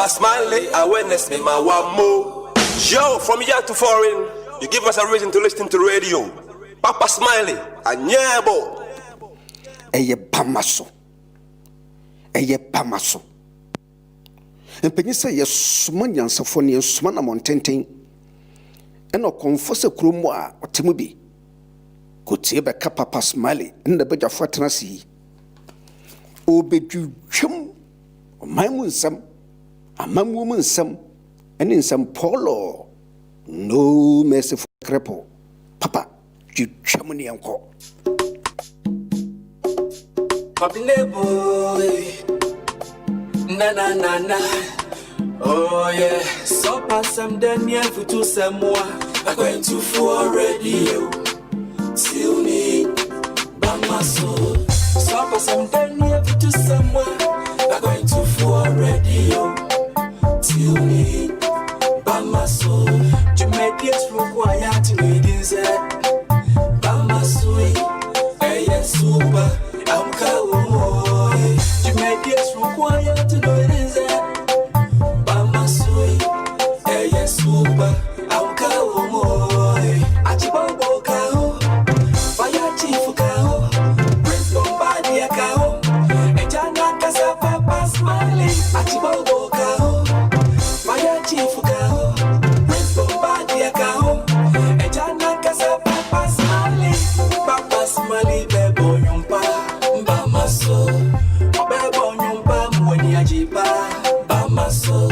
Papa Smiley, awareness me my one more. Yo, from here to foreign, you give us a reason to listen to radio. Papa Smiley, a nyabo. Eye pamaso. Eye pamaso. And penny say yes, summon yansafoni and summon a mountain. And no confess a crumwa or Timubi. Could see a Papa Smiley in the bed of Fatrancy. Obey you chum, my moon some, a man woman some, and in some polo. No merciful cripple. Papa, you chummy uncle. Papi boy, na na na na. Oh yeah, so pass some Daniel for two some more. I'm going to for radio. Till me, Bama soul. So pass some Daniel for two some more. I'm going to for radio. Till me, Bama soul. You made it required to need inside. Bama soul, hey yes super. I'm cowboy. You made it required to know it is that. Bama sweet, hey yes super. I'm cowboy. Achibobo cow, fire chief cow, Prince Bombardier cow, and Jana Casa Papa Smiley. Achibobo cow, fire chief cow, Prince Bombardier cow, and Jana Casa Papa Smiley. Papa Smiley, bebo yumpa. Bamaso, Obebo Nyumba, Mweni Ajiba, Bamaso,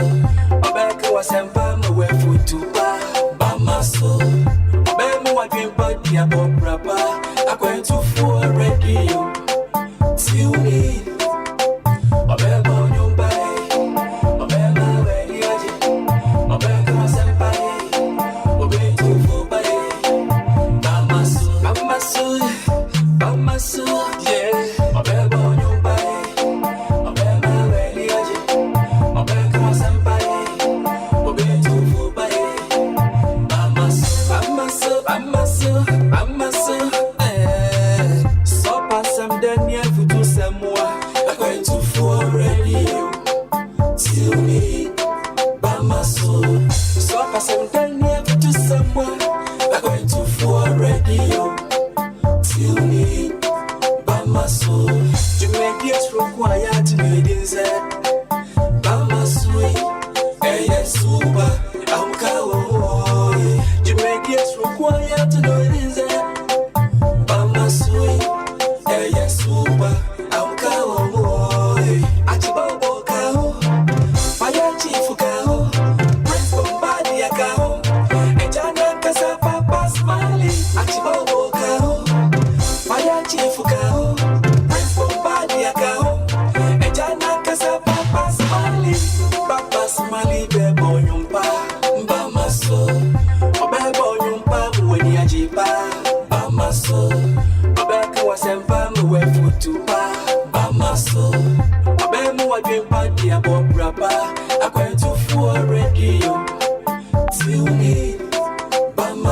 Obeko Wasempa, Mwefu Tuba, Bamaso, Obemo Wajimpa, Diabo Brapa, I'm to for radio. Tune in, Obebo Nyumba, Obema Weniaji, Obeko Wasempa, Obetu Fuba, Bamaso, Bamaso, Bamaso, yeah.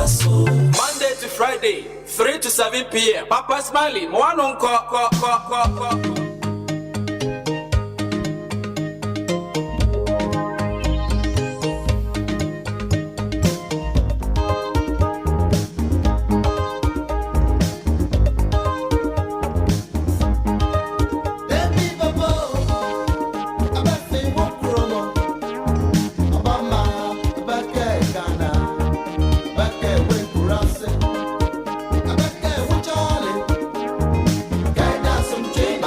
Monday to Friday, 3 to 7 p.m. Papa Smiley, one on call. Guide us some dream,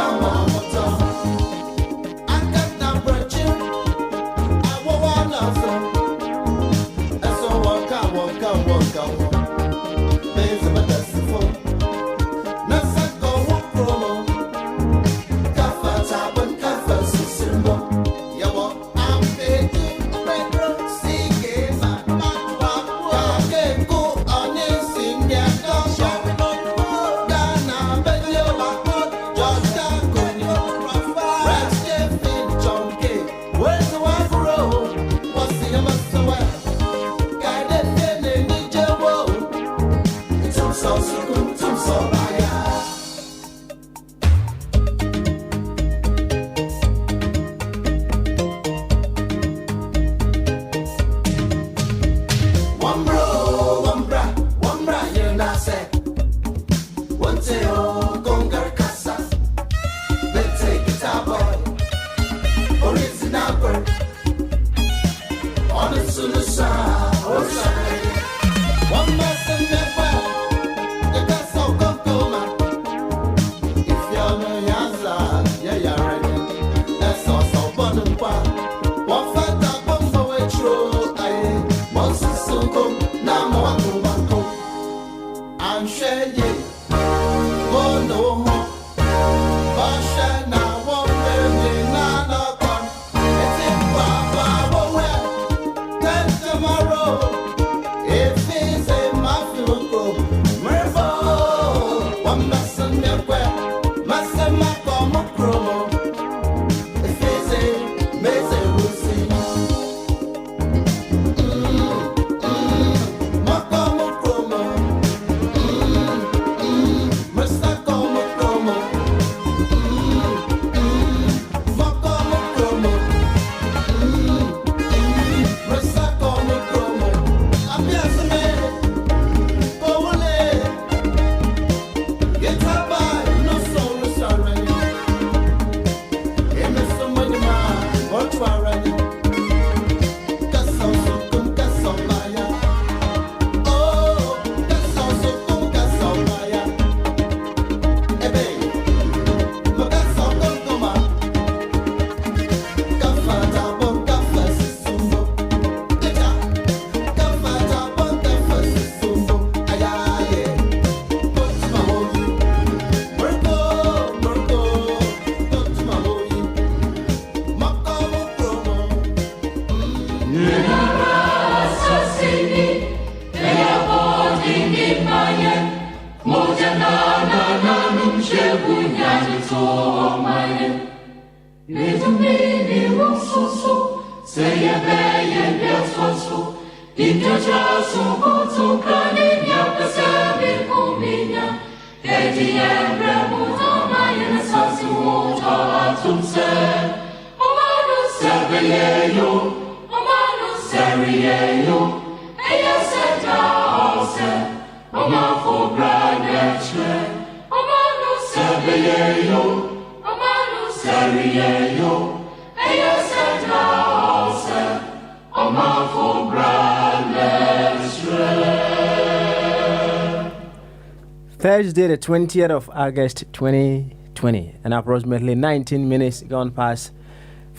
Thursday, the 20th of August 2020, and approximately 19 minutes gone past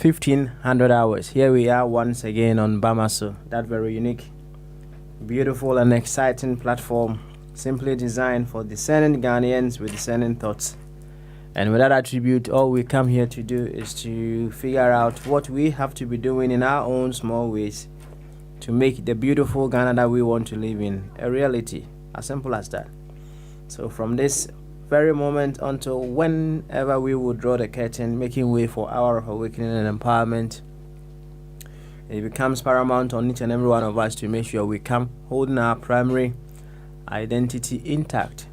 1500 hours. Here we are once again on Bamaso, that very unique, beautiful, and exciting platform, simply designed for discerning Ghanaians with discerning thoughts. And with that attribute, all we come here to do is to figure out what we have to be doing in our own small ways to make the beautiful Ghana that we want to live in a reality. As simple as that. So from this very moment until whenever we will draw the curtain, making way for our awakening and empowerment, it becomes paramount on each and every one of us to make sure we come holding our primary identity intact.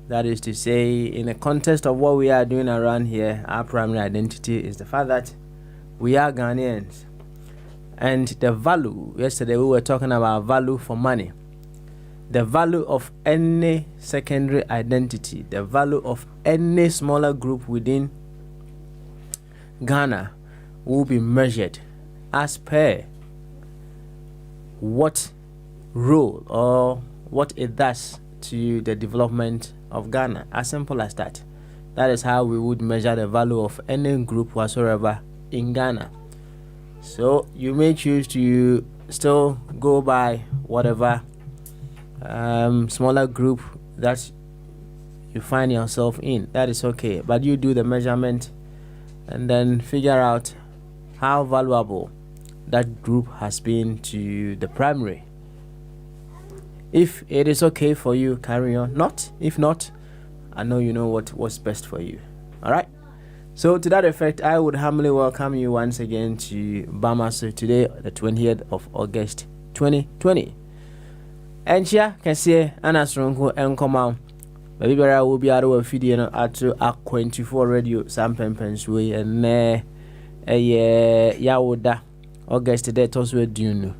That is to say, in the context of what we are doing around here, our primary identity is the fact that we are Ghanaians. And the value, yesterday we were talking about value for money. The value of any secondary identity, the value of any smaller group within Ghana will be measured as per what role or what it does to the development of Ghana. As simple as that. That is how we would measure the value of any group whatsoever in Ghana. So you may choose to still go by whatever smaller group that you find yourself in. That is okay, but you do the measurement and then figure out how valuable that group has been to the primary. If it is okay for you, carry on. If not, I know you know what's best for you. All right. So to that effect, I would humbly welcome you once again to Bamaso today, the 20th of August 2020. And here can see Anasronko and Comau. Baby Barra will be out of a video at 24 radio, Sam Pempens way, and Yawoda August day toss with Dune.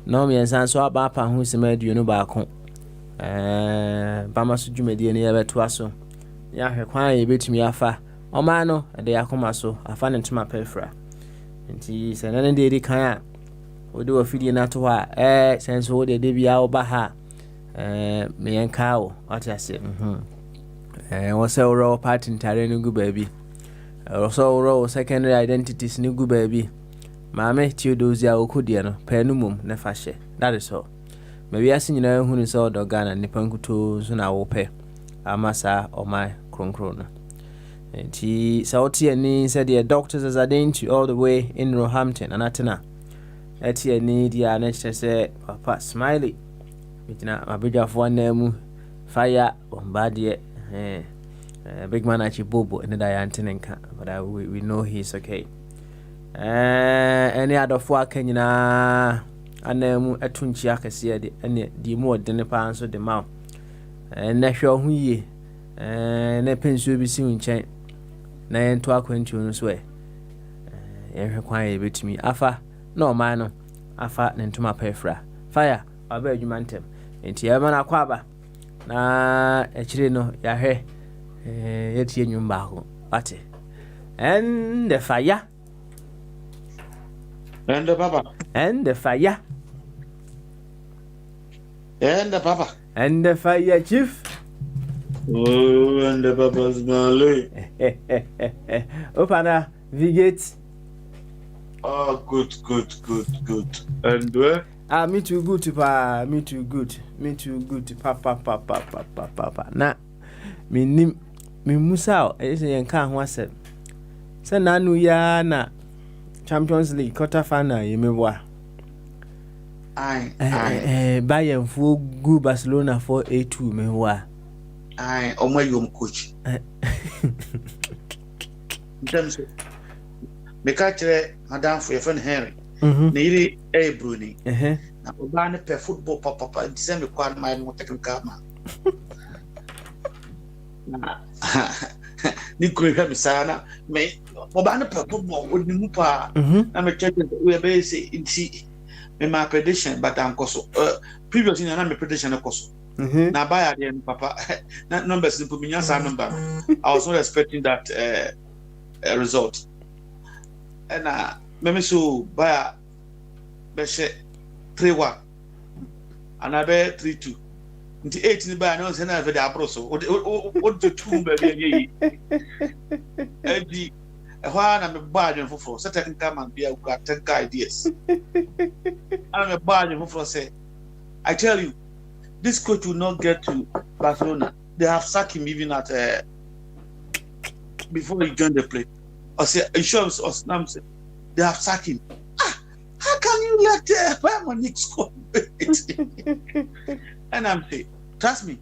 No, me and Sanso about who's made you know back home. Bamasu Jumedi and ever to us. Ya, her quiet bit me afa. Omano, and the Yakomaso, I found into my pefra. nti sɛ nane de di kan a wode wa fidie no ato hɔ a sɛ nso wode de bia woba ha meyɛnka wo wate ase wɔ sɛ worɔ wo party ntare no gu baabi wɔ sɛ worɔ wo secondary identities no gu baabi maame Theodosi a wokɔdeɛ no pɛɛ no mom ne fa hyɛ that is all ma wiase nyinaa hunu sɛ ɔdɔ Ghana nipa nkutoo so na wopɛ ama saa ɔman kronkron no nti sɛ wote ani sɛdeɛ doctors as identity all the way in Roehampton anatena ɛte ani di a na kyerɛ sɛ Papa Smiley mitina mabedwafoɔ anaa mu fire bombardier big man achi bobo and I antenenka but we know he's okay any other for Kenya anemu atunchi akese de ene di mu odene pa nso de ma na hwe ho yie na pensuo bi si nchen na yento akwantu nso yɛhwɛ kwan yɛ betumi afa na ɔman no afa ne ntoma pɛfra fire aba adwuma ntem enti yɛma na kwaba na ɛkyire no yɛhwɛ yɛtie nwum baako ate and the fire and the papa and the fire and the papa and the fire chief oh and the papa's Malay opana vigate oh good and where me too good pa papa na me musa ese yenka ho asem se na anu ya na Champions League quarter final yemeboa Bayern fu gu Barcelona for 8-2 mewa omo yom coach ndamse me ka kire madam for your Henry na yiri Bruni na oba ne pe football papa ntse me kwa ma no technical ma ni kure mi sana me oba ne pe football odi mu pa na me check we be say nti me my prediction but am koso previously na me prediction na koso na buy again papa na numbers ni puminya sa number I was not expecting that result and me so buy be 3-1 and I be 3-2 nti 8 ni buy na say na fe dey abroso o de 2 ba bi ye edi ehwa na me buy adwen foforo say technical man be got technical ideas and me buy adwen foforo say I tell you this coach will not get to Barcelona. They have sacked him even at before he joined the play. I say, insurance or Snam they have sacked him. How can you let Bayern Munich score? And I'm saying, trust me,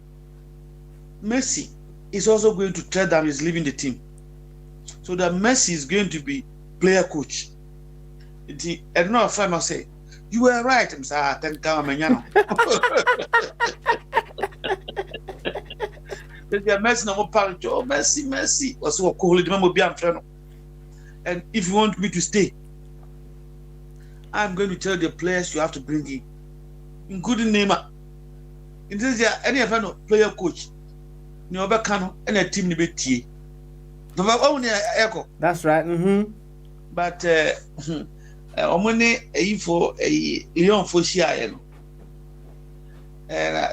Messi is also going to tell them he's leaving the team. So that Messi is going to be player coach. And another time I say, you were right, I'm saying, thank God, Messi na mo parjo Messi was so cool the memo be am friend. And if you want me to stay, I'm going to tell the players you have to bring in including Neymar. In this year any of no player coach ni obeka no and a team ni betie. That's right. But omone for Leon Foshia no.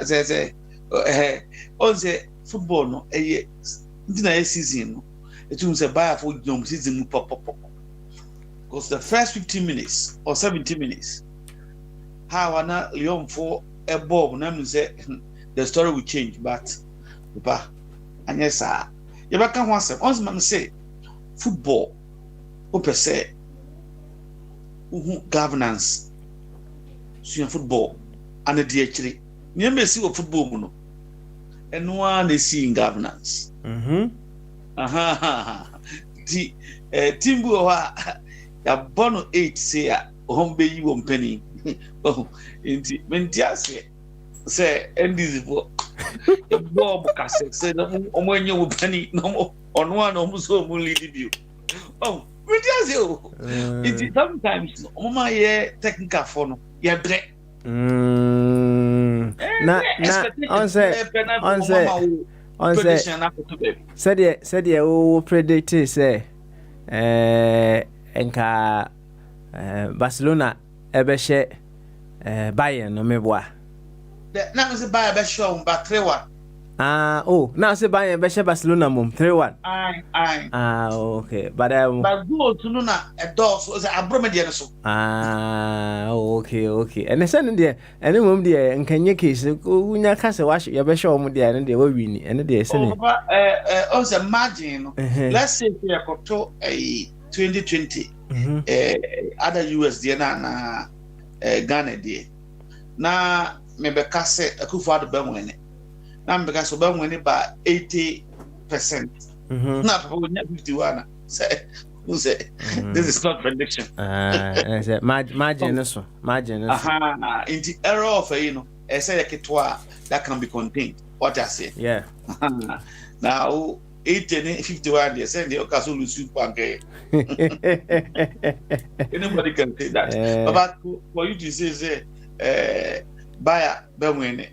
Say on the football no na season no it means a buy for season pop because the first 15 minutes or 70 minutes how na Leon for a ball na mean say the story will change but papa anya sa you back can once man say football o per se governance so football and the actually nyembe si football mu no and one they see in governance. The Timbu ya bono 8 say home be you penny. Oh, inti mentia say end this book. The Bob Cassette said, when you penny no on one almost so lead you. Oh, mentia sometimes my technical phone, yeah, break. Na on say said o predict say enka Barcelona ebeshe Bayern no meboa. Now say buy a show but 3-1. Now say Bayern beshe Barcelona mum 3-1. Aye. Okay. But go to Luna a door so say abromedian so. Okay. And the send there any mum there and can you case unya kase wash your beshe omu there and they will win and they send it. Also margin. Let's say we are to a 2020 other USD na Ghana there. Na maybe kase akufo be win. Na because so be win by 80%. Na people win 51. Say this is not prediction. Margin so. In the error of I say that can be contained. What I say. Yeah. Now 51 they say the okaso lose bank. Anybody can say that. But for you to say buyer be win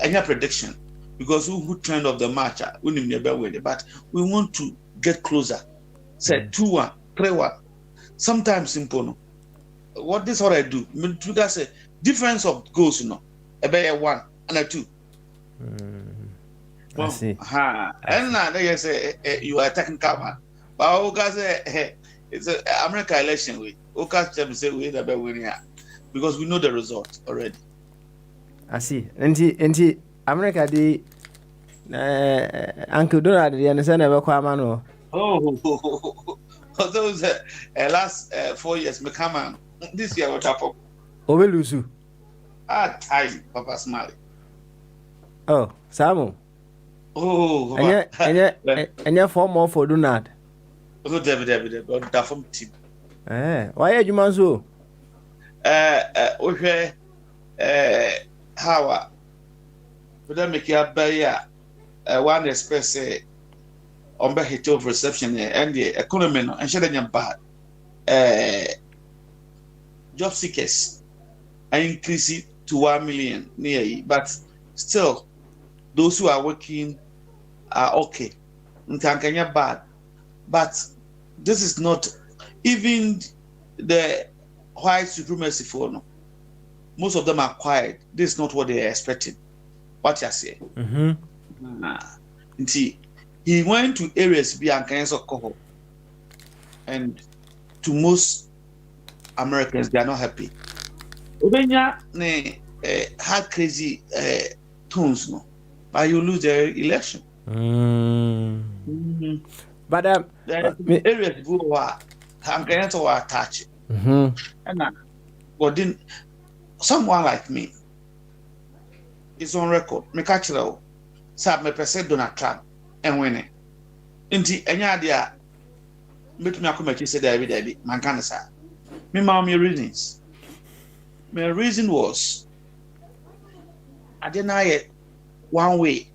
any prediction because who trend of the match we never win, but we want to get closer. Say 2-1, 3-1. Sometimes simple. No. What this what I do? You guys say difference of goals, about 1 and a 2. I see. And now they say you are a technical man. But you guys say it's an American election week. You guys say we never win here because we know the result already. I see. And America the Uncle Donald the understand about Kwamano. Those last 4 years, me come on. This year what happened? Obelusu. Time, Papa Smiley. Oh, Samu. And you 4 more for Donald. Oh, David, that from team. Why are you man so? Okay, how? But make you buy one express on the hit of reception and the economy and shut them bad. Job seekers are increasing to 1 million nearly, but still, those who are working are okay. Ntankanya bad, but this is not even the white supremacy for no. Most of them are quiet. This is not what they are expecting. What you say? He went to areas beyond kinds of cohort, and to most Americans, they are not happy. Obenya ne had crazy tones, no, but you lose the election. But the areas who are kinds of attached, and but then someone like me is on record. Me catch it. Sab me person Donald Trump and win it. Inti enya dia meet me akomachi say David man can say. Me my reasons. My reason was I deny one way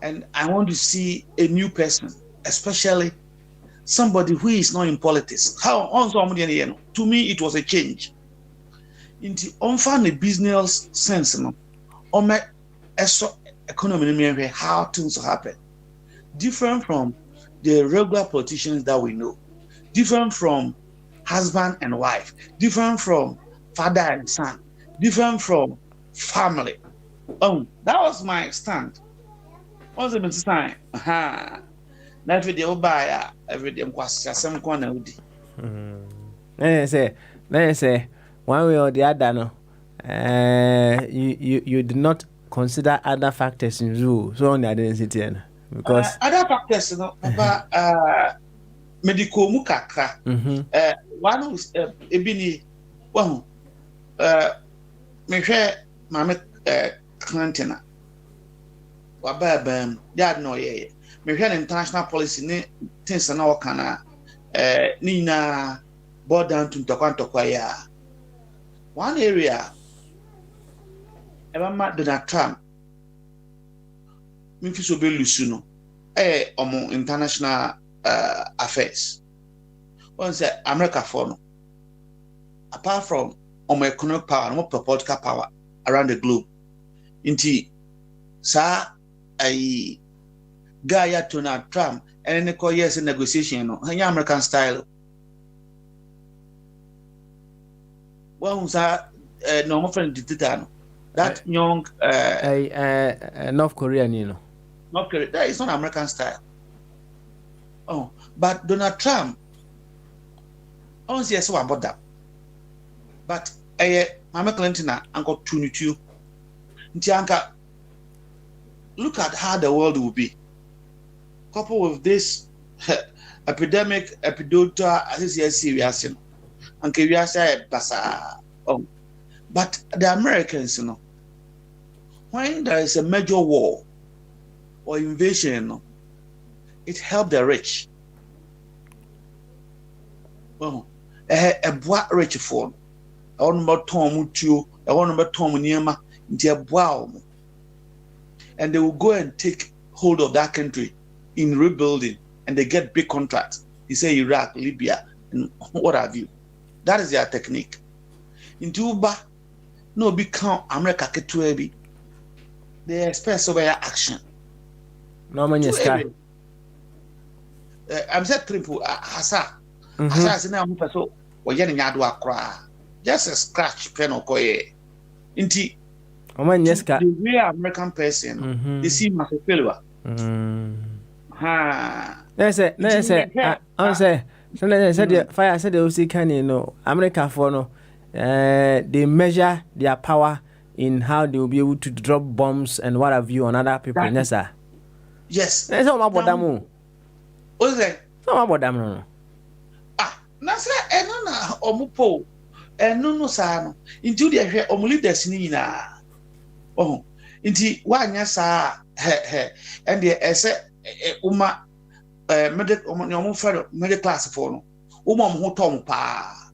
and I want to see a new person, especially somebody who is not in politics. How on to me it was a change. Inti on the business sense no. On my economy how things happen. Different from the regular politicians that we know. Different from husband and wife. Different from father and son. Different from family. That was my stand. What's the sign? Every day buy every day some corner. Say one way or the other no. You did not consider other factors in rule so on the identity because other factors about medical mukaka one is ebini one me hwe mame Clinton wababa ya no ye me hwe international policy ni things na wakana ni na board down to ntokwa ya one area Donald Trump Memphis Obelusu no omo international affairs. One say America for no. Apart from economic power, no political power around the globe. Inti sa ai Donald Trump and the years negotiation no, American style. One say normal friend dictator. That young North Korean, you know. North Korea, that is not American style. Oh, but Donald Trump, I don't see so about that. But Mama Clinton, Uncle Tunitu, Ntianka, look at how the world will be. Coupled with this epidemic, epidota, as is serious, and Kiriasa Basa. Oh, but the Americans, when there is a major war or invasion, it helped the rich. Oh, a black rich phone. I want to Tom to I want to Tom Niema into a wow. And they will go and take hold of that country in rebuilding, and they get big contracts. You say Iraq, Libya, and what have you. That is their technique. In Cuba, no big count America Ketuebi. They expect so action. No man, yes, I'm said triple Hasa. Hasa is now so or Yanni Yadua cry. Just a scratch pen or koye. Inti. The real American person, they see him as a failure. Let's say, I say, so let's say, fire said, they see can you know, America for no, they measure their power in how they will be able to drop bombs and what have you on other people. Yes, sir. Yes. That's all about them. What's that? No about them. No. Nasa, and no, Omupo, and no, Sano, into the Omuli Desnina. Oh, inti wanya sa and the ese uma medical middle class for no uma mo tom pa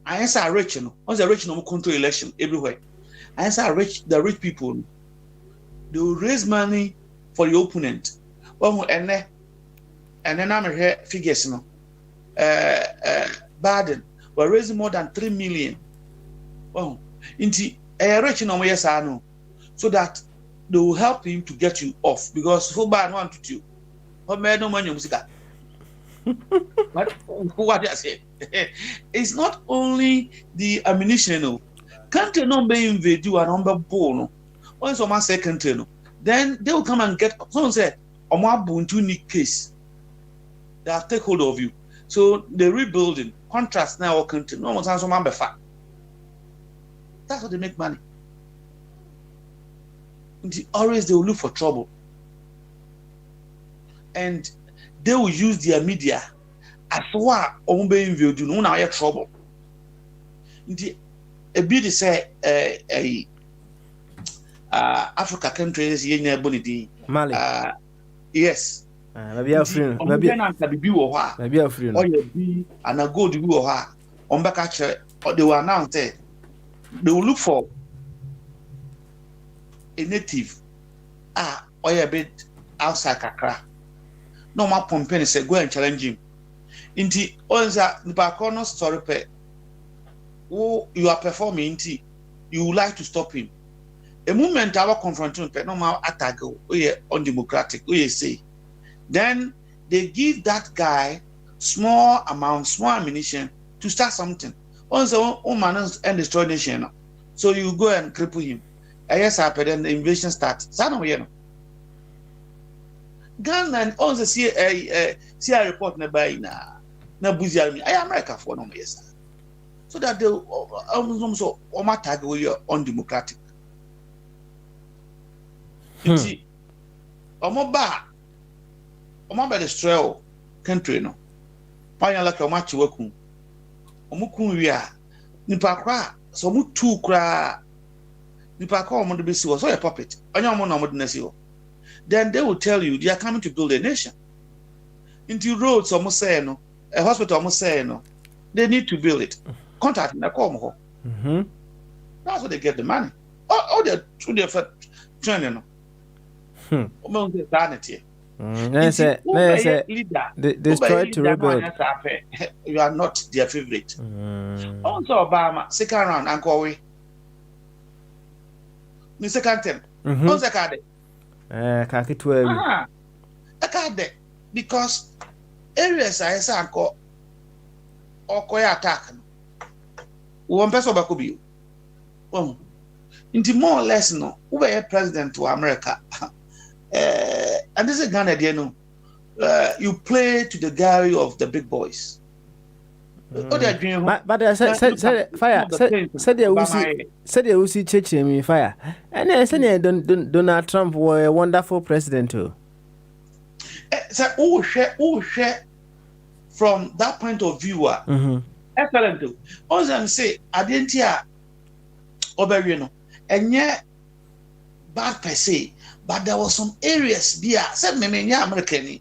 I answer rich no on the rich no control election everywhere I answer the rich people they will raise money for the opponent oh and then I'm here figures no Biden were raising more than 3 million oh inti rich no yes I know so that they will help him to get you off because who buy one to you? What made no money music? But what I say? It's not only the ammunition. No, country no be invade you and number bone. Once someone say country no, then they will come and get. Someone say, "Omo buntu unique case." They will take hold of you. So the rebuilding contracts now country. No one sounds so man be fat. That's how they make money. Always they will look for trouble and they will use their media as what ombe invade you now you trouble a bit say Africa countries yenye bonidi Mali yes maybe afrin maybe na bibi wo ha maybe afrin or you be and a gold bi wo ha ombeka chere or they will announce they will look for a native or a bit outside Kakra. No more pumping say go and challenge him. Inti onza nipakono story pe. You are performing inti you would like to stop him. A moment our confrontation pe no more attack undemocratic. Say then they give that guy small ammunition to start something. Once man and destroy nation. So you go and cripple him. Yes, then the invasion starts. Sana we know. Ghana and also see a report na by na buzi army. I America for no yes. So that they almost so tag we are undemocratic. You see, ba destroy country no. Pa like omo chiwaku. Omo kun wi a nipa kra so mu tu kra nipa call them to be so a puppet. Then they will tell you they are coming to build a nation. Into roads almost say no, a hospital almost say no. They need to build it. Contact me, come home. That's where they get the money. Oh, they're through their training. Sanity. They try to rebuild. You are not their favorite. Also, Obama, second round, Uncle we. The second term. What's the card? A card because areas I say Uncle or attack. one person back be. Into more or less no, who were president to America. And this is Ghana, you know. You play to the gallery of the big boys. But fire said you see church me fire. And I said Donald Trump was a wonderful president too. So share from that point of view. Excellent too. Also, I'm say I didn't hear Oberino, and yet bad per se, but there was some areas there. Said me American.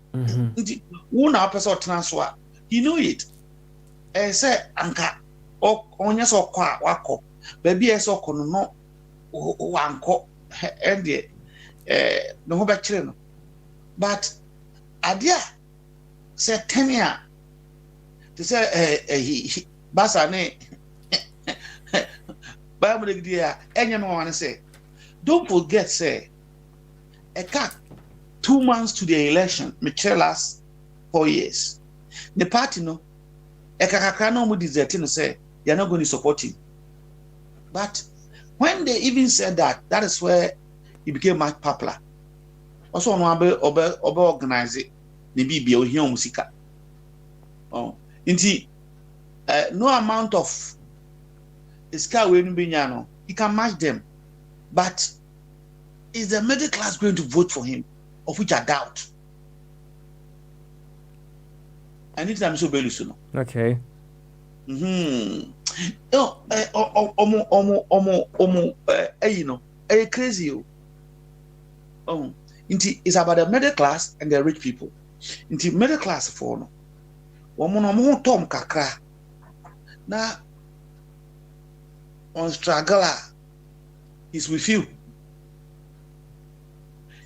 Who now person transfer, he knew it. Say anka onya so kwa wako baby eso kono no wanko and no ho be kire no but adia say tenia to say basa ne ba mo de dia enye no wan say don't forget say a cat 2 months to the election me last 4 years the party no Ekakakra no mu deserting say you're not going to support him. But when they even said that, that is where he became much popular. Also, on obe organize it, maybe be here musika. Oh, indeed, no amount of sky when binyano, he can match them. But is the middle class going to vote for him? Of which I doubt. I need to so very soon. Okay. You know, crazy. It's about the middle class and the rich people. Into middle class for no. Woman Tom Kakra. Now on struggler is with you.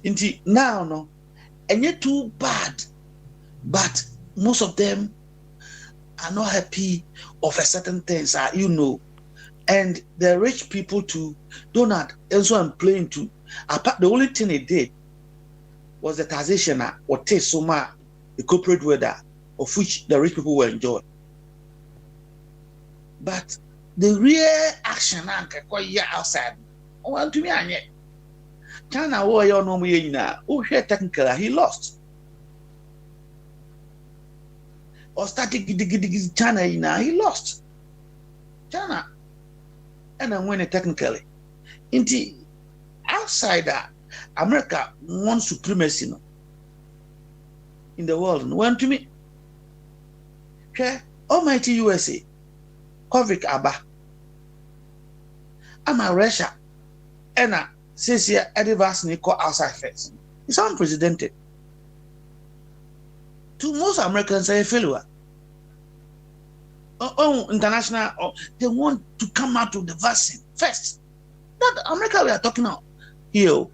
Into now no, and you're too bad, but most of them are not happy of a certain things, you know, and the rich people too don't. And so I'm playing too. Apart, the only thing they did was the taxation or taste so much the corporate weather of which the rich people will enjoy. But the real action outside. Oh, to me, China, you know me now. Oh, technically, he lost. Or started China, he lost. China, and then win it technically. Into outsider, America wants supremacy in the world. Want to me? Okay, Almighty USA, Kovic Abba, I'm a Russia, and says here Edivas Nico outside first. It's unprecedented. To most Americans, a failure. International, they want to come out with the vaccine first. That America we are talking about here.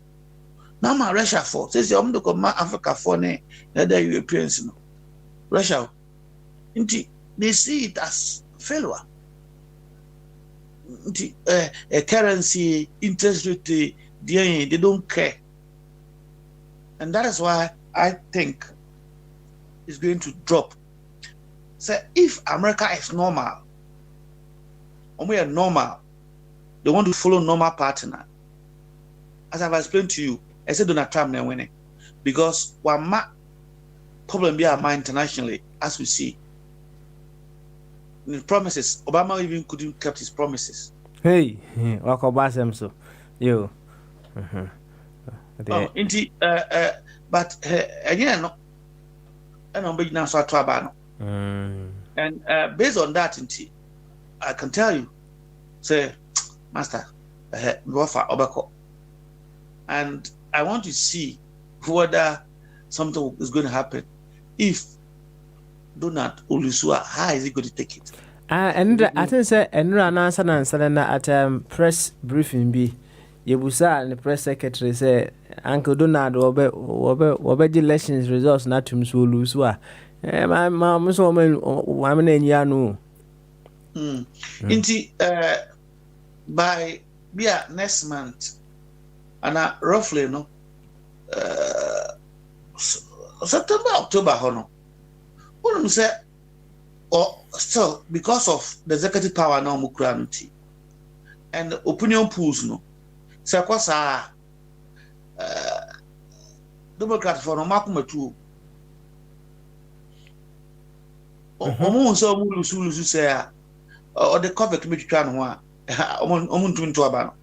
Now my Russia for says I'm to come Africa for the Europeans. Russia, they see it as failure. A currency, interest rate, they don't care, and that is why I think it's going to drop. So if America is normal, or we are normal, they want to follow normal partner. As I've explained to you, I said Donald Trump they're winning because one problem be our mind internationally, as we see. The promises, Obama even couldn't keep his promises. Hey, walk about them so, you. But again, no, and I'm big now so I and based on that, I can tell you, say, Master, offer Obako, and I want to see whether something is going to happen. If Donald Olusua, how is he going to take it? And I think say Enra answer at press briefing be. Yebusa and the press secretary say Uncle Donald obe elections results not to Olusua. My mom so woman in Yanu. By next month, and roughly no September, October, hono. One say or still because of the executive power now mukranti and opinion polls no say kwasa Democrat for no makumatu omo so omo lusu say or the cover to me twa no a omo ntuntu aba no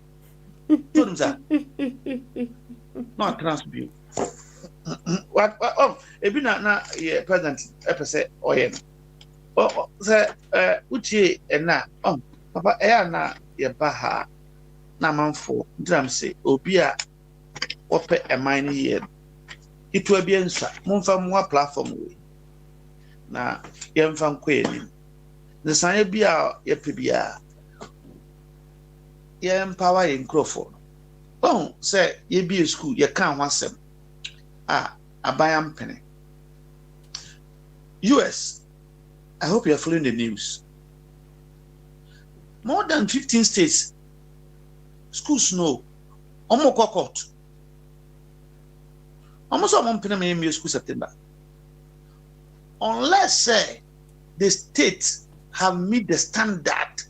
so dem say no transbute what ebi na president epese oye no say utie na papa na ye ba ha na manfo ndram say obi a ope eman ni ye itu abi ensa momfa mo platform we na ye mfa nkwe ni the sanye bi a ye pe bia ye empower ye nkrofo say ye bi school ye kan ho asem abayam penny US. I hope you are following the news. More than 15 states schools know almost court almost all penny school September unless the states have meet the standard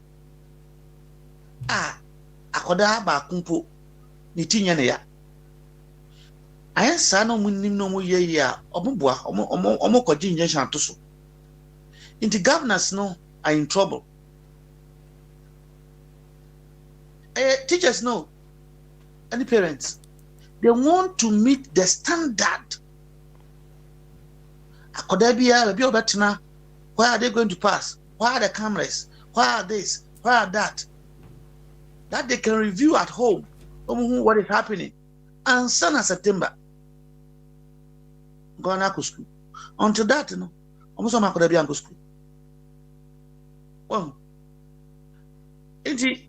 akoda ba kumpo ni tinya ne ya ayensa no munim no mo ye ya omoboa omo kwaji injection to so the governors no are in trouble. Teachers know, and the parents, they want to meet the standard. Where are they going to pass? Where are the cameras? Where are this? Where are that? That they can review at home what is happening. And son of September, go to school. Until that, you know, almost all could be school. Well, inti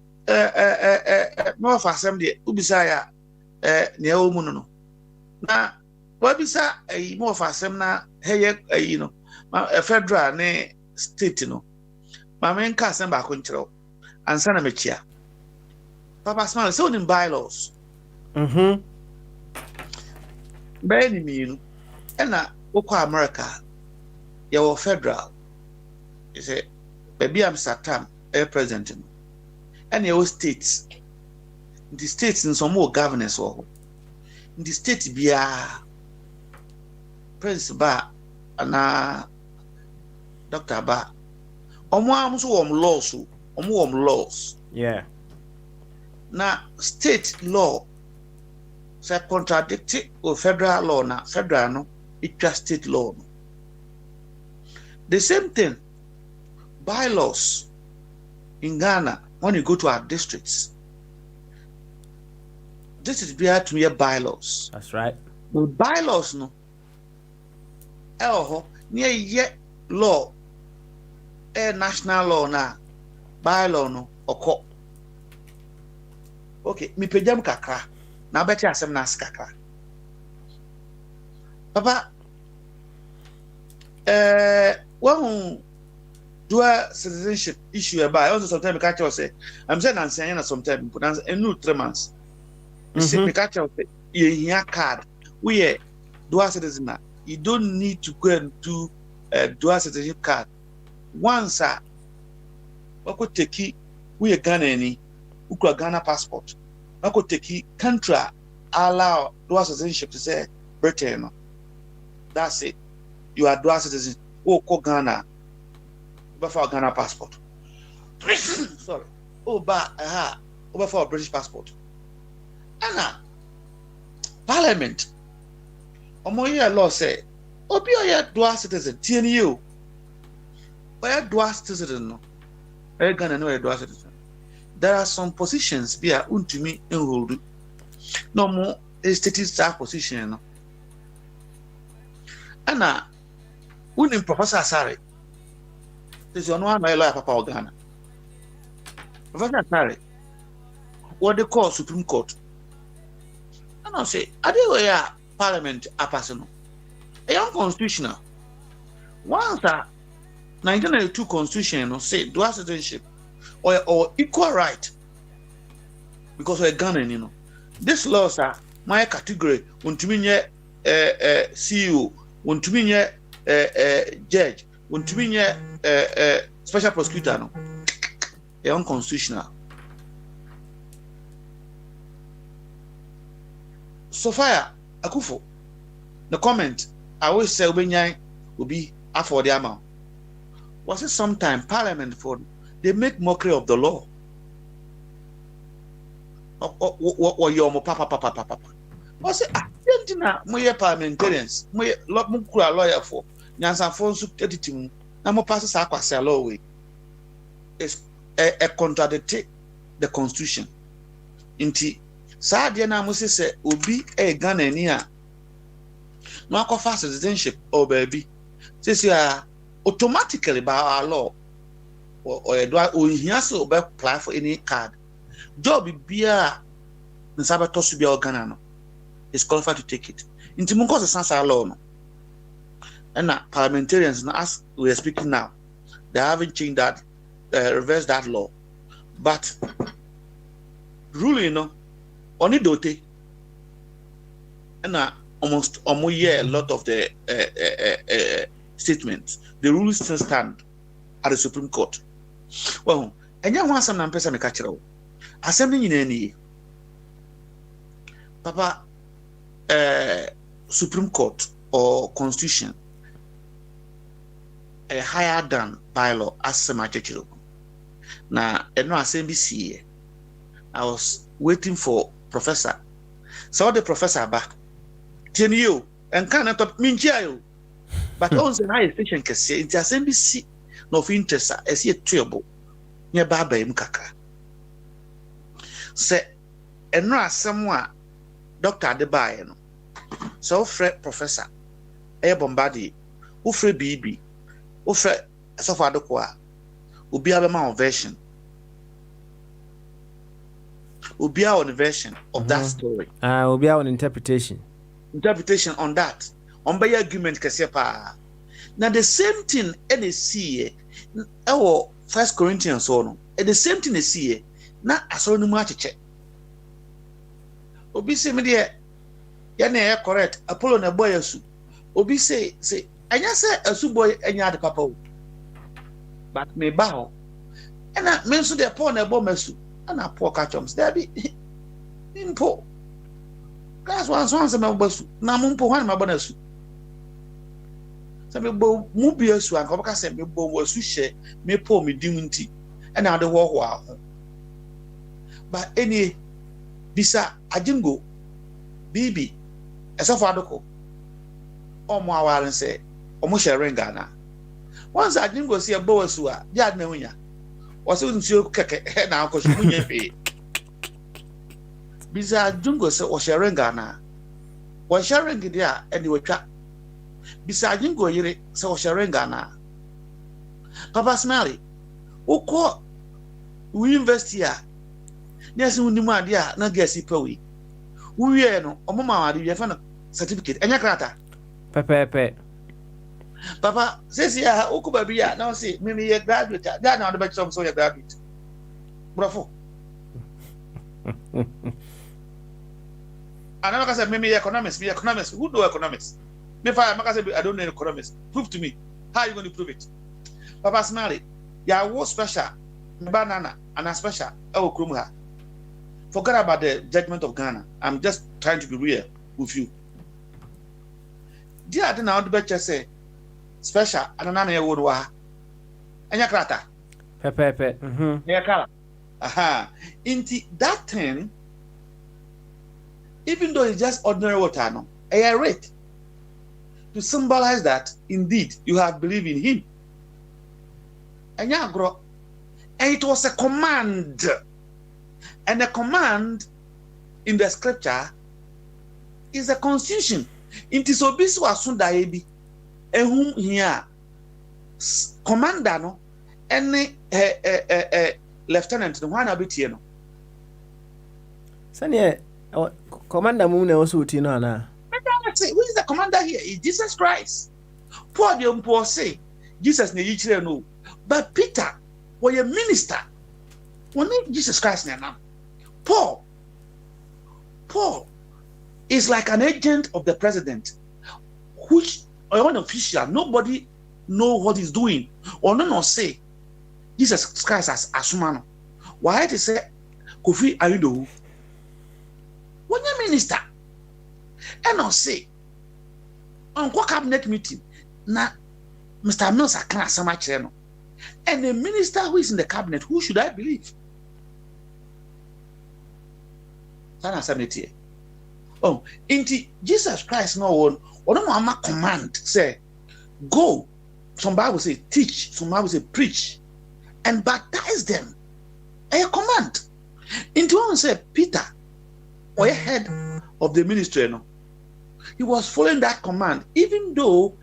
no for assembly ubisa ya ne omu no na wabisa mo for assembly na heye you know federal ne state no ma men ka assembly ba ko nkyerɛ ansa na mechia papa small so in bylaws by ni mi na okɔ America ya wo federal is it baby am satam president and your states the states in some more governance or the state bia prince ba na doctor ba omo am so laws yeah na state law say contradict or federal law na federal no it just state law the same thing bylaws in Ghana when you go to our districts. This is where to your bylaws. That's right. The bylaws no near yet law national law na bylaw no oko. Okay, mi pejam kakra na beti asem na kakra. Papa when dual citizenship issue about also sometimes catch us say I'm saying and saying sometimes put a new 3 months. You see me catch us say card we dual citizen you don't need to go and do a dual citizenship card once we could take we Ghana any who could Ghana passport we could take country allow dual citizenship to say Britain that's it you are dual citizen ko Ghana for Ghana passport. Sorry. Over for a British passport. Anna Parliament. Omoye law say, Obi oya dual citizen, TNU. Oya dual citizen no. Oya Ghana no dual citizen. There are some positions be a untumi enrolled. No more a status staff position no. Anna unim Professor Asare. This is one my lawyer, Papa Ghana. Professor Sari, what they call Supreme Court. And I say, are they Parliament a personal? A unconstitutional. Once 1992 Constitution say dual citizenship or equal right because we're Ghanaian, you know. These laws are my category. Want to mean CEO, want to mean judge, want to mean special prosecutor no unconstitutional. Sophia Akufo, the comment I always say will be afford the amount. Was it sometime Parliament for they make mockery of the law? Or your papa. Was it my parliamentarians, my lawyer for Nansan Fonsu editing, Namo passes Aqua law way. It's a contradict the constitution. Inti Sadia Namusi said, Ubi a Ghana near Marco fast citizenship, oh baby. Says you are automatically by our law or he has to apply for any card. Job be a Sabatos to be organano is qualified to take it. Into Munko's Sansa law. And now parliamentarians, as we are speaking now, they haven't changed that, reversed that law. But ruling, only dote, and almost a lot of the statements, the rules still stand at the Supreme Court. Well, and you want some person to catch it. Assembly in any Papa Supreme Court or Constitution higher than bylaw as some church. Now, no assembly. I was waiting for professor. So the professor back. Tell you and cannot top minchio. But also high station can say it's assembly no of interest as yet trouble near Baba Mkaka. Say and no someone Dr. Adebayo. So Fred Professor Air Bombadi, Ufre BB, Ufre Sofadokwa, Ubiabama version. Ubia on the version of that story. Ubia on interpretation. Interpretation on that. On by argument kasepa. Now the same thing any see our 1 Corinthians on. And the same thing they see na asoro mu acheche. Obi say me there ya na correct Apollo na boy asu. Obi say anya say asu boy anya de papa o. But me ba ho. And na me so the Paul na boy masu. And a poor catchums, there be impo. That's one son's a mabasu. Namumpo one mabonasu. Some people mubius and Coca said me bo was share me poor me dignity and now the war wow. But any bisa ajingo bibi as a father or more and say almost sharing Ghana. Once ajingo see a boasua, yard no was it you keke now because you wouldn't pay. Bisa Jungo said was sharing Ghana. Was sharing it there and you were trapped. Bisa Jungo yere so was sharing Ghana. Papa Smiley, who call we invest here. There's no new idea, not guess it per week. We are no, or mamma, you have a certificate and your crata. Pepe. Papa says, yeah, Okubabia, now say, maybe a graduate, that now the back some so a graduate. Bravo. I said, maybe economics, be economics. Who do economics? If I don't know economics, prove to me. How are you going to prove it? Papa Smiley, yeah, was special, banana, and a special, oh, Krumha. Forget about the judgment of Ghana. I'm just trying to be real with you. Dear, I don't know the better say. Special, and another would wa. And your crata. Pepe. Your color. Aha. Into that thing, even though it's just ordinary water, no, I rate to symbolize that indeed you have believed in him. And you grow. And it was a command. And a command in the scripture is a constitution. It is obvious was soon that whom here commander no any lieutenant no one bit here no sane commander mu na also ti no ana who is the commander here is Jesus Christ. Paul the Paul say Jesus na yichire no but Peter was a minister when Jesus Christ na Paul is like an agent of the president which or an official, nobody know what he's doing. Or no say Jesus Christ as asumano. Why to say Kofi Arido? When you minister, and not say on what cabinet meeting na Mr. Mills a class so much and the minister who is in the cabinet, who should I believe? Oh, into Jesus Christ no one mama command say go. Some Bible say teach, some Bible say preach, and baptize them. A command. Into one say Peter, or head of the ministry, no, he was following that command, even though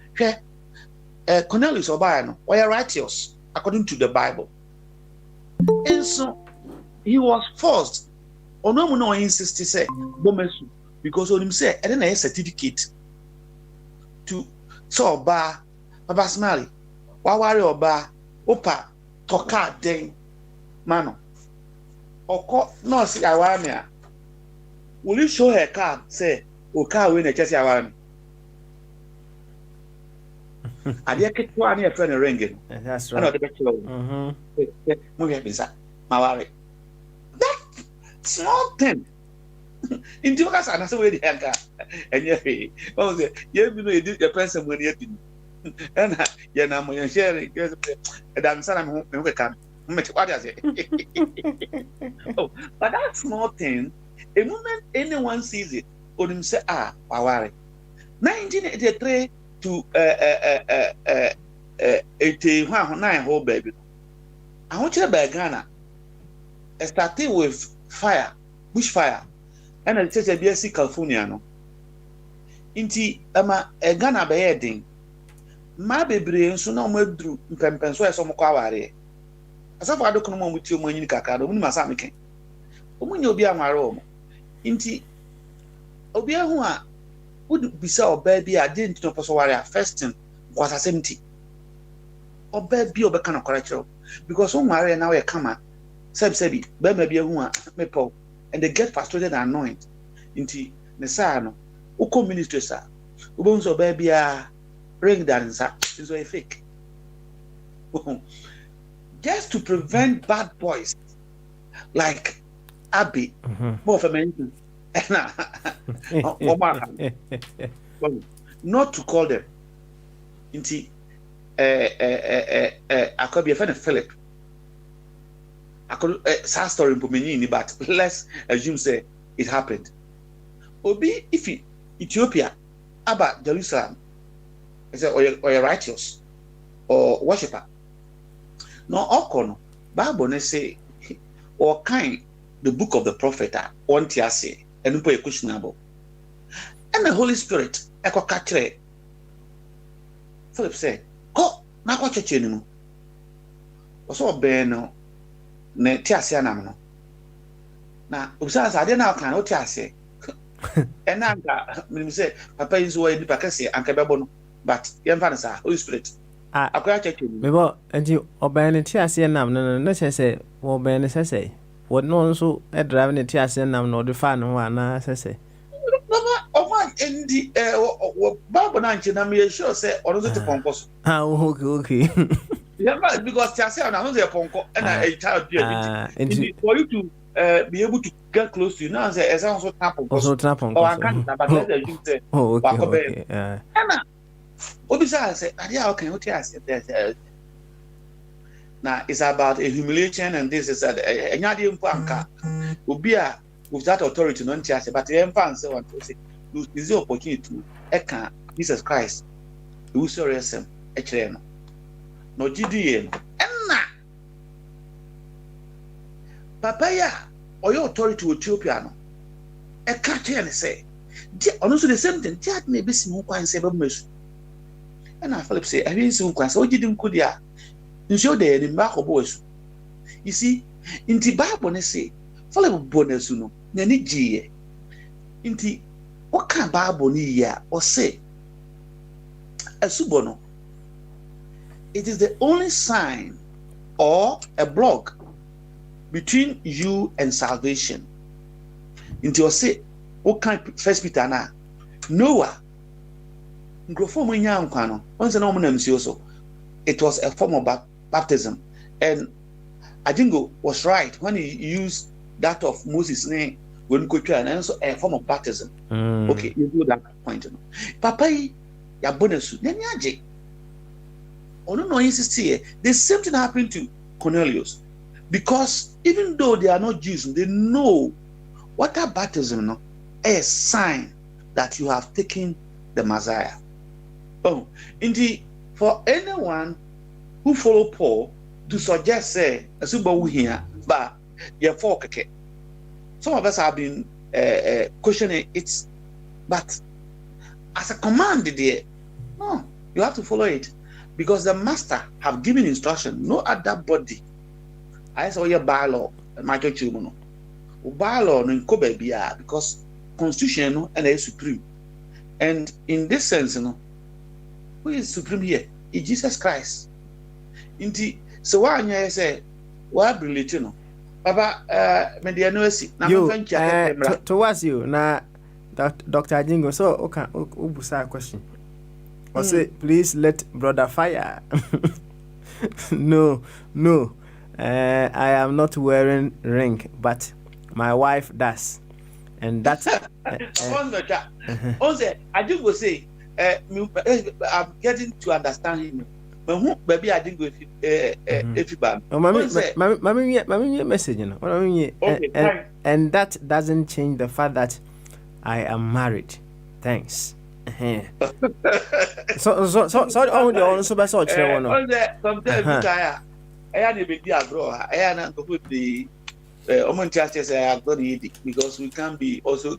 Cornelius Obayano were righteous according to the Bible, and so he was forced. Ono no insist say bomesu because on him say and then a certificate to so Oba Papa Smiley wawari Oba opa toka den mano oko no see awame. Will you show her card say o car we na chesi awame ade ketwa na e friend ring. That's right. Mo be bisa mawari that small thing. In the case, I say we the anchor, and ye, oh, you know, you did the person when you did, and you know, when you're sharing, and I'm saying, I'm come. What is it? Oh, but that small thing, a moment anyone sees it, or him say, ah, Pawari. 1983 to 81 whole baby. I want you to buy Ghana. Starting with fire, bushfire. And I say BSC California no. Inti ama Ghana be heading. Ma bebre nso na mo aduru mpempenso eso mo kwa aware. Asafo adoko no mo muti o manyi kakra do muni masa meken. Omunye obi anware o mo. Inti obi ahu a would bisa oba bi a didn't no poso ware first thing was assemti. Oba bi obeka na correct because on ware na we kama. Sebi be ma bi ahu a mepo. And they get frustrated and annoyed. Inti nesano, uko ministry sa, ubonso baby ring dancer, is a fake. Just to prevent bad boys like Abby, more of a mention, not to call them. Inti, I could be a friend of Philip. I could sad story but let's assume say it happened. Obi if Ethiopia about Jerusalem, I say or you're righteous or worshipper. No okono Bible ne say or kind the book of the prophet one tia say and no questionable. And the Holy Spirit eko katre. Philip said, go na kwa church enu. Also no na tiase na no na obisa ade na kan o tiase and anka me say papa is wo edi pakase anka bebo no but yemfa na sa Holy Spirit akoya check me bo enti oban ne tiase nam no na say wo ben ne say wo no nso e drive ne tiase nam no de fa no na say baba oman endi baba na nche na me sure say ono so te ponkoso okay yeah, because tiase na no say ponko and I child for you to be able to get close to you now say as also tap on or I can't but let you say okay and obisa say adia okay what tiase now it's about a humiliation and this is anyade mpo anka obi a with that authority no tiase but them fans say want to say you is the opportunity to eka Jesus Christ who serious e kire no no GDA no enna papa ya oyo authority to Ethiopia no e ka kire ne say ono so the same thing tiat na be simu kwan say ba mesu enna Philip say e wi simu kwan say ogidi nkodi a nso de ni mba ko bo esu you see inti Bible ne say Philip bonasu no na ni giye inti what can Bible ni ya or say esubo no it is the only sign or a block between you and salvation. Into your say, what kind First Peter na Noah. Grofo mo nya nkwa no. Once na omo na msi oso. it was a form of baptism. And Ajingo was right when he used that of Moses' name when and also a form of baptism. Okay, you do that point. Papa, ya bonesu, nyanyaje. Oh no, the same thing happened to Cornelius. Because even though they are not Jews, they know water baptism is a sign that you have taken the Messiah. Oh, indeed, for anyone who follow Paul to suggest say, as we here, but you're for okay. Some of us have been questioning it, but as a command there, no, you have to follow it because the master have given instruction. No other body. I saw your bylaw, my church, bylaw no kobe bia because constitution and is supreme. And in this sense, who is supreme here? Is Jesus Christ. Indeed, so why you say, why brilliant, Papa, towards you now, Dr. Jingo. So, okay, ubusa question. I say, please let brother fire. No. I am not wearing ring, but my wife does, and that's. Also, I just will say, I'm getting to understand him. But maybe I didn't go if you ban. Mommy, message, you know. And that doesn't change the fact that I am married. Thanks. So on the also by such one. Sometimes I had a big deal, bro. I had to put the churches I have done it because we can't be also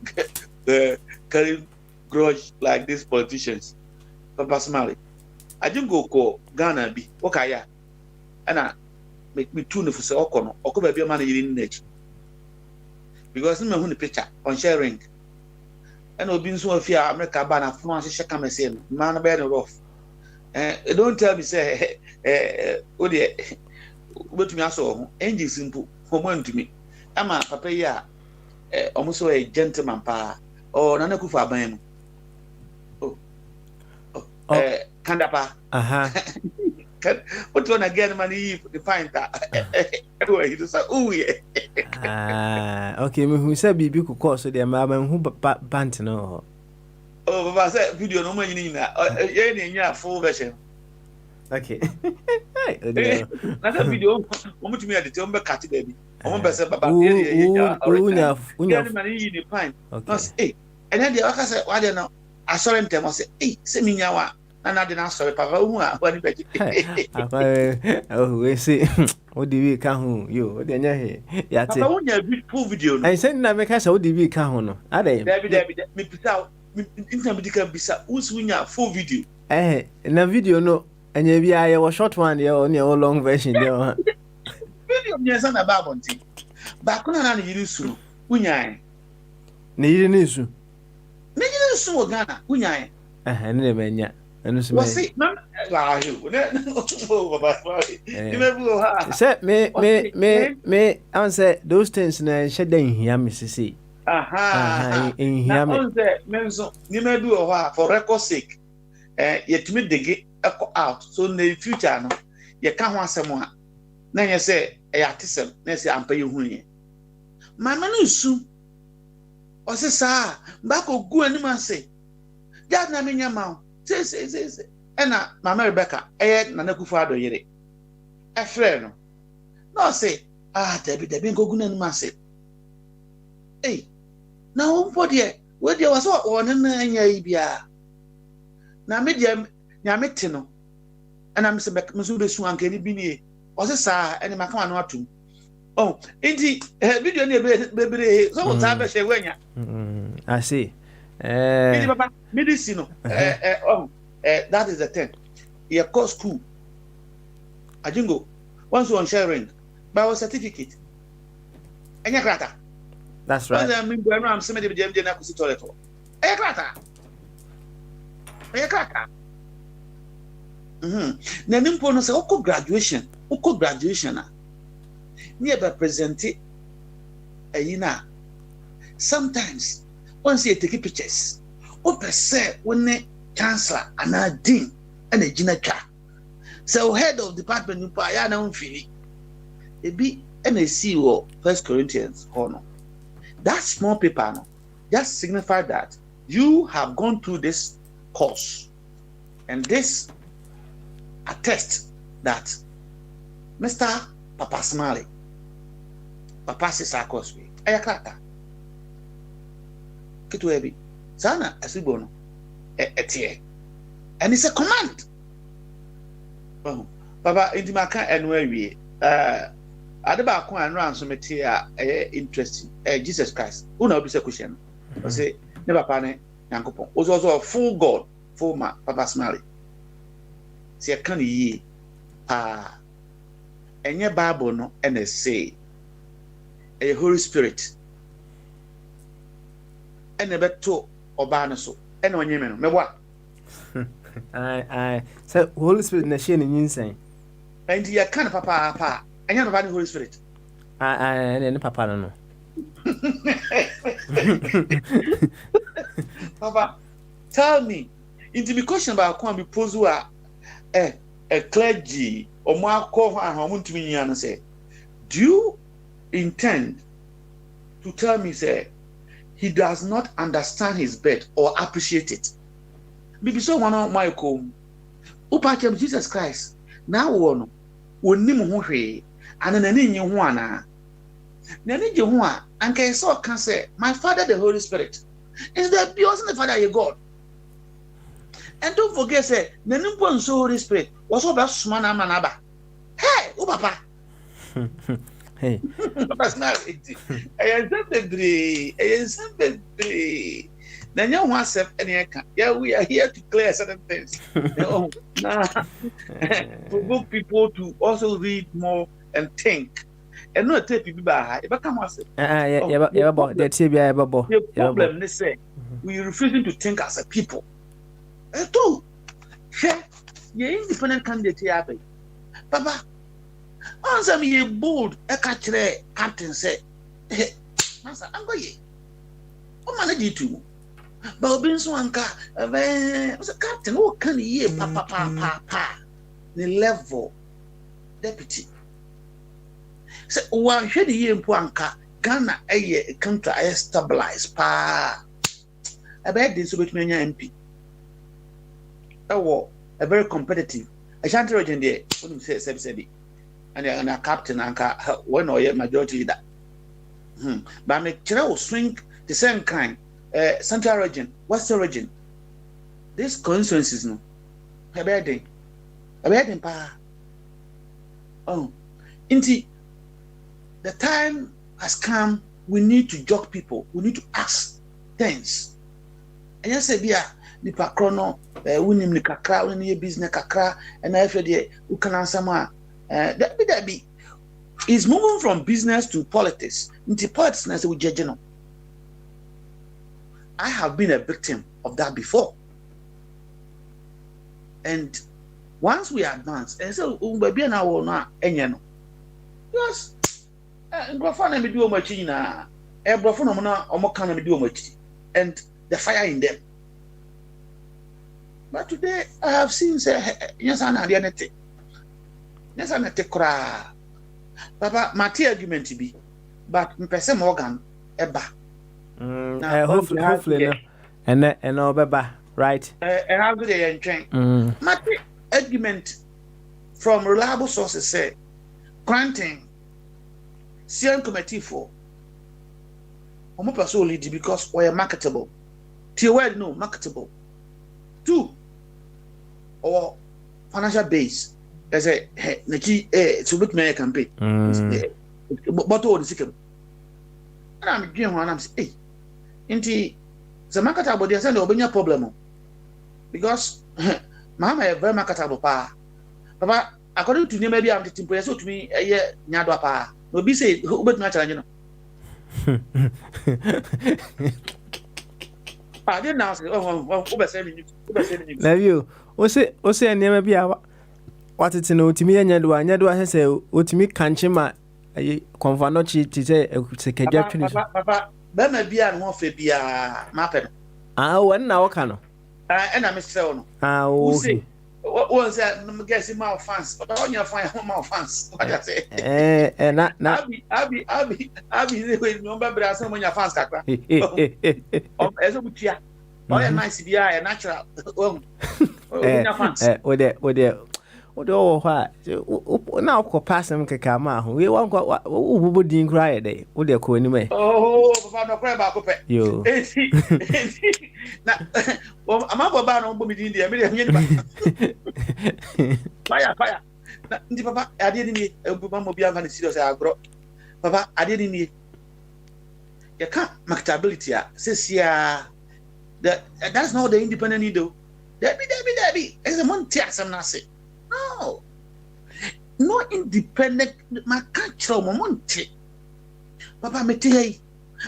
carrying grudge like these politicians. Papa Smiley. I didn't go call Ghana be okay, and I make me tune for Okono, or could be a man in nature. Because I'm a picture on sharing. And I've been so fear America ban a France shakam same man better off. Don't tell me, say, oh dear, but me also, angel simple, home to me. I'm a papa, almost a gentleman pa, or Nanakufa Bam. Kandapa. What one again, money to find that? Anyway, he said, oh, yeah. Okay, who said be could cause the amount who bant no. Oh, Papa said, video no money in that full version. Okay. Another video, one to me at the Tomba Cat baby. I'm better, Papa. Money in the pine. Okay. And then the other said, why don't I saw him tell us, hey, send me now. And I didn't sorry, Papa. Oh, we see. What do we count? You, then yeah, I want a full video. I said, I make us how do we count? Are they? David, me put out intermediate bisa. Who's winning a full video? In a video, no. And maybe I was short one, yeah, only a long version. Video, yes, and a babonti. Back on an issue, Unyai. Need issue. Need issue, Ghana, Unyai. And was it not? Set me answer those things and shed in here, Mrs. C. In here, you may do a while for record sake. Yet to me, they get out. So in the future, you can't want someone. Then you say, a artisan, let's say, I'm paying you. My man is soon. Or say, sir, back or go and man say, that na me nyama. Say. And Mama Rebecca, Nanakufa yere. A friend. No, say, Debbie, go good and massy. Hey, now, what dear, where there was one in Yabia. Now, medium, Yametino, and I'm Mr. Masuba Swan, can it be? Was a sir, and my command not to. Oh, indeed, video baby, so time I say when ya. I see. Medicine. That is the thing. Your course school. I didn't go. Once you on sharing, by a certificate. And your grata. That's right. I mean, I'm somebody with Jim Janaku toilet. A grata. A grata. Nanimpo no say, Oko graduation. Nearby present it. Sometimes, once you take pictures, what per se when the chancellor and a dean and a gina cha. So head of department nipa ya na mfiri. Ebi na see wo 1 Corinthians no. That small paper no just signify that you have gone through this course, and this attests that Mr. Papa Smiley, Papa Sisa Cosby, Ayakata, Kituebi, Sana Asibono, Etie, and it's a command. Oh, Papa, Intimaka and where we Adaba and round some material interesting. Jesus Christ, who now be a question. I say, never pane, Yankopon was also a full God, full man, Papa Smiley. See, a canny ye, and your Bible no, and they say, a Holy Spirit, and never to Obanaso, and on Yemen, me what? I said, Holy Spirit, na share in insane. And you can't, Papa, and you're not Holy Spirit. I Papa no. Papa, tell me, into the question about Kwame Pozua, a clergy or more call her to me and say, do you intend to tell me, say, he does not understand his bed or appreciate it? Maybe so one of my comb, Upachem Jesus Christ, now one, when Nimu and an in one. Nani Jehovah, and can so can say, my Father, the Holy Spirit, is the pure the Father, your God. And don't forget, say, Nani Bon so Holy Spirit was about Smana Manaba. Hey, oh, Papa. Hey, That's not it. I am simply. Then you want to any yeah, we are here to clear certain things. Provoke people to also read more and think. And not take people back. If I come and say, the problem is say we refusing to think as a people. And two, share your independent candidate here, Papa. Answer me a bold, a catcher, captain say, Master, I'm going. What manage you to? But being so anka, was a captain, what can you hear, Papa, the level deputy. So one should hear Puanka, Ghana a country I stabilized pa. I bet this with me MP. Oh, a very competitive. I shan't region there, wouldn't say subsidy. And a captain anka one or yet majority leader. But I make trail swing the same kind, central region, western region. This coincidences no. A bad pa. Oh, indeed. The time has come. We need to jog people. We need to ask things. And yes, Bia, nipa krono, winning the kakra, winning business kakra, and I feel the who can answer more. That be. Is moving from business to politics. Into politics, and I say we judge no. I have been a victim of that before. And once we advance, and so baby and I will not, and you know, yes. Brofana me do much na brofana mo na omo kan me do much and the fire in them. But today I have seen say yes and anything. Yes and kra. Papa mati argument be but me person Morgan eba. Hopefully no. And obeba right. How good they entwin. Mati argument from reliable sources say granting CN committee for omo person lead because we are marketable. Till word no marketable. 2 or financial base. There's a naki to make me campaign. But all the second. And I'm doing one. I'm saying, hey, inti the marketable. There's no problem because mama is very marketable pa. Papa, according to me, maybe I'm the temporary so to me nyadwa pa. No be say who bet me challenge no. I didn't now say over 7 minutes. Love you. O say nneema bi a watete no otimi nyadwa say otimi kanche ma konfa no chi ti say sekadwa twini. Papa, be ma bia no fe bia ma pe no. Won na wo ka no. E na me sɛ no. O say What was that? I'm guessing my fans. But on your fine, my fans. What I say? Not. Abi. Remember, but some of your fans, Kakra. As a butcher. Oh, nice, be a natural. With all what now could pass them Kakama, we won't go who didn't cry a day, would they call anyway? Oh, Papa, no cry about you. Now, I'm about on Bummy India. Fire. Papa, I didn't need a Bumma be a serious agro. Papa, I didn't need. You can't marketability, says yeah. That's not the independent needle. Debbie. As a month, I'm not saying. No independent. My culture, Monte. Papa, me tell you,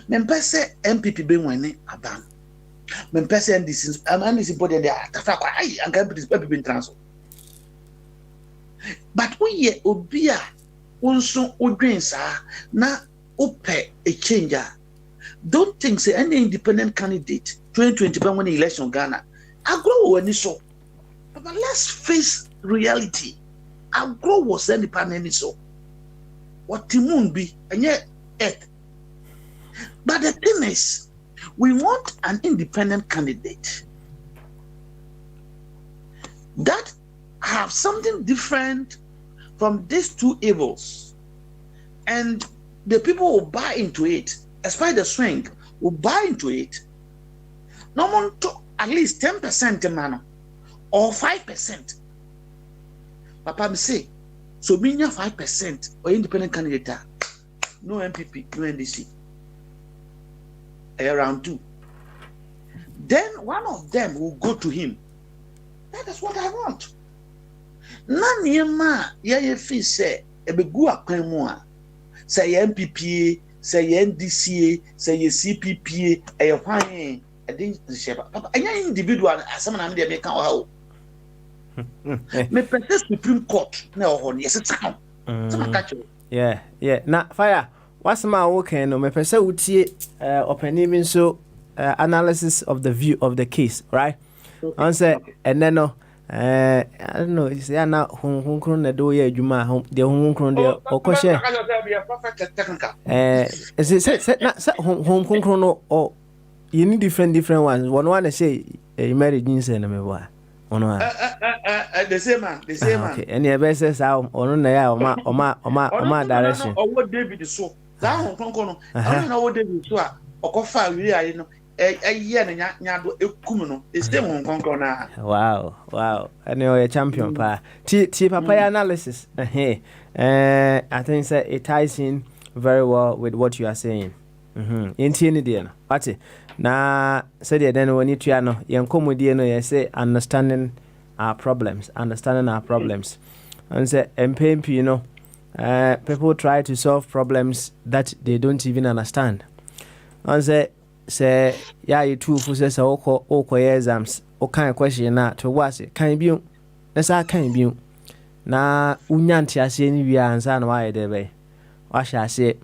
Mempese MPP being winning about. Mempese and this is, I'm this important. They are I and can be this baby being transferred. But we ye obia, also udrinsa na upe a changer. Don't think say any independent candidate 2020 when election Ghana. I grow when so. But let's face reality. I grow was independent so. What the moon be and yet earth. But the thing is, we want an independent candidate that have something different from these two evils, and the people will buy into it. Especially the swing will buy into it. No one to at least 10% man or 5%. Papa me say, so mean 5% or independent candidate, no MPP, no NDC. Around 2. Then one of them will go to him. That is what I want. Nanyema ye fi say ebegu akwan mu a say MPP, say NDC, say CPP, e hwan e din sheba. Papa anya individual asem na me dey make o. Me pese Supreme Court na o ho ne yes town. Yeah. Na fire. What's my working no me pese utie opinion so analysis of the view of the case, right? Okay. Say and then no I don't know, it's na hunkron na do ye adwuma de hunkron de okoshe is it say na hunkron no or you need different ones. One say marriage insane na me boy ono the same man okay and the best says how ono na ya oma direction what David so that hunkron no I know what David so okofa wi ayi no nyado ekum no system hunkron na wow and you're a champion pa ti papa analysis I think say it ties in very well with what you are saying inti ni dia no ati na say the then when you no yen komodie no you say understanding our problems and say MPP you know people try to solve problems that they don't even understand and say yeah you two for say oko exams o kan question na to was kan bi na sa kan bi na unyanti ase ni wi ansa na wa de be wa sha se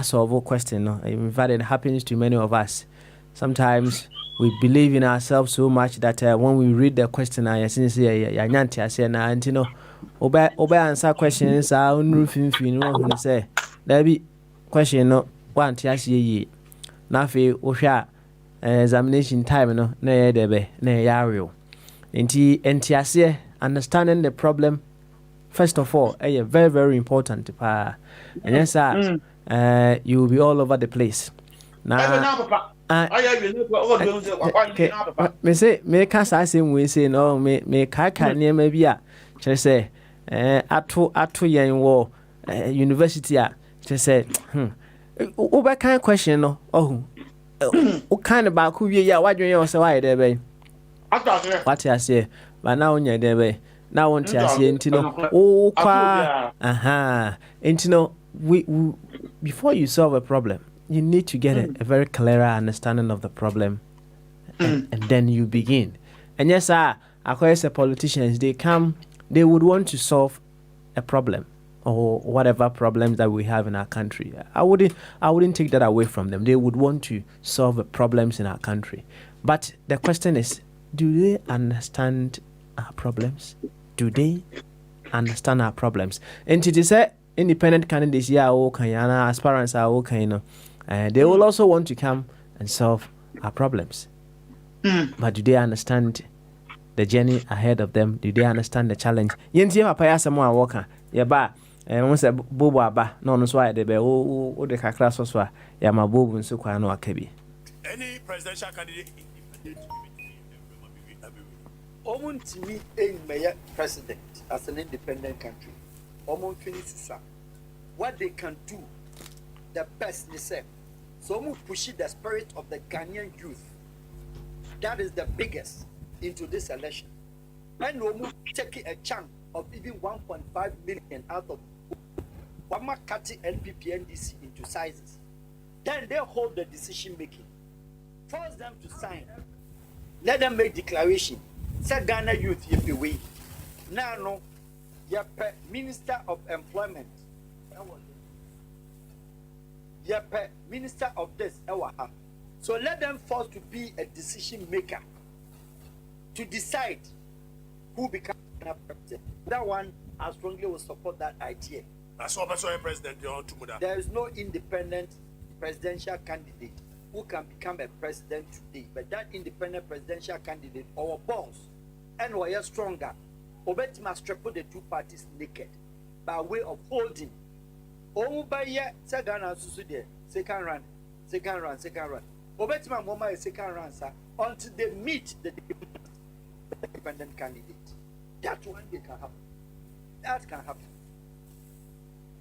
solve question no in fact it happens to many of us. Sometimes we believe in ourselves so much that when we read the question I say ya nyanti ase na anti no oba answer questions are unrufin no say there be question no one ase yi na fe wo hwa examination time no na ye debe na ya real enti ase understanding the problem first of all very very important pa and yes you will be all over the place now me say me ka sa same we say no me ka niam bi a che say ato yen wo university a che say over kind question no what kind of back who ya wadwen you say why there be what you say but now on there be now want to say ntino kwa ntino we before you solve a problem you need to get a very clearer understanding of the problem and then you begin. And yes according to politicians they would want to solve a problem or whatever problems that we have in our country. I wouldn't take that away from them. They would want to solve the problems in our country. But the question is, do they understand our problems? Do they understand our problems? And it is a independent candidates, yeah, okay, and aspirants are okay, they will also want to come and solve our problems. But do they understand the journey ahead of them? Do they understand the challenge? Yentie papa ya samo worker. Ya ba won say bobo aba no no so de be o de kakra so a ya ma bobo nso kwa no aka bi. Any presidential candidate Omuntimi in mayor president as an independent country. What they can do, the best they say. So pushing the spirit of the Ghanaian youth. That is the biggest into this election. And we taking a chunk of even 1.5 million out of Wama cutting NPP NDC into sizes. Then they hold the decision making. Force them to sign. Let them make declaration. Say Ghana youth if you wait. Now no, Yepe Minister of Employment. Yepe Minister of this. So let them force to be a decision maker to decide who becomes president. That one, I strongly will support that idea. That's what president. There is no independent presidential candidate who can become a president today, but that independent presidential candidate, our boss, and we are stronger. Obeti must triple the two parties naked by way of holding. Omubaye Sagana Susude, second run. Obeti Mama is second run, sir, until they meet the independent candidate. That one they can happen. That can happen.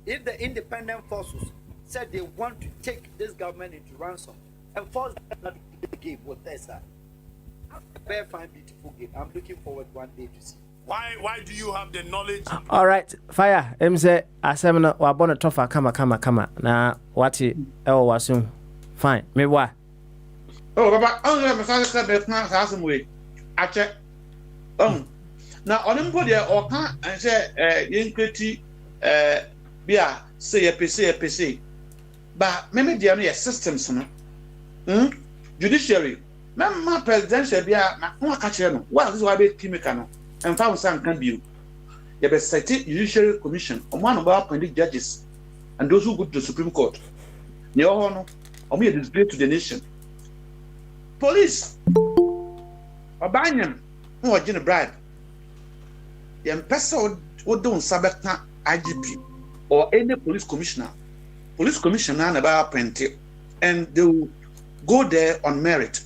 If the independent forces said they want to take this government into ransom and force them not to play the game with this, a very fine, beautiful game. I'm looking forward one day to see. Why do you have the knowledge? All right, fire. Say asemna wa bona tofa kama na wati ewo wasum. Fine. Me wa. Oh, Baba, I'm say way. Ache. Now on him there or can and say yenkreti bia say PC. But maybe there are systems no. Judiciary. My presidential bia na ko aka kire no. Well, this is why be chemical no. And found some can be. You be set judiciary commission. One of our appointed judges and those who go to the Supreme Court. You know, we display to the nation. Police. Obanyam. Who are getting a bribe. The person who don't subject IGP or any police commissioner. Police commissioner about appointed, and they will go there on merit.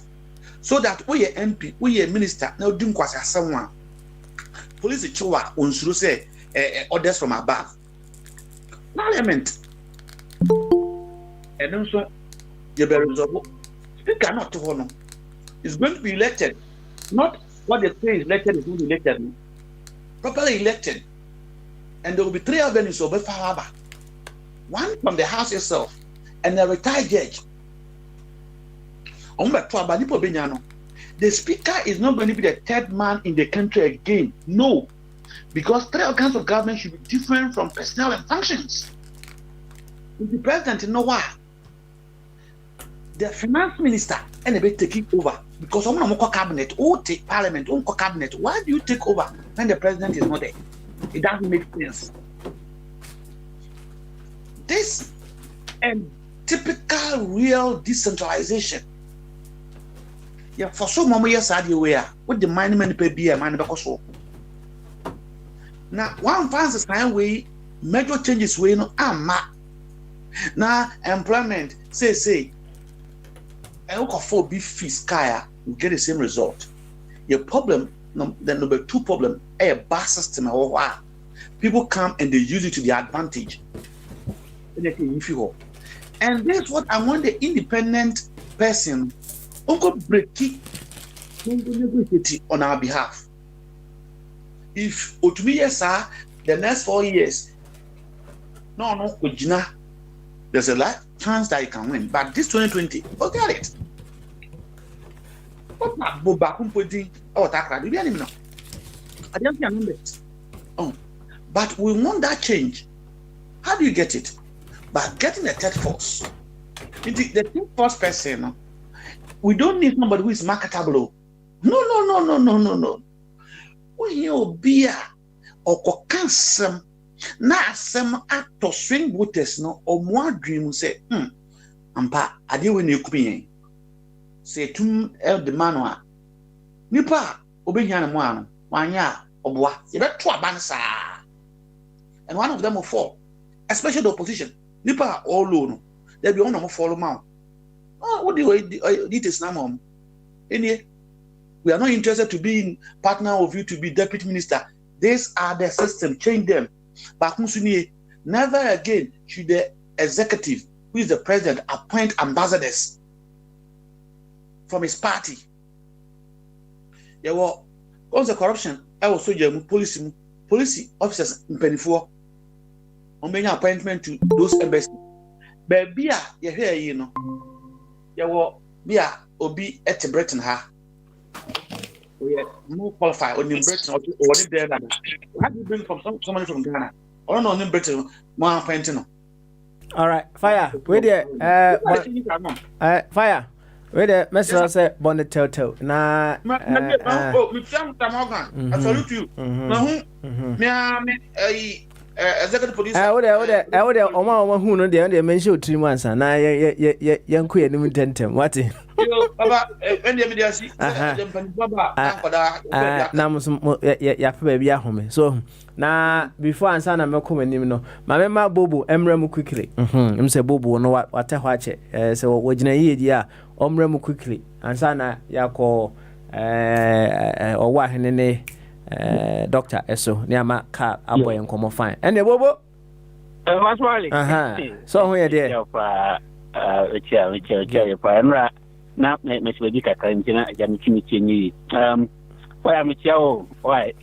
So that we are MP, we are minister, now doing quite someone. Police chiwa unsuru say orders from above. Parliament. And also the resolve. Speaker not to honor. Is going to be elected. Not what they say is elected is who elected. Properly elected. And there will be 3 avenues of Fahaba. One from the house itself and a retired judge. The speaker is not going to be the 3rd man in the country again. No. Because 3 organs of government should be different from personnel and functions. The president, you know why? The finance minister and they taking over. Because someone cabinet, or take parliament, or cabinet. Why do you take over when the president is not there? It doesn't make sense. This and typical real decentralization. Yeah, for so many years, what the money pay be a man because so. Now, one finds the time way major changes way no now employment say and look for big fees kaya you get the same result. Your problem, the number 2 problem, a bar system or people come and they use it to their advantage. And that's what I want the independent person Uncle Brecky negotiate on our behalf. If Otumi yes, sir, the next 4 years, no, there's a chance that you can win. But this 2020, forget it. What not go back putting or takra? Do you know? I don't remember it. But we want that change. How do you get it? By getting a third force. The third force person. We don't need somebody who is marketable. No. When you be a or cansem na asem ato swing voters no or more dream say, ampa, I did when you could say to el the manwa. Nipa, obeying one, 1 year, or what, you bet to a bansa. And one of them will fall, especially the opposition. Nipa all low, there be one follow mount. Oh, what do you need this now, Any, we are not interested to be in partner of you to be deputy minister. These are the system, change them. But never again should the executive, who is the president, appoint ambassadors from his party. There were also corruption. I was so police officers in Penifo on many appointment to those embassies. But Bia, you hear, you know, there were Bia Obi at Britain. We are more qualified on in Britain or there. How do you bring from somebody from Ghana? Or no, in Britain, more appointing. All right, fire. Wait there. Fire. Wait there. Mr. Say bonnet toto. Na. We found Tamogan. I salute you. Executive police. What there. Oma who know they mention 3 months. Na young queen in tentem. What? Baba, media see. Baba, ya baby ya home. So na before answer na me come anim no. Ma mema bobo emra mu quickly. Em say bobo no what hwache. Say wo gina yi di a omra mu quickly. Answer na yakọ owa hene ne doctor eso ne ama ka aboy nkomo fine. Ene bobo. What's wrong? So who you there? Na me sibe ka kan tina jam chimi chenyi why me tiao why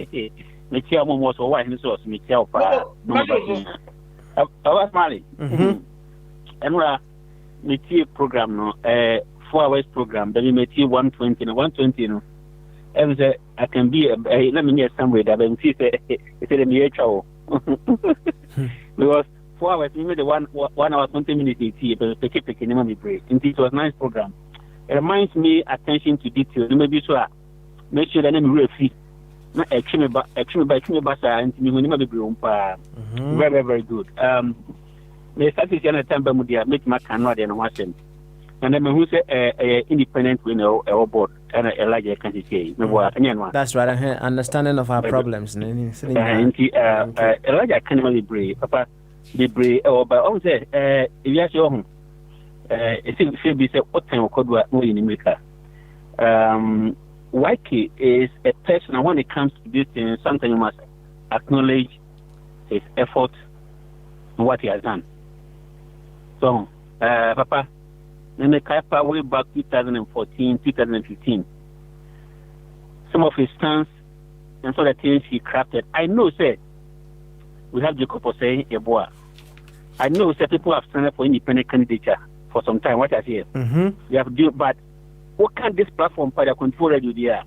me tiao mo so why ni so me tiao pa no ba awas mali enra me tie program no 4 hours program that me tie 120 no and say I can be let me near somewhere that me see say say me chao because 4 hours me the 1 hour 20 minutes tie but pick me break it was nice program. It reminds me attention to detail. Maybe so make sure that I'm real na actually ba and me when be very very good. Me started the time ba mudia make my cannot and watching. And then who say independent winner or board and a larger candidate. That's right. Understanding of our problems. A larger can be papa be or by all say if you are your home. It should be said what time of code in America. YK is a person, and when it comes to this thing, sometimes you must acknowledge his effort and what he has done. So, Papa, in the Kaipa way back 2014, 2015, some of his stance and some of the things he crafted, I know, say, we have Jacob Osei Yeboah. I know, say, people have standed for independent candidature for some time. What I say, we have to do, but what can this platform for the control do there?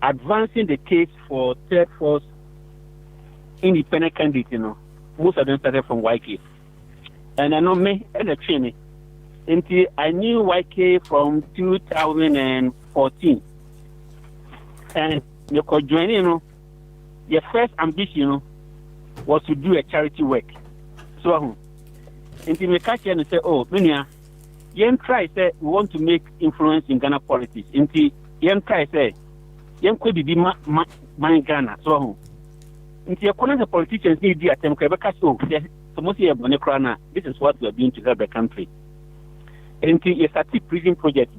Advancing the case for third force independent candidates, you know, most of them started from YK. And I know me and the training. Until I knew YK from 2014. And you could join, you know, your first ambition, you know, was to do a charity work. So, until me catch and say, oh, Minia, you try say we want to make influence in Ghana politics. Until you try say you could be man Ghana. So, until you connect the politicians need the attempt to catch oh, so most of Bonekrana, this is what we are doing to help the country. Until you start the prison project,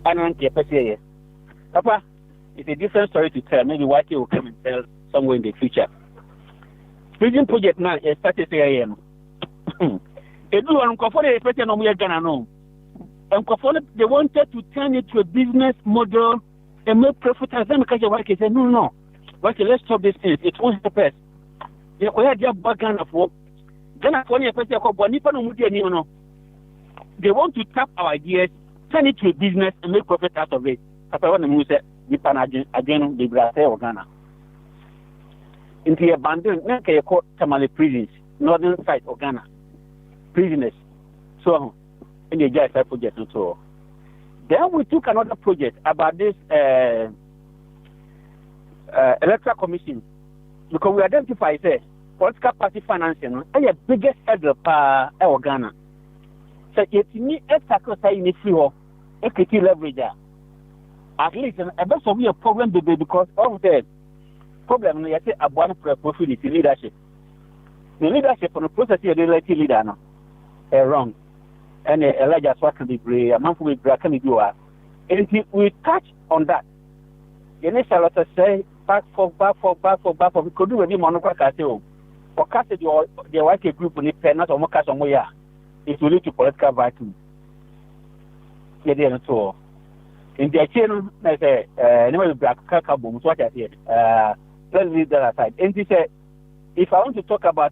I don't care. Papa, it's a different story to tell. Maybe YK will come and tell somewhere in the future. Prison project now is started say I am. Everyone comforted especially no Ghana no. And they wanted to turn it to a business model and make profit as them because YK said no. YK, let's stop this thing. It won't help us. We had just back Ghana for especially no. They want to tap our ideas, turn it to a business and make profit out of it. After one of said again the Brazil or Ghana. Into abandoned Tamale prisons, northern side of Ghana. Prisoners. So, and the judge project so Then we took another project about this electoral commission because we identified political party financing is the biggest hurdle for Ghana. So if you need a sacrifice in free equity leverage, at least a best of a problem because of the problem you say about profit leadership. The leadership on the process of the leader no wrong. And Elijah Swat can be brave, a month with Bracken do. And we touch on that. The next lot say back for we could do any monocle castle. Or cast your white group on the pen, not on Mocas on Moya. It will lead to political vacuum. Yeah, they are not all. In the chain, I say, anyway, black boom, what I said. Let's leave that aside. And he said, if I want to talk about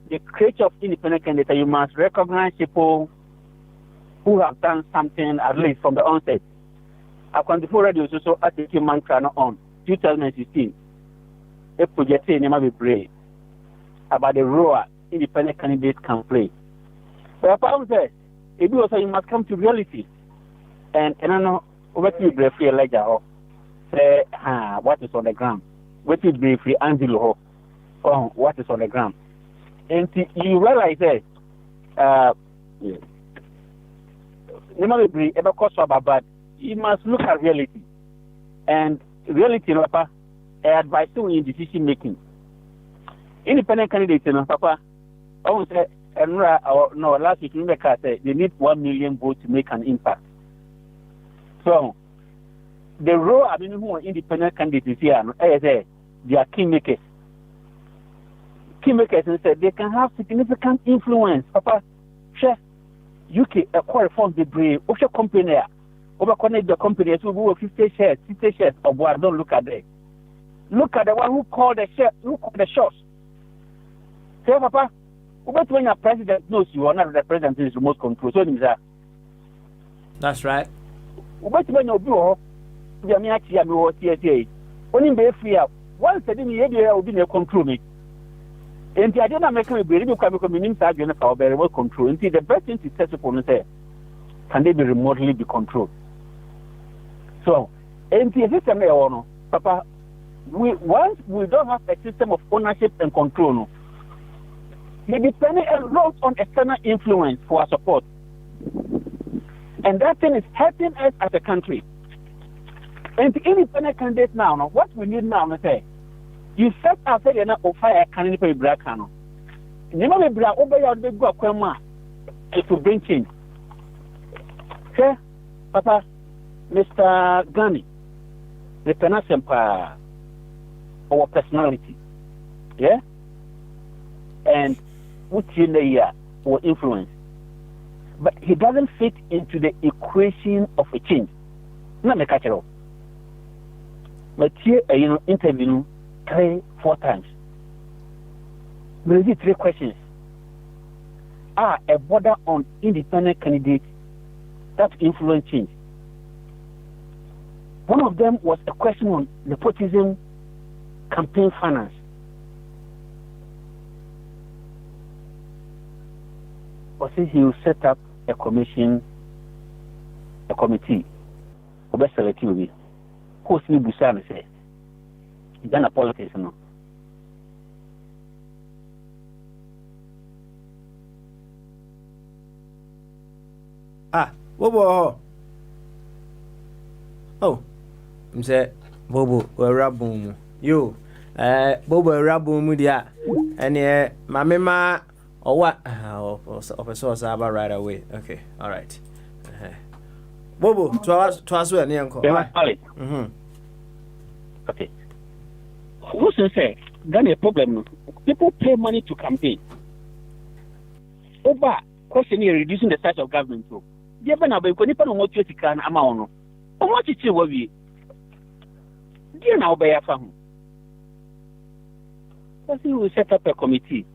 the creature of independent candidates, you must recognize people who have done something at least from the onset. I can before radio also at the mantra on 2016. A project in Nemabe about the role independent candidates can play. But apart from that, it also you must come to reality. And I know what you briefly ledger or say what is on the ground. What is briefly Angelo or what is on the ground. And you realize that Nemabe ever cost about you must look at reality. And reality, Papa, advice to in decision making. Independent candidates, Papa, I would say, no, last week, they need 1 million votes to make an impact. So, the role of independent candidates here, they are kingmakers. Kingmakers, they can have significant influence. Papa, share UK, a reform the brave, offshore company. Overconnect the company so we 50 shares of what don't look at there. Look at the one who called the shots. Say, Papa, when your president knows you are not the president is remote control. So that's right. When you do, you are me actually when you be free up, once a day will be control me. And the idea make me believe you can become inside for remote control. And the best thing to test upon say, can they be remotely be controlled? So, and the system, Papa, once we don't have a system of ownership and control, we depend a lot on external influence for our support. And that thing is hurting us as a country. And the independent candidates now, what we need now, you set up a fire candidate for Ibrahim. You know, it will bring change. Okay, Papa, Mr. Gani, the Penasempa, our personality, yeah, and what's in the year or influence, but he doesn't fit into the equation of a change. Not the cultural. But here, interview 3-4 times. There is 3 questions. A border on independent candidates that influence change. One of them was a question on nepotism campaign finance. Or say he will set up a committee, who best select you. Who's me Busan say? Ghana politics, no. Bobo. Oh, I'm say Bobo, we're rabboom. You, Bobo, rabboom, dia, and my mema, or what? Of a source about right away. Okay, all right. Bobo, to us, we're near uncle. Okay. Who's to say? Ghana problem. People pay money to campaign. Over question here, reducing the size of government. You ever know because you don't want to can amount. How much it will be? Do you know by a family? Because you will set up a committee.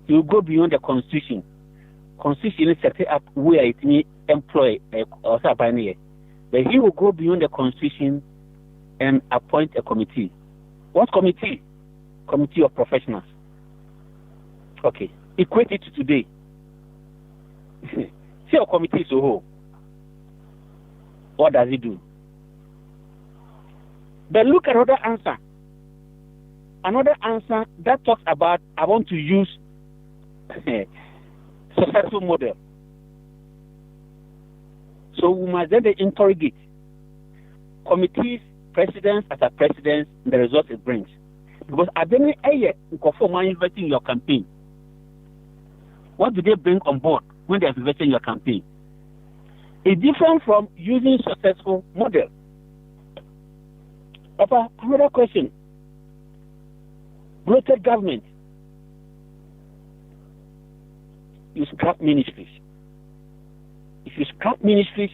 You will go beyond the constitution. Constitution is set up where it may employ or something. But he will go beyond the constitution and appoint a committee. What committee? Committee of professionals. Okay. Equate it to today. See our committee so whole. What does it do? But look at another answer. Another answer that talks about I want to use successful model. So we must then interrogate committees, presidents, as a president, the results it brings. Because at the end of the investing in your campaign, what do they bring on board when they are investing in your campaign? It's different from using successful model. Papa, another question. Bloated government. You scrap ministries. If you scrap ministries,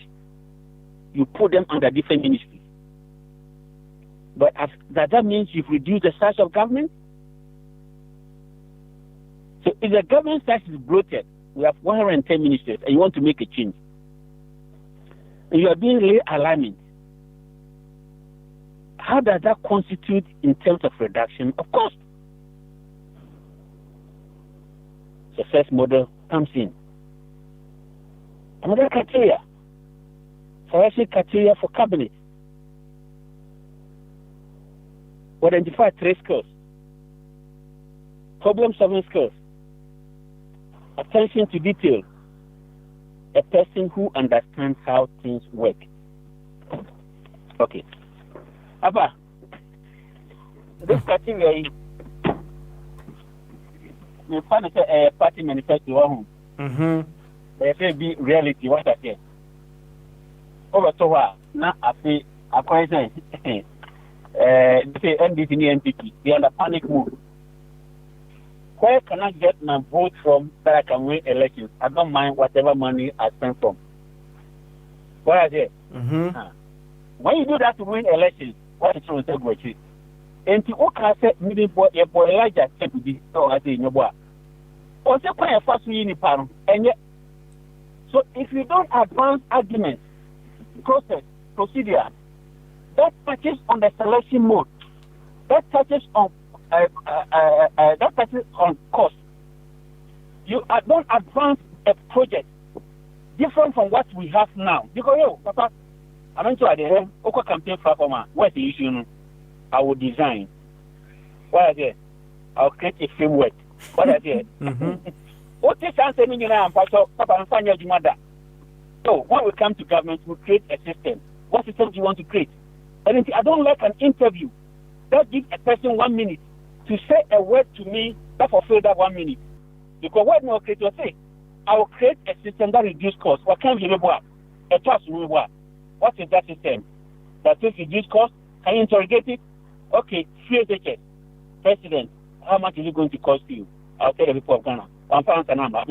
you put them under different ministries. But that means you've reduced the size of government? So if the government size is bloated, we have 110 ministries, and you want to make a change, and you are doing realignment, how does that constitute in terms of reduction of cost? Success model comes in. Another criteria, selection criteria for cabinet. We identify 3 skills: problem-solving skills, attention to detail, a person who understands how things work. Okay. Abba, this criteria, we find a party manifesto. They say be reality. What I say. Over to her. Now I say, I quite say, NDC and NPP, they are in a panic mode. Where can I get my vote from that I can win elections? I don't mind whatever money I spend from. What I say? When you do that to win elections, what is wrong with it? And to okay, say, maybe boy Elijah said to be so I say in your boy. Or say, quite a fast win in Paro. And yet, so if you don't advance arguments, procedure, that touches on the selection mode, that touches on cost. You don't advance a project different from what we have now. Because Papa, I went to the Oko campaign platform. What's the issue? I will design. What I say? I'll create a framework. What I say? What is answering now? Papa, I'm finding your mother. So when we come to government, we create a system. What system do you want to create? And I don't like an interview that gives a person 1 minute to say a word to me that fulfill that 1 minute. Because what no creator say, I will create a system that reduce cost. What can you do? A trust we what? What is that system? That will reduce cost? Can you interrogate it? Okay, CSHS, President, how much is it going to cost you? I'll tell the people of Ghana. I'm found a number.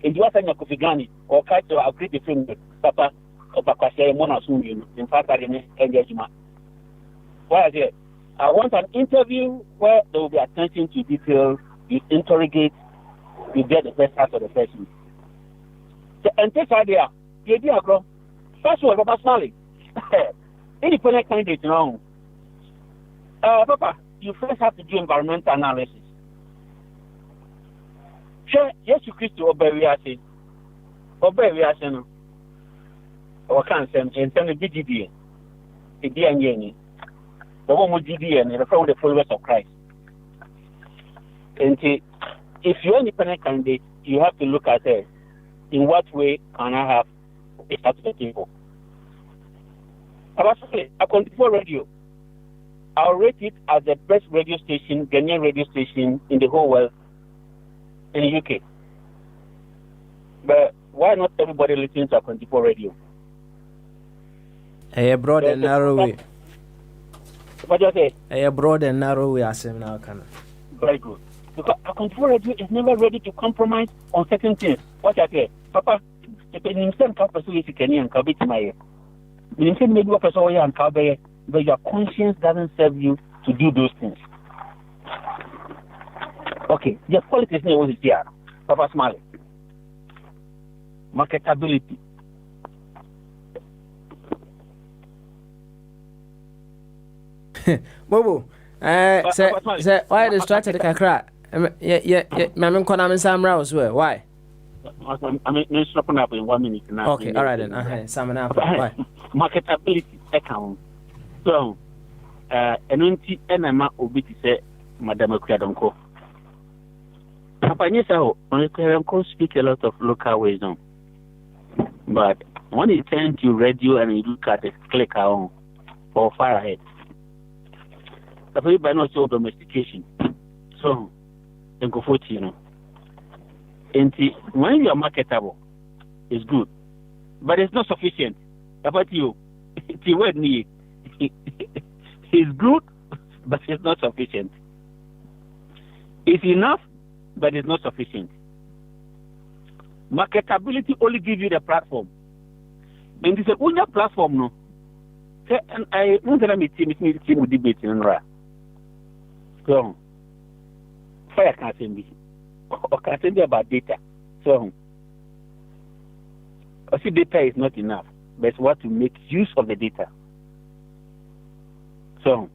And you are saying Kofi Ghani or Kaito, I'll create a framework. Papa, in fact, I didn't engage my. Why is it? I want an interview where there will be attention to detail, you interrogate, you get the best out of the person. And this idea, the idea, first of all, Papa Smiley, independent candidate, no. Papa, you first have to do environmental analysis. Sure, yes, you Christ obey no. Or can't send in terms of GDP, the DNA. The one with GDP and the followers of Christ. And if you're an independent candidate, you have to look at it. In what way can I have a certain people? About a control radio, I'll rate it as the best radio station, Ghanaian radio station in the whole world, in the UK. But why not everybody listening to a 24 radio? A broad and narrow way. What do you say? A broad and narrow way, I say now, can. Very good. Because a control radio is never ready to compromise on certain things. What I say, Papa, if you can't pursue it, you can be to my. You can maybe work as all and cover, but your conscience doesn't serve you to do those things. Okay, the politics was here. Papa Smiley. Marketability. Bobo, say why distracted the kakra? Yeah, Mamma Konam and Sam Rouse were. Why? I mean, let's open up in 1 minute now. Okay, all right then. Salmon apple. Marketability account. So, and NMA obiti say, Madam Kradonko. Papa Nisa, Kradonko speak a lot of local wisdom. But when you turn to radio and you look at the click on or far ahead, by not so domestication. So, then go for you know. And when you are marketable, it's good, but it's not sufficient. About you, the word need is good, but it's not sufficient. It's enough, but it's not sufficient. Marketability only gives you the platform. And it's a only platform, no. And I want to meet team with debate in Ra. So, fire can't send me. Or can send me about data. So, I see data is not enough, but it's what to make use of the data. So,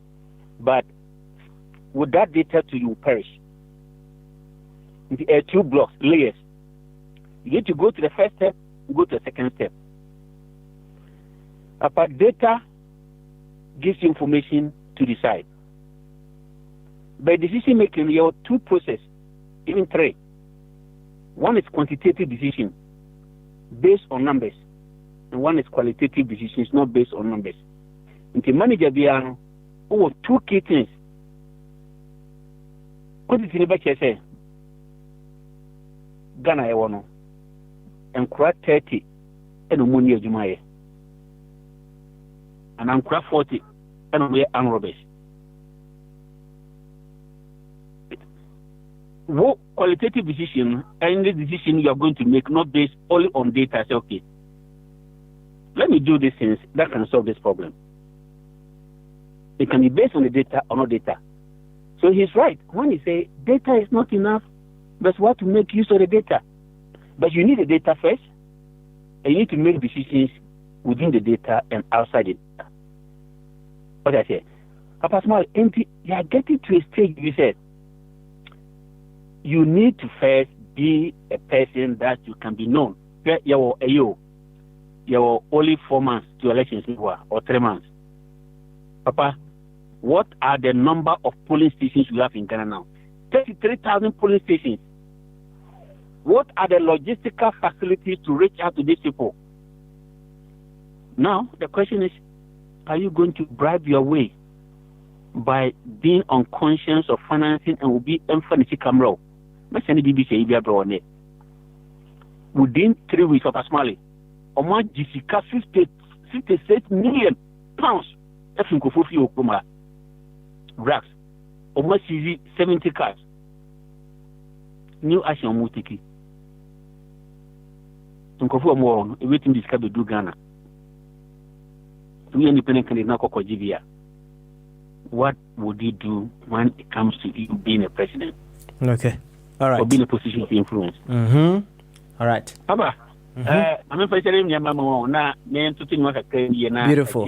but with that data to you perish. The 2 blocks, layers. You need to go to the first step, go to the second step. Apart data gives you information to decide. By decision making, you have 2 processes, even 3. One is quantitative decision based on numbers, and one is qualitative decisions not based on numbers. In the manager, we are over 2 key things. What is the say? Ghana, I want and crack 30 and Omonia Jumaye. And I'm crack 40 and we are unrobes. What qualitative decision, any decision you are going to make, not based only on data, say, okay, let me do these things that can solve this problem. It can be based on the data or not data. So he's right when he say data is not enough, but what to make use of the data. But you need the data first, and you need to make decisions within the data and outside it. What I say, Papa Small, you are getting to a stage. You said you need to first be a person that you can be known. You're only 4 months to elections or 3 months. Papa, what are the number of polling stations we have in Ghana now? 33,000 polling stations. What are the logistical facilities to reach out to these people? Now, the question is, are you going to bribe your way by being unconscious of financing and will be emphatic camera? Within 3 weeks of Asmali, Oma Jessica 56 million pounds. That's in Kofofi Okuma. Racks. Oma CZ 70 cars. New action Mutiki. Nkofu more everything this can be do Ghana. We independent candidate now Kokojivia. What would you do when it comes to you being a president? Okay. All right. Or being a position of influence. All right. Papa. I'm president na me to think what beautiful.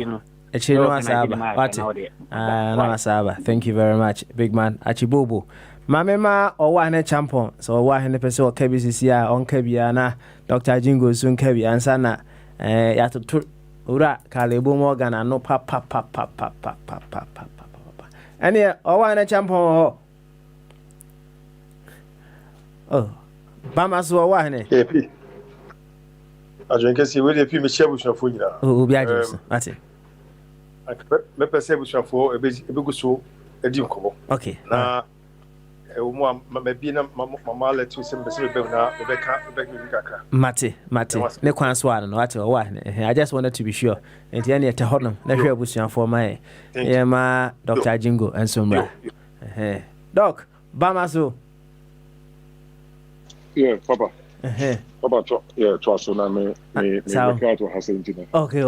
Thank you very much, big man. Achibobo. Mamema Owane Champon, so Owane Peso KBCC on Kabiana, Dr. Jingo soon Kabi and Sana, Yato Ura, Kalebo Morgan, and no papa. And here, Owane Champon. Oh, Bamas Owane. I drink a sea with a few Michelle for you. Oh, be that's it. I perceive for a big so a dinko. Okay. Maybe Mamma let you send the Rebecca. Mate, ne kwan so no what I just wanted to be sure. And the any to honor, na hwe abusuan for my ma Dr. Jingo and Somra. Doc, Bamaso. Yeah, Papa. Papa, trust on me to Hassan. Okay.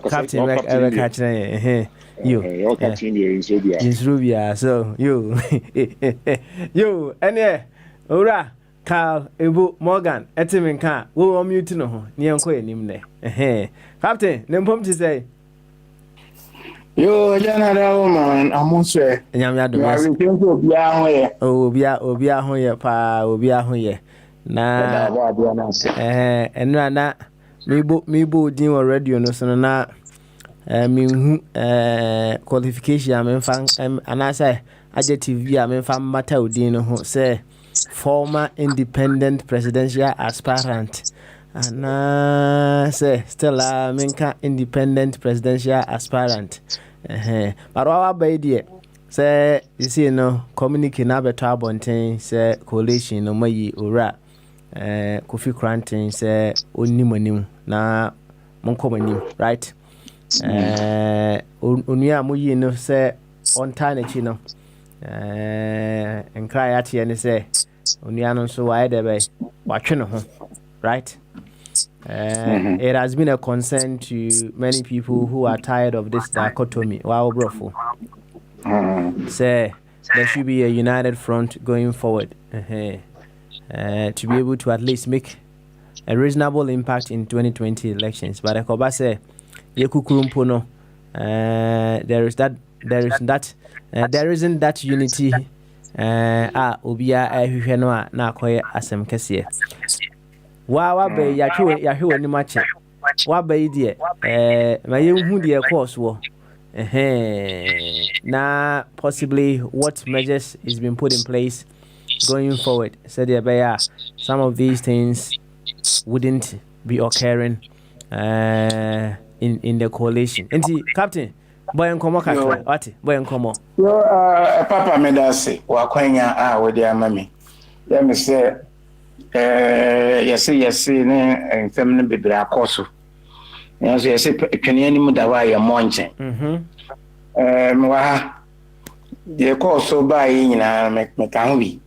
Captain ever catch you. It's Rubia, so you, and Ura, Carl, Ebu, Morgan, Etimin car, we will mute no, near Quay, Nimne. Captain, then pump to say. Yo, general woman, I'm sure. Nyamya do You are yes. returning to be here. Obi a ho ye pa obi a ho ye. Na enra na me bo din wo radio no so na me hu qualification am anasa adjective bi am fa mata odin no ho say former independent presidential aspirant. Say still menka independent presidential aspirant. But what by the say you see no communicate na beto abonten say coalition no mayi ora Kofi Kranten say onimanim na monkomanim right onua moyi no say on time echi no enkra ya tie ne say onua no so why dey be watwe no ho right. It has been a concern to many people who are tired of this dichotomy. Wow, brofo. Say there should be a united front going forward to be able to at least make a reasonable impact in 2020 elections. But Akoba say, Yekukurumpo no, there isn't that unity. Obia ehwehwe na akoye asem kese. Wa be ya hwe ani mache wa be die ma yenhu die course wo na possibly what measures is being put in place going forward so there be some of these things wouldn't be occurring in the coalition. Enti captain boy enkomo kakra ati boy enkomo yo papa me da se wa kwanya we dia mami ya me say yes ne ensem ne bebre akoso yanso yes twene anim da wa ye monche mwa de koso ba yi nyina me kan bi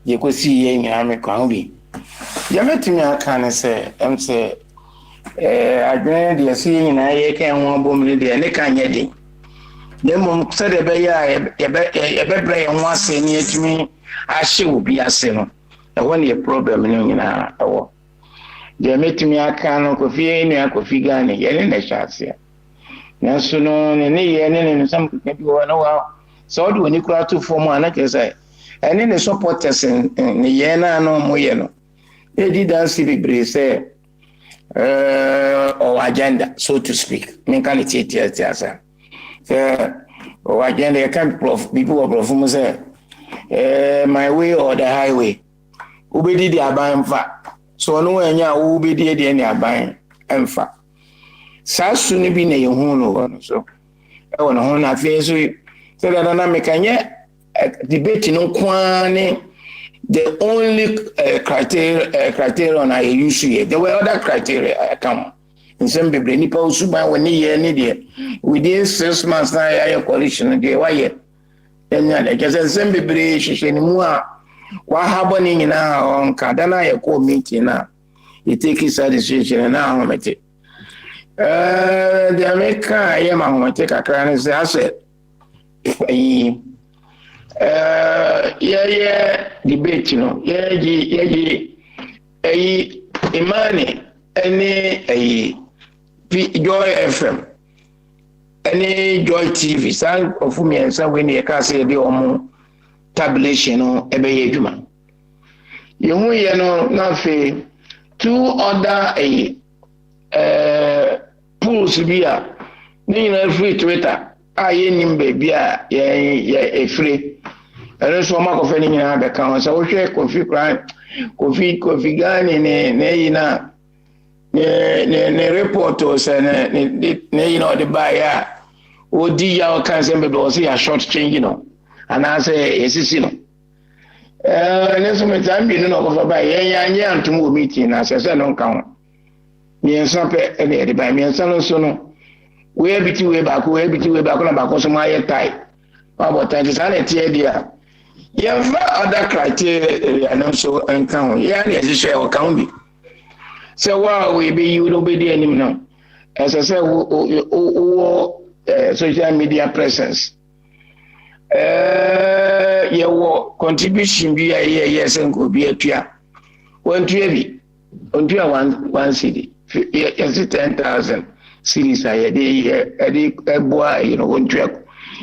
je ko si ye nyina me kan bi ya metimi aka ne se say adwen de si nyina ye kan ho bom ne de ne kan ye de mom se de be ya ye be bre ye ho ase ne atimi ahye obi ase no when a problem in our the metimi aka no Kofi ni Kofi Gani ye ne hyasia na so no ne ye ne some people no wa so do ni kura to form ana ke say ene ne supporters ne ye na no mo ye no e di dance be say or agenda so to speak me can it asa or agenda can people of perform say my way or the highway ubedi di aban fa so no anya ubedi di ni aban emfa sasu ni bi na yehu no so e wona ho na fe so da na mekanye debate no kwane the only criteria on I use here there were other criteria come in some people ni pa usuba woni ye ni de within 6 months na ya coalition de why enya le kese some people hihye ni mu a wa habo ni nyina on kadana ye ko meeting na you take his decision na ahomete the America ye ma ahomete kakra ne say ase yeah debate no yeah imani any Joy FM any Joy TV san of me and some when you can say the omo tabulation no ebe ye djuma yehu ye no na fe two other pools bia ni na free Twitter aye nim be bia ye free ere so ma ko fe ni na be kan so wo hwe Kofi Gani ne yina ne report o se ne you know the buyer odi ya o kan se be o se ya short change no ana se esisi no ne so me tambi no ko ba ye anya antum o meeting na se no kan mi enso pe e de ba mi enso no so no we biti we ba ko na ba ko so ma ye tai about 30 tie dia yeah other criteria and so encounter yeah yes share account bi so wow we be you be there anim no as I say social media presence yeah wo contribution bi yes enko bi atua one to bi on to one cedi yes 10,000 series a yɛde ɛboa wɔntua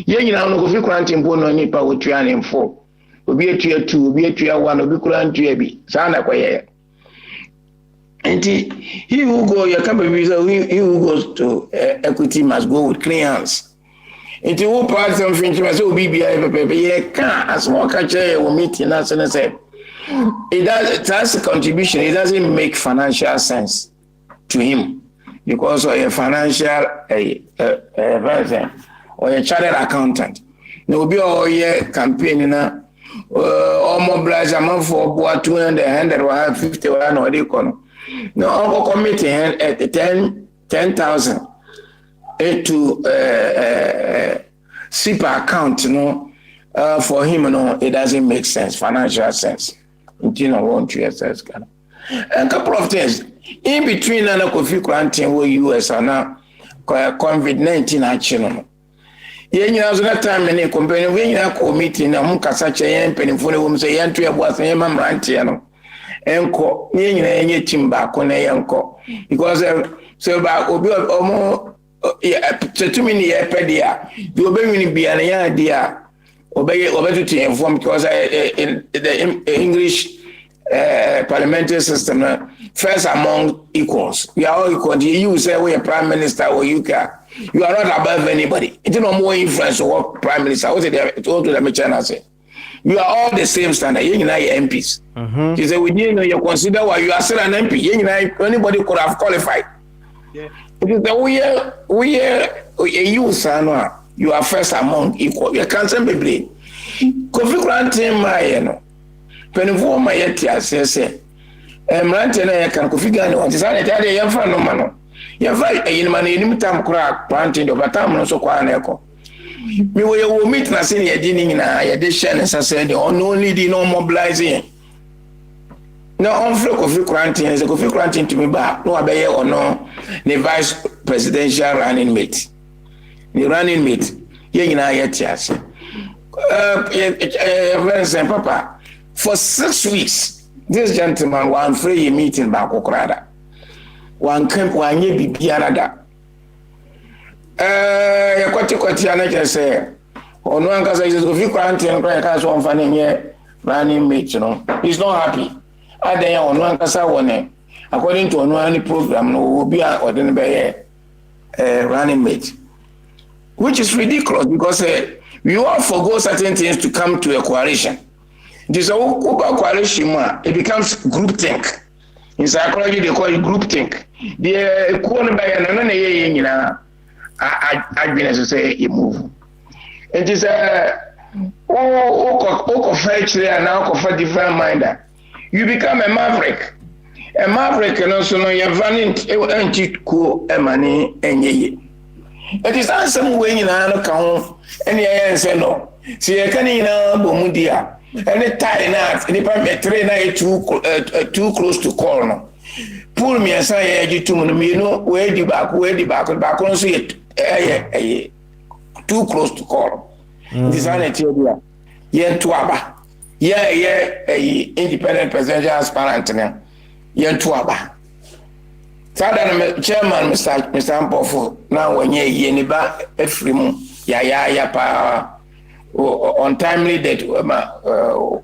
yɛn nyinaa no Kofi Korankye mpo no nipa wɔtua ne mfo obi atua 2 obi atua 1 obi kura ntua bi saa na kɔyɛ nti he who go your company he who goes to equity must go with clean hands nti wo part something to say obi bia pepe yɛ ka as more catch a meeting na say that's a contribution. It doesn't make financial sense to him because of a financial person or a chartered accountant. No be all year campaign na or mobilize a month for about 200 or 150 or they call no all committee at 10,000 to SIPA account for him it doesn't make sense financial sense. And a couple of things in between and Kofi Korankye where US and COVID-19 action. Yen you that time in a company when you are committing a Munkasacha and Penifone say Yantu was a Mamrantiano. Enko, yen timba kone yanko. Because so back will be almost 2 minutes per year. You obey be an idea. Obey to inform because in the English parliamentary system, first among equals. We are all equal. You say we are prime minister or you are not above anybody. It's no more influence over prime minister. What did they told to the China say? You are all the same standard. You are MPs. He said, we didn't know you consider why you are still an MP. Anybody could have qualified. Yeah. Because we are you, son. You are first among equal. You can't say me. Kofi Korankye my penifo my yetia say Mrante na yakan Kofi Gane want say na tade yemfa no ma no yemfa eyin ma na enim tam kura Korankye do batam no so kwa na eko mi wo meet na say na yedi ni nyina yede share na say the only the no mobilizing no on flo Kofi Korankye say Kofi Korankye to me ba no abeye ono the vice presidential running mate the running mate ye nyina yetia say Papa, for 6 weeks, this gentleman one free meeting back Okrada. One camp one ye be pianada. Yakwati just say, on one case is Kofi Korankye and Crackers one funny here running mate, He's not happy. I day on one casa one, according to one program, no will be or then be running mate, which is ridiculous because we all forgo certain things to come to a coalition. This coalition, it becomes groupthink. In psychology, they call it groupthink. The equal by an I've been to say a move. It is a fetch there now of a different minder. You become a maverick. A maverick and also know you're running anti-cool money and ye. It is not some way in an account, and the answer no. See, I can't Bomudia, and the tie not, and if I'm a trainer too close to corner. Pull me and say, you to me, where the back, and back on see it too close to corner. This is an Ethiopia. Yen Tuaba. Independent presidential aspirant. Yen Tuaba. Sada chairman Mr. Mpofo now when ye niba efrimu ya pa untimely death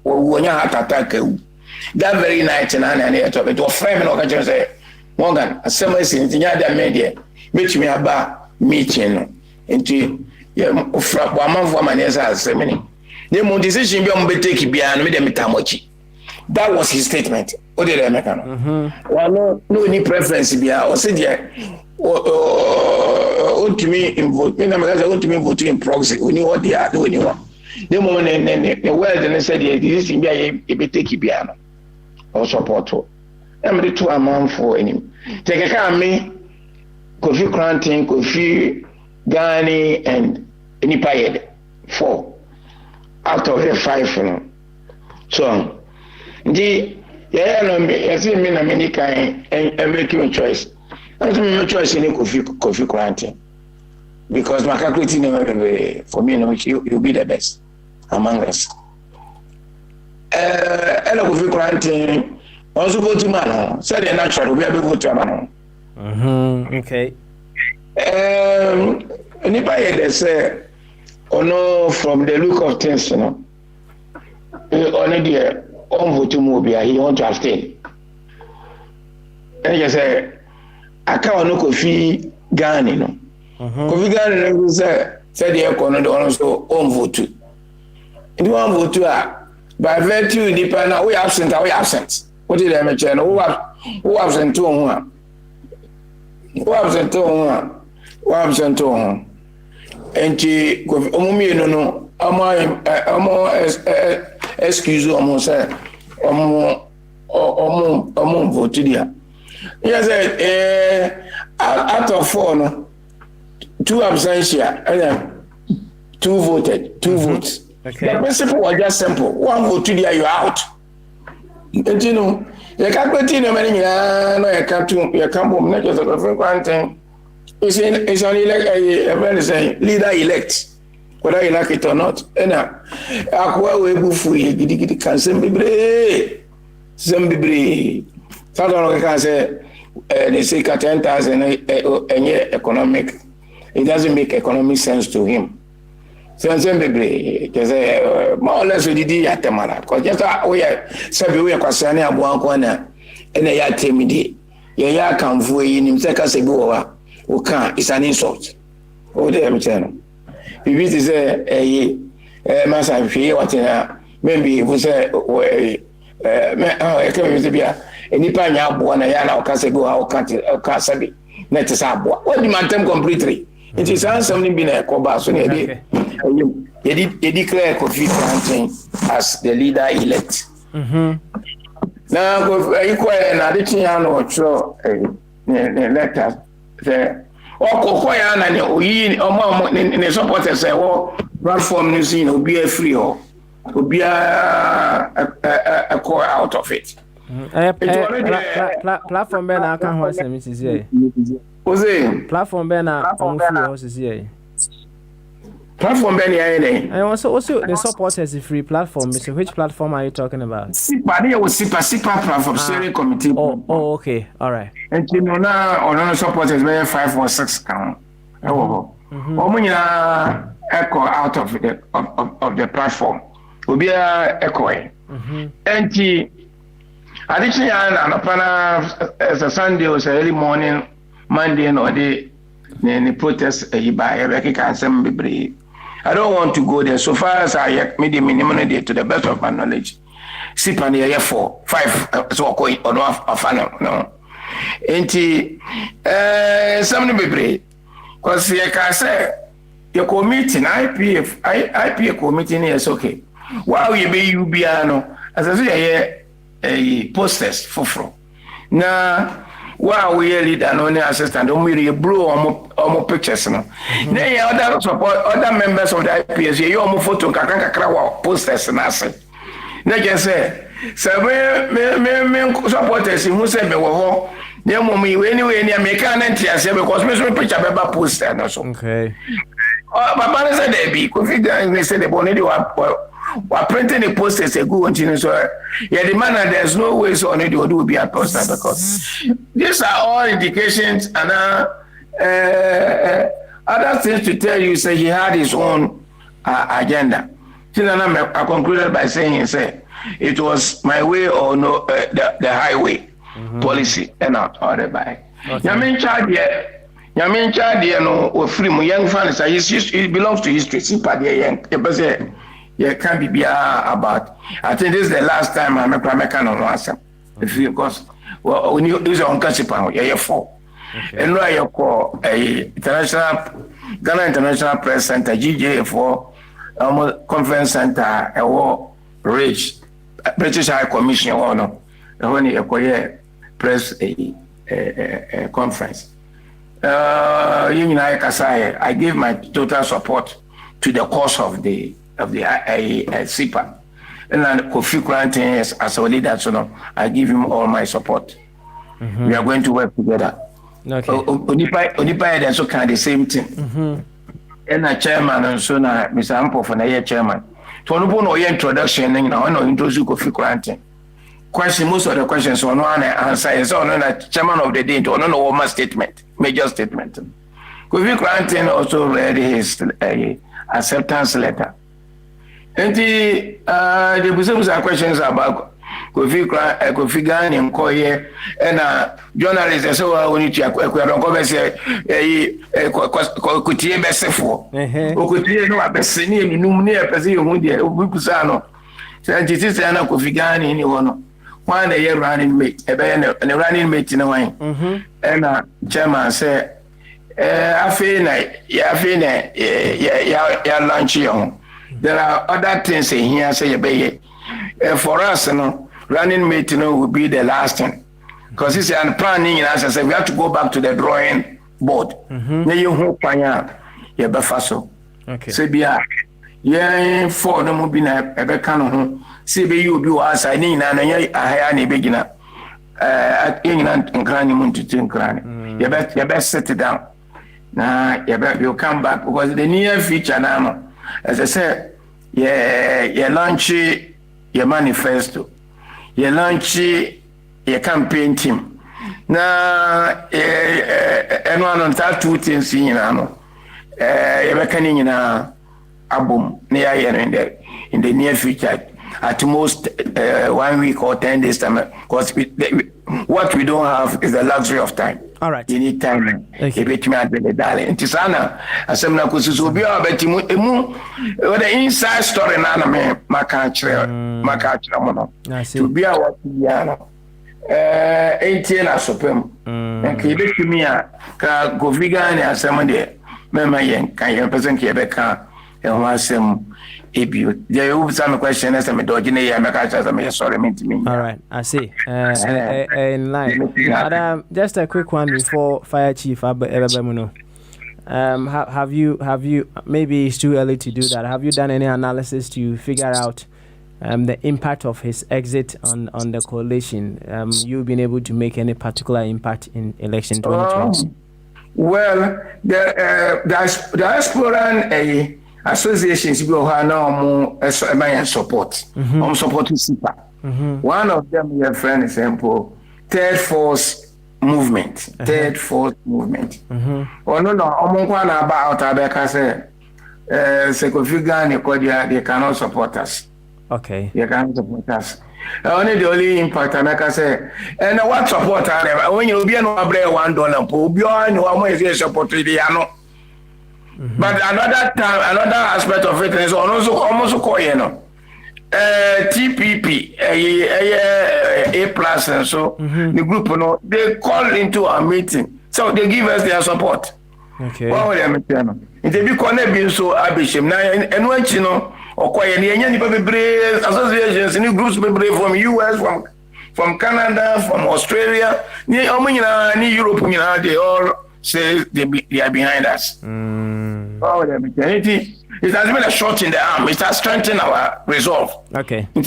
wonya heart attack that very night na it was frame no ka say Morgan asema si ntinya da media metumi aba meeting no nti ya ofra bo amanfo amanesa asemini ne mo decision bi am be take bia no me dem tamochi. That was his statement. What did I make? Well, no any preference bia o say there ultimate vote me na me say ultimate vote in proxy oni what they are doing one the moment the word and said this thing bia e be take bia no o support o am the two amount for him take can me Kofi Korankye Kofi Gane and any payed 4 out of the 5 so the I see me na many kind and making a choice. I make a choice in Kofi Korankye because my calculating for me, you'll be the best among us. Hello, Kofi Korankye. Also go to man. Say the natural, we have to go to man. Okay. Nipa yɛ dɛ sɛ ɔno from the look of things no ɔno deɛ ɔnvoto mu obi a he want to abstain ɛyɛ sɛ aka ɔno Kofi Ghana no Kofi Ghana no sɛdeɛ ɛkɔ no de ɔno nso ɔnvoto nti ɔnvoto a by virtue nipa na woyɛ absent a woyɛ absent wote dɛ mɛkyerɛ no wo absent wo ho a nti ɔmo mmienu no ɔmo excuse ɔmo sɛ ɔmo vote dia yɛ sɛ out of 4 no 2 absentia and 2 voted 2 votes. Okay. The principle was just simple. 1 vote dia you out. Nti no you can't continue many no you can't bomb not just a quarantine. It's only like a say leader elect whether you like it or not. And akwa we bufu gidi kan sembibre Southern can say they say 10,000 economic. It doesn't make economic sense to him. So more or less we did yatemara because just we sabi we kwasane aboanko na ena ya temidi ya kan fu yi nim se ka se bi wo wa o kan is an insult o de am cheno bibi ti say masa hwe watina maybe fu say me e ka mi se bia enipa nya abo na ya na o ka se bi wo o ka sabi na ti sa abo what the man completely it is something been a koba so na dey he declared Kofi Ghana as the leader elect. Now, na the thing I know letter say, Kokoya na oyi ne supporters say, platform news will be free or will be a core out of it. Platform ben I can watch them say. Platform ben on free Platform Ben and also the supporters is free platform. So which platform are you talking about? SIPA platform, steering committee. Oh, okay, all right. And you know now, on supporters be 5 or 6 count. Echo out of the platform. Will be a echoing. And additionally, as a Sunday or early morning, Monday or day, the protest by a can be. I don't want to go there. So far as I made the minimum day to the best of my knowledge. SIPA near 4, 5, so going on off no. Enti something be brave. Because I can say your committee, IPA committee is okay. While you be no, as I say a posters for now. Wow, we leader no assistant don't really blow on pictures no. Then other support other members of the IPS you omo photo kakra wa posters na say. Na just say me supporters who say me wo ho. Dem mo me anyway ni American entiase because me so picture be ba poster no so. Okay. Papa say there be Kofi Ghana say the bone dey we're printing the posters a good continuous so the man there's no way so on it will be a poster because these are all indications and other things to tell you say he had his own agenda. I concluded by saying say it was my way or no the highway policy and not ordered by Yamin Chad no free young fans it belongs to history sympathy young can't be about. I think this is the last time I'm a no answer. Because when you use on Kasipan, you're 4. And now you call a Ghana International Press Center, GJ4, Conference Center, a war Rich, British High Commission, or when you acquire press a conference. I gave my total support to the cause of the SIPA. And then Kofi Ghana as a leader, so I give him all my support. We are going to work together. Okay. Onipa and so kind the same thing. And a chairman and so now Mr. Ampo for the chairman. To no introduction and no introduce Kofi Ghana. Question most of the questions on one answer is on the chairman of the day to no statement, major statement. Kofi Clanton also read his acceptance letter. And the business questions about Kofi Ghani and Koye and journalists so we need to acquire say Kutie Besefo. Okutie no abeseni enum ne apese ehun de obukusa no. Say this na Kofi Ghani ni wono. One day running mate, a running mate in a wine. And chairman say I feel like ya lunch young. There are other things in here say for us, running mate will be the last thing. Because it's an planning as I said, we have to go back to the drawing board. You hope ya befaso. Okay. Say yeah, for no more been a becano. See, you be was I need and I had a beginner. England and cranny moon to think cranny. You best set it down. Nah, you'll come back because the near future now, as I said, you launch your manifesto, you launch your campaign team. Now, and one on that 2 things in you're reckoning in a album near in the near future. At most 1 week or 10 days time, because what we don't have is the luxury of time. All right. You need time. Okay. Tisana, asemna kususu bi abetimu emu the inside story na na me maka chire mo no. To be a what ya entie na sopem. Nke ibetumi a ka goviga ni asem de mema yen kan yen person ke be ka e ho asem. There some question as I'm sorry. All right, I see. In line. But, just a quick one before Fire Chief have you maybe it's too early to do that. Have you done any analysis to figure out the impact of his exit on the coalition? You been able to make any particular impact in election 2020? Well, the diaspora associations will have no support. Supporting SIPA. One of them, your friend, example, Third Force Movement. Third Force Movement. Oh no, about Abeka say, Kofi Ghani, they cannot support us. Okay. They cannot support us. Only the only impact America say, and what support when you be $1, you support the But another aspect of it is almost TPP, A plus, and so the group, they call into a meeting, so they give us their support. Okay. What would they be connected so abishim now, and when you know, or quiet, any associations, new groups from US, from Canada, from Australia, near Europe, they all say they are behind us. It has been a shot in the arm. It has strengthened our resolve. Okay. All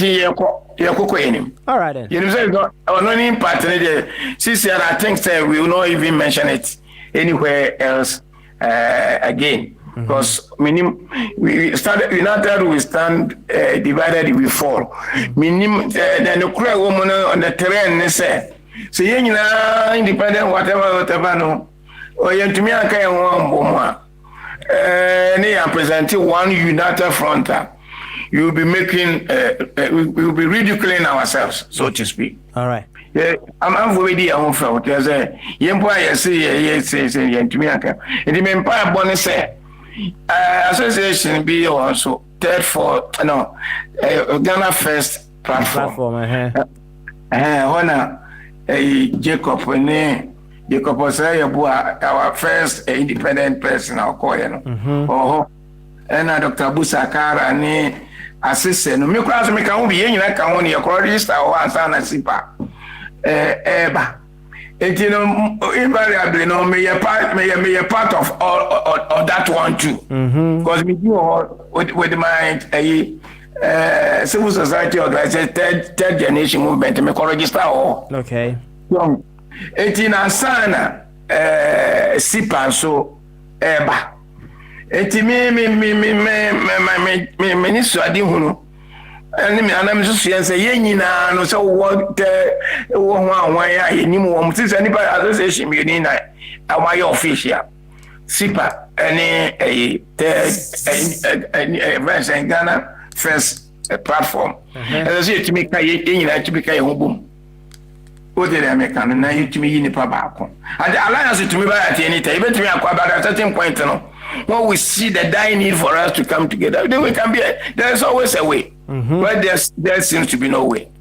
right then. You know, no impact. I think we will not even mention it anywhere else again. Because we started united, we stand divided, we fall. Then the cruel woman on the terrain say, so independent, whatever, no. Or you to me, I can't want they are presenting one united front. You will be making, we will be ridiculing ourselves, so to speak. All right. Yeah, I'm already on felt. There's a young boy, I say, yes, to me, I can. And the Empire Bonus say, association be also third for Ghana First platform. Honor Jacob and Jacob was our first independent person, our coin. And Dr. Busakara and assistant. Me class me can be in like on your register or answer SIPA. Eba. And you know, invariably, no, may a part of all that one too. Because we do with my civil society organization, third generation movement, me can register all. Okay. So, etina sana sipa so eba eti me ni so ade hunu ani me anam so so yense yenyina no so wo ho anwan ya yenim wo mtisa ni ba association me ni na awai official SIPA any events in Ghana first platform. As I say to me, to be home. What did I make? And now you to me in the pabako. And the alliance to me by at any time, even to me at a certain point, when we see the dire need for us to come together, then we can be. There's always a way, but there seems to be no way.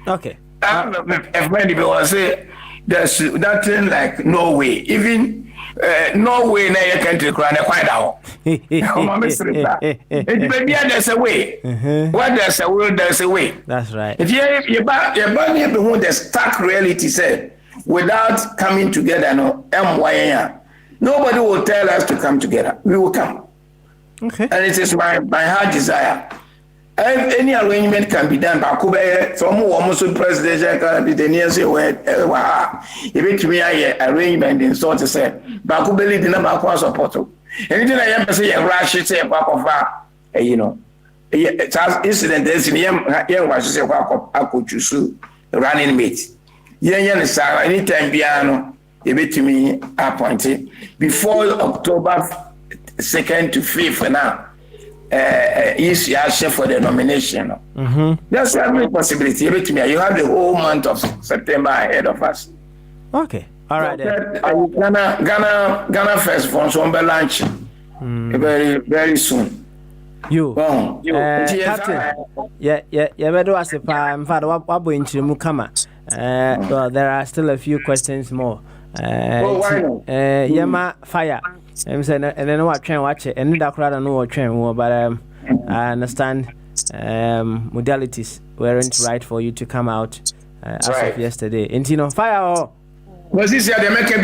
Okay. If many people say there's nothing like no way, even. No way na your country crown quite out. Maybe there's a way. What there's a will, there's a way. That's right. If you're back behind the stark reality said, without coming together, nobody will tell us to come together. We will come. Okay. And it is my heart desire. If any arrangement can be done, Bakube, some almost presidential candidate near say, if me arrangement in sort of say, Bakube did not back support. Anything I ever say, rush it, say, incident is in young was say, I could choose running mate. Young Sarah, anytime piano, a bit to me appointed before October 2nd to 5th now. Chef for the nomination. There's every possibility. You have the whole month of September ahead of us. Okay. All right. Ghana first for some lunch. Very, very soon. Captain. Better as if I'm father. What going to Mukama? Well, there are still a few questions more. Yama fire. I'm saying, and then what train watch it, and that crowd know what train, but I understand modalities weren't right for you to come out as of yesterday. And fire. Was this the make a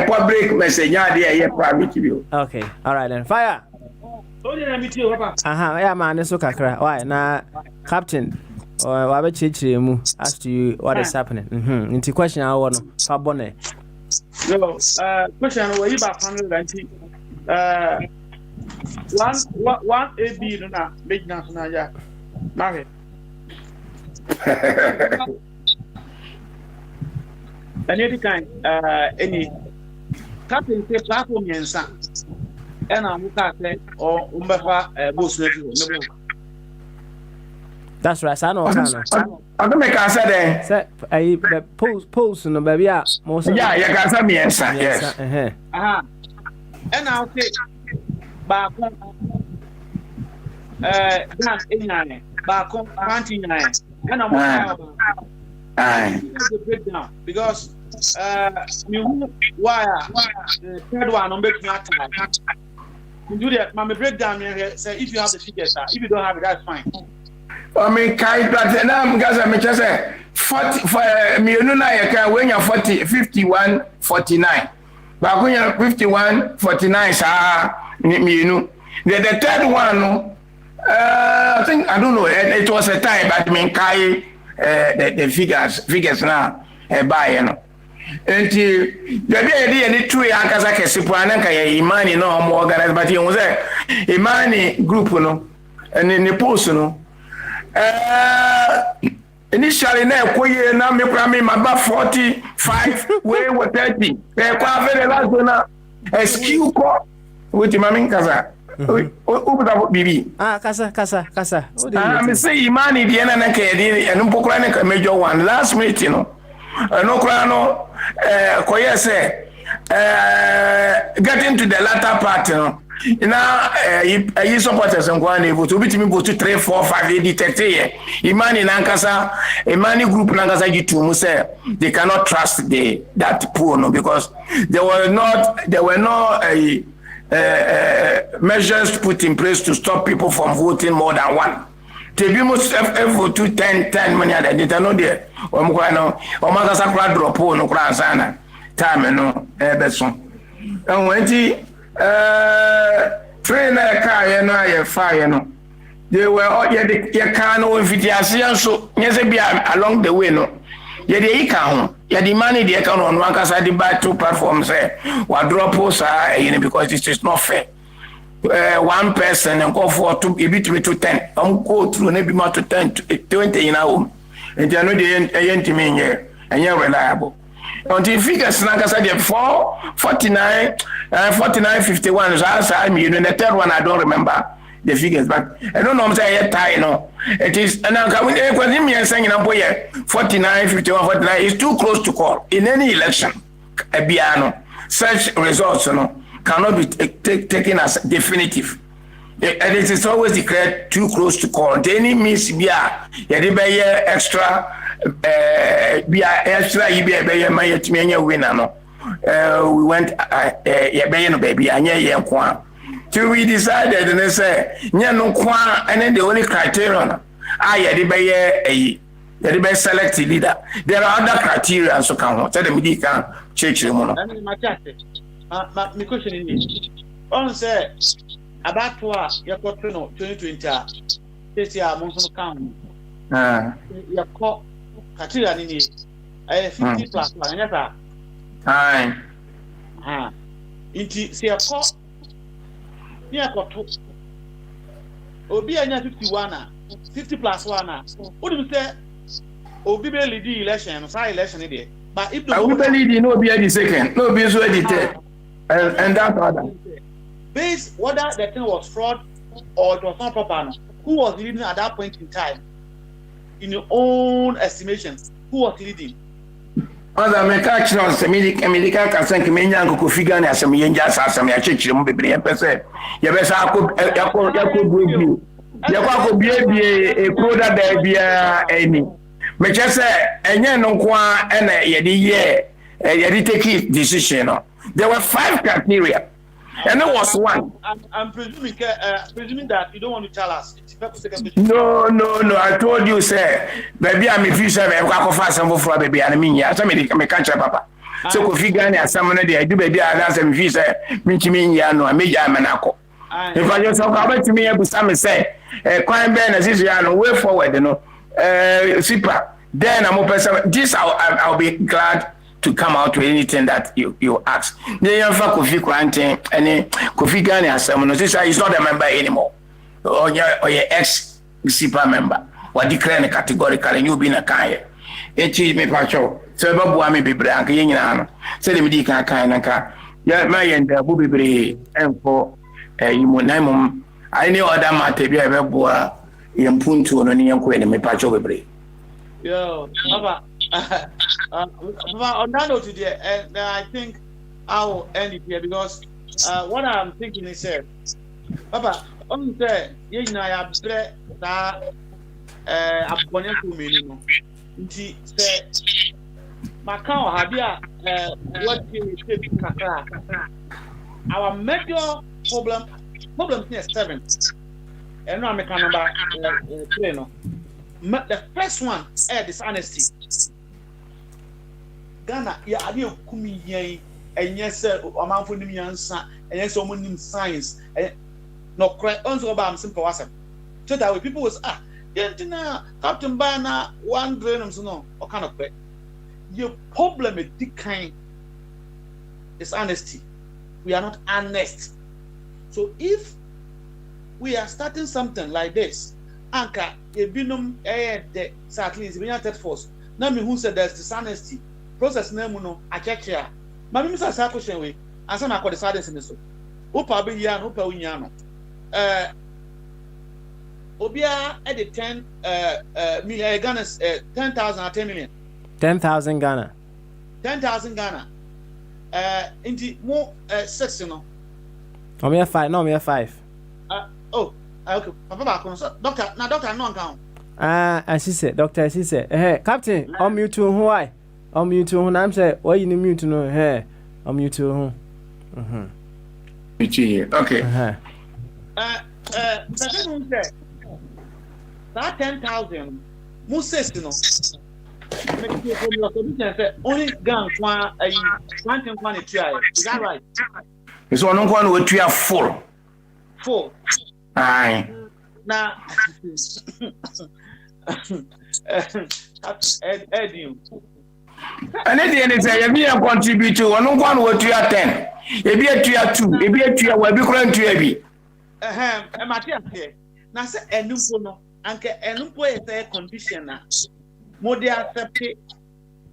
public message? Okay, all right then, fire. Yeah, man, it's okay. Why now, Captain? Or as to you what is happening. Into question I want for Bonnet. No, question where you back 190. One AB na big national ya. Marry. Any kind any captain say platform yensa. And I'm say or umbefa boss level. That's right. I know. I don't make answer there. Say, polls no baby. Most. Yeah, you can say me answer. Yes. And I'll say, back that's 89, back 29, and I'm the breakdown because you why the third one on making that time. You do that, my breakdown here. Say if you have the figures, if you don't have it, that's fine. I mean, but now I'm just say 40 for me. You know, you can when you're 40, 51, 49. But when you're 51, 49, you know, the third one, I think I don't know. It was a time, but I mean, the figures now, buy and the idea any two Yankasa Kesipuanaka, Imani, no more organized, but you was there. Imani group, no, and in the post, no. Initially, now me about 45, we were 30. They quite very last one. A skill call with Mammy Casa. Bibi. Casa. I'm saying Imani, the Anaka, and Pokranica major one last minute, you know. No crano, Koyese, getting to the latter part, you know. Now, I supporters and one able to beat me go to 3, 4, 5 detective. Imani Nankasa, Imani group Nankasa to say they cannot trust that poor no because there were no measures put in place to stop people from voting more than one. To be most vote to 10 money at the no there. Omakasa crowd drop no crown sana. Time no Eberson. And when trainer car you fire no they were all you can no invitation so yes be along the way no you dey can you the money they can on one cause the buy two platforms what drop us because it is not fair one person and go for two between to 10 go through maybe more to 10 to 20 in our home and you know the end to me here and you're reliable until figures na kasa the 449 4951 so I mean the third one I don't remember the figures but I don't know I'm saying tie no it is and now when me saying na boy 49 51 49 is too close to call in any election biano such results no cannot be taken as definitive. And it is always declared too close to call. Any means be a extra winner. No, we went baby so we decided and they say and then the only criterion the select leader. There are other criteria so can tell them can change them. My question is on say about what you got to know 2020 this year monsoon count you call criteria ni 50 plus one yes inti se call you got to obi anya 51 50 plus 1 what do you say obi be lead the election so election there but if the obi lead no be the second no be so the third and that other based whether the thing was fraud or it was not proper, who was leading at that point in time? In your own estimation, who was leading? Other me catch no se medical can say me nyango ko figure na asem yenja asem ya chechire mu bebre en pese ye be sa yakọ buebu yakọ biebie e kroda da bia eni me chese enye no nko a na ye de take decision no. There were 5 criteria. And it was one. I'm presuming that you don't want to tell us. No. I told you, sir. Baby, I'm a future. I'm going to find some for baby. I mean, yeah, somebody can catch up, papa. So, if you got someone there, I do baby. I ask them if you mean, yeah, no, I made a manako. If I just talk about to me, I would say, crime ban as is, yeah, no, way forward, you know. Super. Then I'm open. This I'll be glad to come out with anything that you ask. The Kofi quarantine and Kofi Ghani as someone is not a member anymore. Or your ex SIPA member. What declare categorically you being a kaya. It is me pacho. So Babu me be brank yin. Say the medica kind. Yeah, my and Bobby Bray and for Imunamum. I know other matter be a boa in Puntu on any uncle and me pacho Bray. Yo, Papa. On that note today, and I think I will end it here because what I'm thinking is, Papa, on the you know I have that abonnement to me, nti say Macau Habia what you say our major problem is 7 and now I make a number 3 no. The first one is dishonesty. Ghana, yeah, I didn't come here and yes, a man for the answer, and yes, someone science, and no cry on so about simple was so that way people was yeah, Captain Bana, one brain, so no, or kind of way. Your problem is the kind dishonesty. We are not honest. So if we are starting something like this, Anka, a binum de certainly we are third force. Now me who said there's dishonesty. Process name no a check here. Mami Mr. Question way. And some are called the silence in this. Upa be yan, upa winyano. Obia at the 10 million Ghana's 10,000 or 10 million. 10,000 Ghana. 10,000 Ghana. Into more 6, you know. Oh, me 5. No, me 5. Okay. Papa, doctor, now doctor, no account. As he said, doctor, as he said, hey, Captain, I'm you to why? I'm you to whom I'm saying, why you need me to know? Hey, I'm you to whom? Okay. That 10,000, Moses, you know. Only gun one thing is that right? It's one with 3 or 4. 4. Aye. Now, Eddie. And at the end, it's a year contribute to one with 3 or 10. If you are 3 or 2, if you are 3 will be going to be. Matthias here. Now, say a new no, and a new is a conditioner. More they accept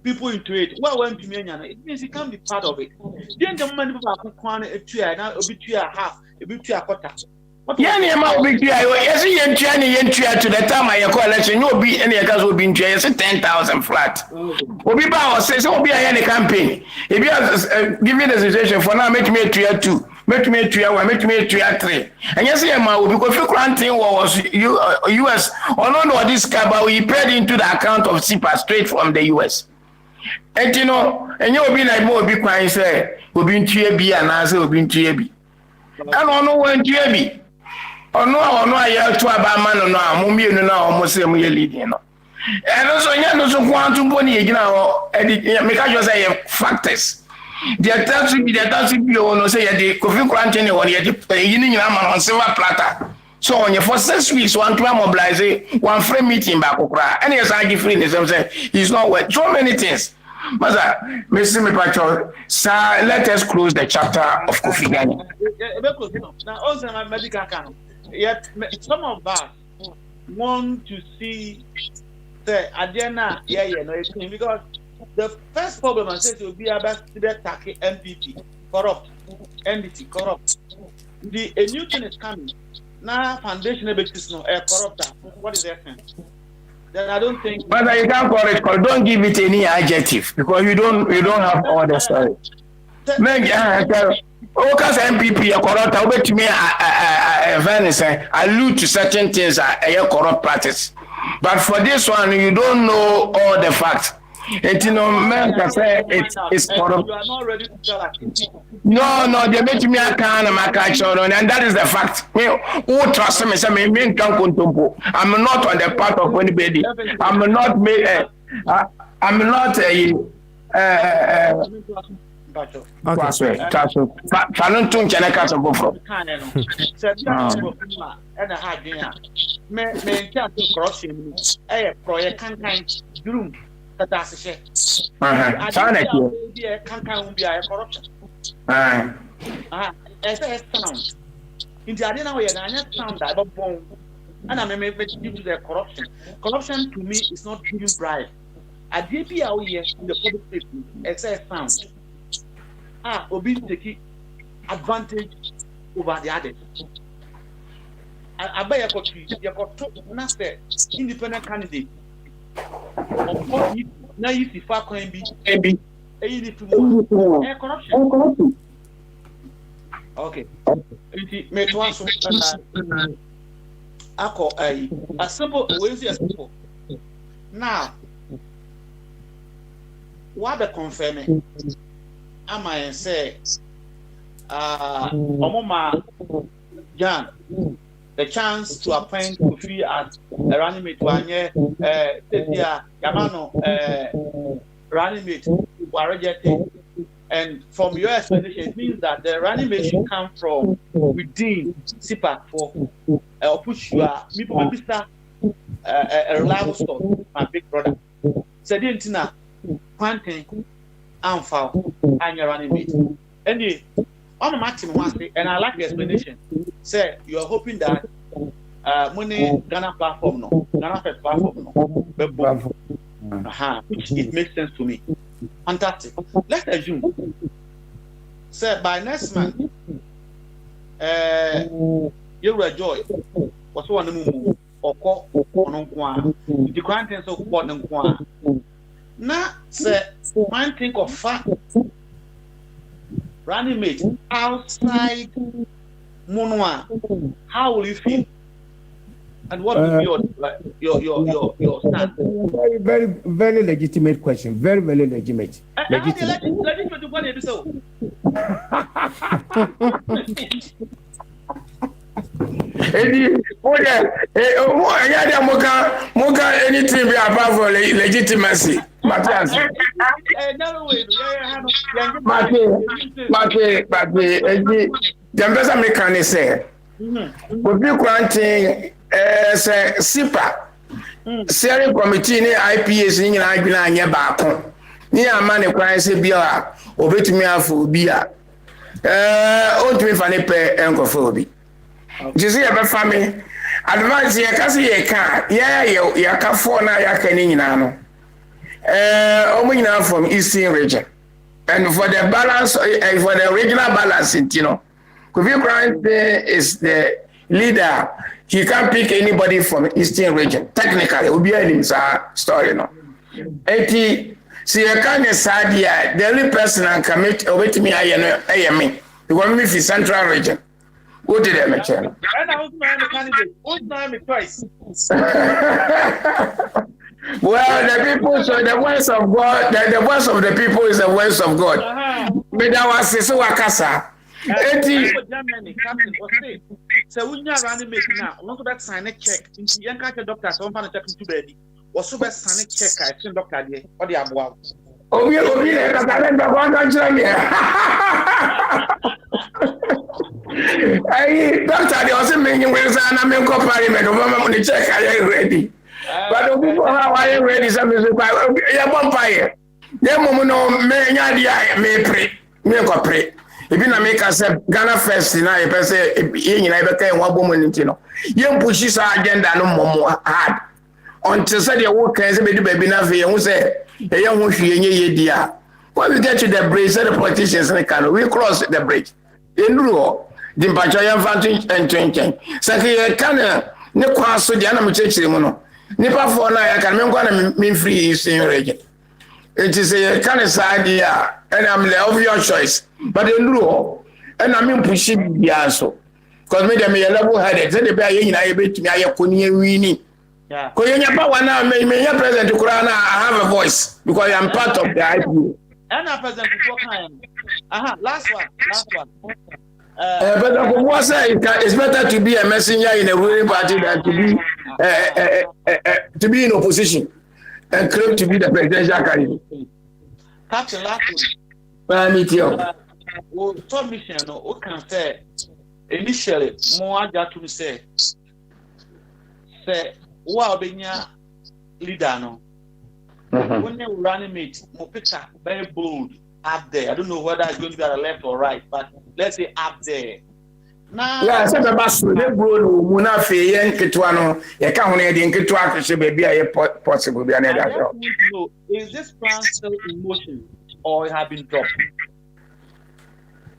people into it. Well, when it means it can be part of it. Then the money people are crying a tree, now a bit half, a bit a quarter. Yeah, near my big tree. Yes, you to the time I call election, you'll be any gas will be in 10,000 flat. Obi Power says, will be any campaign. If you give me the situation for now, make me a 2, make me a 1, make me a 3. And yes, because you granting was US or not this car, but we paid into the account of SIPA straight from the US. And you know, and you'll be like more big crying, say, will be in TAB and answer will be in TAB. I don't know when TAB. Ono I to aba man no amumi no na omo se mu ye leading no eno so nya no so kwantu mboni ye gina ho me ka jo say factors the tax be no say ye the Kofi Kranche ne won ye the yini nyina man on silver platter so on ye for 6 weeks one to mobilize one free meeting back okra and yes I give free the same say it's not worth so many things. Maza, Mr. Mipacho, sir, let us close the chapter of Kofi Ghana. Now, also, my medical account. Yet, some of us want to see the agenda, because the first problem I said will be about the MPP, corrupt, NDT, corrupt. A new thing is coming. Now, foundation basis no corrupt. What is that? Then I don't think. But you can't call it. Don't give it any adjective because you don't have all the story. Because MPP are corrupt. I bet me allude to certain things are corrupt practice. But for this one, you don't know all the facts. It's man can say it's corrupt. You are not ready to tell us. No, they make me a can and that is the fact. Who trust me? I'm not on the part of anybody. I'm not corruption. Sound that and I may due to the corruption. Corruption to me is not giving bribe. A DPR here in the public safety, excess sound. Obi take advantage over the others. I buy a country, you got two independent candidate. Of course, now you see far can be corruption. Okay. Make one so a simple way as simple. Now, what the confirming? Am I say Omoma Jan the chance to appoint Kofi as a running mate one year Yamano running mate were rejected. And from your explanation, it means that the running mate should come from within SIPA for push your a reliable source, my big brother. So the planting and foul and your running mate. And the on the maximum one day, and I like the explanation. Say you are hoping that money Ghana platform no, Ghana Fed platform no, which it makes sense to me. Fantastic. Let's assume, say by next month, you will joy. What's one move or call on one? The contents of what and one. Now, say, one think of fact. Running mate outside Monua, how will you feel? And what will be your stand? Very, very legitimate question. Very, very legitimate. Legitimate. Anything be apart from legitimacy. Matthias. The ambassador mechanic say, would be granting SIPA, steering committee, IPS, in Ibina, Bako. Near money crisis beer, or bit me for beer. Old me for the encophobia. You see, a family advance, you can see a car, yeah, you can for now, you can in. Omina from Eastern region. And for the balance, for the regional balance, you know, Kofi Grant is the leader. He can't pick anybody from Eastern region. Technically, it will be a story, no. 80. See, I can't say the only person I can make over to me, I am me. You want me for Central region. What did I mention? And I was my candidate. What's my twice? Well, the people, so the voice of God, the voice of the people is the voice of God. But that was so Wakasa. 80. So when you are running making now, want to sign a check. Into young doctor, so I'm going to check into baby. Or so best sign a check. I think doctor, or the above. Oh, you will be there. Hey, doctor, they also making ways and I'm in parliament. The check I ready. But the people how I ready something to buy. Yeah, bonfire. Them woman no me pray. Me go pray. If you make us Ghana first now, you say you na be kan one woman ntino. You push this agenda no more hard. Until say the work can say be do baby na fe you say e yan ho hwie nye dia. When we get to the bridge, say the politicians we cross the bridge. In rule, the Pachayan Fantin and Trenchen. Saki can ne kwa so dia na me chechire mu no. Nipa for na ya kan me nkwa na free Eastern region. It is a kind of idea, and I'm the of your choice. But in rule, and I mean push it so. Because me them a level headed, say the be yin na bit me aye koni wini. Yeah. Ko yen power now me president Kurana I have a voice because I am part of the IPO. And I present before time. Last one. But it's better to be a messenger in a ruling party than to be in opposition and claim to be the presidential candidate. Captain Latin. Well, meet you. Tom Mission, who can say initially more to say, wow, being leader no. When you running mate, more picture very bold up there. I don't know whether it's going to be at the left or right, but let's say up there. Now, yeah, I said the bus will be Munafi and Kituano. You can't only think it should be possible. Be another. Is this plan still in motion or it have been dropped?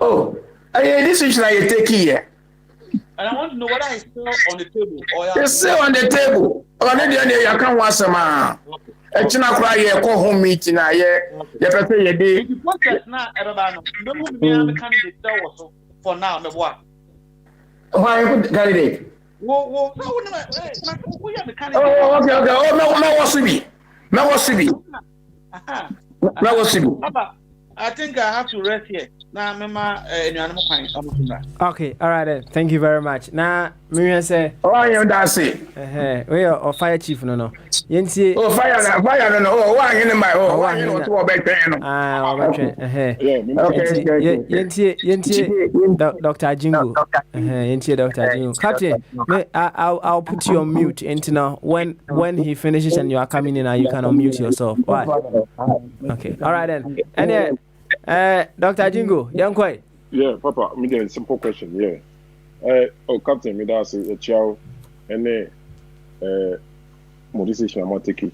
Oh, this is like you take here. And I want to know whether it's still on the table or it's still on the table. Already, you can't want some. It's not quite a home meeting. You prepare your day. The process now, everybody, don't be a candidate for now. The what? Why candidate? No, we are the candidate. Oh, okay. Oh, no, what's to be? No, what's to be? No, what's to be? I think I have to rest here. Now, okay, all right then. Thank you very much. Now, Miriam say, "Oh, I am dancing." We are fire chief, no. Yensi. Oh, fire, no. Oh, why in my why you to back there? Okay. Yensi, Dr. Jingo. Yensi, Dr. Jingo. Captain, I'll put you on mute. And now, when he finishes and you are coming in, you can unmute yourself. Why? Okay. All right then. And then. Dr. Jingo, young quite. Yeah, Papa, me a simple question. Yeah. Captain, me that's a chow and more decision I'm taking.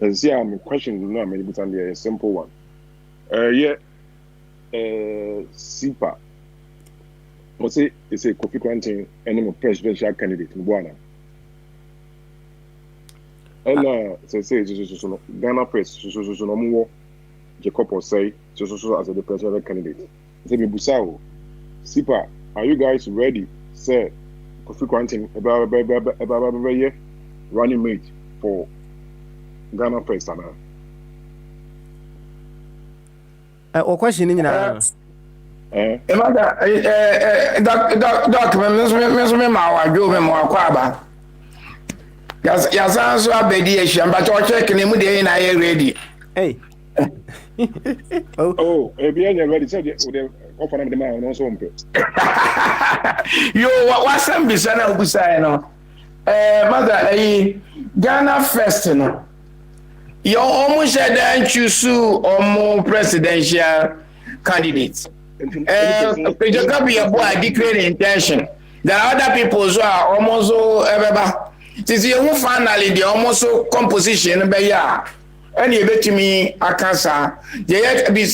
And see, I'm questioning no, maybe it's a simple one. SIPA. What's it? It's a Kofi Granting and presidential candidate in Ghana. And say, Ghana press, so no more. Jacob or say, so as a presidential candidate. Say, Busao, SIPA, are you guys ready? Say, Kofi Granting about running mate for Ghana press. Or question in Doc, Yazan so abediation, but you're checking him in I ready. Hey. Oh, if you're ready, said you offer them the man also. You what's some Bissana Busano? Mother, Ghana first, no. You almost had choose or more presidential candidates. It can be a boy declared intention. There are other people who are almost so ever. Since you finally the almost so composition, but yeah. Any betimi akasa.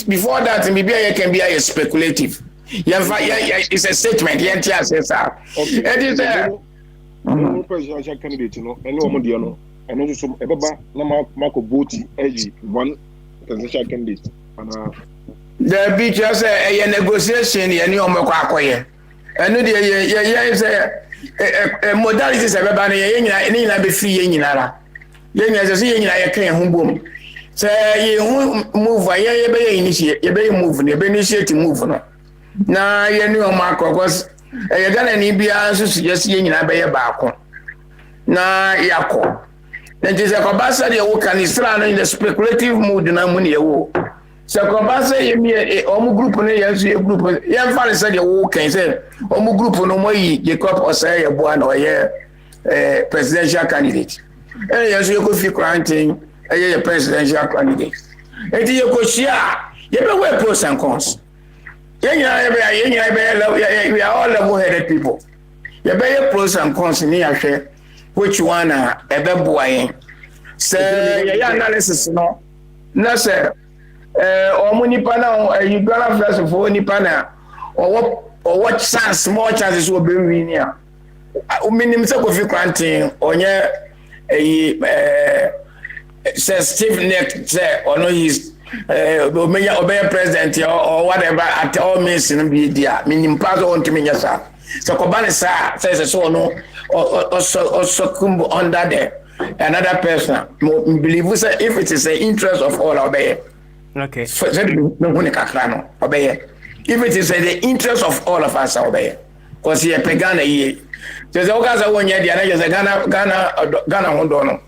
Before that, maybe I can be a speculative. It's a statement. It is a presidential candidate, you know, and no more, no, and also some Ebaba, Marco Boti, Edgy, one presidential candidate. The beach has a negotiation, and you are and is a modalities of any be free in Ara. Young as a seeing I can't home. Say you move, I be initiate, you be moving, you be initiating move. Now, you know, Marco was a gun and Ibia suggesting in a bay back. Now, Yako. Then is a Kobasa, you can in the speculative mood in Amunia. So Kobasa, you omu group on a group. Young father said you walk and say, omu group no more, Jacob or say a one or a presidential candidate. And yes, you could feel granting a presidential candidate. And you could share, you know, pros and cons. We are all level-headed people. You better pros and cons in here. Which one are a better boy? Say, your analysis, no. No, sir. Or Munipana, you got a flash of Munipana, or what chance, more chances will be in here. Minimum of you granting on your says Steve Neck, say, or no, he's. Obey president or whatever at all means in media, meaning part on to me, yes, sir. So Kobani says so no or succumb under there. Another person believe if it is the interest of all obey. Okay. If it is the interest of all of us obey. Because he a pagana ye. There's all kinds of one year, the other Ghana Hondono.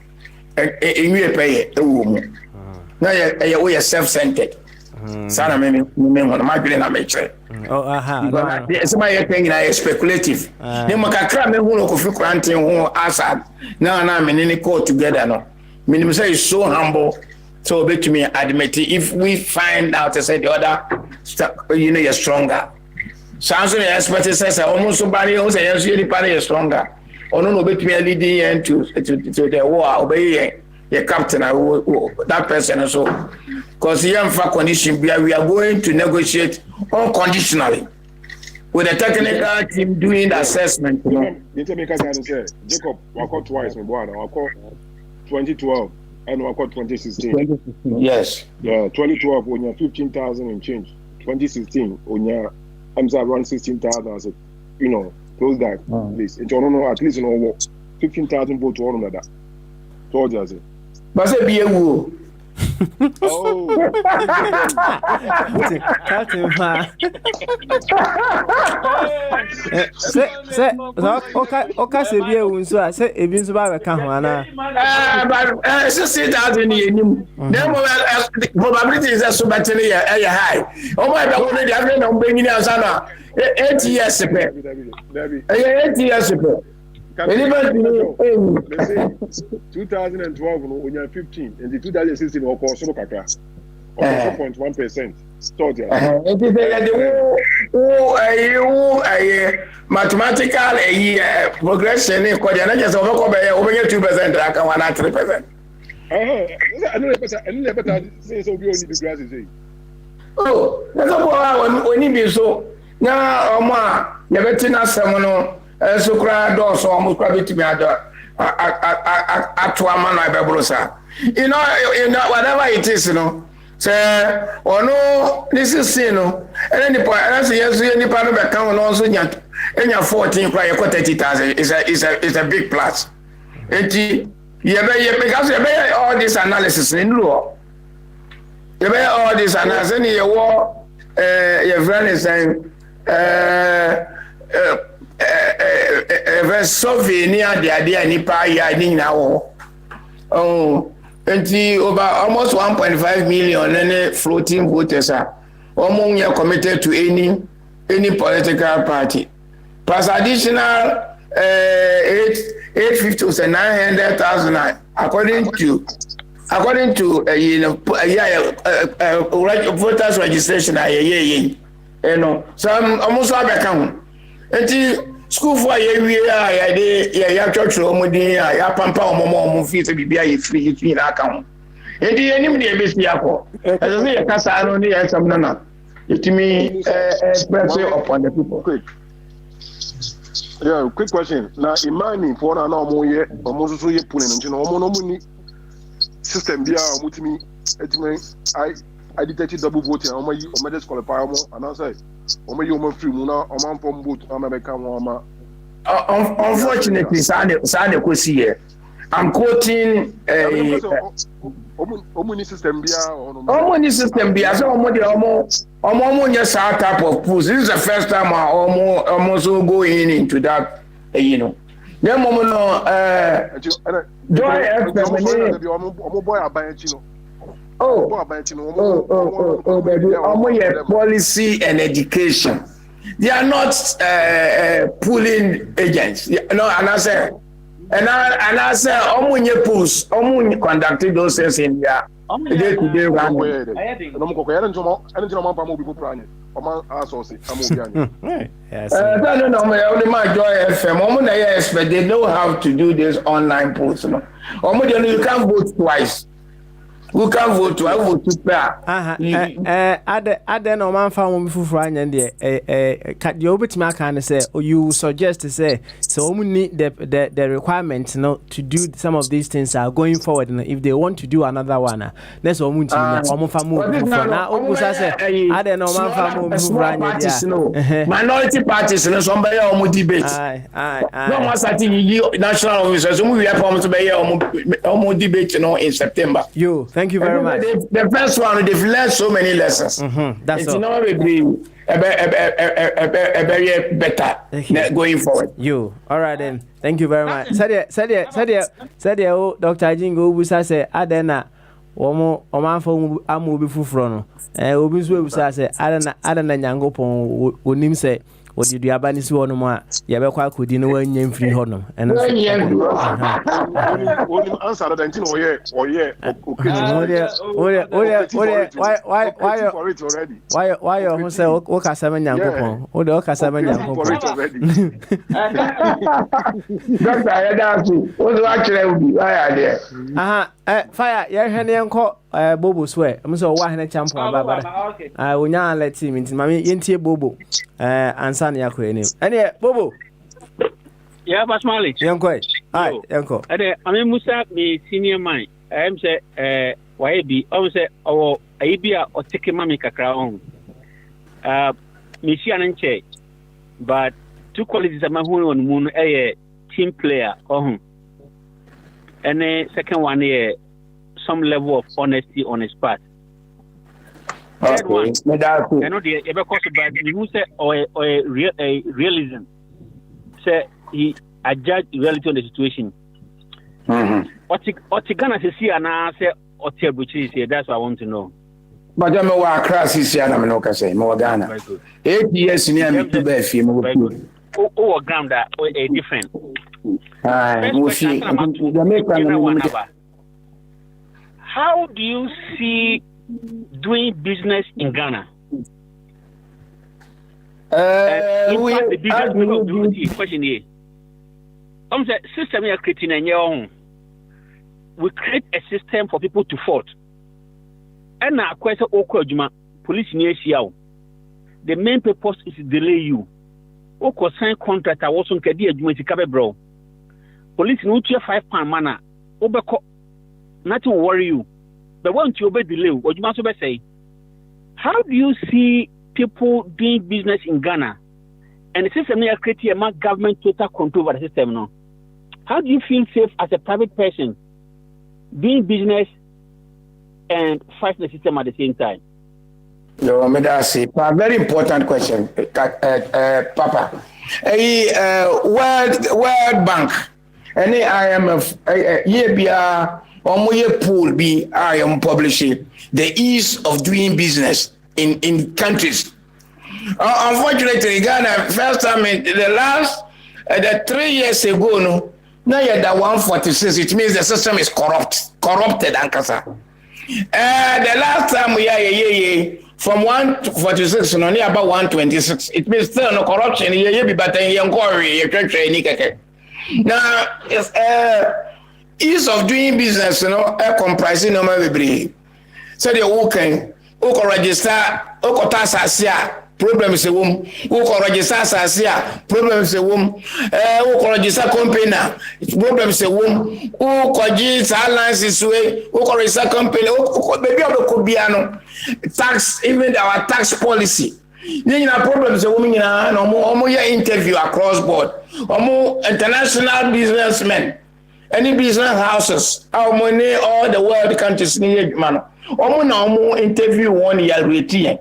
In you pay a woman. No, you are self-centered. Sana mimi on my brain I make sure. Oh, aha. Somebody thing is speculative. They make a crime who no could granting who answered. Now me in court together no. Minimum say is so humble. So bet to me admit if we find out to say the other you know you're stronger. Sounds like expert says almost somebody else says you are stronger. Or no bet me leading to the war obey. The captain, that person also, because here for condition, we are going to negotiate unconditionally with the technical team doing the assessment. Jacob, I called twice, my boy. I called 2012 and I called 2016. Yes. Yeah, 2012 when you're 15,000 and change. 2016 when you're around 16,000. I said, you know, close that, please. It's no, at least 15,000 votes to all of that. Told you, I said. But say be a woo. Oh. Okay, say be a woo. So I say, if you survive, I can't. But 60,000 in the probability is so much high. Oh, my God, I'm bringing us 8 years. 8 years ago. 2012 when you're 15 and the 2016 or 4.1%. Mathematical progression in coordinates of over 2% like 1.3%. I never say so we only do glasses. Oh, that's all when you be so now never tina semono so cry door so almost probably to me at man I bebrosa. You know whatever it is, you know. Say or no this is you know and then the point that's yes any part of account also in your 14 cry 30,000 is a big plus. Because you all this analysis in law. You better all this analysis in your war your friend is saying survey near the idea nipa ya ni now. Oh, and over almost 1.5 million any floating voters are among you committed to any political party. Plus additional 850 to 900,000 according to voters registration you know some almost like account. School for a year, church, pampa, fees, be free account. enti enim de ebesi akọ as say ye kasa no ne ye sam na it me press upon the people. Quick. Yeah, quick question. Now, Imani for na omo ye omo so ye pulling nti no omo no ni system bia omo timi etimi I detected double voting omo disqualify omo and I say omo you omo free mu na omo form vote na me ka mo unfortunately sad kwesi here. I'm quoting Omuni system bia Omuni system bia so omo nya sa type of push. This is the first time omo so go into that you know. Then momo no joy omo boy aban no. Oh, baby, omo policy and education. They are not pooling agents. No, and I say omunye pools, omunye conducting those things in there. Day to day run. Only my Joy FM. They know how to do this online pools. No, you can't vote twice. Who can vote to? I vote to pair. Other no man found before and the obit can say, or you suggest to say, so we need the requirements to do some of these things are going forward. And if they want to do another one, that's all we now. Other no man found minority parties, no somebody or debate. No one starting national officers. We are promised to be debate in September. Thank you very much. The first one, they've learned so many lessons. That's all. It's not very better going forward. All right then. Thank you very much. Sadia, Dr. Jingo Busa say, Adena, Oman for Amu Bufrono. Obisu Busa say, Adana Yango Pon, Unim say. What did you have any one more? Yabaka could you know when you free honor? And answer the why you say Oka 7 young people? Or the Oka 7 young people? Fire, your hand and call Bobo swear. I'm so one a champ. I will not let him into Mammy Inti Bobo and Sunny Aquarium. And yeah, Bobo. Yeah, but Smiley. Young quite. Hi, Uncle. I mean, Musa, me senior mine. I am say, why be, I say, or Abia or take a mammy cacraon. Michigan and Che, but two qualities of my own moon, a team player, and the second one here, some level of honesty on his part. Third one, I know the ever cost bad you say or realism. Say he a judge reality on the situation. What you gonna see and I say what is here, that's what I want to know. But I'm a class is here, I'm not say more Ghana. 8 years in the to be film. Oh, ground that a different. How do you see doing business in Ghana? The biggest question here. System we are creating in your own. We create a system for people to vote. And now, question police near you. The main purpose is to delay you. Oko sign contract I wasn't kedi adwuma ti kabe bro. Police no £5 mana. Obeko nothing will worry you. But once you obey delay, what you must say. How do you see people doing business in Ghana? And the system here creating a government total control over the system now. How do you feel safe as a private person doing business and fighting the system at the same time? No, that's a very important question, Papa. World Bank, any IMF, pool be I am publishing the ease of doing business in countries. Unfortunately, Ghana first time in the last 3 years ago, now you're that 146. It means the system is corrupted, Ankasa. The last time we are from 146 only about 126. It means still no corruption. But now ease of doing business no comprising no bebre say the working o register o tax asia problems wom o register asia problems wom o register company problems wom o register license we o register company o baby of bia no tax even our tax policy nyina problems wom nyina na omo ye interview across board omo international businessmen any business houses how many all the world countries need man omo na omo interview one year rate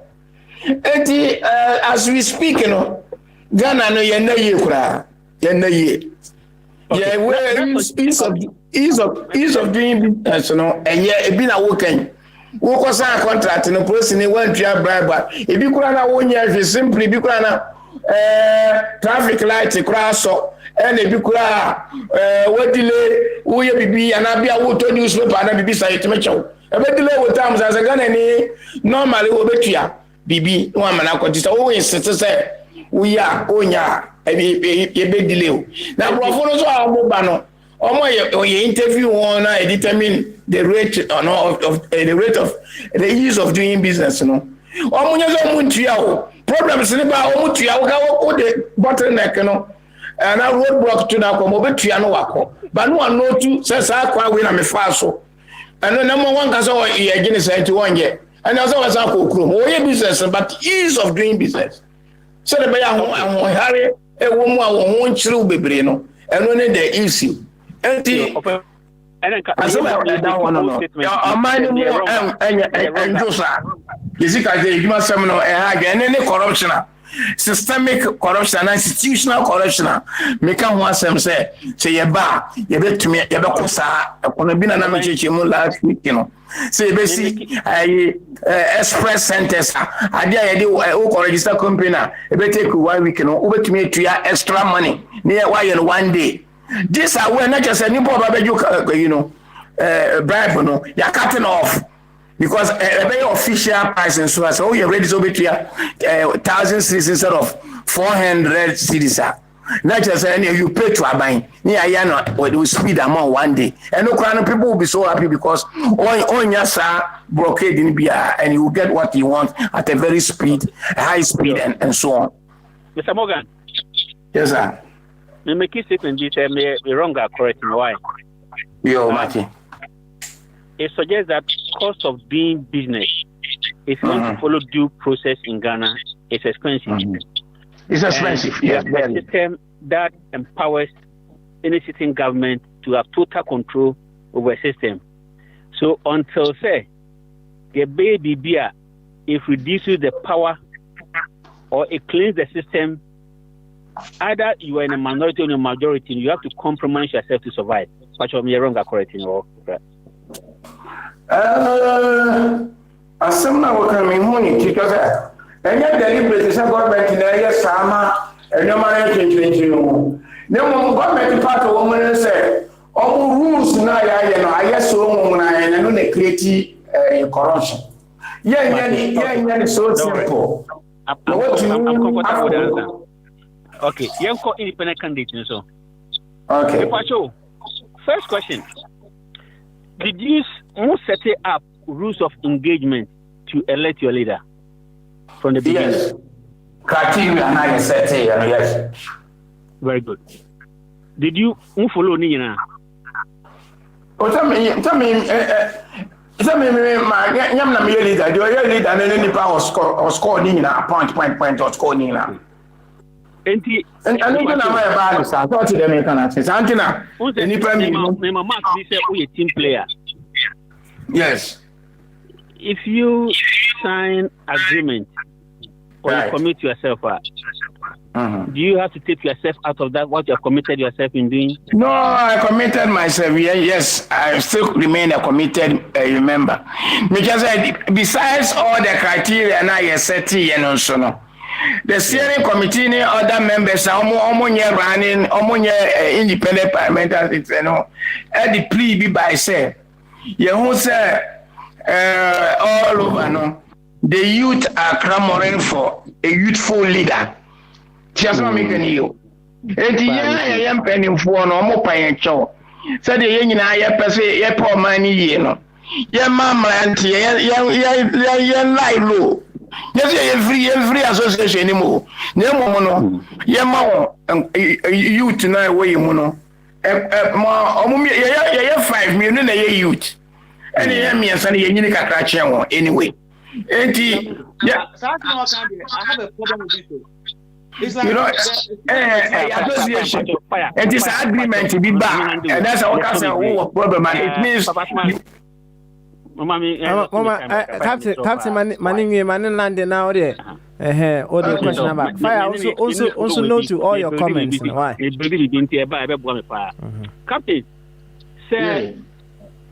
as we speak you know Ghana no ye na ye kura ye na ye yeah we ease of doing business you know e bi na wokan wo ko sign contract no police ni wan tua bribe e bi kura na wonya simply bi kura na traffic light kura so and e bi kura what delay wo ye bibi ana bia wo to newspaper na bibi say temechew e be delay wo times as Ghana ni normally wo betua bibi no amana kwatisa wo insist say wo ya onya e be delay o na brofo no so a mo ba no omo ye interview one na determine the rate of the rate of the ease of doing business no omo nya so mo ntua o problems ni ba omo tua wo ka wo the bottleneck no and a roadblock to na ko mo betua no wako ba no ano tu say sa kwa we na me fa so and no number one ka so ye gine say to one ye and also was a kokro mo ye business but ease of doing business so the be ho hare e wo mu a wo ho nchire bebre no eno ne the issue enti corruption systemic corruption and institutional corruption make am one sem say ye ba ye betumi ye be kosa ekono bi na na mecheche mu last week you know say be see express centers ade ye dey o register company na e be take 1 week no o betumi etua extra money near why in 1 day. This are when not just any you know bribe no you're cutting off because a very official price and so as oh you're ready to be to 1,000 cities instead of 400 cities not just any you pay to a buying near yana with speed amount 1 day and no crowd people will be so happy because on your sir blockade in beer and you will get what you want at a very high speed and so on. Mr. Morgan. Yes sir. Me make it statement this me wrong or correct me why? Yo, Maki. It suggests that cost of doing business, if you want to follow due process in Ghana, it's expensive. It's expensive, yes. A system that empowers any sitting government to have total control over a system. So until say the baby beer, it reduces the power or it cleans the system. Either you are in a minority or in a majority, you have to compromise yourself to survive. But you're wrong, correct? As some now coming money because and yet deliberate is a government in the area Sama and no man change. No government part of woman say all rules now, I guess so when I know they create corruption. Yeah, so simple. I'm comfortable with the answer. Okay, young independent candidate so. Okay. First question. Did you set up rules of engagement to elect your leader from the beginning? Yes. Criteria and I set it, yes. Very good. Did you follow Nina? Tell me, my leader, your leader, and then the power score Nina, point or score Nina. And I don't know about this. I thought you make an access. Antina, my mark, this is a team player. Yes. If you sign agreement or you commit yourself, do you have to take yourself out of that? What you have committed yourself in doing? No, I committed myself. Yes, I still remain a committed member. Because besides all the criteria, and I set and also no. The steering committee and other members are running, independent parliamentarians, you know, at the plea be by say, you who say, all over, no, the youth are clamoring for a youthful leader. Just not making you. And the young penny for no more paying show. said the yen I pese ye poor money ye no. Ye mamma auntie ye lie low. Yes, free association anymore. No more, ye more youth now way mono. More 5 million a youth. And ye me and Sunny Unica cratch anyway. And yeah, I have a problem with it. It's like, you know, association. It is agreement to be back, and that's our problem. And it means. Captain Manning landing now there. All the question about fire also know to all your comments. Why? Captain, say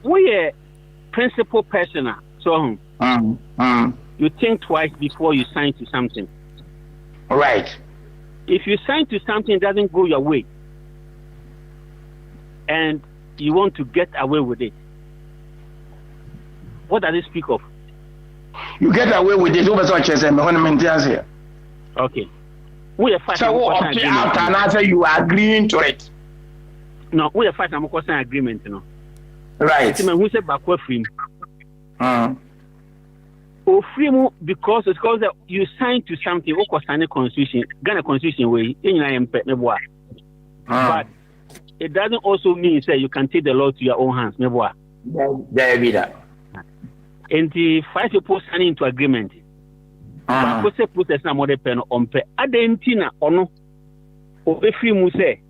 we are principal person. So you think twice before you sign to something. Right. If you sign to something that doesn't go your way, and you want to get away with it, what does it speak of? You get away with it over such as a okay. We are fighting. So out and answer you are agreeing to it. No, we are fighting a agreement, you know. Right. Who said backward free? Or free because it's because you signed to something or sign a constitution, Ghana constitution way in I am but it doesn't also mean say you can take the law to your own hands, never. There be that. And the 5 people signing into agreement. But what's the process now? More pen on pay. Adentina or no? Or if you must say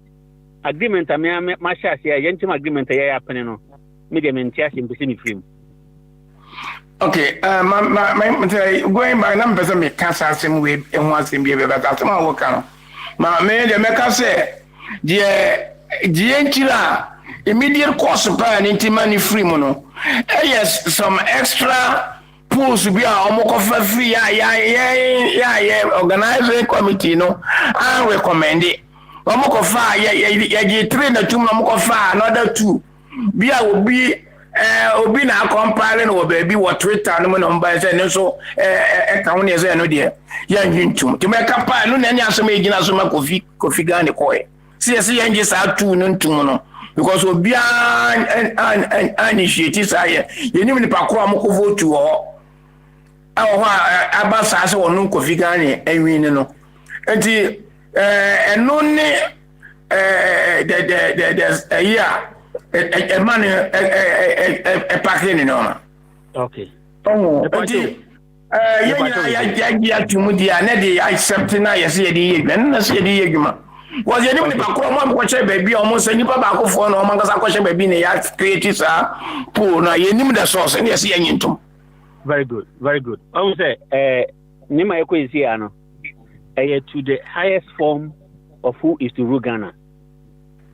agreement, I mean, my share, yentim agreement, I happen no. Medium and chassis in the film. Okay, my going by numbers of me cancer same way and once in behavior, but after my work, my man, the maker say, dear Chila, immediate course of an intimate free mono. Yes, some extra pools to be a free, organizing committee, no, I recommend it. Omokofa, ya train the 2 Mokofa, another 2. Be I will be. Obi na comparing or baby what Twitter no number say so ka won say no de ya nwintum to make pa no na nya so me gina so ma kofi Gane koy see ya nje sa tu no ntum no because obi an initiate say ye nim ni pa ko am ko vote ho aba sa se won kofi Gane enwin no enti eno ne the yeah a man a packing no. Okay. Oh, yeah, to Mudia, Neddy, I accept now. Yes, ye then I see the argument. Was your name Pacoma, watch a baby almost any tobacco for no man, because I question baby in the creative, poor. Now you name the source, and yes, into. Very good, very good. I would say, Nima Eko is here, no, to the highest form of who is to rule Ghana.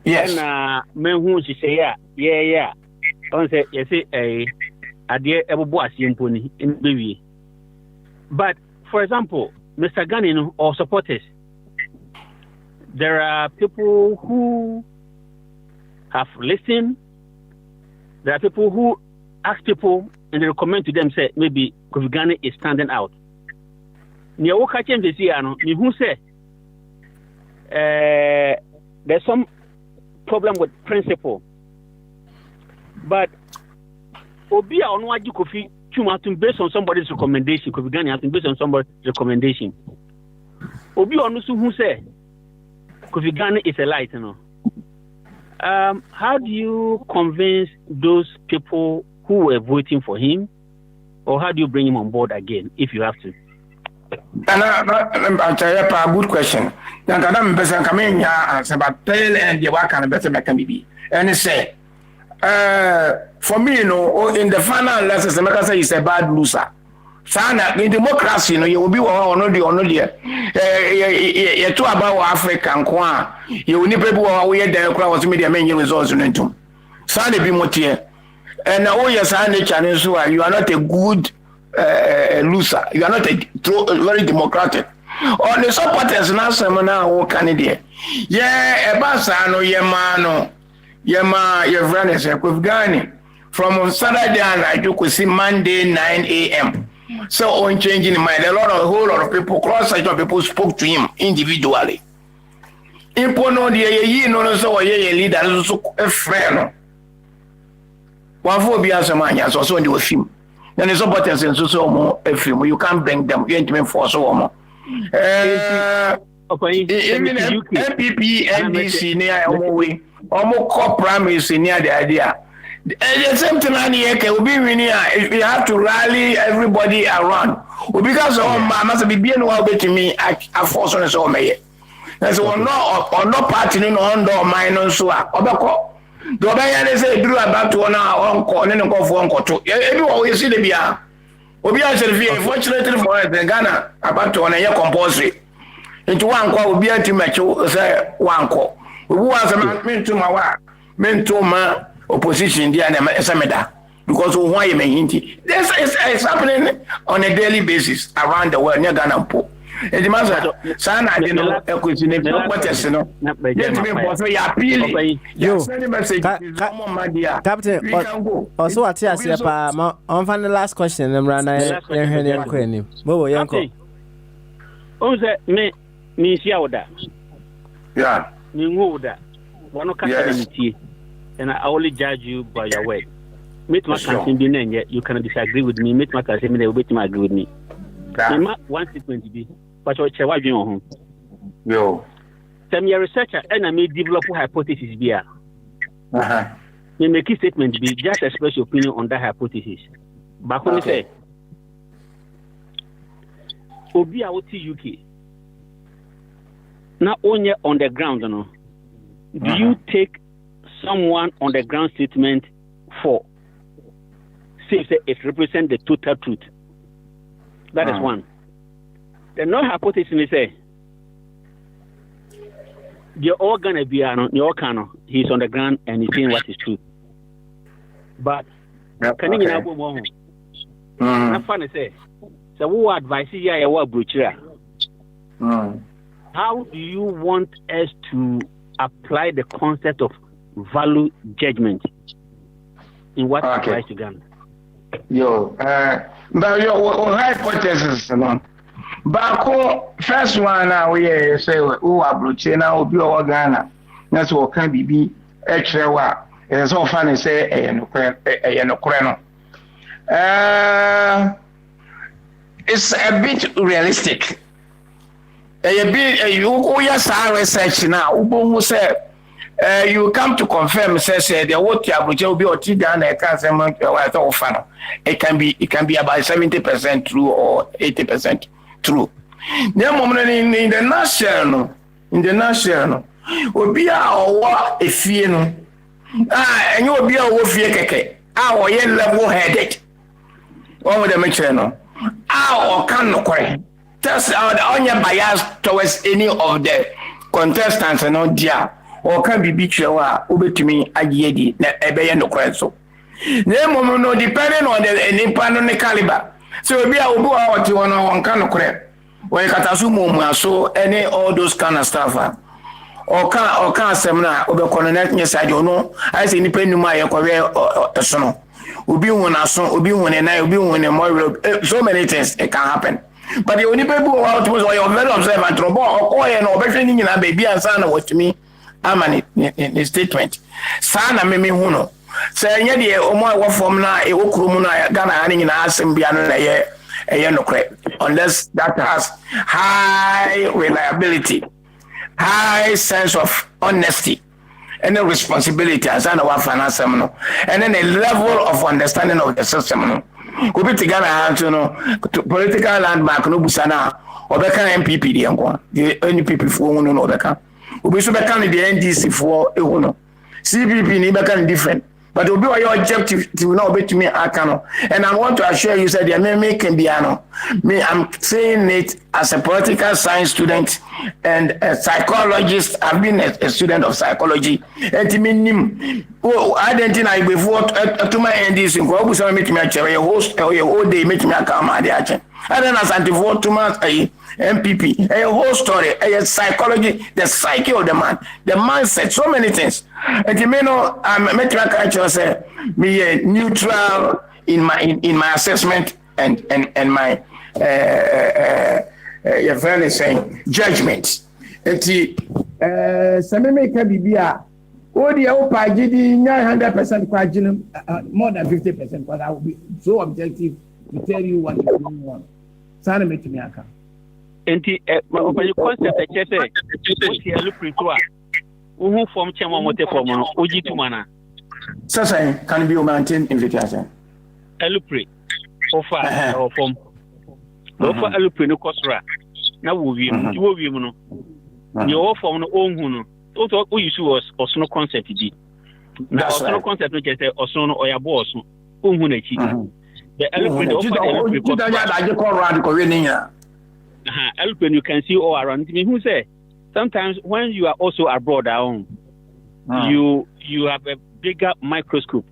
Yes. And men who say, yeah. I say, yes, a dear Ebuas Yemponi in baby. But for example, Mr. Ganin or supporters, there are people who have listened. There are people who ask people and they recommend to them, say, maybe Kofi Gane is standing out. Near Wokachem this year, who say there's some problem with principle. But Obi on what you could feel based on somebody's recommendation, Kofi Gane has been based on somebody's recommendation. Obi on who say Kofi Gane is a light, you know. How do you convince those people who were voting for him, or how do you bring him on board again if you have to? And I'll tell you a good question. Then I'm better coming here about tail and the work and better make me. And say, for me, you know, in the final lessons, the maker say is a bad loser. Sana in democracy, you know, you will be one or the you talk about Africa and Kwa. You will need people who are there across media main results in it. Sana be motier. And now yes, I challenge you are not a good loser. You are not a very democratic. On the supporters now, some now candidate. Yeah, Ebasa no Yemano, your friend is a Kofi from Saturday and I could see Monday 9 a.m. So on changing mind, a whole lot of people, cross-section people spoke to him individually. Impono the ye no so ye leader so a friend. one for be as a man, yes, also in the film. Then it's supporters and so more a film. You can't bring them, you ain't meant for so more. Even MPP, NDC near Omoway, almost core primaries near the idea. The same thing will be winning. We have to rally everybody around. Because must be being well to me, I force on us all. That's one no party no under mine so obeko. The obey say drew about to our uncle and then go for uncle too. Everyone we see the beer. Obi a fortunately for us in Ghana about to on a year compulsory. Into one call will be a team match say one call. We was a man to my wife, men to my opposition there and Sameda. Because why you may hint this is happening on a daily basis around the world near Ghana po. The master son I didn't know a question what is no. Let me for you appeal. You send a message Captain also what you say pa on fan the last question Mrana yanko anim. Bobo yanko. O say me sia oda. Yeah. Me ngo oda. One can tell and I only judge you by your word. Meet my cousin be name you can disagree with me. Meet my cousin they will agree with me. One sequence be but what you want yo. Some your researcher and I may develop hypothesis be you make a statement be just express your opinion on that hypothesis. But when you say Obi out UK now only on the ground no. Do you take someone on the ground statement for say it represents the total truth? That is one. The no hypothesis is say the organ of your cano, he's on the ground and he's saying what is true. But can you know more? Not funny say. So who advise you a what butcher? How do you want us to apply the concept of value judgment in what applies to Ghana? But your hypothesis, no. But first one now we say who are blue now be our Ghana. That's what can be extra wa. It's so funny say it's a bit realistic. You yes research now. Ubo say you come to confirm say the what you will be or Ghana it can be about 70% true or 80% true. Then in the national obi a owa efie no and you obi a owo fie keke a o ye level headed one with the mention no o kan no kore test on your bias towards any of the contestants no dia or can be bichewa obetumi agye di na ebeye no kore so na mom no depending on the nipa no ne caliber so obi a obi a oti wono won kan no kore we katasu mom aso any all those kind of stuff or can semna obekono na nyesa jono I say nipa numa ye kwawe esono obi won aso obi won na obi won more so many things it can happen. But the only people who are very observant or no obefeni nyina baby ansa na watumi amani in statement sana meme hu no say nye de omo wo form na e okuru na Ghana ani nyina asem bia no na ye no correct unless that has high reliability, high sense of honesty and responsibility as an finance no and then a level of understanding of the system no could be together to know political landmark no busana obeka MPP di enko the NPP for no obeka obi so beka the NDC for no CPP ni beka different but obi your objective to know between akano and I want to assure you said me can be me I'm saying it as a political science student and a psychologist. I've been a student of psychology and minim identify before to my NDC in Kobu so meet me a host or whole day meet me come at the action and then as anti-vote to my MPP a whole story a psychology the psyche of the man the mindset so many things and you know I'm met me actually say me neutral in my assessment and my your friend is saying judgment. Some make a bibia Oh, the OPA GD 900% quite more than 50%, but I will be so objective to tell you what you want. Sana me to me aka. Enti open concept e chese o ti elu prito a wo hu form chema mote form no oji tumana. Sasa can be maintain invitation. Elu pre offer or form. Offer elu pre no kosra. Na wo wi mu no. Your form no onhu no. O use was osono concept di. Na osono concept no chese osono oyabo oso. Onhu na chi. The elephant elephant you can see all around. I mean, who say sometimes when you are also abroad you have a bigger microscope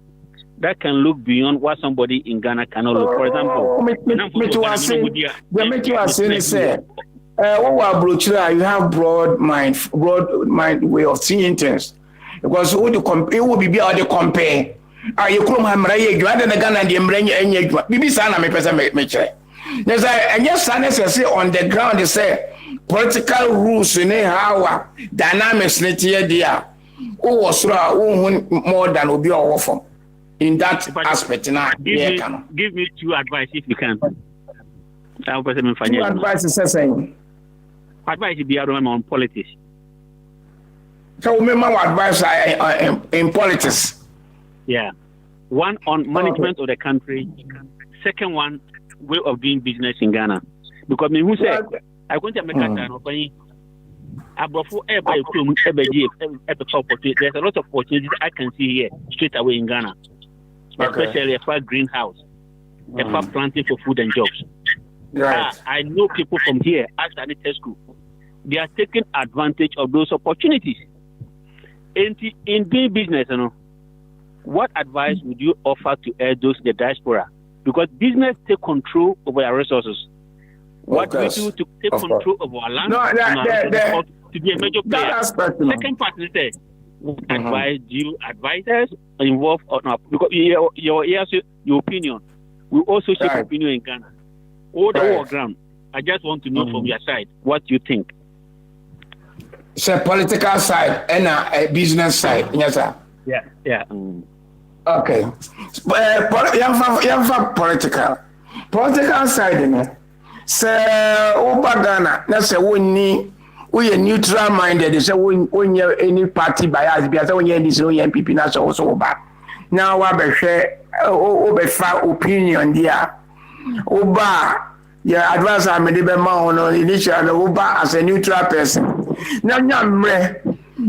that can look beyond what somebody in Ghana cannot look. For example, you have broad mind way of seeing things. Because it will be able to compare. You come hamra ye Ghana na Ghana de mrenye enye dwa bibi sa na me pese me kire. There's a yes say on the ground they say political rules in how dynamics net here there. Who was more than obi or from in that aspect now. Give me two advice if you can. Two advice is saying. Advice be on politics. So me my advice in politics. Yeah. One on management of the country. Second one, way of doing business in Ghana. Because me who say I want to make a no funny. There's a lot of opportunities I can see here straight away in Ghana. Especially for greenhouse, for planting for food and jobs. Right. I know people from here at Sanitary School. They are taking advantage of those opportunities. In doing business, what advice would you offer to those in the diaspora? Because business take control over our resources. What we do to take control of our land to be a major player. Second part is that what advice do you advisors involved or not? Because your opinion. We also shape opinion in Ghana. All the whole ground. I just want to know from your side what you think. It's a political side and a business side. Yes, sir. Yeah. Okay. Political side, sir. Over Ghana, that's a we are neutral minded. Say when you any party bias, because when you this NPP, that's also bad. Now, what be share opinion there. Oba, yeah, advance I made the man on initial Oba as a neutral person. Now,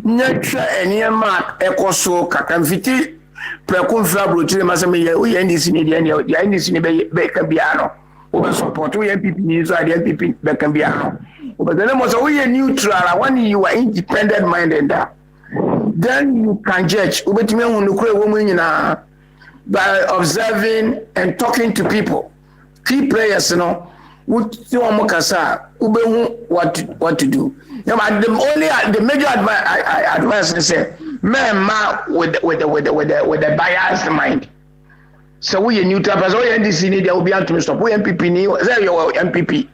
nature any mark ecoso kakamfiti preconfra brochire masame we end this in the end this in Becabiano. Over support we NPP news and NPP Becabiano. But then was we neutral when you are independent minded then you can judge by observing and talking to people. Key players, what to do. The major advice is man with the biased mind. So we are neutral, but we NDC there will be to stop. We MPP new, there your MPP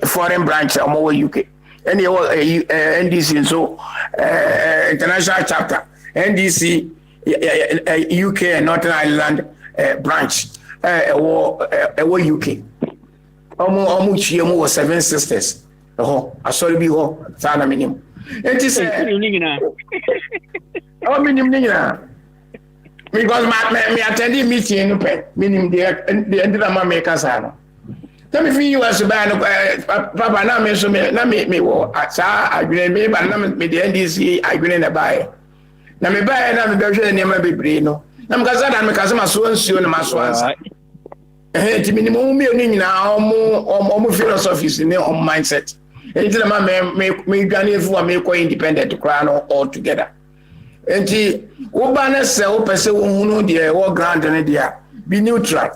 foreign branch of UK. And NDC so international chapter NDC UK and Northern Ireland branch UK. Almost was 7 sisters. I sorry be sana minimum. It is because me attending meeting minimum the end of my makers. Tell me if you as a band Papa now me so me wo I agree me but now me the NDC I agree na buy. Na me buy na me be name bebre no. Na me kasa na me kasa ma so nsuo na ma so ansa. Ti minimum me ni nyina omo philosophies ni on mindset. Enti na me dwane fu me ko independent kra no all together. Enti wo ba na se wo pese wo hunu de wo ground ne de be neutral.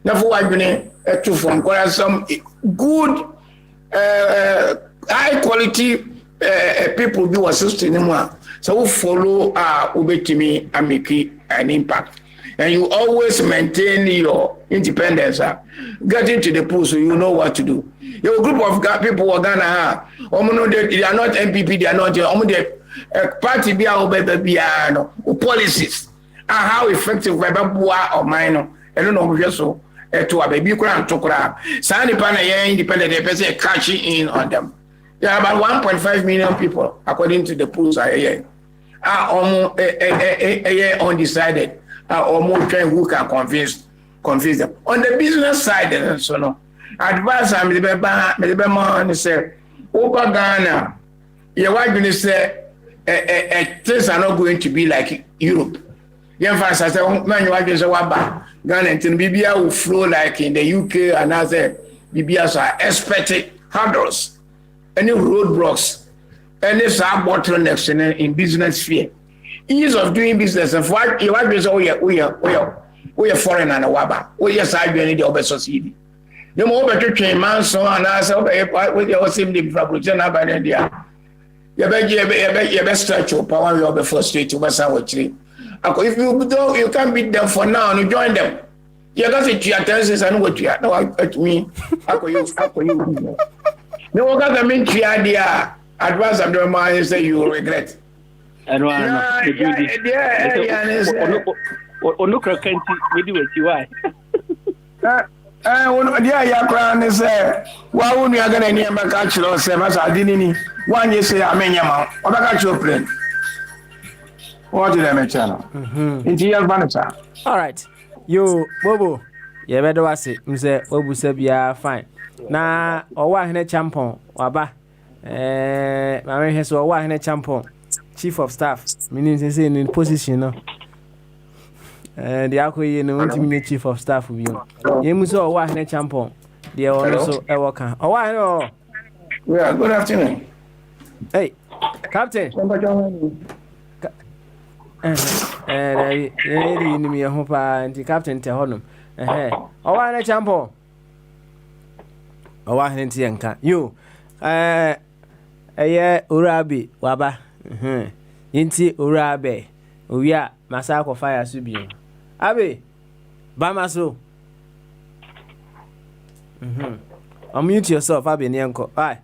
Na for adwene to from some good high quality people do assist in more. So we follow ubetimi and make an impact. and you always maintain your independence. Get into the pool so you know what to do. Your group of people were Ghana, they are not MPP, they are not party policies and how effective or minor. I don't know so to a baby crown to crab. Sandy Pana independent person cashing in on them. There are about 1.5 million people according to the polls are almost undecided. Almost trying who can convince them. On the business side, so no. Advice I'm the man say over Ghana, your wife going to say things are not going to be like Europe. Yeah, for instance, man, you want say what Ghana and Bibia will flow like in the UK and other Bibias are expected hurdles, any roadblocks, any sub bottlenecks in business sphere. Ease of doing business and what you want to say, we are foreign and a waba. We are side doing the other society. The more better train man so and answer with your same name for Brujana by India. You best stretch your power, you be frustrated to what's our tree. If you don't, you can't beat them for now and you join them. You got to your attention and what you are. No, at me. How can you? No one got the main idea. Advance of the mind say you will regret. And look at Kenty, maybe with you. Yeah, crown is why wouldn't you get any catch or say, I didn't. One year say, I mean, or I got your plane. What did I mention? Into your banner. All right. You, Bobo. Yeah, better was it. Mse, Bobo said, yeah, fine. Na, or what in a champon, or ba. My has or what in a champon. Chief of staff, meaning he's in position, no. The Akwe, no, intimate chief of staff with you. You must all what in a champon. They are also a worker. Oh, I know. Yeah, good afternoon. Hey, Captain. Me a hope and the captain to Honum. Oh, I a champo. Oh, I didn't yanka. You, Urabi, Waba. Inti Urabe. Uya, Masako fire subi. Abe, Bamaso. Unmute yourself, Abe Nyanko. Aye.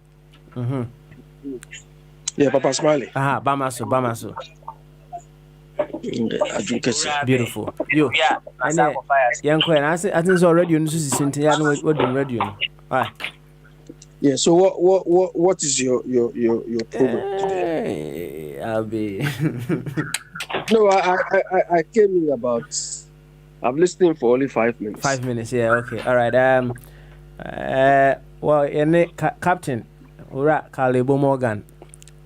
Yeah, Papa Smiley. Aha, Bamaso. Beautiful. You. And Yanko, and I think it's already on the what the radio. Aye. Yeah. So what is your program today? I'll be. No, I came in about. I'm listening for only 5 minutes. 5 minutes. Yeah. Okay. All right. Well, Captain, Ura Kalebo Morgan.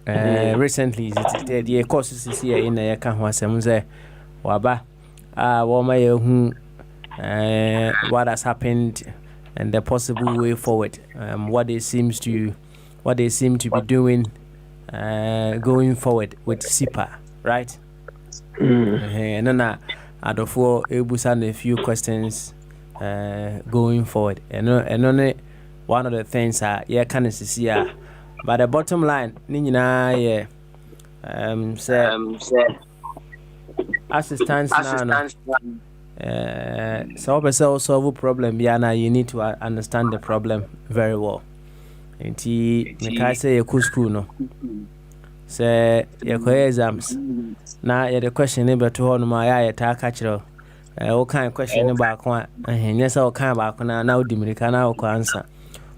Recently, the courses is here in the Kahwasemze Waba. What has happened and the possible way forward. What they seem to be doing going forward with SIPA, right? And then out of four, Ebusan a few questions going forward. And only one of the things can see. But the bottom line, Nina, as it stands now, so solve a problem. Yana, you need to understand the problem very well. And he, I say, a school no. Say your exams. Now, the question about to hold my eye attack actual. All kind of question about one, and yes, all kind about now, Dominicana or answer.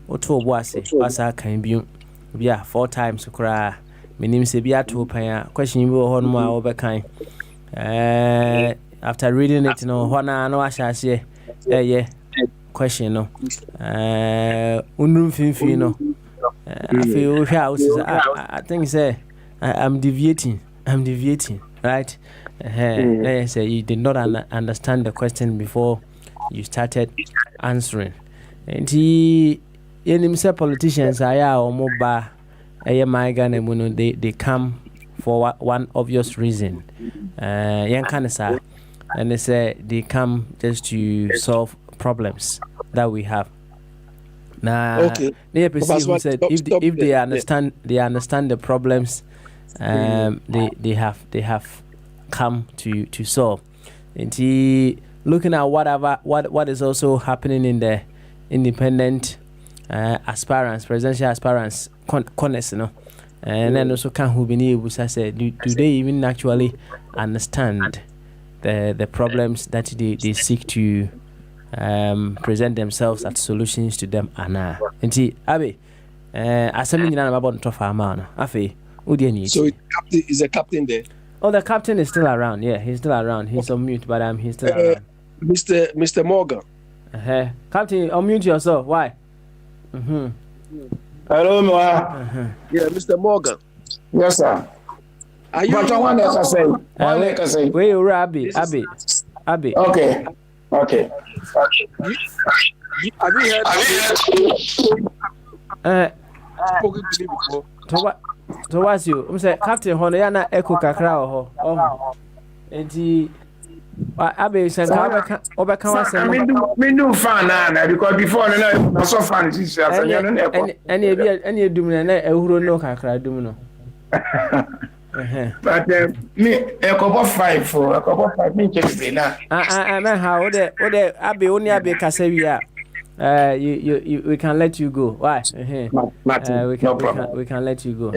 Or two was it, was I can be. Yeah, 4 times cry. My name is Bia to pay. Question you will hold my overkind. After reading it, no, no, I shall say, yeah, question, no. Unroom Finfino. I feel house. I think, say, I'm deviating, right? Say you did not understand the question before you started answering. And he. Politicians are or mobile. They come for one obvious reason. And they say they come just to solve problems that we have. Now, okay. Said if they understand the problems, they have come to solve. And he looking at what is also happening in the independent aspirants, presidential aspirants, corners, you know. And then also can who be able to say, do they even actually understand the problems that they seek to present themselves as solutions to them? Anna. And see, Abby, as something about to farm, Afi, who do you need? So is a captain there? Oh, the captain is still around. Yeah, he's still around. He's on mute, but he's still around. Mr. Morgan. Captain, unmute yourself. Why? Hello, Yeah, Mr. Morgan. Yes, sir. Are you? But I want to say. Wait, Abby. Okay. Have you heard? Spoken to me before. So what's you? I'm saying Captain Hono yana echo kakra ho. Enti Abby said obeka wasem. Me do fan na because before no so fan this any edum na ehuro no kakra dum no. But me a couple 5 me just say na. Man how ode Abby only Abby kasewia. We can let you go. Why? We can let you go.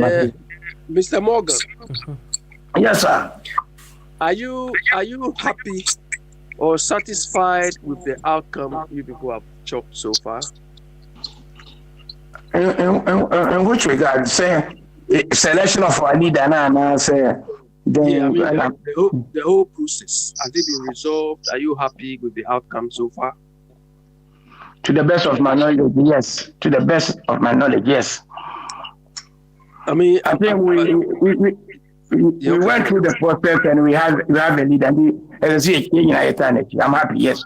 Mr. Morgan. Yes, sir. Are you happy or satisfied with the outcome you people have chopped so far? In which regard, say selection of a leader now, say the whole process, has it been resolved? Are you happy with the outcome so far? To the best of my knowledge, yes. To the best of my knowledge, yes. I mean, I think we went through the process and we have a leader. I'm happy, yes.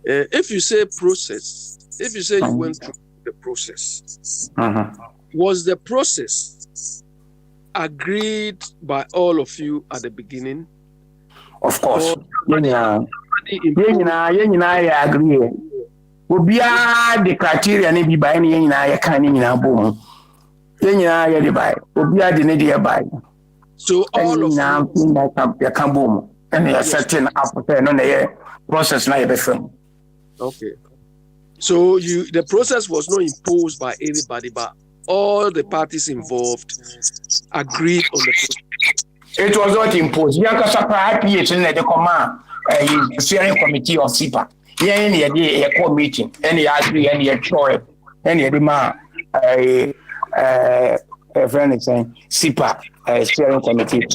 If you say process, if you say you went through the process, was the process agreed by all of you at the beginning? Of course. I agree. Obia the criteria ne bi by ne nyina ye kan ne nyina bom nyina ye de by obia de ne de by so all of you can bom and you certain up no na process na ye be film. Okay, so the process was not imposed by anybody, but all the parties involved agreed on the process. It was not imposed. Yankasa IPH in the command steering committee of SIPA. Any a core meeting, any agree, any a choice, any demand a friend is saying SIPA steering committee.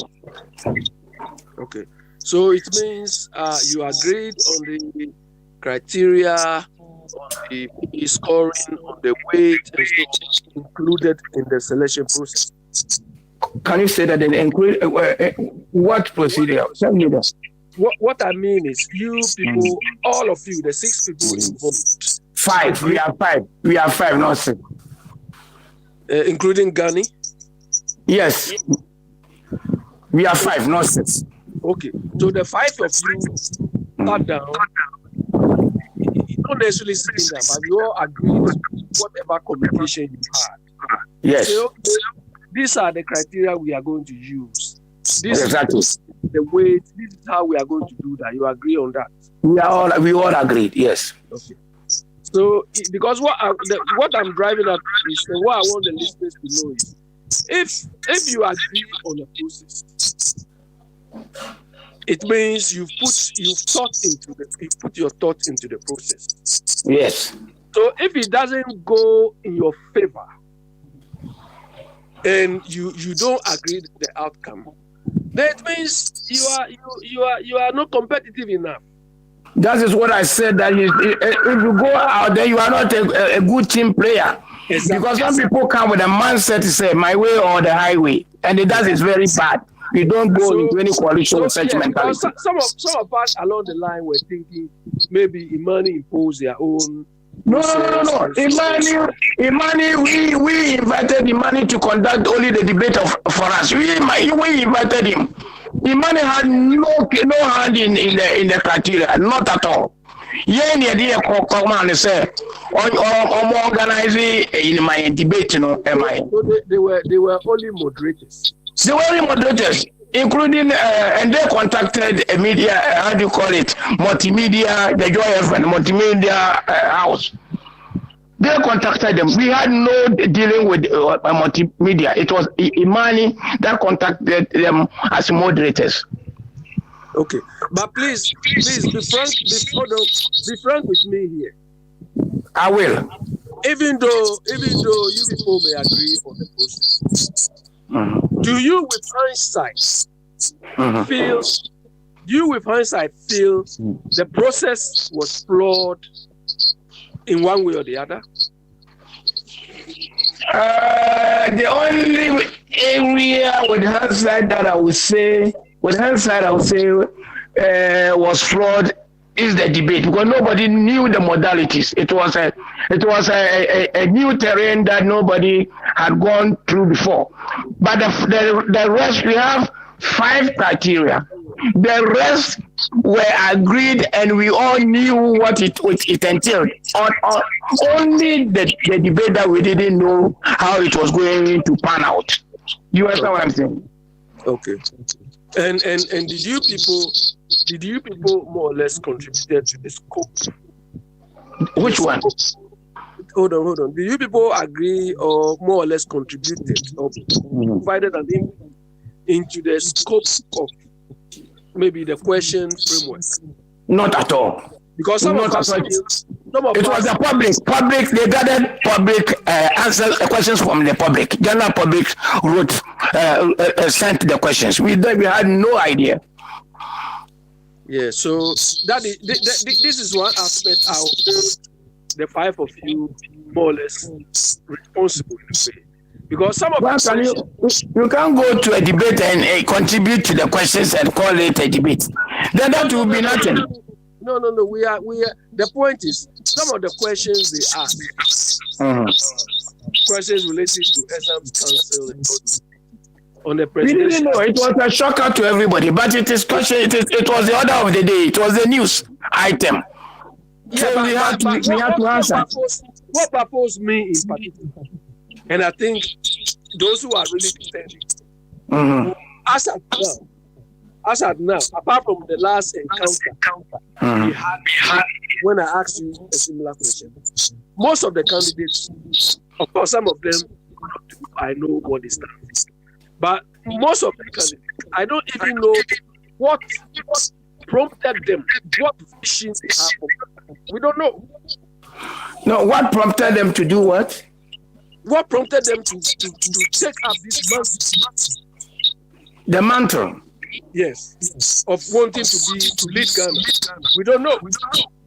Okay, so it means you agreed on the criteria, on the scoring, on the weight, and so included in the selection process. Can you say that include what procedure? Tell me that. What I mean is, you people, all of you, the 6 people involved. 5. We are 5. We are 5, not 6. Including Ghani? Yes. We are 5, not 6. Okay. So the 5 of you sat down, not necessarily sitting down, but you all agreed whatever communication you had. Yes. Say, okay, these are the criteria we are going to use. This exactly. Is the weight. This is how we are going to do that. You agree on that? We all agreed. Yes. Okay. So, because what I'm driving at is what I want the listeners to know is, if you agree on a process, it means you've put your thoughts into the process. Yes. So if it doesn't go in your favor, and you don't agree with the outcome, then it means you are not competitive enough. That is what I said. That if you go out there, you are not a good team player. Exactly. Because some people come with a mindset to say my way or the highway, and that is very bad. You don't go into any coalition with such mentality. Some of us along the line were thinking maybe Imani imposed their own. No. Imani, we invited Imani to conduct only the debate for us. We invited him. Imani had no hand in the criteria, not at all. Any idea come and say organizing in my debate, So they were only moderators. They were only moderators. including and they contacted a media, how do you call it, multimedia, the Joy FM multimedia house. They contacted them. We had no dealing with multimedia. It was Imani that contacted them as moderators. Okay, but please be frank. Be frank with me here. I will. Even though you people may agree on the process, do you with hindsight feel the process was flawed in one way or the other? The only area with hindsight that I would say was flawed is the debate, because nobody knew the modalities. It was a new terrain that nobody had gone through before. But the rest, we have 5 criteria. The rest were agreed, and we all knew what it entailed. Only the debate that we didn't know how it was going to pan out. You understand what I'm saying? Okay. And did you people more or less contributed to the scope? Which one? Hold on. Did you people agree or more or less contributed or provided an input into the scope of maybe the question framework? Not at all. Because some of us, it was the public. They gathered public answers, questions from the public. General public wrote, sent the questions. We had no idea. Yeah. So this is one aspect. I'll hold the 5 of you more or less responsible in a way. Because some of us, you can't go to a debate and contribute to the questions and call it a debate. Then that will be nothing. No. We are. The point is, some of the questions they ask, questions related to exams council on the president. We didn't know. It was a shocker to everybody, but it was the order of the day. It was the news item. Yeah, so we had to answer. What proposed me in particular, and I think those who are really defending, as at now, apart from the last encounter we had when I asked you a similar question, most of the candidates, of course, some of them, I know what is that, but most of the candidates, I don't even know what prompted them, what vision they have. We don't know. No, what prompted them to do what? What prompted them to take up this mantle? The mantle. Yes, of wanting to lead Ghana. We don't know.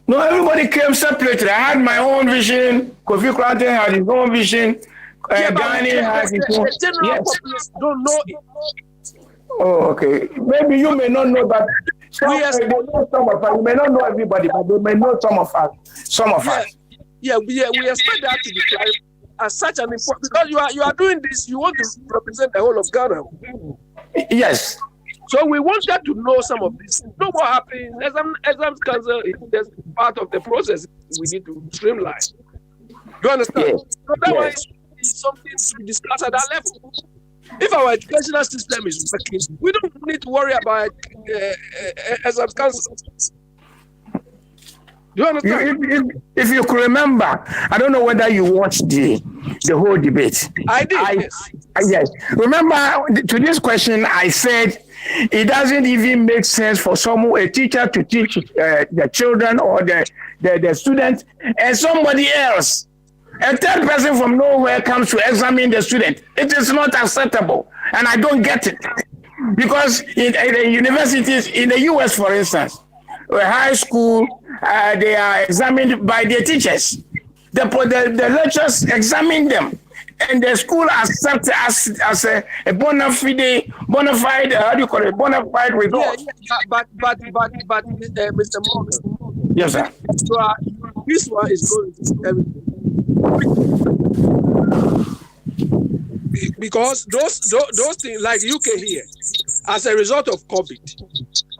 No, everybody came separately. I had my own vision. Kofi Kraten had his own vision. Ghani had his own. The general populace don't know it. Oh, okay. Maybe you may not know that. Some of us. You may not know everybody, but they may know some of us. Yeah, we expect that to be clarified as such an important, because you are doing this. You want to represent the whole of Ghana. Yes. So we wanted to know some of this. Know what happened. Exams council is just part of the process. We need to streamline. You understand? Yes. So that one is something to be discussed at that level. If our educational system is working, we don't need to worry about exams council. Do you understand? If you could remember, I don't know whether you watched the whole debate. I did. Yes. Remember, to this question, I said it doesn't even make sense for a teacher to teach the children or the students, and somebody else, a third person from nowhere, comes to examine the student. It is not acceptable, and I don't get it. Because in the universities, in the US, for instance, high school, they are examined by their teachers. The lecturers examine them, and the school accepts as a bona fide, how do you call it, bona fide result. Yeah, but Mr. Morgan. Yes, sir. This one is going to everything. Because those things like UK here, as a result of COVID,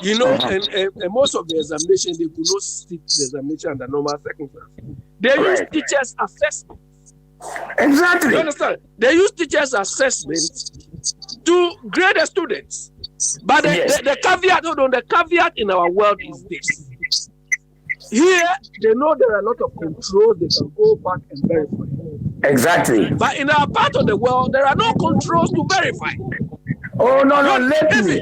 you know, and most of the examination, they could not sit the examination under normal circumstances. They use teachers' assessment. Exactly. You understand? They use teachers' assessment to grade the students. But the caveat, hold on, the caveat in our world is this. Here, they know there are a lot of controls they can go back and verify. Exactly. But in our part of the world, there are no controls to verify. Oh, no, let me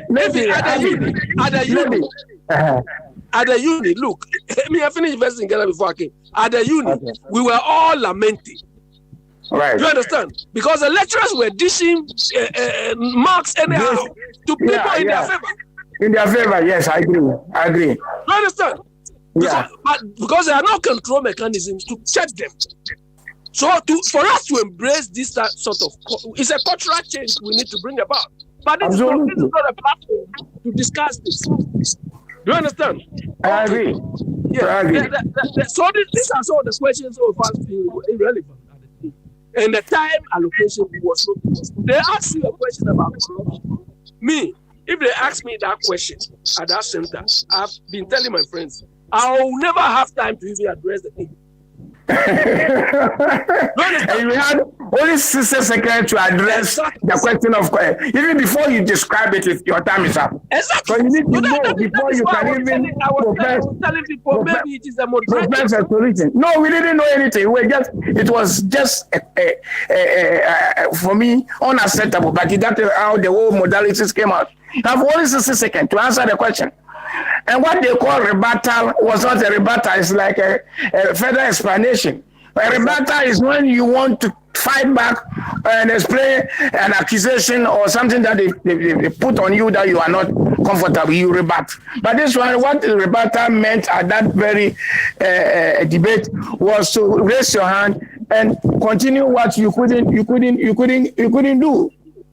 at the uni, look, I finished investing in Ghana before I came. At the uni, we were all lamenting. Right. You understand? Because the lecturers were dishing marks anyhow to people in their favor. In their favor, yes, I agree. You understand? Because there are no control mechanisms to check them. So for us to embrace this sort of, it's a cultural change we need to bring about. But this is not a platform to discuss this. Do you understand? I agree. Yeah. I agree. So these are some of the questions so far feel irrelevant. And the time allocation was not. They ask you a question about corruption. Me, if they ask me that question at that center, I've been telling my friends, I'll never have time to even address the thing. And you had only 60 seconds to address the question of even before you describe it, if your time is up. Exactly. So you need to know before you can even telling people maybe it is a moderator. Solution. No, we didn't know anything. It was just for me unacceptable. But that's how the whole modalities came out. You have only 60 seconds to answer the question. And what they call rebuttal was not a rebuttal, it's like a further explanation. A rebuttal is when you want to fight back and explain an accusation or something that they put on you that you are not comfortable, you rebut. But this one, what the rebuttal meant at that very debate was to raise your hand and continue what you couldn't do.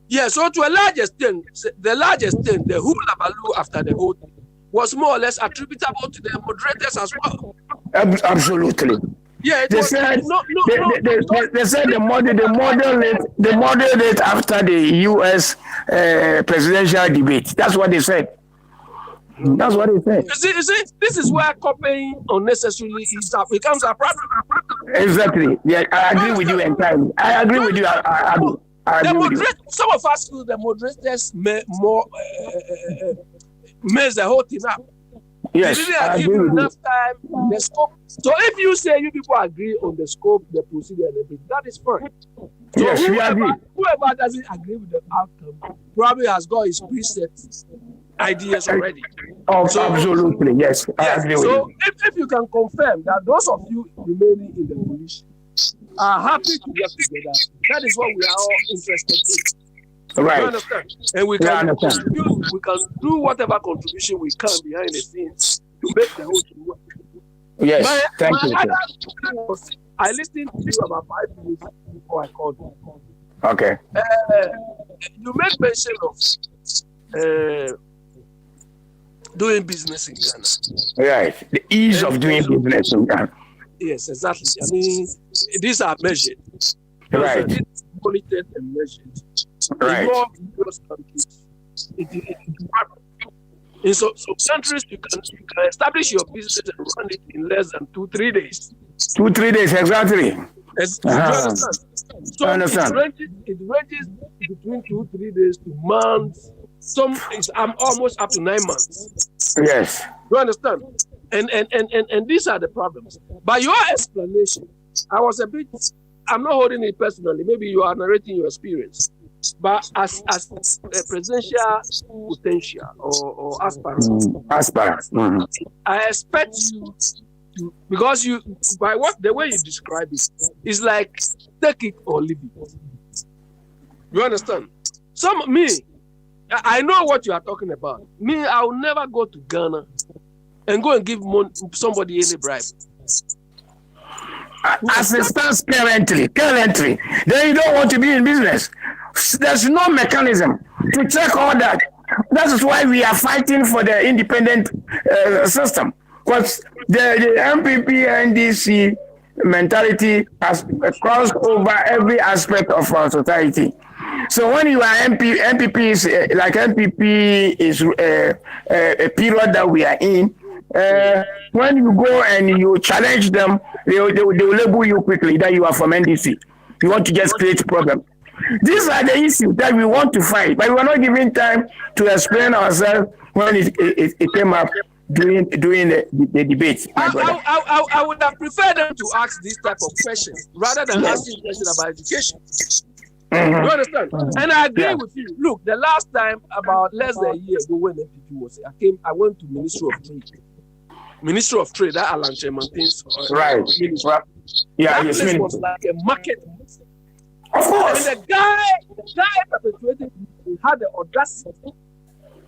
Yeah, so to a large extent, the hula after the whole thing was more or less attributable to the moderators as well. Absolutely. Yeah, they said the moderate after the U.S. Presidential debate. That's what they said. That's what they said. You see, this is where copying unnecessarily becomes a problem. Exactly. Yeah, I agree with you entirely. I agree with you. Some of us feel the moderators mess the whole thing up. Yes, they didn't give you enough time, the scope. So if you say you people agree on the scope, the procedure, and everything, that is fine. So yes, we agree. Whoever doesn't agree with the outcome probably has got his preset ideas already. Absolutely, yes. I agree with you. If you can confirm that those of you remaining in the coalition are happy to work together, that is what we are all interested in. Right. You understand? And we can contribute, we can do whatever contribution we can behind the scenes to make the whole thing work. Yes, thank you. I listened to you about 5 minutes before I called you. Okay. You made mention of doing business in Ghana. Right. The ease of doing business in Ghana. Yes, exactly. I mean, these are measured. Right. It's monitored and measured. Right. In some countries, you can establish your business and run it in less than 2-3 days. 2-3 days, exactly. So I understand. It ranges between 2-3 days to months. Some is almost up to 9 months. Yes. You understand? And these are the problems. By your explanation, I'm not holding it personally. Maybe you are narrating your experience. But as a presidential potential or aspirant, I expect you to, because the way you describe it is like take it or leave it. You understand? I know what you are talking about. Me, I will never go to Ghana and go and give somebody any bribe. As it stands currently, then you don't want to be in business. There's no mechanism to check all that. That is why we are fighting for the independent system. Because the MPP NDC mentality has crossed over every aspect of our society. So when you are MPP is a period that we are in. When you go and you challenge them, they will label you quickly that you are from NDC. You want to just create problem. These are the issues that we want to fight, but we are not giving time to explain ourselves when it came up during the debate. I would have preferred them to ask this type of questions rather than asking questions about education. Mm-hmm. You understand? And I agree with you. Look, the last time, about less than a year ago, when MPP was, I went to Ministry of Trade, that Alan Chemantin's right. Yeah, that place was like a market. Of course. And the guy perpetrated, he had the audacity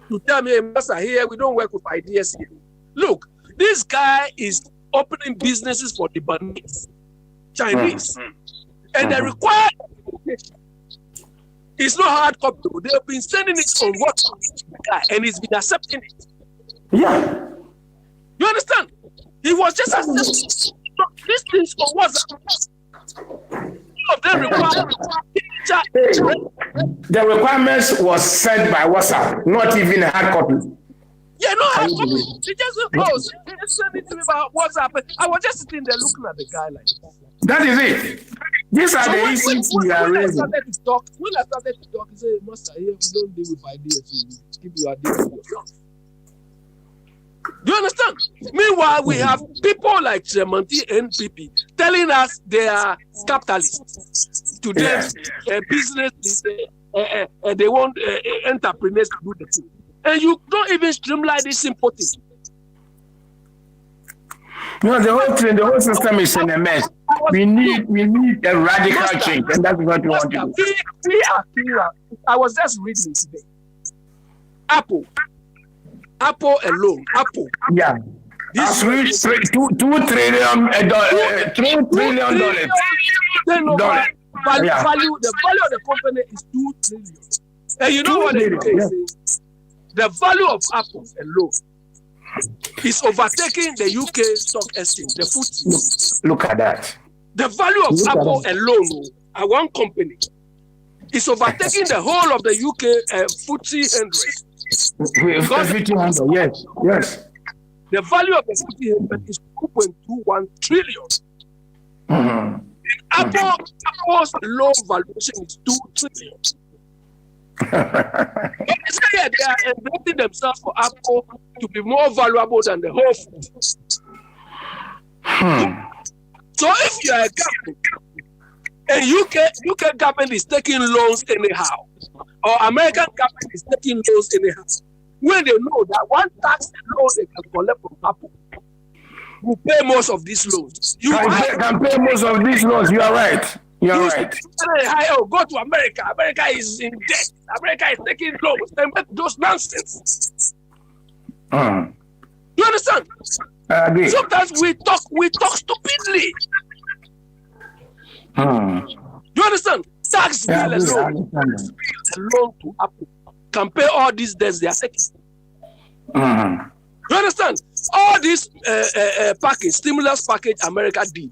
to tell me, Master, here we don't work with ideas here. Look, this guy is opening businesses for the Lebanese, Chinese, and they require education. It's not hard copy. They've been sending it on WhatsApp, and he's been accepting it. Yeah. You understand? He was just accepting these things on WhatsApp. All of them require. The requirements was sent by WhatsApp, not even a hard copy. Yeah, no hard copy. He just sent it to me by WhatsApp. I was just sitting there looking at the guy like that. That is it. These are the issues we are raising. When I started to talk, he said, Master, here we don't deal with ideas. So keep your ideas to yourself. Do you understand? Meanwhile, we have people like Tremonti and PP telling us they are capitalists. To them, business, they want entrepreneurs to do the thing. And you don't even streamline this simple thing. No, the whole system is in a mess. We need a radical change, and that's what we want to do. We are clear. I was just reading today. Apple alone. Apple. Yeah. This reached $2 trillion. Value of the company is $2 trillion. And you know what the UK is saying? The value of Apple alone is overtaking the UK stock exchange, the FTSE. Look at that. The value of Apple alone, one company, is overtaking the whole of the UK FTSE 100. Yes. The value of the FTSE 100 is 2.21 trillion. Mm-hmm. Apple's low valuation is 2 trillion. They are investing themselves for Apple to be more valuable than the whole food. So if you are a government and UK government is taking loans anyhow, or American government is taking loans anyhow, when they know that one tax loan they can collect from Apple will pay most of these loans. You can pay most of these loans. You are right. You are right. Go to America. America is in debt. America is taking loans. They make those nonsense. You understand? I agree. Sometimes we talk stupidly. You understand? Tax bill alone to Apple can pay all these debts they are taking. You understand? All this stimulus package America did.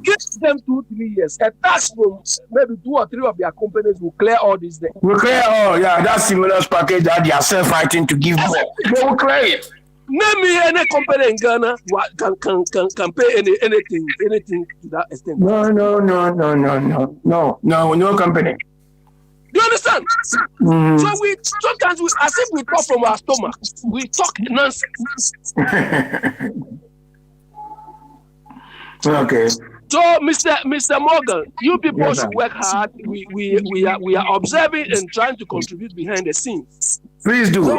Give them 2-3 years. A tax from maybe 2 or 3 of their companies will clear all this debt. Will clear all, that stimulus package that they are self fighting to give more. They will clear it. Name me any company in Ghana can pay anything to that extent. No company. Do you understand? So we sometimes as if we talk from our stomach, we talk nonsense. Okay. So, Mr. Morgan, you people should work hard. We are observing and trying to contribute behind the scenes. Please do. You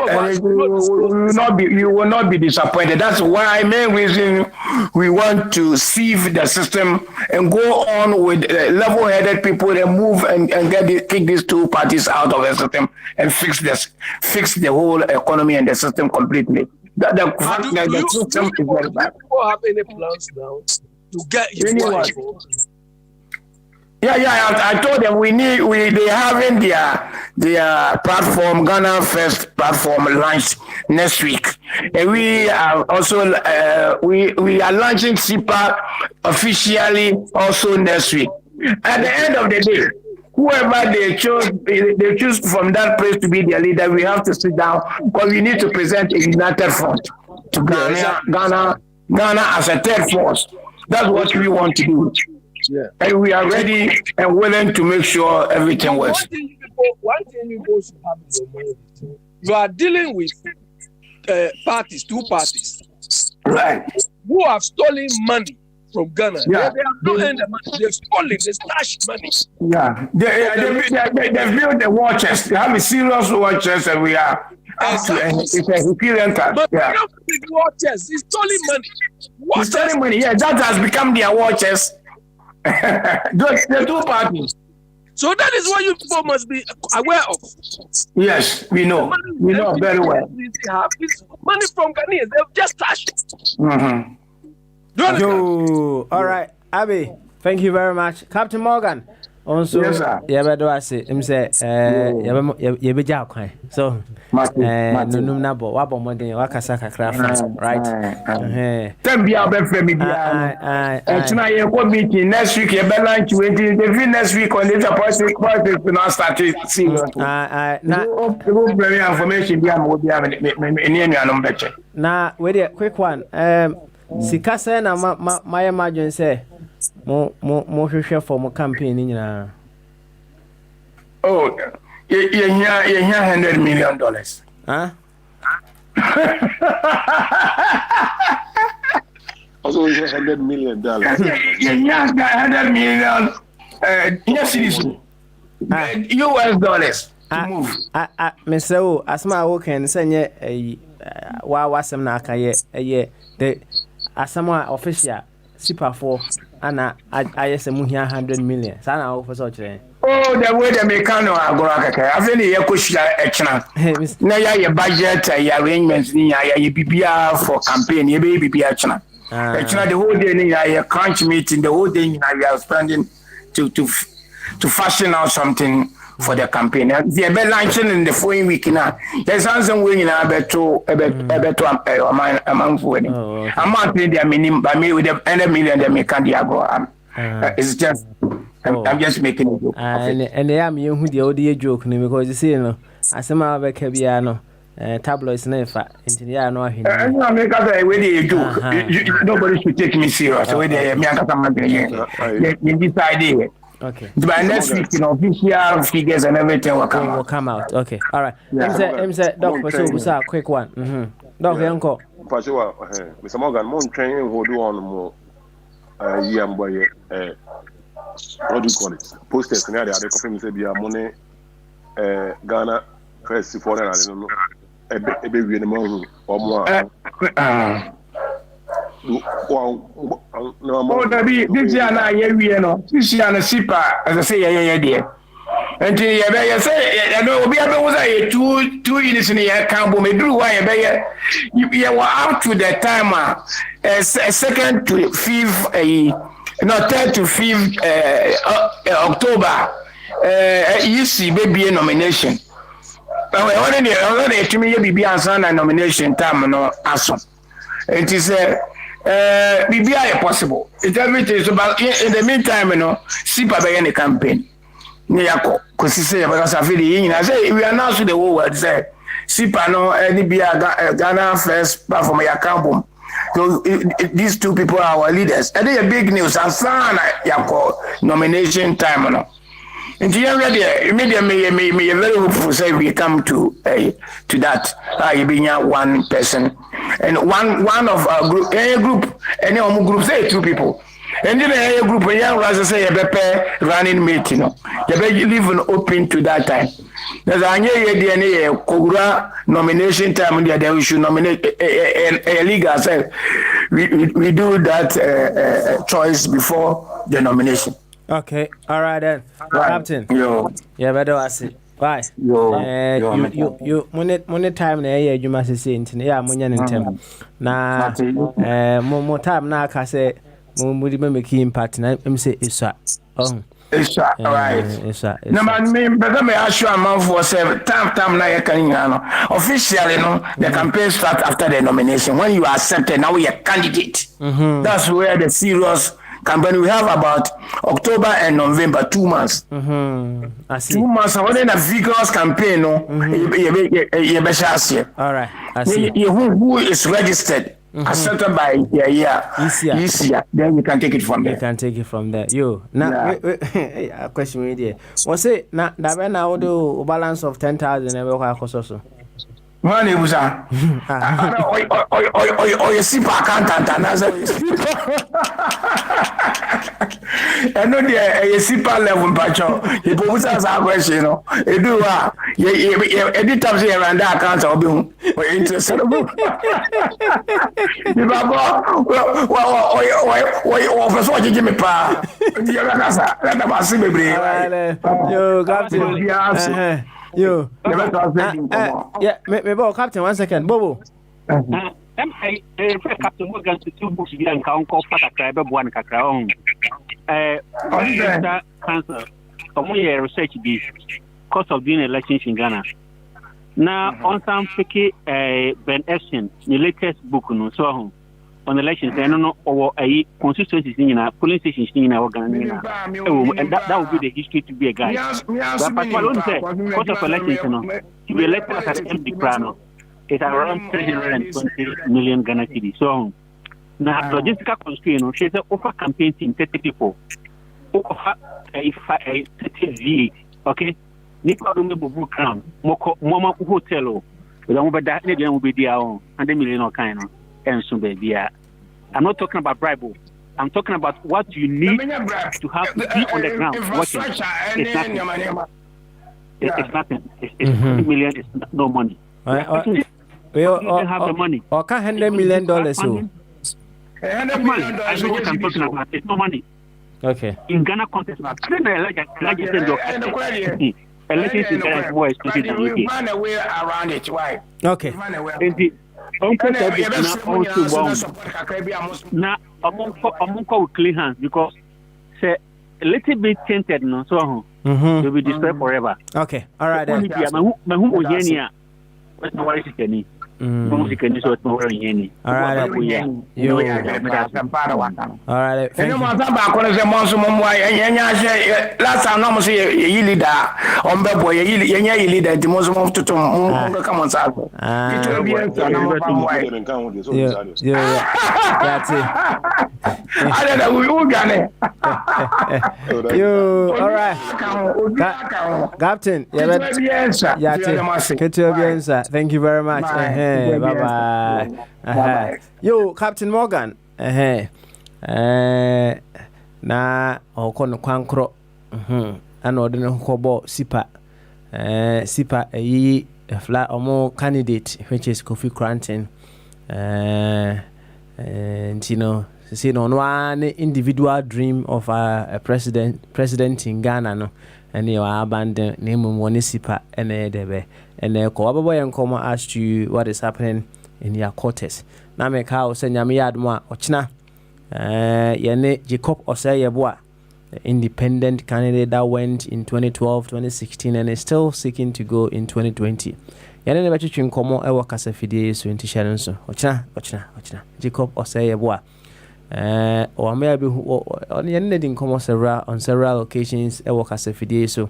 will not be disappointed. That's why main reason we want to sieve the system and go on with level-headed people and move and kick these two parties out of the system and fix the whole economy and the system completely. The system is very bad. Do you have any plans now to get you involved? I told them they having their platform, Ghana First platform, launched next week, and we are also we are launching SIPA officially also next week. At the end of the day, whoever they choose from that place to be their leader, we have to sit down because we need to present a united front to Ghana as a third force. That's what we want to do. Yeah. And we are ready and willing to make sure everything works. One thing you people should have in your mind is you are dealing with two parties, Right. who have stolen money from Ghana. Yeah. They have not earned the money. They've stolen. They stashed money. Yeah. They built the war chest. They have a serious war chest, and we are up to it's a Hyperion tax. But Yeah. they don't big war chest. It's stolen money. It's stolen money. Yeah, that has become their war chest. The two parties. So that is what you people must be aware of. Yes, we know. We know very well. Have this money from Ghanaians. They've just stashed it. Mm-hmm. Yo, all right, Abby. Thank you very much, Captain Morgan. Also, yes, sir. Yeah, do I say? Him say, you be jail kwan. So, no na bo. Wa bo mo den. Wa kasa kakra right? Then be our friend, be and tonight you go meeting next week. You better lunch waiting. The next week on this appointment, we now start to see. Na information be am be am any number check. Na wait a quick one. Sika say na my imagine say mo hwehwe for mo campaign ni nyina. Oh, you hear $100 million. Huh? Also, you $100 million. Yeah, $100 million. Yes, it is. US dollars to move. Mr. O, asma wo kan say wa wasem na aka ye the asama official super4 ana ayese mu hia 100 million. Sana wo for so kire. Oh, the way they make no agora kaka. Afeni ye koshia echina. Na ya budget ya arrangements ni ya bibia for campaign. Ye be bibia echina. Echina the whole day ni ya crunch meeting the whole day we are spending to fashion out something for the campaign. They be launching in the following week now. There's something we in beto among for them. I'm not paying their minimum by me with the $100 million they make and go. It's just I'm just making a joke. And they am you who the audio joke because you see no asema be ka bia no tabloids na fa intinia no ahini. I make a way a joke. Nobody should take me serious. The way they me aka man you decide. Okay. By next week, official figures and everything will come out. Okay. All right. Say, Doc, so a quick one. Doc, uncle. Mr. Morgan, mon training will do on more boy. What do you call it? Posters and the other company say be a money Ghana first foreign, I don't know. A baby in the morning or more. Oh, this year now, we know. This year, na sipa, as I say, yeah, dear. And you say, I know, we have two units in the account, but we do why you were up to the timer, a second to fifth, not 3rd to 5th October. You see, baby, a nomination. But we already to me, be answer a nomination time, no, awesome. It is BBI possible. It's everything is about in the meantime, SIPA by any campaign. Niako, because he said, because I feel I say we announce to the whole world, say SIPA no any be Ghana first platform your campaign. So these two people are our leaders. And they are big news. And sana yako nomination time, And you already immediately very hopeful say we come to that. You being one person and one of our group, any group say 2 people. And then a group of young rascals say a running mate, you be leaving open to that time. There's a new Kogura nomination time there we should nominate a league ourselves. We do that choice before the nomination. Okay, all right then, right. Captain. Yo, yeah, better I see. Why? You money time na yeah you must say intin yeah munya ntem na mo time na ka say mo mudi make impact na em say iswa Iswa right na man me better me assure man for say time na you can officially the campaign start after the nomination when you are accepted now you're a candidate. That's where the serious campaign we have about October and November 2 months. I see. 2 months. When in a vigorous campaign, all right. I see. Who is registered accepted by ECA, then you can take it from there. You can take it from there. Yo, now a question with you. Was it now that when I do a balance of 10,000 and we also? Money was or you see accountant and as I know the SIPA level pacho. He puts us our question, you know. You do any times here and that account will be interested. What you give me pa? Yo, Captain. Yo, yeah, maybe Captain, 1 second, Bobo. Captain Morgan to 2 books and count for a one cacao. Cancer. Research be cost of doing elections in Ghana. Now, on some picky Ben Epstein, the latest book on elections, I don't know, or a constituency in a polling station in our Ghana. And that would be the history to be a guy. But I don't say, cost of elections, to be elected as an empty crown. It's around 320 million Ghana cedis. So now logistical constraint, she's offer campaign team 30 people. Offer a 30 V8, okay? Nipa do me bubu crown, mama hotel, but I'm over that lady will be there on 100 million or kind of and so baby. I'm not talking about bribe. I'm talking about what you need to have to be on the ground watching. It's nothing. It's nothing. It's 30 million. It's no money. We have the money. Or $100 million. So. $100 million. I know what I'm talking about. It's no money. Okay. In Ghana context, I don't know, like elections in Ghana is more expensive than UK. Find a way around it. Why? Okay. Now, I'm with clean hands because say a little bit tainted, no, so they'll be destroyed forever. Okay. All right. Then. All right. Last time, no, say ye leader on the boy, ye leader, the most of to come on, sir. That's it. I don't know, we all got it. You, all right. Captain, thank you very much. Bye-bye. Yo, Captain Morgan. Na okono kwankro. Ana odene kobo sipa. Sipa yi fla omo candidate which is Kofi Cranton. You know, see no one individual dream of a president in Ghana no. And you are abandoned name one sipa and debe. And Kowaboy and Koma asked you what is happening in your quarters. Now make how send Yadma Ochna Yane Jacob Osayabwa, the independent candidate that went in 2012, 2016 and is still seeking to go in 2020. Yane never chin Komo Ewa Casafide so into Sharonso. Ochna Jacob Osayabwa. Or maybe on the ending Komo on several occasions Ewa Casafide so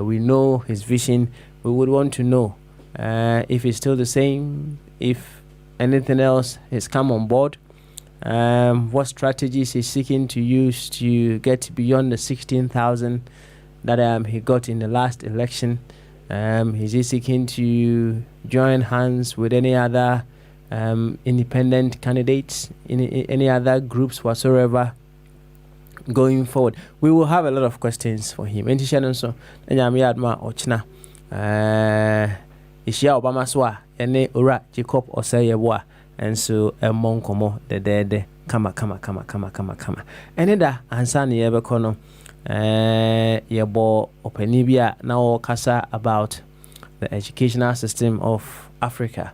we know his vision. We would want to know if it's still the same, if anything else has come on board, what strategies he's seeking to use to get beyond the 16,000 that he got in the last election. Is he seeking to join hands with any other independent candidates, any other groups whatsoever? Going forward, we will have a lot of questions for him. Ishia Obama Swa, ene Ura Jacob Osayebwa, and so a monkomo, the dead, kama. Ene da ansani yebekono, yebo openibia now kasa about the educational system of Africa.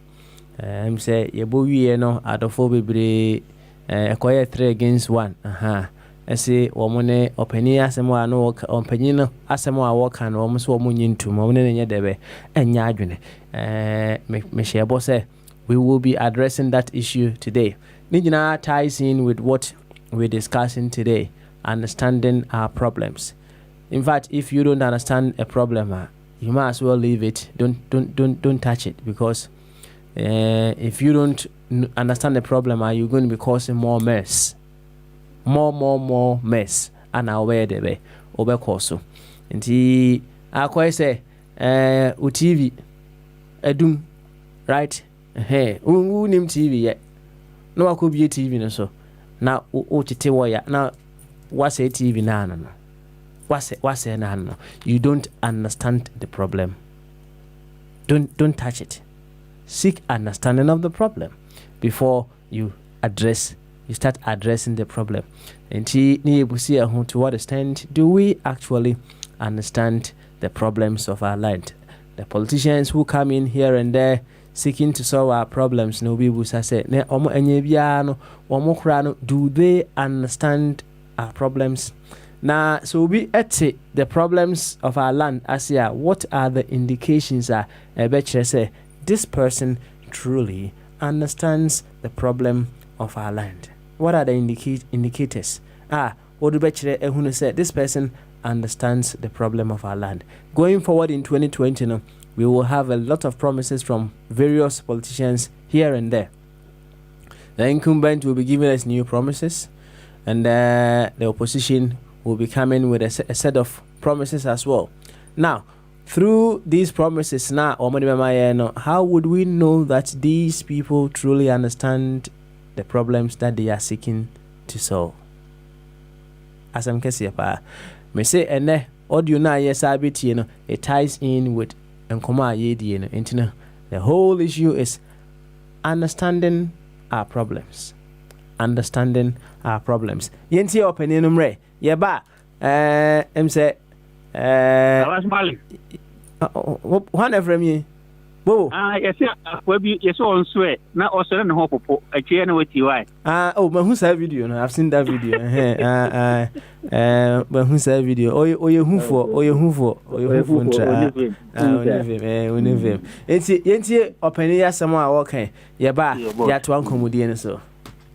Say yebo wiye no adofo bebre, ekoye 3 against 1. Ese womone openi asemo ano openi no asemo a woka no omso omunyintum omune nye debe enya adwene me shebo say we will be addressing that issue today. Nijina ties in with what we're discussing today, understanding our problems. In fact, if you don't understand a problem, you might as well leave it. Don't touch it, because if you don't understand the problem, you're going to be causing more mess. More mess. And I'll wear the way over course. And he, I quite say, TV, doom, right? Hey, who name TV yet? No, I could be a TV, no so. Now, now, what's a TV now? No. What's a no? You don't understand the problem. Don't touch it. Seek understanding of the problem before you start addressing the problem. And to what extent do we actually understand the problems of our land? The politicians who come in here and there seeking to solve our problems, no people say, do they understand our problems? Now, so we at the problems of our land as here. What are the indications? I bet you say this person truly understands the problem of our land. What are the indicators? What do you say? This person understands the problem of our land. Going forward in 2020, we will have a lot of promises from various politicians here and there. The incumbent will be giving us new promises, and the opposition will be coming with a set of promises as well. Now, through these promises, how would we know that these people truly understand the problems that they are seeking to solve? As I'm saying, me say, and audio na yes, it ties in with the whole issue is understanding our problems. Understanding our problems. Yenti opinion umre. Yeba. Say. One from you. Yes, yes, on swear. Now, also, and hope a chair with you. But who's that video? No, I've seen that video. But who's that video? Or you who for? It's Yenti opinion. Someone okay. Yeba. Yat one comedian so.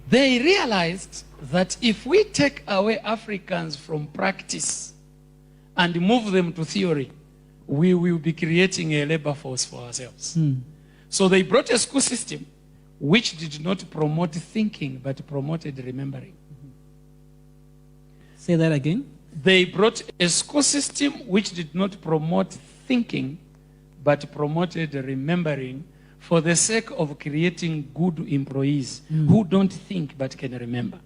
They realized that if we take away Africans from practice and move them to theory, we will be creating a labor force for ourselves. So they brought a school system which did not promote thinking but promoted remembering. Say that again. They brought a school system which did not promote thinking but promoted remembering for the sake of creating good employees who don't think but can remember.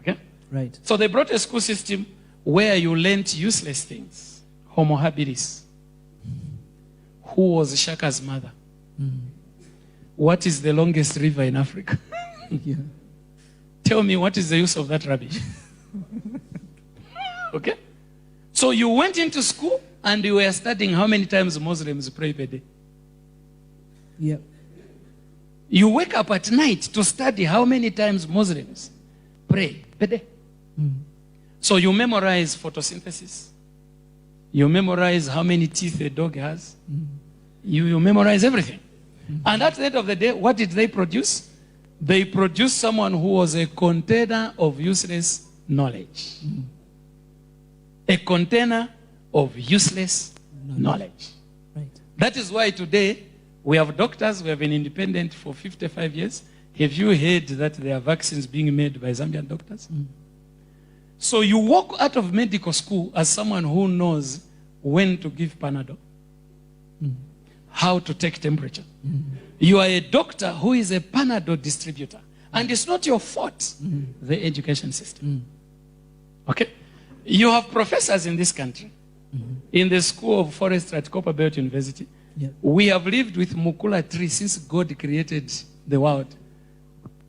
Okay? Right. So they brought a school system where you learnt useless things. Homo habilis. Who was Shaka's mother? What is the longest river in Africa? Yeah. Tell me, what is the use of that rubbish? Okay? So you went into school and you were studying how many times Muslims pray per day. Yeah. You wake up at night to study how many times Muslims pray per day. So you memorize photosynthesis. You memorize how many teeth a dog has. You memorize everything. And at the end of the day, what did they produce? They produced someone who was a container of useless knowledge. A container of useless knowledge. Right. That is why today we have doctors. We have been independent for 55 years. Have you heard that there are vaccines being made by Zambian doctors? So you walk out of medical school as someone who knows when to give Panadol, how to take temperature. You are a doctor who is a Panadol distributor. And it's not your fault, the education system. Okay? You have professors in this country, in the School of Forestry at Copperbelt University. Yeah. We have lived with Mukula tree since God created the world.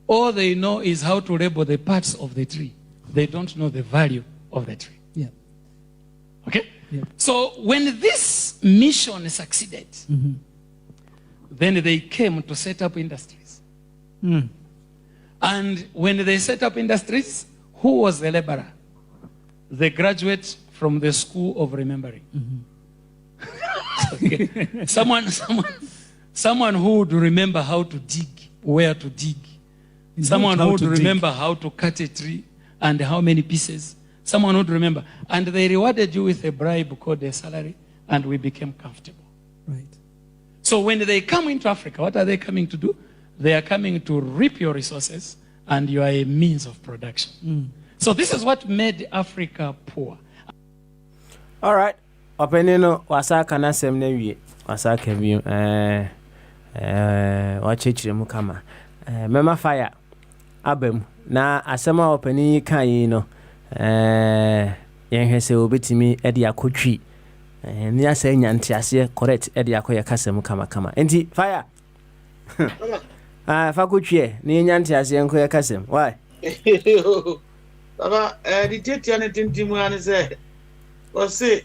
All they know is how to label the parts of the tree. They don't know the value of the tree. Yeah. Okay? Yeah. So when this mission succeeded, then they came to set up industries. And when they set up industries, who was the laborer? The graduate from the School of Remembering. Okay. Someone who would remember how to dig, where to dig. Someone who would remember how to cut a tree and how many pieces. Someone would remember. And they rewarded you with a bribe called a salary, and we became comfortable. Right. So So when they come into Africa, what are they coming to do? They are coming to reap your resources, and you are a means of production. So this is what made Africa poor. All right. Openino wasaka na sem na wie. Wasaka bi wachechire mu kama. Mema fire abem na asema openi kan yi no yenhwe se obetimi e de akotwi. Ni asa nyante ase correct e de akoye kasem kama. Enti fire. Fakotwi ni nyante ase enkoye kasem. Why? Baba, the teacher and tintimu and say, or say,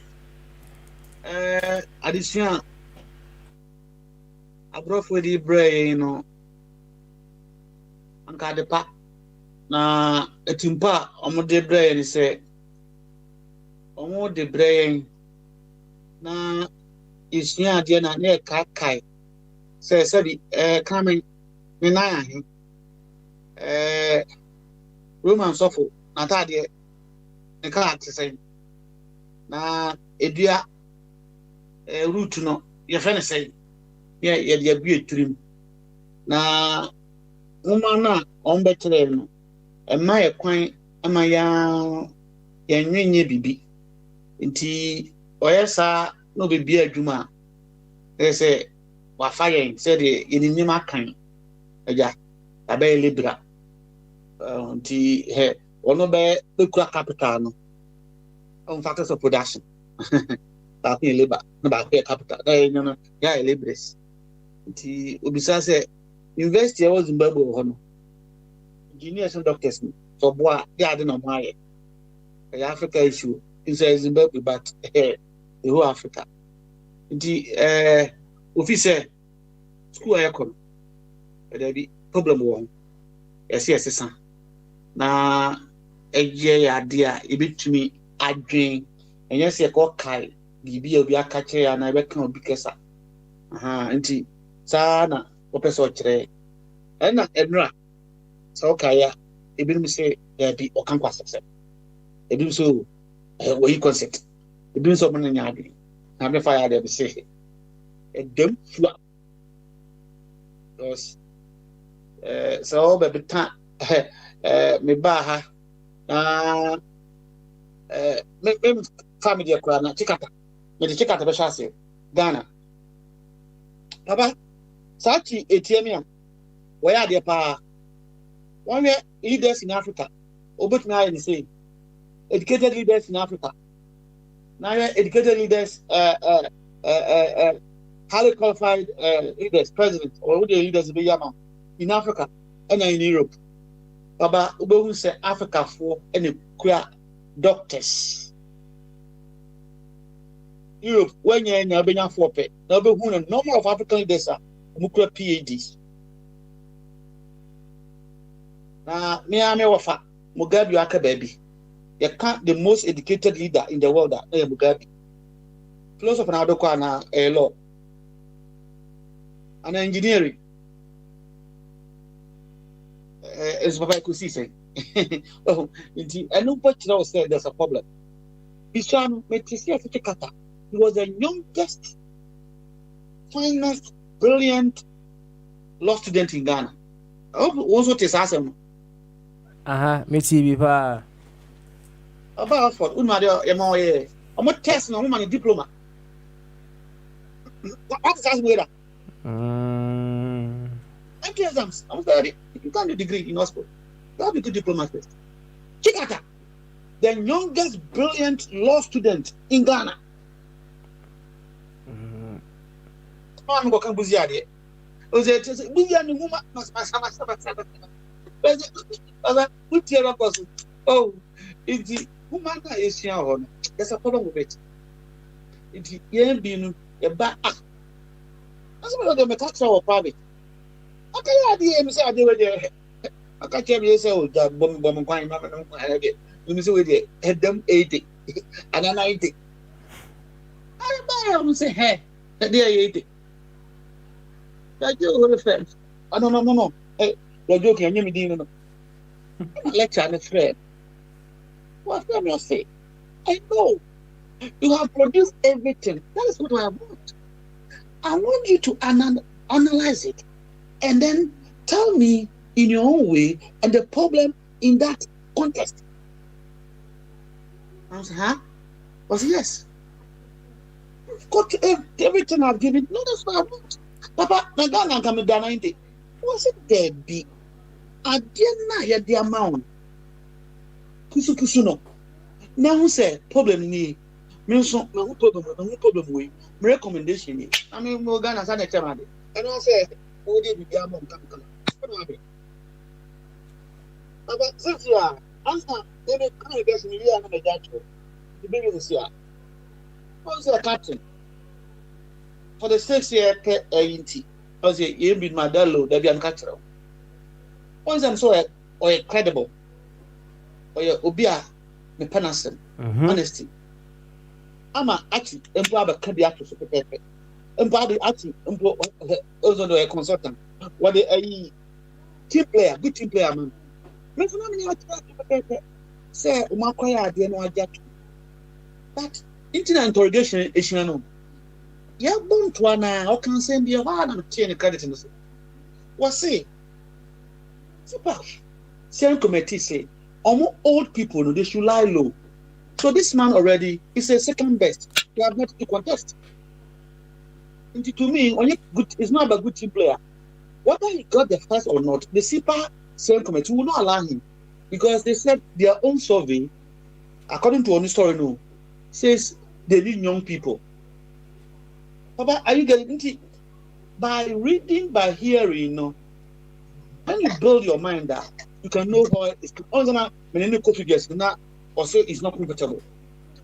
addition. I brought for the brain, Anka de pa. Na etimpa, omo de brain, say, omo de brain. Na is near the near kai. Say, coming, Minaya, Roman Sopho. Natadie e ka atese na edua root no ye fe ne sei ye de abu eturim na uma na on betre no e ma ye kwan ama ya ye nwenye bibi nti oyesa no bebi adwuma se wa fa ye se de ye ni ma kan eja abe libra nti he ono be kura capital no on factors of production ba ko labor no ba ko capital no ya laborers nti obisa say university was Zimbabwe ho no engineers and doctors so boa they are no more the Africa issue is Zimbabwe but the whole Africa nti officer school ayakon there be problem won yes na eje ya dia ebetumi adwen enye se ko kai bibi obi aka kire ya na be kan obi kesa nti sana opeso kire na enra so kaya ebinim se ya bi okan kwasese ebinim so we concept ebinim so man nya adwen na be fire there be say edem fua dos so be betan me ba ha me family akura na chikata me de chikata be shase Ghana baba sachi etiemia we are there pa one way leaders in Africa obetumi aye the same educated leaders in Africa now educated leaders highly qualified leaders presidents or the leaders be yama in Africa and in Europe baba ubehun say Africa for any kura doctors Europe when you na benya for pe na ubehun a number of African leaders are mukura PhDs na me wafa Mugabe aka baby you can't the most educated leader in the world na Mugabe philosopher na adokwa na law and engineering as Papa could see say oh indeed I know what you said there's a problem Bisham Metisia Fitikata he was the youngest finest brilliant law student in Ghana also to asem me TV pa about for unmadio emoye omo test no woman diploma what is that way exams I'm sorry you can't do degree in hospital you have to do diploma first Chikata the youngest brilliant law student in Ghana I'm going to buzi ade o ze buzi ane huma masama oh it's huma na esia ho no there's a problem with it it's yen bi no e ba as we go make tax or private okay ade me say ade we dey aka che me say o ja bom kwan ma no kwan ade me say we dey edem 80 and 90 I buy am say hey dey 80 that you were friend no hey you're joking you me din no lecture and friend what can you say I know you have produced everything that is what I want I want you to analyze it and then tell me in your own way and the problem in that context. I was, huh? I said, yes. Got everything I've given. No, that's what I want. Papa, I'm coming down 90. Was it there be? I didn't hear the amount. Kusu no. Now who say problem ni? Me so no problem we. My recommendation ni. I mean, mo Ghana sa na chama de. And I say, o dey be amount come. Papa, since you are, answer. They come against me here na me judge. The baby is here. What's the captain? For the 6 year AIT, I was a year with my dalo, that be uncatchable. Once I'm so or credible, or your obia, me penance, honesty. I'm a acting, employ a cabinet to super employ the acting, employ also a consultant. What the team player, good team player, man. Me for me to say, Umakoya, I didn't know that. But internet interrogation is no. Yeah, born to one. I can send you one and 10 credit in the city. What say? Super. Same committee say, almost old people, no, they should lie low. So this man already is a second best. They have not to contest. And to me, only good is not a good team player. Whether he got the first or not, the SIPA same committee will not allow him because they said their own survey, according to one story, no, says they need young people. Papa, are you getting it? By reading, by hearing, no. When you build your mind that you can know how it's also not many figures not also it's not comfortable.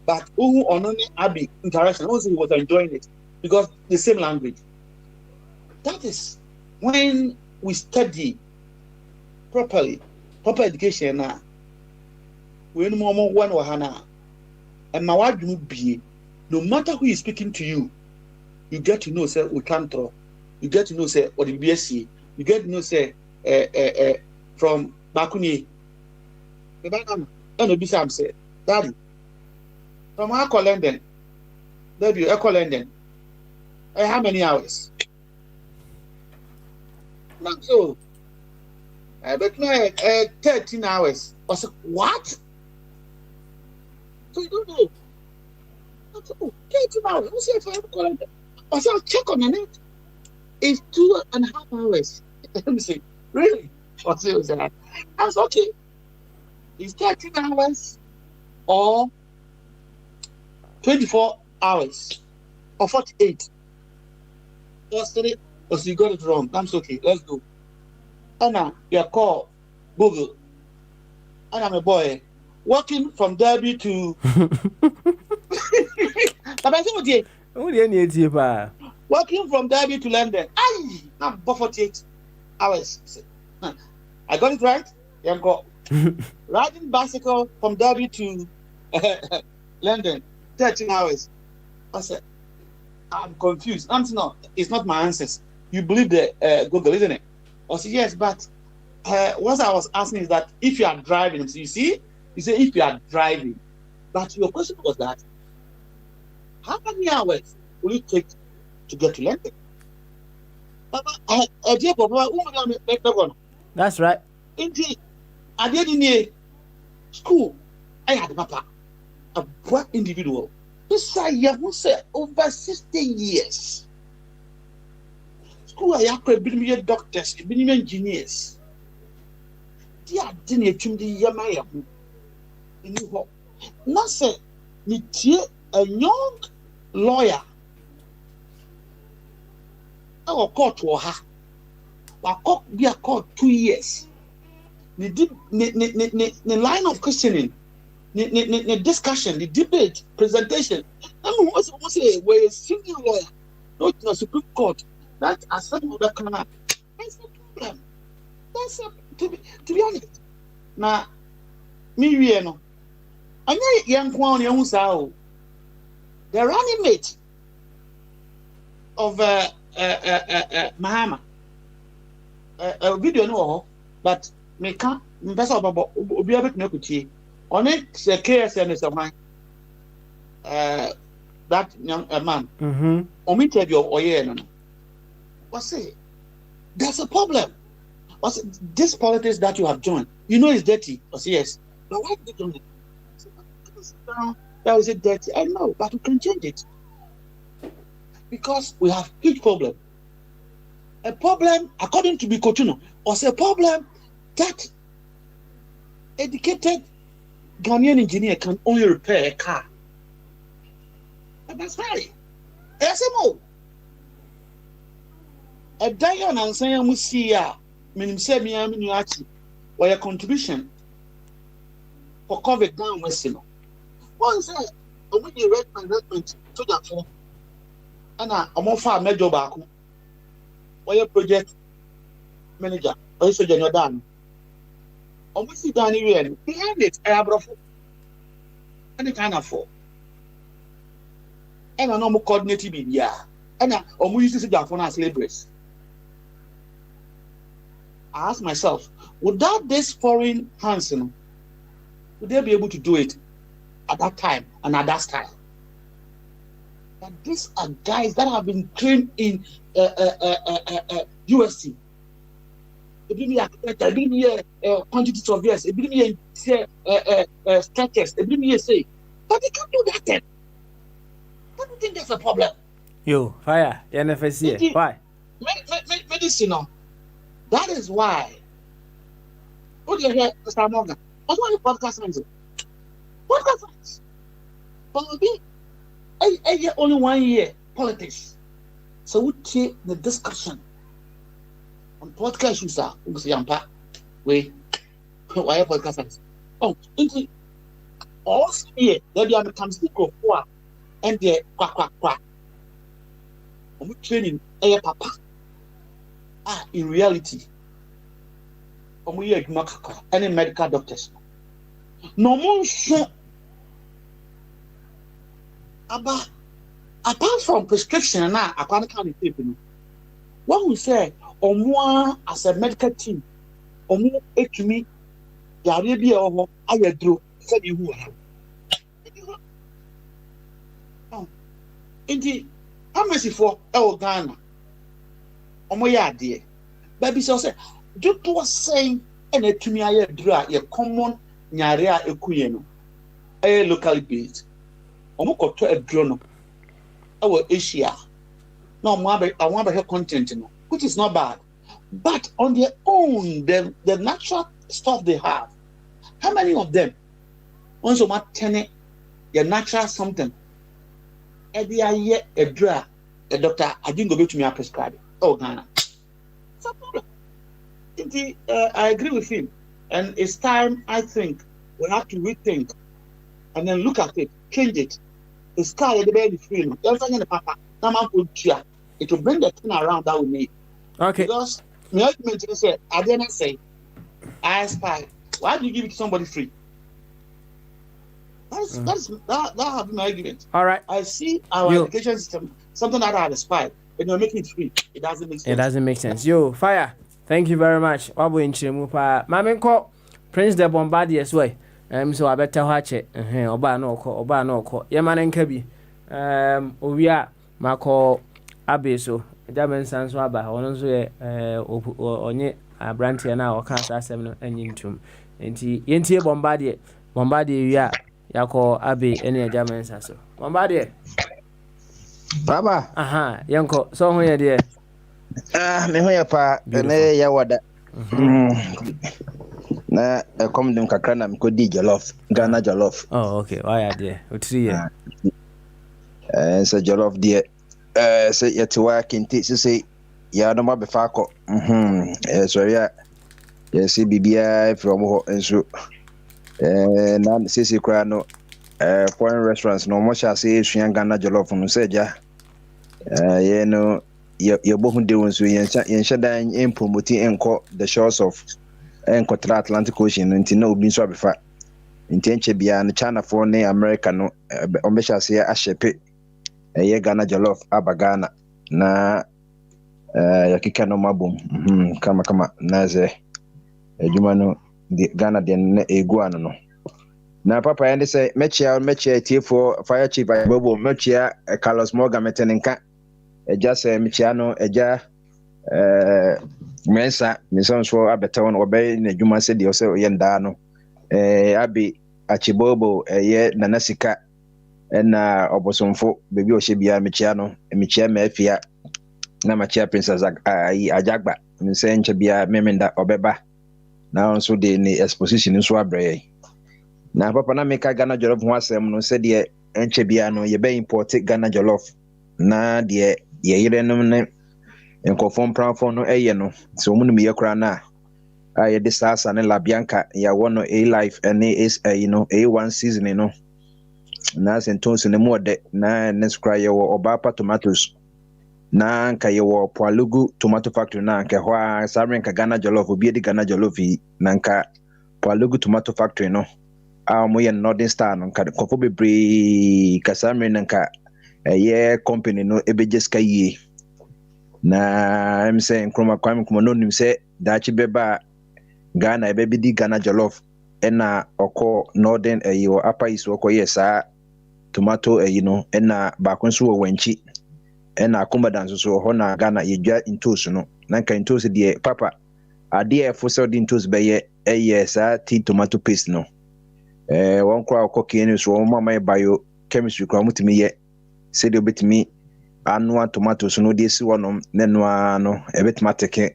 But who on only Abby interaction, also he was enjoying it because the same language. That is when we study properly, proper education now. We no more one or hana. And my wife would be no matter who is speaking to you. You get to know, say, Utantro. You get to know, say, or the BSc. You get to know, say, from Bakuni. The Bakam, and the Bissam say, Daddy, from Echo London, debut Echo London, how many hours? Not so. But no, 13 hours. I said, what? So you don't know. I said, 13 hours. What's it for Echo London? I said, I'll check on the net. It's 2.5 hours. Let me see. Really? I said, that's okay. It's 13 hours or 24 hours or 48. Yesterday, so you got it wrong. That's okay. Let's go. Anna, you call Google. And I'm a boy walking from Derby to. Walking from Derby to London. I'm 48 hours. I got it right? Yeah, go. Riding bicycle from Derby to London, 13 hours. I said, I'm confused. No, it's not my answers. You believe the Google, isn't it? I said, yes, but what I was asking is that if you are driving, so you see, you say if you are driving, but your question was that how many hours will it take to get to London? That's right. Indeed, I did in school. I had papa, a black individual. This guy who said over 60 years. School I have been doctors, been engineers. They are doing it to the Yamaya. Not say, a young lawyer. Our court for her. Our court be a court 2 years. The line of questioning, the discussion, the debate, presentation. I mean, what's say we're a senior lawyer, not in a Supreme Court. That assemble that kind of that's the problem. That's to be honest. Now, me we know. I know young Kwan Yamusao. The running mate of Mahama. A video no, but me can't invest about be able to know on it. The KSN is a that young man. Mm-hmm. Was say there's a problem. Was this politics that you have joined? You know it's dirty. Was yes, but why did you join it? I said, that was it dirty. I know, but we can change it because we have huge problem. A problem, according to Bikotuno, was a problem that educated Ghanaian engineer can only repair a car. And that's right. SMO. A dion and say Musia, meaning say me, I mean, you actually, or a contribution for COVID down Westino. One say, when you read my reference to that phone, and I'm on far major back, or your project manager, or so you're done. Or we see down here behind it, I have any kind of for. And I know more coordinated in yeah. And I use this phone as laborers. I ask myself, without this foreign hands, would they be able to do it at that time and at that style? But these are guys that have been trained in USC. It bring me architecture, it bring me quantity surveyors, it bring me structures, it bring me say, but they can't do that then. Don't you think that's a problem? Yo, fire, the NFSC. Why? Medicine, that is why. What do you hear, Mr. Morgan? What's one podcast science? Podcast science. But we be only 1 year politics. So we take the discussion on podcast issues. We say, why podcast science? Oh, into all year, there be a mechanistic of war and the quack. We training papa. In reality, we are not any medical doctors. No more so apart from prescription now, I can't take it. What we say, or more as a medical team, or more to me, the Arabia or I drew, said you who. Indeed, how much for Ghana? Dear. Baby say, do was saying, and to me, I draw a common Nyaria Ekuyeno, a locally based. Omoko to a drone. Our Asia. No, I want her content, which is not bad. But on their own, the natural stuff they have, how many of them? Once you want 10, your natural something. Every year, a draw, a doctor, I didn't go to me, I prescribe it. Oh, Ghana. It's a problem. I agree with him. And it's time, I think, we have to rethink and then look at it, change it. It's time to be free. It will bring the thing around that we need. Okay. Because my argument is say, I didn't say, I aspire. Why do you give it to somebody free? That have been my argument. All right. I see our education system, something that I have aspired. When you're making it free, it doesn't make sense. It doesn't make sense. Yo, fire. Thank you very much. Wabu inchemu pa. Mame ko Prince de Bombardier way. So I better watch it. Oba no ko. Yemane nkabi. Owia mako abeso. Jaben sanso aba. Ono so ye onye abrantie na o kan sa asem no anyintum. Enti yentie Bombardier wia yako abe ene jaben sanso. Bombardier. Baba. Aha, yanko. So ho ye de. Me ho ya pa ne ya wada. Na come dem kakra na me ko di jollof, Ghana jollof. Oh, okay. Why are there? Utri ye. So jollof there. So yet work kenti say ya no ma be fa ko. So ya see bibia from ho enso. Na sisi kra no foreign restaurants no mo sha say suyan Ghana jollof no say ja. You know, your bohun de wonso yen shadan in promoting enko the shores of enko Atlantic Ocean until no obi so abefa intenche bia na China for ne America no ombesha say ahyepe ye Ghana jollof abagana na yakika no mabom kama na ze adwuma no Ghana de na egu ano no na papa yɛn de sɛ mɛkyia tiefo fire chief bobo mɛkyia Carlos Morgan metenenka ɛgya sɛ mɛkyia no ɛgya mensa nso abɛtɛw no ɔbɛyɛ n'adwuma sɛ deɛ ɔsɛ ɔyɛ ndaa no abi achibobo ɛyɛ nana sika ɛna ɔbosomfo beebi ɔhyɛ biara mɛkyia no mɛkyia mɛafia na mɛkyia princess ajagba nsɛ nkyɛ biara memenda ɔbɛba na nso de ne exposition nso abrɛ na papa na meka Ghana jollof ho asɛm no sɛ deɛ nkyɛ biara no yɛbɛ import Ghana jollof na deɛ yɛyere no ne nkɔfo mpramfo no ɛyɛ no sɛ ɔmo nim yɛ kora na a yɛde saasa ne la bianca yɛwɔ no a life ne A1 seasoning no na sentonso ne mu ɔdɛ na ne skora yɛwɔ ɔbaapa tomatoes na nka yɛwɔ Poalugu tomato factory na nka hɔ a saa nka Ghana jollof obi edi Ghana jollof yi na nka Poalugu tomato factory no a ɔmo yɛ Northern Star no nka kɔfo bebree ka saa na nka ɛyɛ company no ebegye sika yie na em sɛ nkroma kwame kuma no nim sɛ daakye bɛba Ghana ebedi Ghana jollof ɛna ɔkɔ Northern wɔ Upper East ɔkɔ yɛ saa tomato no ɛna baako nso wɔ Wanchi ɛna akomadan nso so hɔ na Ghana yɛdwa ntoos no na nka ntoos deɛ papa adeɛ ɛfo sɛ ɔde ntoos bɛyɛ ɛyɛ saa tea tomato paste no wɔn kora ɔkɔ kene so wɔn mama yɛ bio chemistry kora mutumi yɛ sɛdeɛ obetumi anoa tomatoes no de si wɔnom ne noa no ɛbɛteke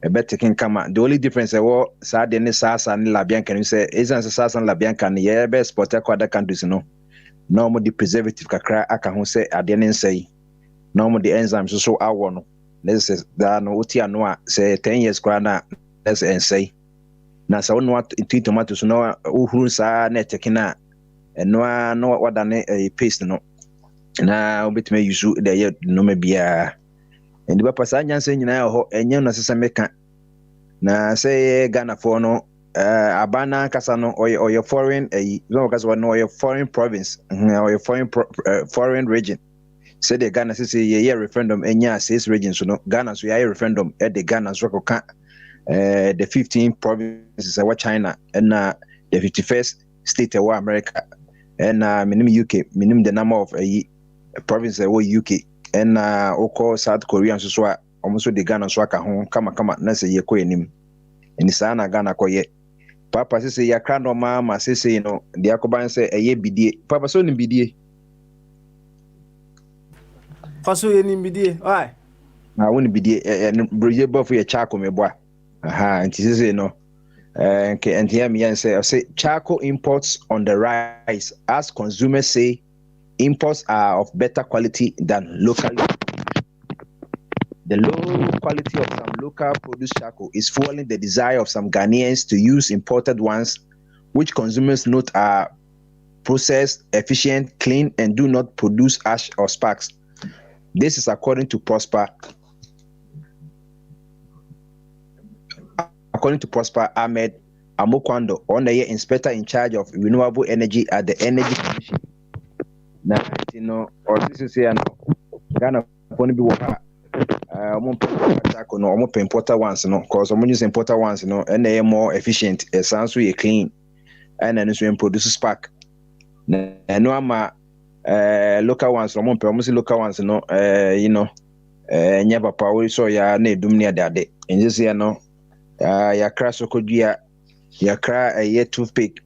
nkama. The only difference ɛwɔ saa de ne saasa ne labianca no sɛ ɛsan sɛ saasa ne labianca no yɛbɛ export akɔ other countries no na wɔn de preservative kakra aka ho sɛ adeɛ ne nsɛe na wɔn de enzymes so awɔ no na sɛ daa no wotia no a sɛ 10 years koraa na sɛ nsɛe na sɛ wɔn tea tomatoes no wohuru saa na ɛteke na ɛnoa na wada ne paste no na wobɛtumi ayusu de yɛ noma biara ndi papa saa nyansa nyinaa hɔ ɛnyɛ no sɛ meka na sɛ Ghana for no abana kasa no ɔyɛ foreign no kasa no ɔyɛ foreign province ɔyɛ foreign region sɛ de Ghana sɛ yɛ referendum ɛnya 6 regions no Ghana so yɛ referendum de Ghana so kɔka the 15 provinces ɛwɔ China ɛna the 51st state ɛwɔ America ɛna minim UK minim the number of province ɛwɔ UK ɛna okɔ South Korea nso so a ɔmo so de Ghana so aka ho kama na sɛ yɛkɔ anim ɛni saa na Ghana kɔyɛ papa sɛ yɛakra no ma sɛ no de akɔban sɛ ɛyɛ bidie papa so nim bidie faso yɛ nim bidie oi na woni bidie broje bɔfo yɛ charcoal meboa nti sɛ no nke NTM yan say charcoal imports on the rise as consumers say imports are of better quality than locally. The low quality of some local produced charcoal is fueling the desire of some Ghanaians to use imported ones, which consumers note are processed, efficient, clean, and do not produce ash or sparks. This is according to Prosper Ahmed Amokwando, the inspector in charge of renewable energy at the Energy Commission. Now, or this is here, Ghana going to be importer ones, because I'm using importer ones, and they are more efficient, it sounds really clean, and then it's produce spark. And no, I'm local ones, almost local ones, never power, so ya ne dumnia dade, and this year, yakra sokodua, yakra a toothpick,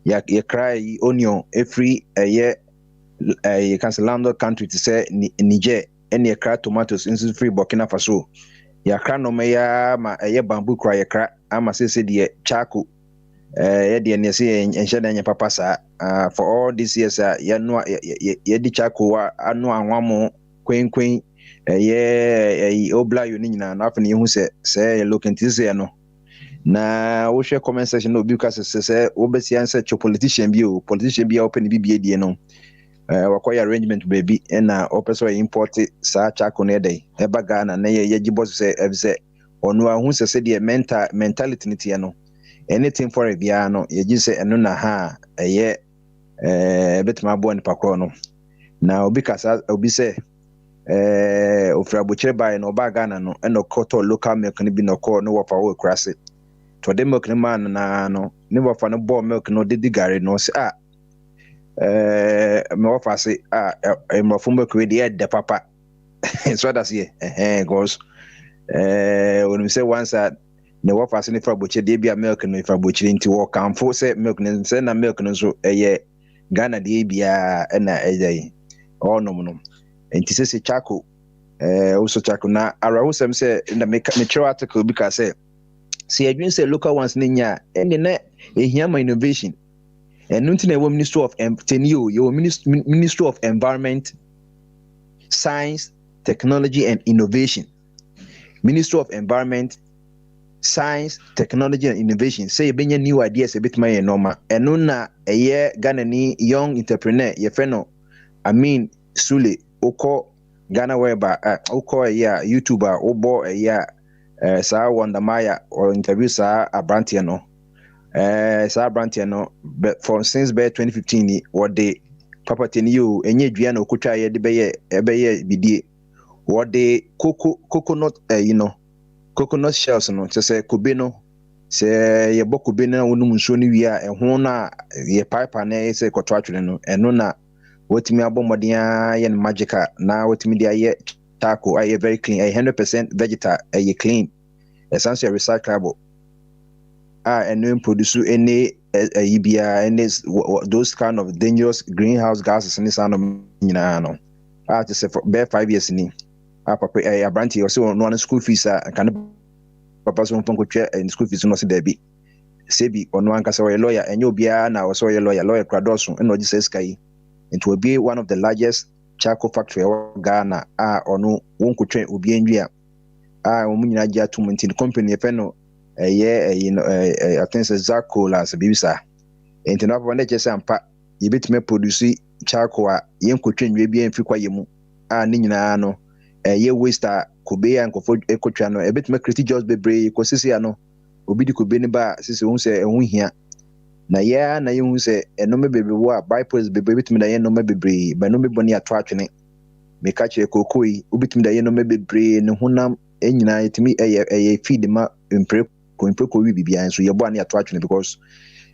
yakra onion, every a year. You can say landlord country to say Niger and yakra tomatoes in free Burkina Faso. Yakra no meya ma a bamboo cry yakra. I'm a say the charcoal. The NSA and Shannon Papasa for all these years. Ya no ye charcoal. I know one more queen. Obla Unina, nothing you say look into this no. Na we share comment section no because say obesi answer to politician be open BBA no. Wakwaya arrangement baby na opeso import sa charcoal ne dey eba Ghana na ye gibo say ebse onu ahu se de mentality ne tie no anything for a bia no ye gi say eno na ha eye betima bo nipa kro no na obi kasa obi say ofra bo kire bai no ba Ghana no eno koto local milk ne bi no ko no wafa wo krase to the milk no man no never for no ball milk no did gari no say me offer say mo fo milk we the papa so that's here goes when we say once that ne offer say for boche dey bia milk no for boche nti wo kan fo say milk no say na milk no so Ghana dey bia na all no nti say chako also chako na arahu sem say na me try article because say adwin say local ones nya ene na ehia ma innovation and nti na Ministry of Ministry of Environment, Science, Technology and Innovation. Ministry of Environment, Science, Technology and Innovation say benya new ideas a bit my normal and na Ghana ni young entrepreneur ye feno Sule oko Ghana weba oko YouTuber obo sa Wonder Maya or interview sa Abrantia no sa Abrantia no but for since 2015 what the papa teniu enye dua na okutwa ye de beye bidie what the coconut coconut shells no say kube no say ye bokube na wonu nsuo ni wi a ehwo na ye pipe na say kotwa twene no eno na wotimi abomoden ye magical na wotimi dia ye taco aye very clean 100% vegetal aye clean essentially recyclable and then produce any bia and those kind of dangerous greenhouse gases in this no to say for 5 years ni papa Abranti also no school fees can papa so pon ko in school fees no se there be sebi ono anka say lawyer enyo bia na also lawyer kradoso no ji say sky it will be one of the largest charcoal factory in Ghana ono won ko twen obi anwia omunyina ji atum ntin company e fe no I think it's charcoal as bibisa enti na papa na che say ampa yebetime produce charcoal yen ko twen nwe bia mfi kwa yemu ni nyina no ye waste kobe and kofo ekotwa no ebetime create jobs bebre ko sisi ano obi di kobe ni ba sisi hu se ehun hia na ya na hu se enome bebre wo bypass bebre betime da ye enome bebre ba no meboni ato atwene me ka che kokoi obetime da ye enome bebre ne hunam enyina etimi feed ma impreko wi bibia so ye bo an ato atwene because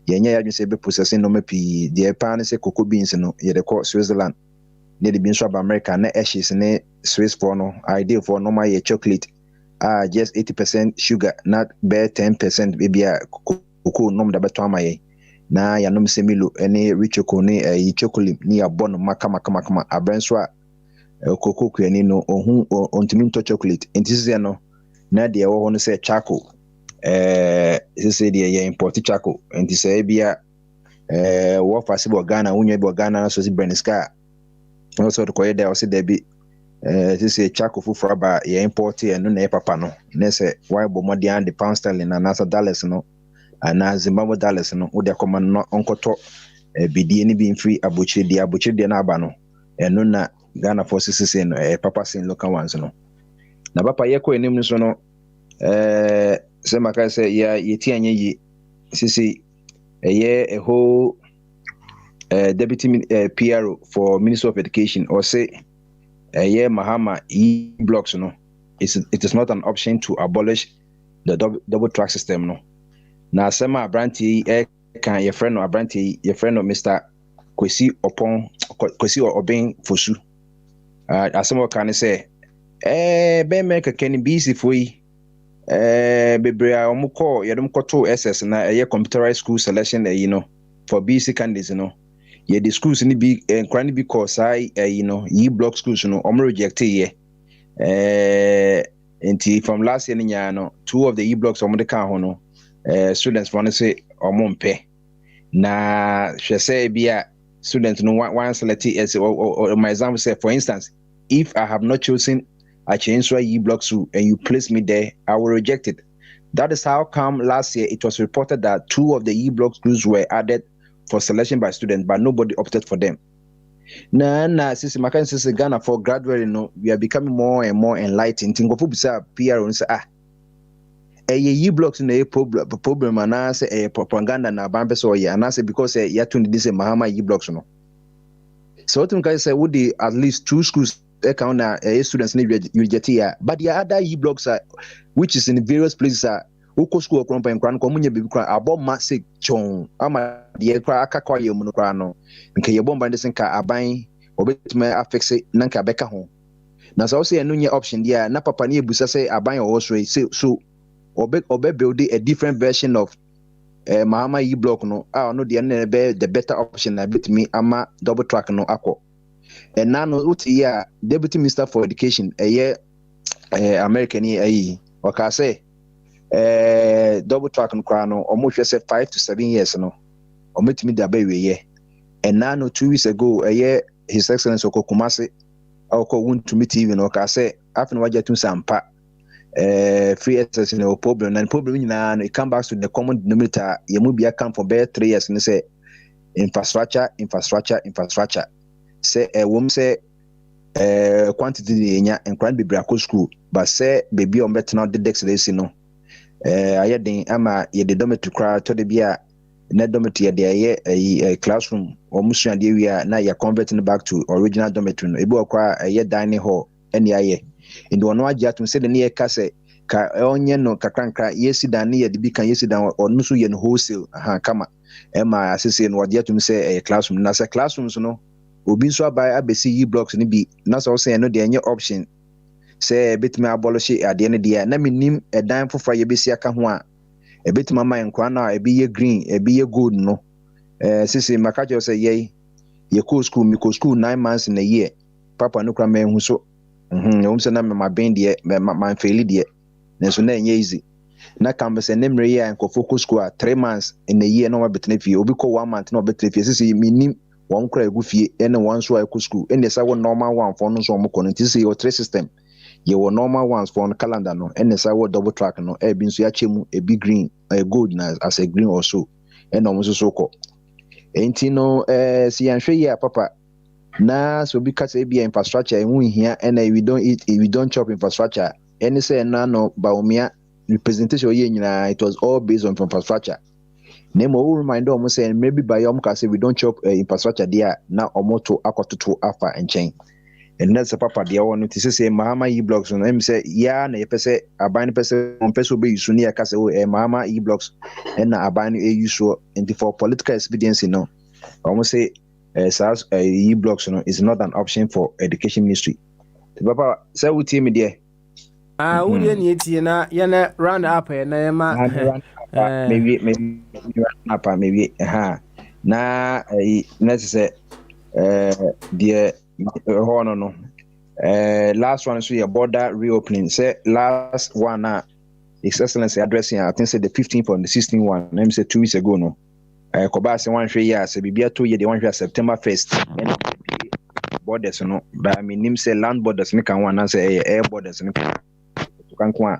ye nya ya dwen se be processing no mapi de pan se cocoa beans no ye de ko Switzerland ne de beans from America na ashes ne Swiss for no idea for no my chocolate just 80% sugar not bare 10% bibia cocoa no da beto amaye na ya no semilo ene rich cocoa ne chocolate ni abon makama abrenso cocoa kwani no ohun ontimi to chocolate entisi no na de wo ho no se charcoal say the import charcoal and this bia what possible Ghana unye bo Ghana so si Berniska also to koye there say there be this say charcoal for ba ye import and no na papa no na say why bo modian the pound sterling and as dollars no and Zimbabwe dollars no wo de come no onkoto bidie ni bi free abuchiri na aba no no na Ghana forces say no papa sin local ones no na papa ye ko enim so no say maka say yeti anye yi sisi a whole deputy PRO for Ministry of Education or say Mahama blocks no it is not an option to abolish the double track system no na sema Abranti kan your friend no Abranti your friend no Mr. Kwesi Obeng Fosu asema kan say be make can be easy for you bebre omuko yedum koto SS na computerized school selection for BC candidates ye the schools ni bi nkran bi course yi block schools no reject ye enti from last year nya no 2 of the e blocks de kan ho no students want to say mpe na hwe say bia students no one select as my example say for instance if I have not chosen I changed y block through and you place me there, I will reject it. That is how come last year it was reported that 2 of the e-block schools were added for selection by students, but nobody opted for them. Since Ghana for gradually, we are becoming more and more enlightened. Tingo bisa PR on say e-blocks in a problem and I say propaganda na bambe so yeah, and I say because you to this Mahama e-blocks no. So what can say would at least 2 schools students need reject here, but the other e-blocks which is in various places wokɔ school kron pa nkran ko munye bibi kran aboma se chon ama de kra aka kwa ye mu no kra no nka ye bomba ndese nka aban obetuma afixe na nka beka ho na so say no nye option dia na papa ne ebusa say aban o so so obe build a different version of Mahama E block no no de na be the better option na betumi ama double track no akọ and now no uti ya deputy minister for education American waka say double track no kwa no omo hwe say 5 to 7 years no ometimi da ba wiye and now no 2 weeks ago his excellency Okokumase Wuntumi TV no ka say after waje tun sampa free access no problem and problem nyina no it come back to the common denominator yemu bia come for better 3 years no say infrastructure say say quantity de nya nkran bebre akọ school but say baby on better the dex lesi no ayedin ama ye de dormitory kra to de bia na dormitory de classroom or musua de wi na ya converting back to original dormitory no ebi okwa dining hall eni aye indi ono agya to say de ne ka say ka onye no kakranka yesi dan ne ye de bi kan yesi dan onu so ye no wholesale kama ema asese no agya to say classroom na say classrooms no obi so abai abesi yi blocks ni bi na so say no de enye option say betimi abolish ade ne de na minim edan fofa ye besi aka ho a ebetima man nkwa na ebi ye green ebi ye gold no sisi makajo say ye ko school mi ko school 9 months in a year papa no kra me hu so say na me ma ben de man faili de na so na enye easy na campus enemre ye enko focus school 3 months in a year no wa betene fie obi ko 1 month no betene fie sisi minim one kra egu fie ene one so ko school ene sa wo normal one for no so mo ko nti say your 3 system ye wo normal ones for on calendar no ene sa wo double track no e bi nso ya chemu e bi green gold na as a green also ene o mo so ko enti no si yanhwe ye papa na so bi kasa bi infrastructure hu hia ene we don't chop infrastructure ene say na no baomia representation ye nyina it was all based on infrastructure nemo we remind them say maybe by yom ka say we don't chop infrastructure there na omoto akototo afa enchen and that's papa dia won to say Mahama E blocks no em say ya na yepese aban pese on pese be use ni aka say Mahama E blocks and na aban e use and for political expediency no almost say SARS E blocks no is not an option for education ministry papa say we team there we dey ni tie na ya na round up na ya ma maybe na say the no last one so your border reopening say last one His Excellency addressing I think say the 15th or the 16th one let me say 2 weeks ago no koba say one year say bibia 2 year the one September 1st and borders no but I mean him say land borders me kan one and say air borders me kan kwa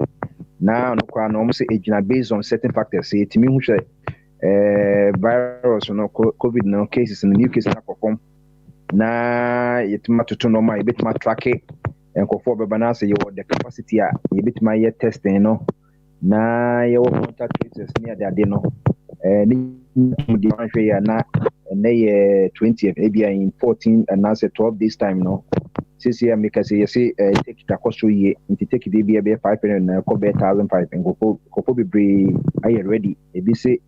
now no kwa no say ejina based on certain factors say timi hu hwe virus no covid no cases in the new cases na perform na yetima toto no ma yebetima track enkofo beba na say you the capacity a yebetima ye testing no na ye contact traces near the ade no ni di manhwe ya na ye 20th maybe in 14 and now say 12 this time no this year make say take the cost ye into take the be 500 na ko be 1,500 enkofo be aye ready e bi say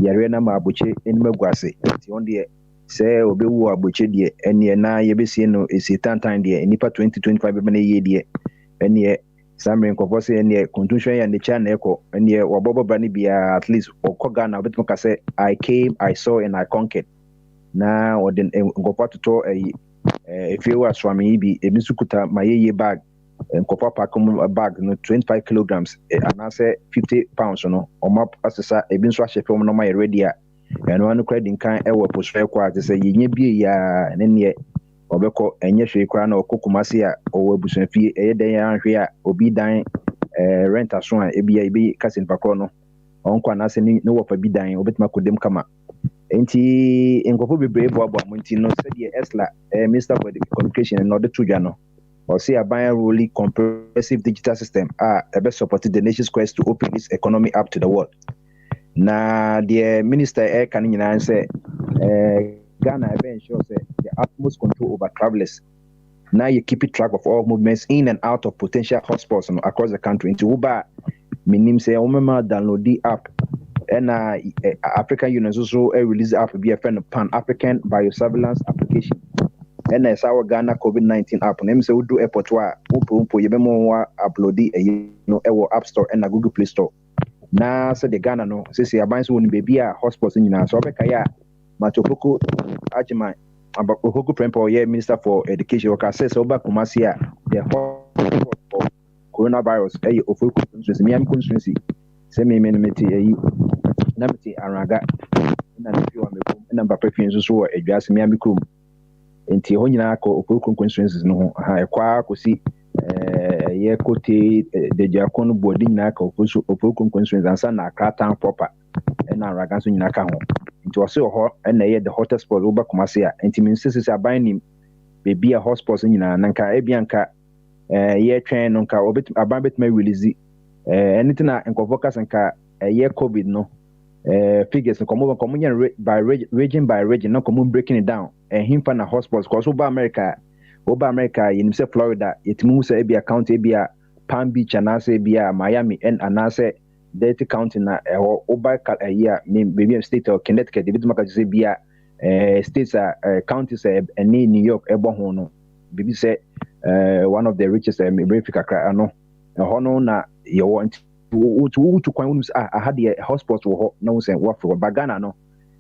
yare na ma abuche enimagwase ti on the say obewu abuche de ene na yebesie no esi tantan de nipa 2025 be na ye de ene samre nkofo say ene constitution ya ne cha na eko ene wabobo ba ne bia at least okoga na obetumo ka say I came I saw and I conquered na odin nkofo toto if you are swami bi ebisukuta mayeye bag nkofo pack bag no 25 kilograms and I say 50 pounds no o map asesa ebinso ahye fam no my ready a and one credit kan e wo posfe kwa te say yenye bie ya ne obeko enye hwe kwa na okokumase a o abusun fie den ya hwe a obi dan rent aso a ebi kasin pakro no onkwa na se ne wo fa bi dan obetima kodem kama enti enkofo bebre boabo amonti no se de esla minister for communication no de tuja no or say a buy really comprehensive digital system ebe support the nation's quest to open its economy up to the world. Na the minister can nyina say Ghana ebe ensure say the utmost control over travelers. Now you keep track of all movements in and out of potential hotspots across the country into Uber menim sɛ wɔmɛma download the app ɛna African Union so release app bi a friend Pan African Biosurveillance Application ɛna ɛsa wɔ Ghana COVID-19 app na sɛ wodu airport a wopompo yɛbɛma wa upload ɛyi no ɛwɔ App Store ɛna Google Play Store na sɛ de Ghana no sɛ aban so wɔ no baabi a hotspots nyinaa so ɔbɛkaeɛ a Matopoko Agyeman Opoko Prempeh ɔyɛ Minister for Education ɔka sɛ woba Kumasi a the hotspot for coronavirus ɛyɛ Ofoku constituency Miami constituency sɛ me mete ɛyi na mete Araga na ne fi wa mekom na Mpapa fi nso so wɔ Adwase Miami kurom nti hɔ nyinaa kɔ Ofoku constituencies no ho ɛkɔ akɔsi ɛyɛ kote Dejako no board nyinaa ka Ofoku constituencies ansa na Accra town proper ɛna Araga nso nyinaa ka ho nti ɔse wɔ hɔ ɛna ɛyɛ the hottest spot woba Kumasi a nti me nsese sɛ aban nim beebi a hotspots nyinaa na nka ebianka yɛtwɛn no nka aban betuma release anything na nkɔfo kasa nka COVID no figures nkomo nya by region na komo breaking it down himfa na hotspots cause oba America yenim sɛ Florida yetimu sɛ ebia county ebia Palm Beach anase ebia Miami and anase Delta County na oba year name baby state of Connecticut ebituma ka sɛ bia states counties any New York ebo ho no bibi sɛ one of the richest America ano ɛhɔ no na yɛwɔ nti wotu kwan wonu sɛ aha deɛ hospitals wɔ hɔ na wo sɛ wɔafrɛ Bagana no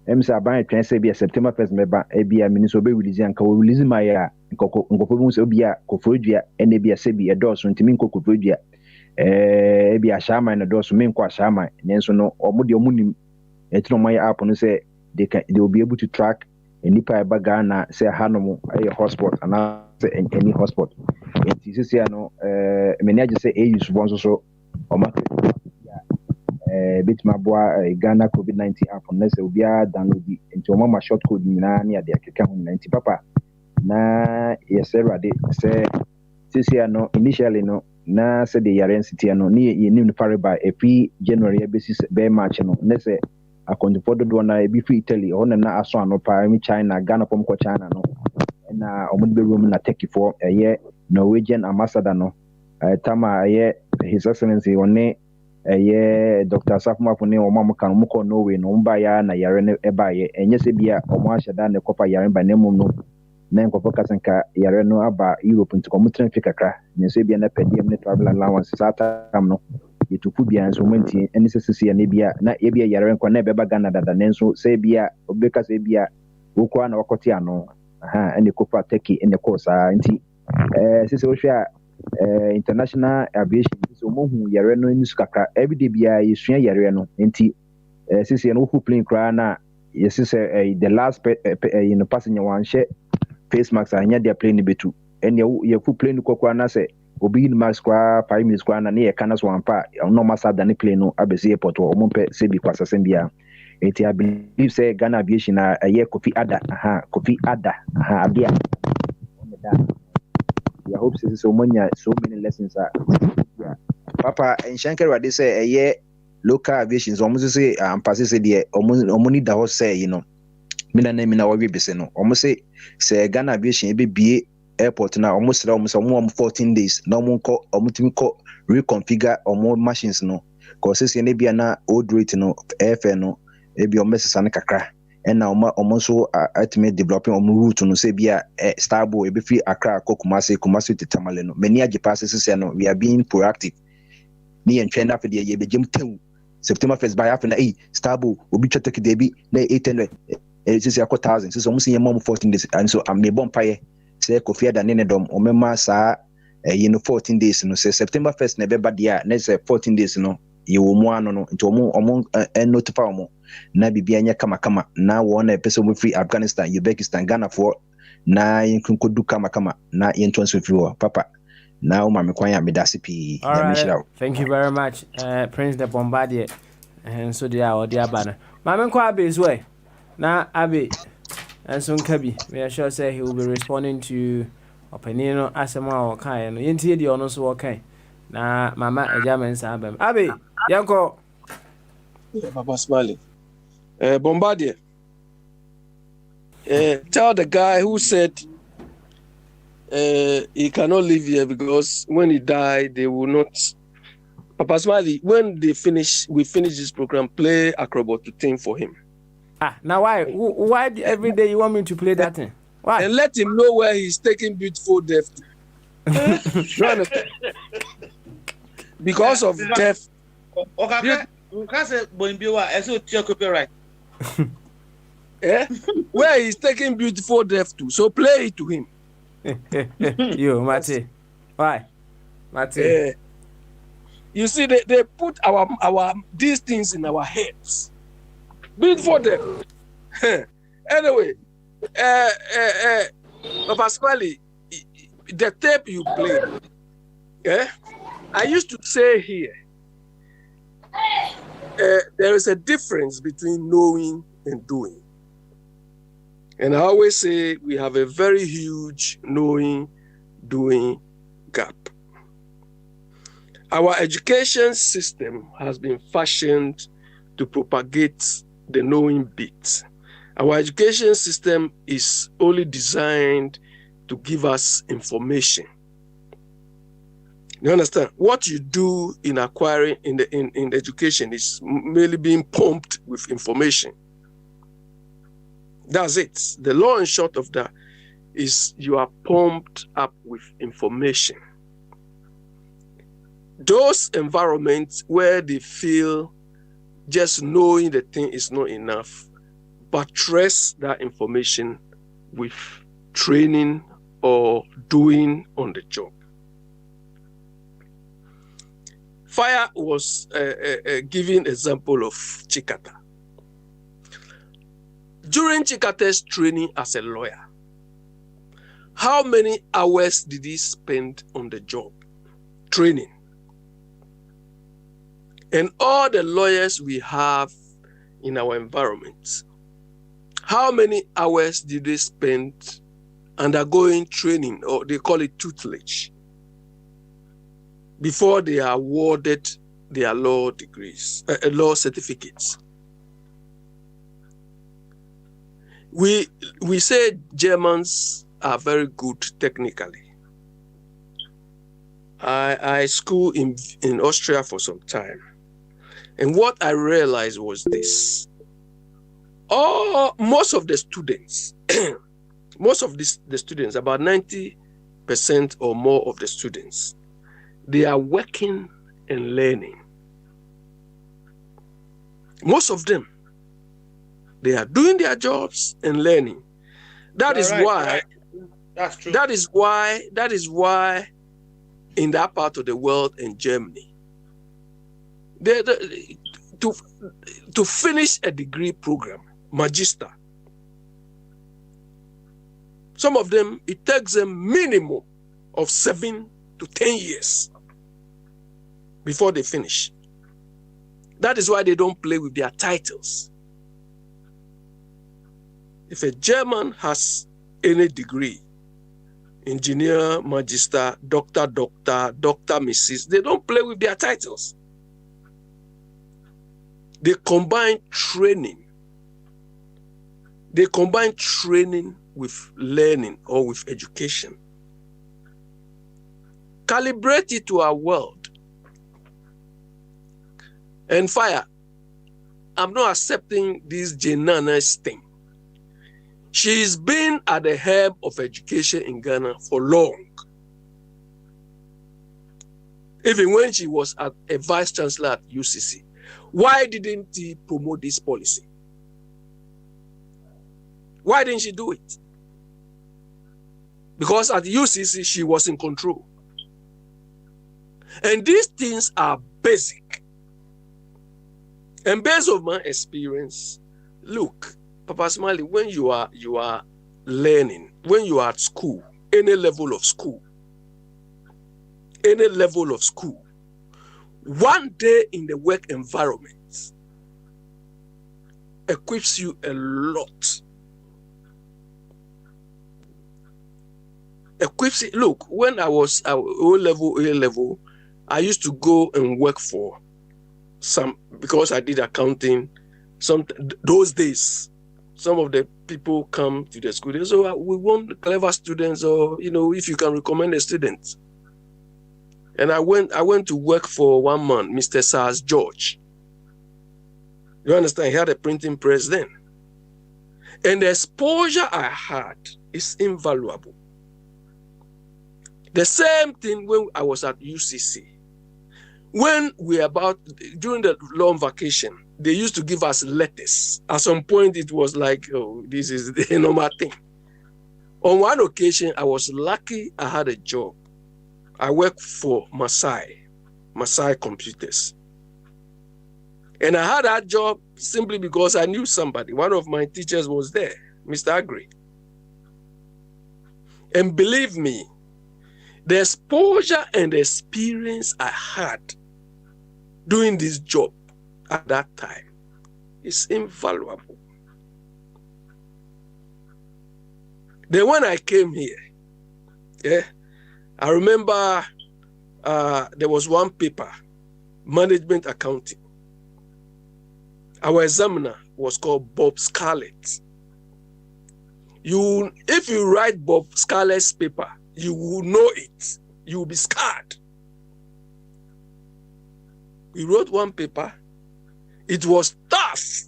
sɛ aban atwɛn sɛ bia September 1st mɛba ebia mini so be release anka wo release ma yɛ a nkɔfo bi sɛ bia kɔfɔdua ɛna bia sɛ bi ɛdɔɔso ntimi nkɔ kɔfɔdua ebia ahyɛaman na dɔɔso menkɔ ahyɛaman nanso no ɔmo deɛ ɔmo nim ɛtino ɔmo ayɛ app no sɛ they will be able to track nipa ɛba Ghana sɛ hanom ɛyɛ hotspot anaa sɛ any hotspot nti sisi ano meni agye sɛ AU so nso so ɔma bit boa Ghana COVID-19 app no sɛ obiara download nti ɔma ma short code nyinaa ne ade akeka ho nyinaa nti papa na yɛsɛ rade sɛ sisi ano initially no na sɛ de yare nsiti ano ne yɛnim no pareba efi January ebesi bɛ March no ne sɛ akɔntofo dodoɔ na ebi fi Italy ɔno na aso ano pa mi China Ghana pɔm kɔ China no na ɔmo de room na Turkey for ɛyɛ Norwegian ambassador no tama ɛyɛ His Excellency ɔne ɛyɛ Dr. Safumafo ne ɔmo kan ɔmo kɔ Norway no ɔmo ba ya na yare ne ɛba yɛ ɛnyɛ sɛ bia ɔmo ahyɛ da ne kɔpa yare ba ne mum no na nkɔfo kasanka yare no aba Europe nti ɔmo tren fi kakra ne sɛ bia na pɛdiam ne travel allowance satam no yɛtufu bia nso ɔmo ntie ɛne sɛ sisi ne bia na yɛbia yare nkɔ na ɛbɛba Ghana dada ne nso sɛ bia obeka sɛ bia wokɔ na wɔkɔte ano ɛne kɔfa Turkey ɛne kɔ saa nti sisi wohwɛ a international aviation so mo hu yare no ni sukaka everyday bia yesua yare no nti sisi no fu plane kra na yesi sɛ the last passenger wan share face mask anya dia plane betu ɛne ye fu plane kokora na sɛ obi in mask kra 5 minutes kra na ne ye kana so ampa no masa da ne plane no abesi airport o mo pɛ sɛ bi kwasasɛm bia eti I believe say Ghana aviation na Kofi Ada abia I hope so many lessons are papa in Shankar Rade say local aviation so almost say pass say the omuni da ho say mina na mina we bese no almost say Ghana aviation be airport na almost 14 days na omutimi ko reconfigure machines no cause say na bia na old rate no airfare no ebi omesesa ne kakra and now almost ultimate developing route no say bia Starboy ebi free Accra Kumasi to Tamale no many age passes say no we are being proactive ni entwend after the ye begim tew September 1st by after na Starboy obi tweteke de bi na 800 say 1000 so almost yem 14 days and so am me bompaye say Kofi Ada ne dom o mema saa 14 days no say September 1st na beba dia na say 14 days no ye wo mu ano no nti omo notify omo na bibia nya kama na wona pese mo free Afghanistan Uzbekistan Ghana for na yinkunko du kama na yenton so free wo papa na o ma me kwan ya me dase pi na me shira. Thank you very much Prince the Bombardier and so dia o dia bana ma me kwa be so na abe and so nkabi we are sure say he will be responding to opinion asema o kan no yentie di ono so o kan na mama ejamen sa abem abe yanko Papa Smiley. Bombardier. Tell the guy who said he cannot live here because when he died, they will not Papa Smiley, when we finish this program, play Acrobat to Thing for him. Now why every day you want me to play that thing? Why? And let him know where he's taking Beautiful Deaf to. You understand? Because of deaf. Okay, copyright. Yeah? Where he's taking Beautiful Deaf to. So play it to him. You, Mate. Why? Mate. You see, they put our these things in our heads. Beautiful Deaf. Anyway, Papa Smiley, the tape you played, I used to say here, there is a difference between knowing and doing. And I always say we have a very huge knowing-doing gap. Our education system has been fashioned to propagate the knowing bit. Our education system is only designed to give us information. You understand? What you do in acquiring in education is merely being pumped with information. That's it. The long and short of that is you are pumped up with information. Those environments where they feel just knowing the thing is not enough, buttress that information with training or doing on the job. Fire was a given example of Chikata. During Chikata's training as a lawyer, how many hours did he spend on the job? Training. And all the lawyers we have in our environment, how many hours did they spend undergoing training, or they call it tutelage, before they are awarded their law degrees, law certificates? We say Germans are very good technically. I schooled in Austria for some time. And what I realized was this. Most of the students, the students, about 90% or more of the students, they are working and learning. Most of them, they are doing their jobs and learning. That's true. That is why in that part of the world, in Germany, to finish a degree program, magister, some of them, it takes them minimum of 7 to 10 years before they finish. That is why they don't play with their titles. If a German has any degree, engineer, magister, doctor, Mrs., they don't play with their titles. They combine training. They combine training with learning or with education. Calibrate it to our world. And Fire, I'm not accepting this Jenana's thing. She's been at the helm of education in Ghana for long. Even when she was a vice chancellor at UCC. Why didn't he promote this policy? Why didn't she do it? Because at UCC, she was in control. And these things are basic. And based on my experience, look, Papa Smiley, when you are learning, when you are at school, any level of school, one day in the work environment equips you a lot. Look, when I was at A level, I used to go and work for because I did accounting. Those days, some of the people come to the school, they say, we want clever students, or, if you can recommend a student. And I went to work for 1 month, Mr. Sars George. You understand? He had a printing press then. And the exposure I had is invaluable. The same thing when I was at UCC. When during the long vacation, they used to give us letters. At some point, it was like, oh, this is the normal thing. On one occasion, I was lucky I had a job. I worked for Masai Computers. And I had that job simply because I knew somebody. One of my teachers was there, Mr. Agri. And believe me, the exposure and the experience I had doing this job at that time is invaluable. Then when I came here, I remember there was one paper, management accounting. Our examiner was called Bob Scarlett. If you write Bob Scarlett's paper, you will know it. You will be scared. We wrote one paper. It was tough.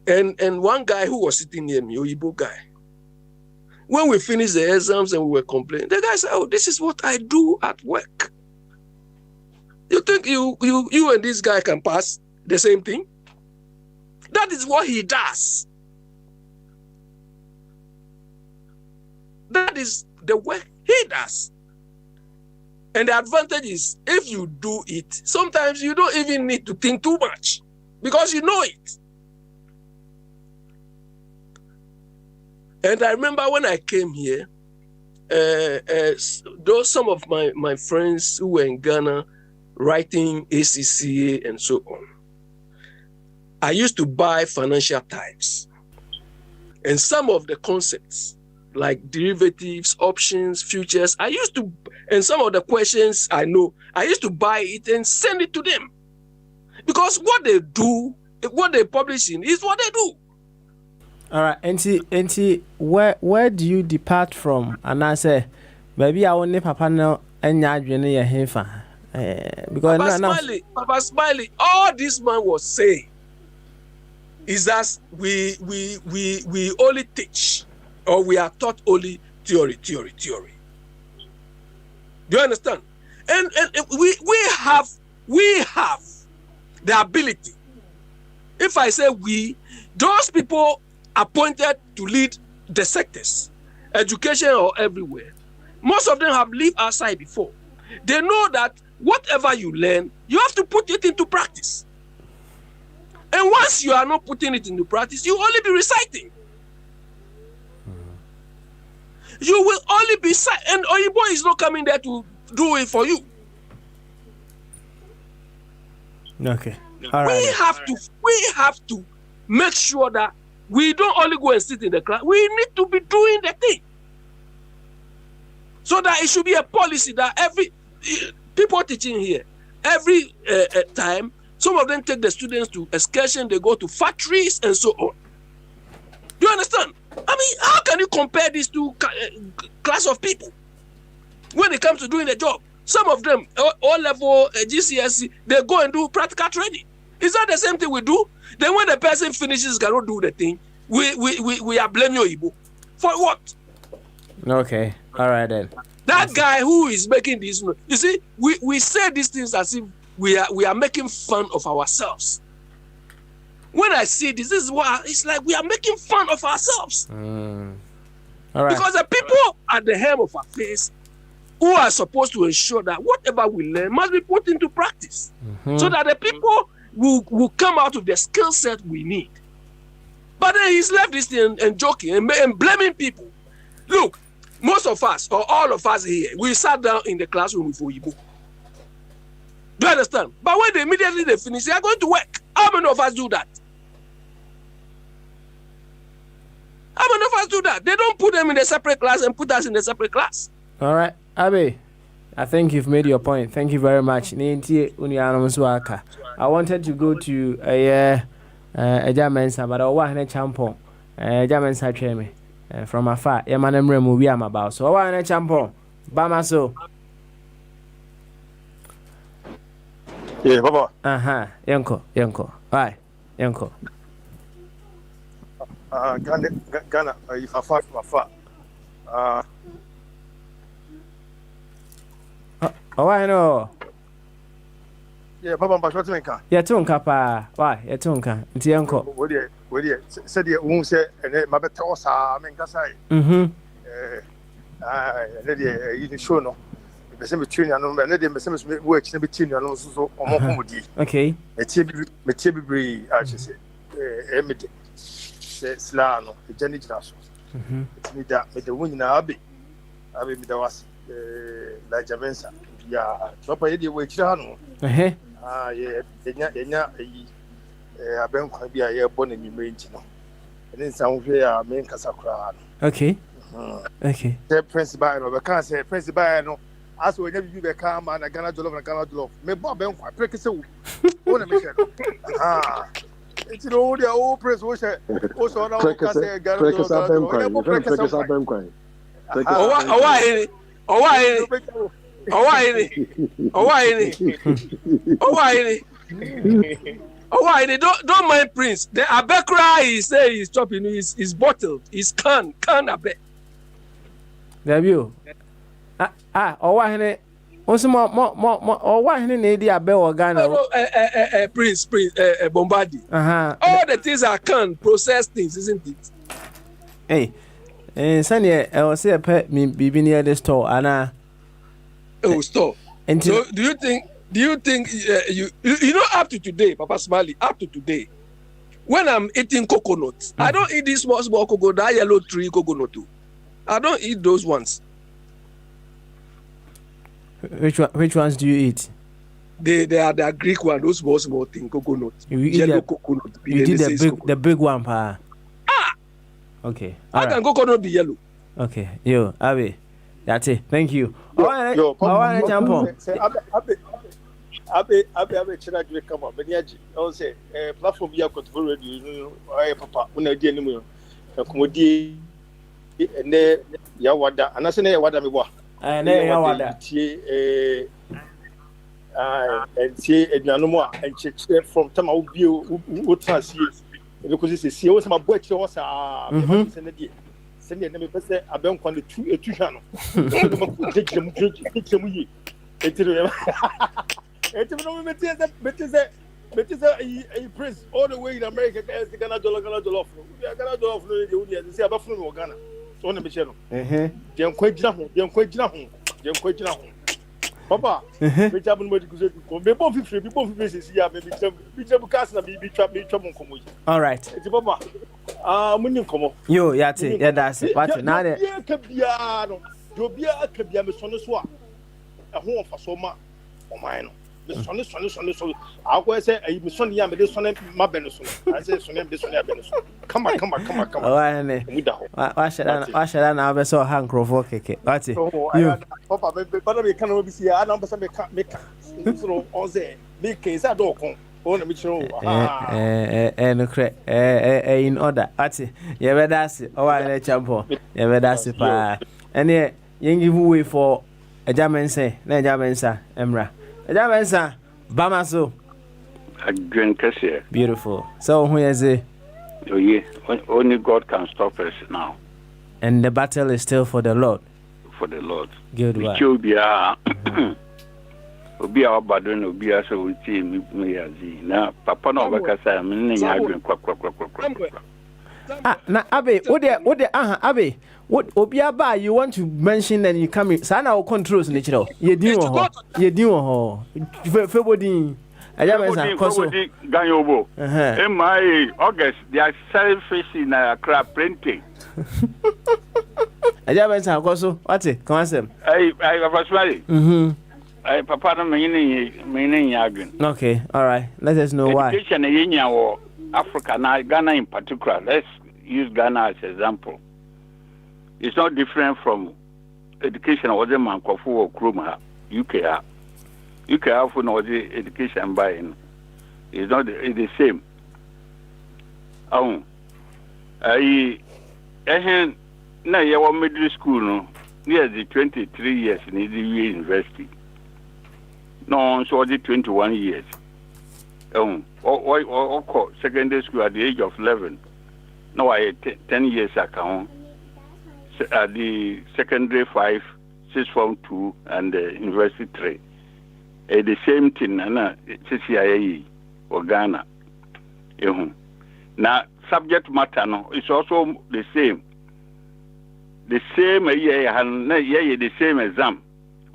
And one guy who was sitting near me, Oyibo guy, when we finished the exams and we were complaining, the guy said, oh, this is what I do at work. You think you and this guy can pass the same thing? That is what he does. That is the work he does. And the advantage is, if you do it, sometimes you don't even need to think too much because you know it. And I remember when I came here, some of my friends who were in Ghana writing ACCA and so on, I used to buy Financial Times. And some of the concepts, like derivatives, options, futures, and some of the questions I know, I used to buy it and send it to them. Because what they do, what they publish in is what they do. All right, and where do you depart from? And I say, maybe I only papa no enya adwene ye hefa. Because Papa Smiley, all this man was saying is that we only teach, or we are taught only theory. Do you understand? And we have the ability. If I say we, those people appointed to lead the sectors, education or everywhere, most of them have lived outside before. They know that whatever you learn, you have to put it into practice. And once you are not putting it into practice, you will only be reciting. You will only be and Oyibo is not coming there to do it for you. Okay. All right. We have to make sure that we don't only go and sit in the class. We need to be doing the thing. So that it should be a policy that people teaching here, every time, some of them take the students to excursion, they go to factories and so on. Do you understand? I mean, how can you compare these two class of people when it comes to doing the job? Some of them, O-level, GCSE, they go and do practical training. Is that the same thing we do? Then when the person finishes, cannot do the thing, we are blaming Oyibo. For what? Okay. All right then. That guy who is making this, you see, we say these things as if we are making fun of ourselves. When I see this is why it's like we are making fun of ourselves. All right. Because the people at the helm of affairs who are supposed to ensure that whatever we learn must be put into practice, so that the people will come out with the skill set we need. But then he's left this thing and joking and blaming people. Look, most of us, or all of us here, we sat down in the classroom with Oyibo. Do you understand? But when immediately they finish, they are going to work. How many of us do that? How many of us do that? They don't put them in a separate class and put us in a separate class. All right, Abe, I think you've made your point. Thank you very much. I wanted to go to a German, but I want a champon, a German side from afar. Yaman movie I'm about. So I want a champon. Bamaso. Yeah, Papa. Yanko. Why? Yanko. Ghana, if I far. Why no? Yeah, Papa, but what's making? Yeah, tunka pa. Why? Yeah, tunka. It's Yanko. What said you won't say, and then my better was I mean, Kasai. You show no. The same between you and the same works between you and also okay. Metebi, I should say, Emity, Slano, the Jenny Jasso. It's me that with the woman Abbey. Abbey, there was like Javensa. Yeah, Papa, you wait, Chano. Yeah, I've been quite be a year born in range, you know. And then some of you main Casacran. Okay. Okay. The Prince Byron, but can't say Prince Byron. As we never do the car man, I cannot do love and cannot do love. Me Bob and quite pretty so. What a mission. It's an old Prince Washer. Also, now I can say, why don't mind Prince. The Abekra he say he's chopping is bottled, is can Abe. There you. Why also more why the Abe or Ghana? Prince Bombardi. All the things are can process things, isn't it? Hey, Sunny, I was say a pet me be near the store, Anna. Oh, store. So do you think you know up to today, Papa Smiley, up to today, when I'm eating coconuts, I don't eat this small coconut, that yellow tree coconut too. I don't eat those ones. Which ones do you eat? They are the Greek one, those small thing, coconut. You eat yellow coconut. You did the big one, pa. Okay. How can coconut be yellow? Okay. Yo, Abby. That's it. Thank you. I want to jump on. Abe, chira jwe kama. Beniaji. I say, platform ya kotu radio. Papa, una di enimu. Kumodi, ne ya wada. Anase ne ya wada miwa. Ne ya wada. And see, and check from time I will be trans years. Because it's a serious my boy was send the name person abem kwande two channel. Take them it's a prince all the way in America as the Ghana dollar say about from Ghana. So on the mission. Dem kwajina ho. Papa, we jab no medical go. Me bon fi be bon fi see ya me bi jab cast na bi trouble komo. All right. Eti papa. Munim komo. Yo, yate, yeah that's it. What now there? Bia ka bia no. Do bia ka bia me so no so a. Ho of so ma o man no. Me so. Akwa say me so ya me de so na ma be no so. I say so na be so na be no so. Come on. Why ne? Wa shara na be so hankrofo keke. What? You Papa, but me can be see I don't person make so on say me can say do kon. O na me chiro. No cre. In order. What? You be that's o wa na champion. You be that's pa. Ene yen give way for Ejamense, na Ejamensa, Emra. Ejamensa, Bamaso. Again, Cassia. Beautiful. So who is it? Oh yeah, only God can stop us now. And the battle is still for the Lord. For the Lord. Good one. Obi a badon obi a so uti me yazi na papa na obakasa me ne nya adwen kwakwa. Na Abe, what Abe, what obi aba you want to mention and you come in. Sana o controls ni chiro. Ye din ho. Febodi. Ajamensa koso. Ganyobo. In my August they are selfish in Accra printing. Ajamensa koso. What? Come on Sam. I was ready. Papa no meaning yagun. Okay, all right. Let us know why. Education in Africa, now Ghana in particular. Let's use Ghana as an example. It's not different from education or the Mankofu or Kruma, UK. UK for no education buying. It's not the same. Na yawa middle school no near the 23 years in the university. No, so the 21 years. Or secondary school at the age of 11. No, I had 10 years account. At the secondary 5, 6 form 2, and university 3. The same thing, and CCIA or Ghana. Now, subject matter no, it's also the same. The same the same exam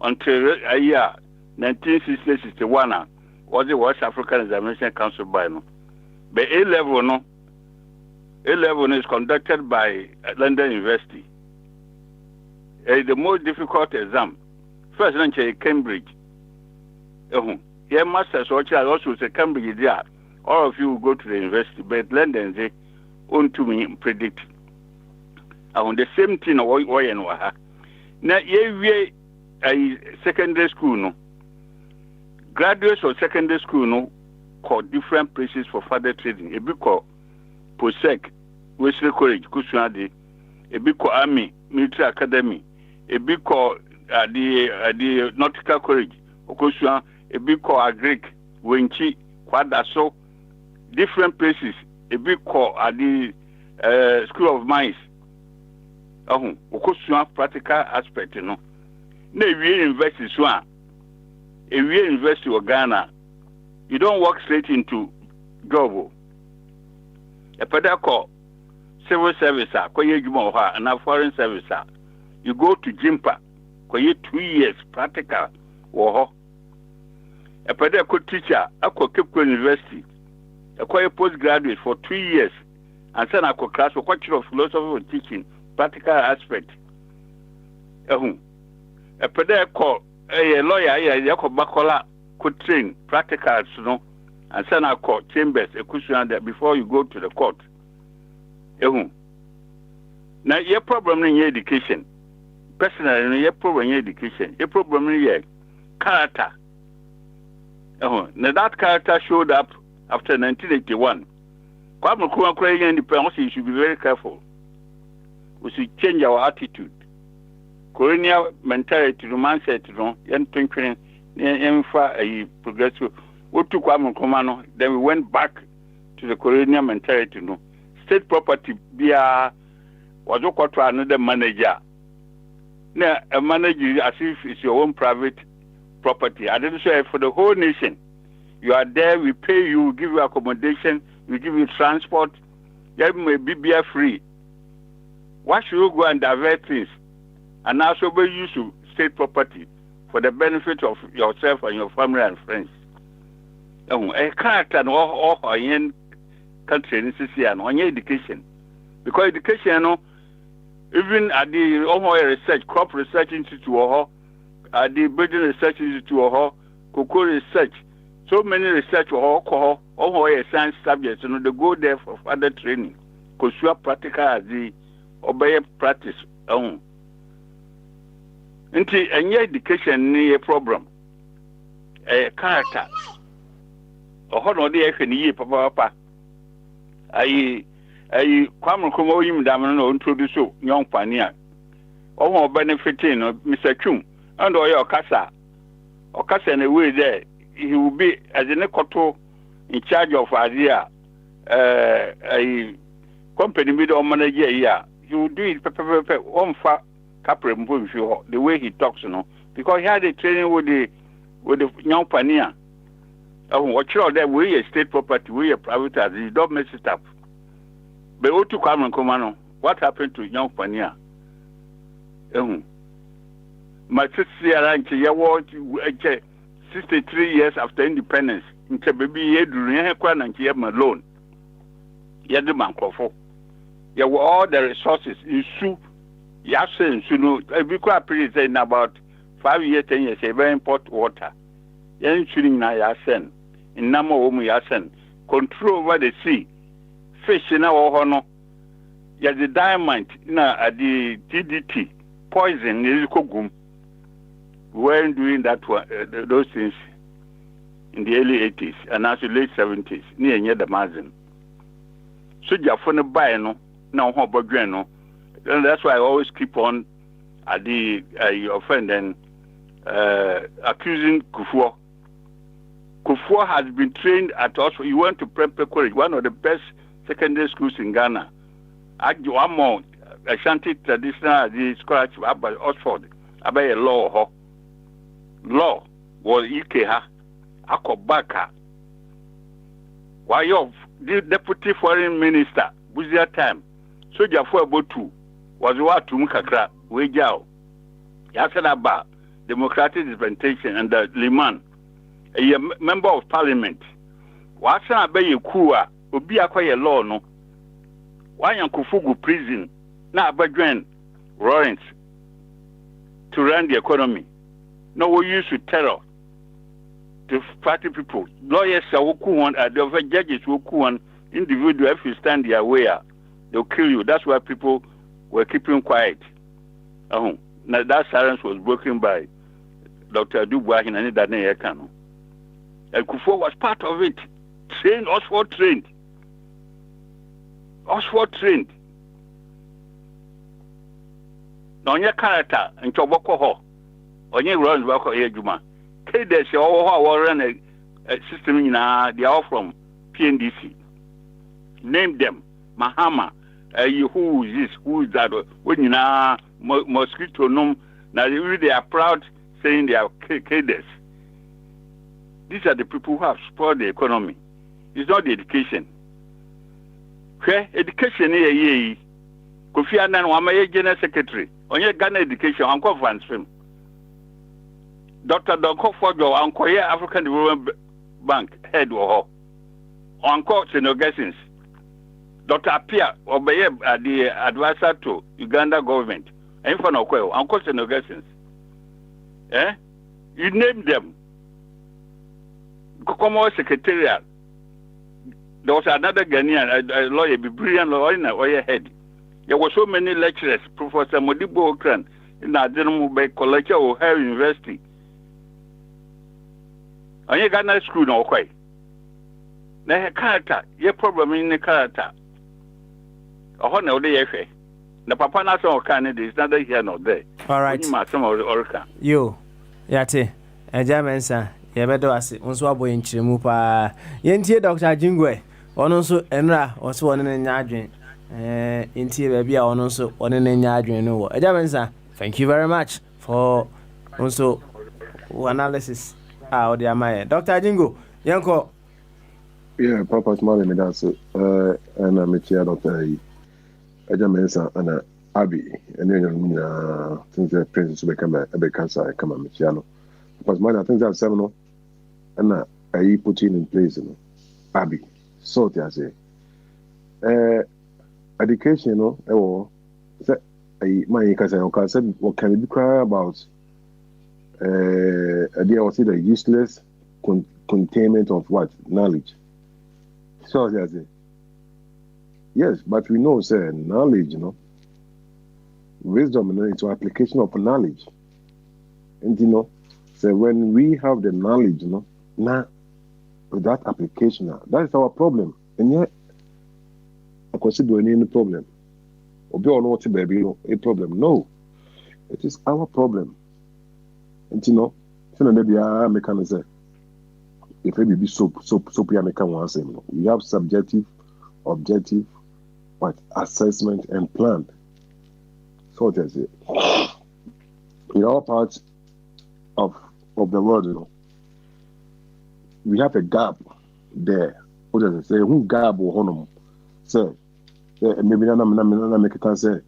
until a year 1960-61 was the West African Examination Council by no. But A-level no. A-level is conducted by London University. The most difficult exam. First, Cambridge. Your master's also say Cambridge there. All of you will go to the university, but London they own to me predict. On the same thing, now we secondary school no. Graduates of secondary school no call different places for further training. A bit called POSEC, Wesley College, Kusuade, a bit called Army Military Academy, a bit called the Nautical College, Okusua, a bit called Agric, Wenchi, Kwadaso, different places, a bit called the School of Mines. Okusua practical aspect, you know. Maybe university swan. If you university of Ghana, you don't walk straight into job. A pedal civil service, and a foreign service. You go to Jimpa, 2 years practical. A pedal teacher, a university, a postgraduate for 2 years, and send a class for culture of philosophy of teaching, practical aspect. A pedal a lawyer, a bacola could train practicals, you know, and send out court chambers, a cushion that before you go to the court. Now, your problem in your education, personally, your problem in your education, your problem in your character. Now, that character showed up after 1981. Kwame Nkrumah independence, you should be very careful. We should change our attitude. Colonial mentality, mindset, thinking, a progressive. We took Kwame Nkrumah, then we went back to the colonial mentality. No, state property was to another manager. Now, a manager as if it's your own private property. I didn't say for the whole nation. You are there, we pay you, we give you accommodation, we give you transport. You may be free. Why should you go and divert things? And also be used to state property for the benefit of yourself and your family and friends. A character and all in country in CC and on your education. Because education, you know, even at the research, crop research institute or at the building research institute or cocoa research, so many research or science subjects, you know, they go there for further training. Because you are practical as the obey practice. Nti any education ni a problem. A character. No dey ehwe ni papa. Kwame Nkrumah yim dam no introduce young pioneer. Benefiting no Mr. Chum and Okasa. Okasa in a way there he will be as an ekoto in charge of idea a company middle manager here. He will do it one fa the way he talks, you know, because he had a training with the young pioneer. Watch out there, we a state property, we a private, you don't mess it up. But what to come and come, what happened to young pioneer? My sister, 63 years after independence, into baby, you had my loan. You had the man you were all the resources in soup. Yes, you know, we could appreciate in about 5 years, 10 years, a very important water. Yan shooting na yasen, in number yasen, control over the sea, fish in our honor. Yeah, the diamond, at the TDT, poison, Nilkogum. We weren't doing that one, those things in the early 80s and also late 70s, near the Mazin. So, Jafone buy no, now, no. And that's why I always keep on your friend and accusing Kufuor. Kufuor has been trained at Oxford. He went to Prempeh College, one of the best secondary schools in Ghana. One Ashanti traditional scholarship about Oxford, about a law. Law was Ikeha, Akobaka. Why you the deputy foreign minister, Buzia time, Soldier for about 2 was what to Mukakra, Wejao. Yasanaba, Democratic Dispensation, and the Liman, a member of parliament. What's be a Kua, Obi acquire law, no? Why Kufugu prison, now Badren Lawrence to run the economy? No, we used to terror to party people. Lawyers are one, the judges who one individual. If you stand their way, they'll kill you. That's why people were keeping quiet. Now that silence was broken by Dr. Dubois in any that name. And Kufuor was part of it. Trained, Oxford trained. Oxford trained. Now, your character in Choboko Ho, on your runs back on your Juma. Kades, all run a system in they are all from PNDC. Name them. Mahama. Who is this? Who is that? When you know, mosquito num. Now, they are proud saying they are Kades. These are the people who have spoiled the economy. It's not the education. Okay? Education is Kofi Annan, Wamaye General Secretary. On your Ghana education, Uncle Van Swim. Dr. Donko Fojo, Uncle African Development Bank, head or Uncle Senogessins. Dr. Apia, Obeye, the advisor to Uganda government. And for Uncle Senogessins. Eh? You name them. Kokomo Secretariat. There was another Ghanaian, a lawyer, a brilliant lawyer in our head. There were so many lecturers, Professor Modibo Okran, in Adenumube College of Ohio University. And you got no school, no quite. Now, character, your problem in the character. A honor day, the Papa National Canada is neither here nor there. All right. You, Yate, a German, sir. Yebedo ase onso abo enchiremu pa yentie Dr. Jingwe ono nso enra oso woni ne nyaadwen entie ba bia ono nso woni ne nyaadwen no wo eja mensa. Thank you very much for also analysis odi amaye Dr. Jingo yanko. Yeah, Papa Smiley me that's and I'm here Dr. Eja mensa ana Abi and since the prince become a cancer come am here no. Because I think that's 7 and I put in place, you know, Abby. So I say, education, you know, my cousin said, what can we be crying about? There was the useless containment of what knowledge. So I say, yes, but we know, say, knowledge, you know, wisdom, you know, it's an application of knowledge, and you know. So when we have the knowledge, you know, now with that application, that is our problem. And yet, I consider any problem. Or be on what baby, a problem. No, it is our problem. And you know, maybe I can say, if maybe be so we can one say, we have subjective, objective, what assessment and plan. So that's it. In all parts of the world, you know, we have a gap there. What does it say? Who gap or honor? Say, maybe na make it say,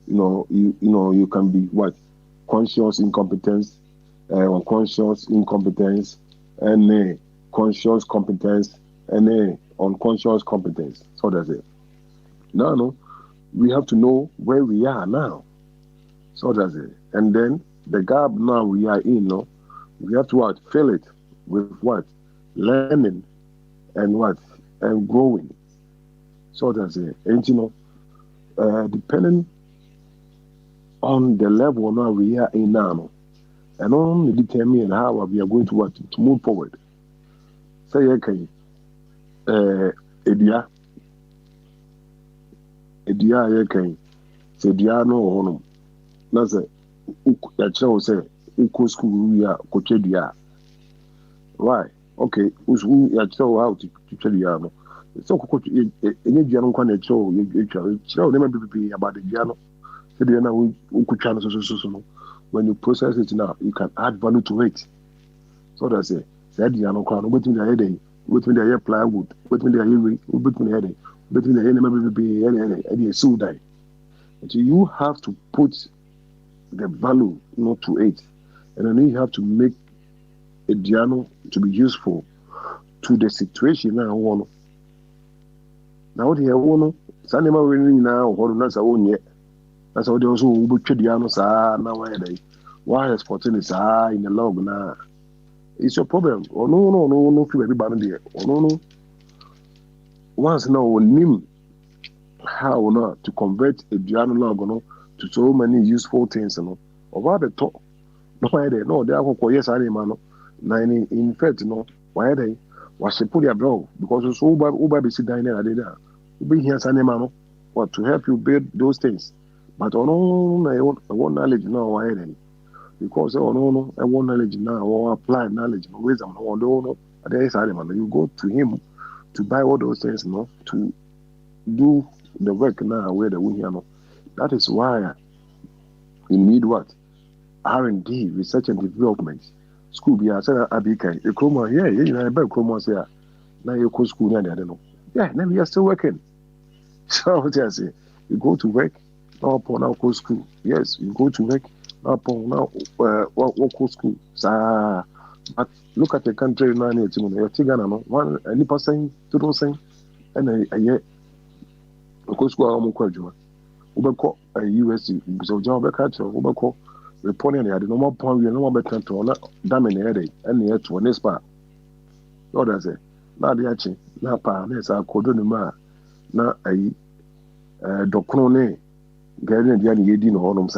you can be what conscious incompetence, unconscious incompetence, and conscious competence, and unconscious competence. So that's it. Now, we have to know where we are now. So that's it. And then the gap now we are in, no. We have to fill it with what? Learning and what? And growing. So that's it. And you know, depending on the level now we are in now, and only determine how we are going to move forward. Say okay, Edia okay, say Diano honum. That's it. yɛkyerɛ say wokɔ school wi a kɔtwa dua why okay yɛkyerɛ wo how to twitwa dua no sɛ wokɔkɔ ɛnyɛ dua no nkwa na ɛkyerɛ wo yɛkyerɛ wo nneɛma bebree about the dua no sɛ dua no wokɔtwa no so no when you process it now you can add value to it so that's it sɛ dua no kora no wobɛtumi de ayɛ dɛn wobɛtumi de ayɛ plywood wobɛtumi de ayɛ wei wobɛtumi de ayɛ dɛn wobɛtumi de ayɛ nneɛma bebree ɛde ɛsiw dan so you have to put the value not to it and then you have to make a diano to be useful to the situation now one now the one sanema we now or not sa own yet that's how they also will be diano sa now why exporting is in the log now it's your problem or no feel everybody there or no once now nim how not to convert a diano log to so many useful things or the top no they are yes I man in fact why they was put their bro because so over be sit down there be here sanema what to help you build those things but I want knowledge now why they because I want knowledge now or apply knowledge wisdom no there is man you go to him to buy all those things to do the work now where the win here that is why you need what R&D research and development school be as Abika, a chroma, yeah, about chroma say, now you go school, and I don't know. Yeah, then we are still working. So, what I say, you go to work, now upon now go school. Yes, you go to work, now upon now, what go school. But look at the country now, you're Tigana, 1%, 2%, and a year, go school, I'm quite sure. Ubeko, a USC, so job, a catcher, Ubeko. Reporting the normal point we no more better to na dam in headache and near to an spa. So that's it. Now the action, na pa, ness a codonuma, na a docrone, getting the yedin honums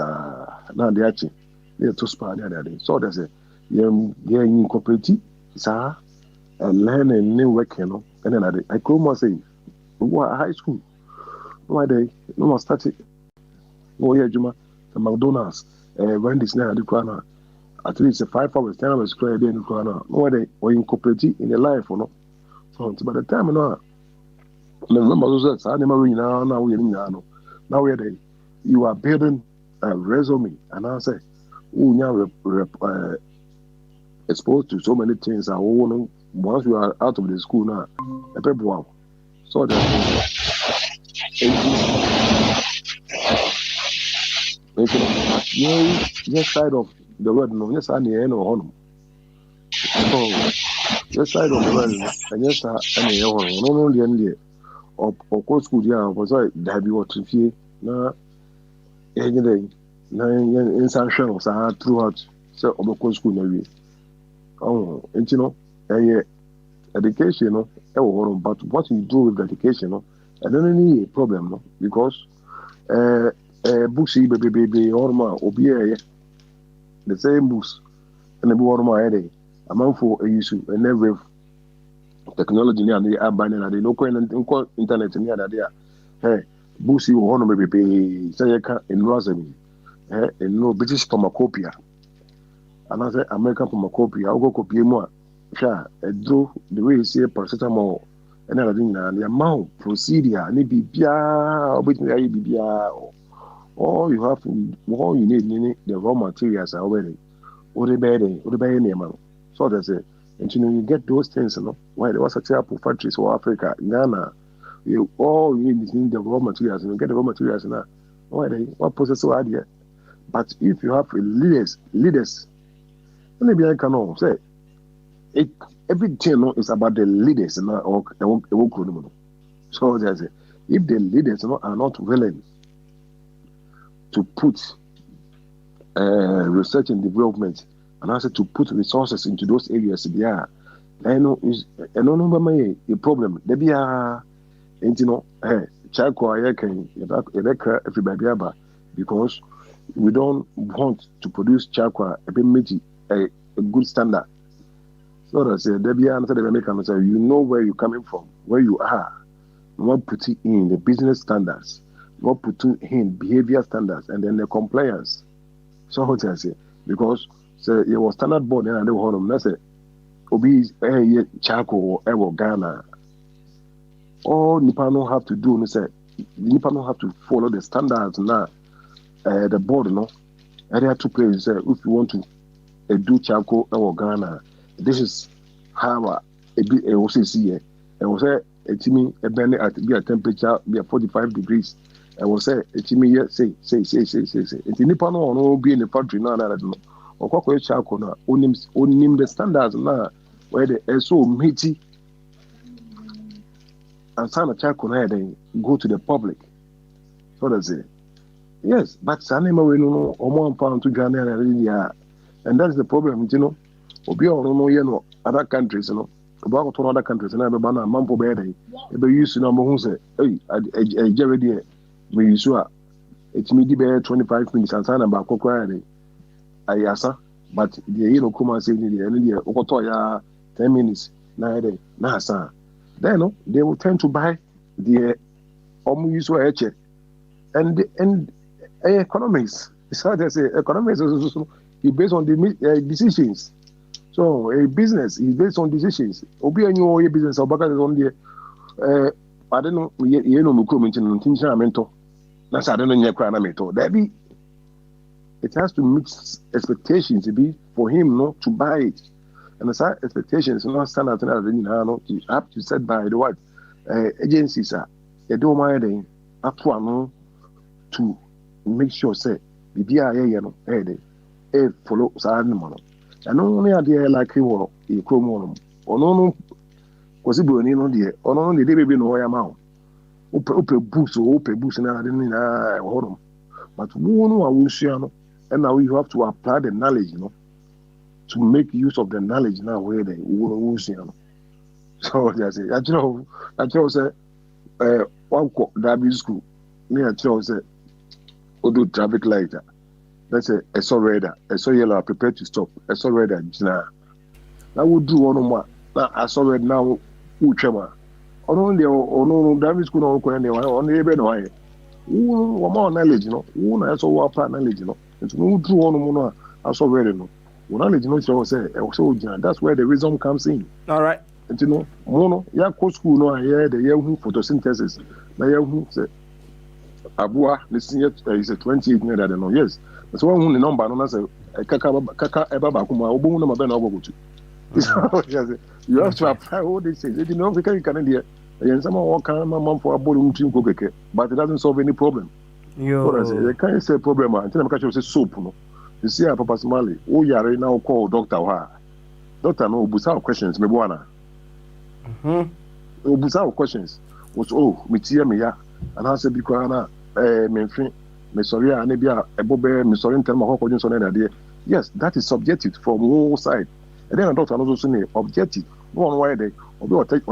now the action, near to spa the other day. So that's it. Young incorporated, sir, and learn a new work, and then I could more say, what high school? No day, no more started. Oh, yeah, Juma, the McDonald's. When this now the corner, at least 5 hours, 10 hours square day in the corner. No way or incorporate in the life or no. So by the time now, remember those I never now we now we are you are building a resume and I say, oh now exposed to so many things. Once you are out of the school now, a paper wow. So that yes side of the word no yes I near no honor. So yes side of the word and yes I near honor no the end or course school yeah was I that be what to fear na any day na in sanction was throughout so of course school na we and you know education no but what you do with education no I don't need a problem no because books baby or obi the same books and the more a month for a issue and never technology near the abandon and the local internet near that there books you want baby say in Rosary and no British pharmacopoeia and I say American pharmacopoeia I'll go copy more sure draw the way you say paracetamol and everything and the amount procedure need be all you have to, all you need the raw materials are already. Or the name. So that's it. And you get those things, why there was a chair for factories for Africa, Ghana, all you need is the raw materials and you get the raw materials now. Why they what process so idea? But if you have leaders, maybe I can know say everything is about the leaders or so that's it. If the leaders are not willing to put research and development and also to put resources into those areas, I know is a problem. There be everybody because we don't want to produce chakwa a good standard. So that's it. There be answer you know where you're coming from, where you are, what put it in the business standards. What put in behavior standards and then the compliance. So what I say because say it was standard board and they were home. That's it. Obi charcoal or Ghana. All Nipa no have to do is say Nipa no have to follow the standards now. The board no. And there are two places. Say if you want to do charcoal or Ghana, this is how it also see it. And we say it me a bend at be a temperature be a 45 degrees. And we say it me say. It Nipa no be in the factory now. Or what charcoal now? Onim the standards now where they so meaty. And sign a charcoal now then go to the public. So that's it. Yes, but Sanima we know or pound to Ghana and that's the problem, you know. Obi no other countries, you know. About to other countries and every banana mampo bed. If you use number who say, hey, I Jerry me use it's me 25 minutes and sign about Kokra. Ayasa, but the come and say the 10 minutes na then they will tend to buy the use and economics. It's hard to say economics is based on the decisions. So a business is based on decisions. Obi anyo a business obaka is on the I don't know you know mento. That's I don't know mento. That be it has to meet expectations to be for him not to buy it. And the expectations not stand out you have to set by the what agencies are they don't mind up to make sure say the BIA follow Sadman. And only idea like you or you come on or no was it no dear or only the baby no amount. Open books or open books and I didn't know. But and now you have to apply the knowledge, you know, to make use of the knowledge now where they will see. So I say, I say, one driving school, near say, do traffic light. That's a saw radar, a saw yellow, prepared to stop, a saw radar. Now we do one more. Now I saw red now, who tremor. Only or no driving school on the even way. One more knowledge, you know, one has all our knowledge, you know. It's no true on Mona. I saw very no. When I say, that's where the wisdom comes in. All right. And you know, Mono, co school, no, I hear the young photosynthesis. My young say, Abua, listen, is a 28 minute, I don't know. Yes. That's one who the number, no, I say, Kaka Ebabakuma, Obuna Mabena. You have to apply all these things. You know, you can hear. And someone walk mom for a body to but it doesn't solve any problem. You can't say problem until I'm catching soap. No, you see, Papa Smiley, oh, you are now call doctor. Doctor, no, Busao questions, me buana. Busao questions was me tia me ya, and I said, because me sorry, and maybe a bobe, me sorry, tell my whole son idea. Yes, that is subjective from all side. And then a doctor also say objective. No one why they or take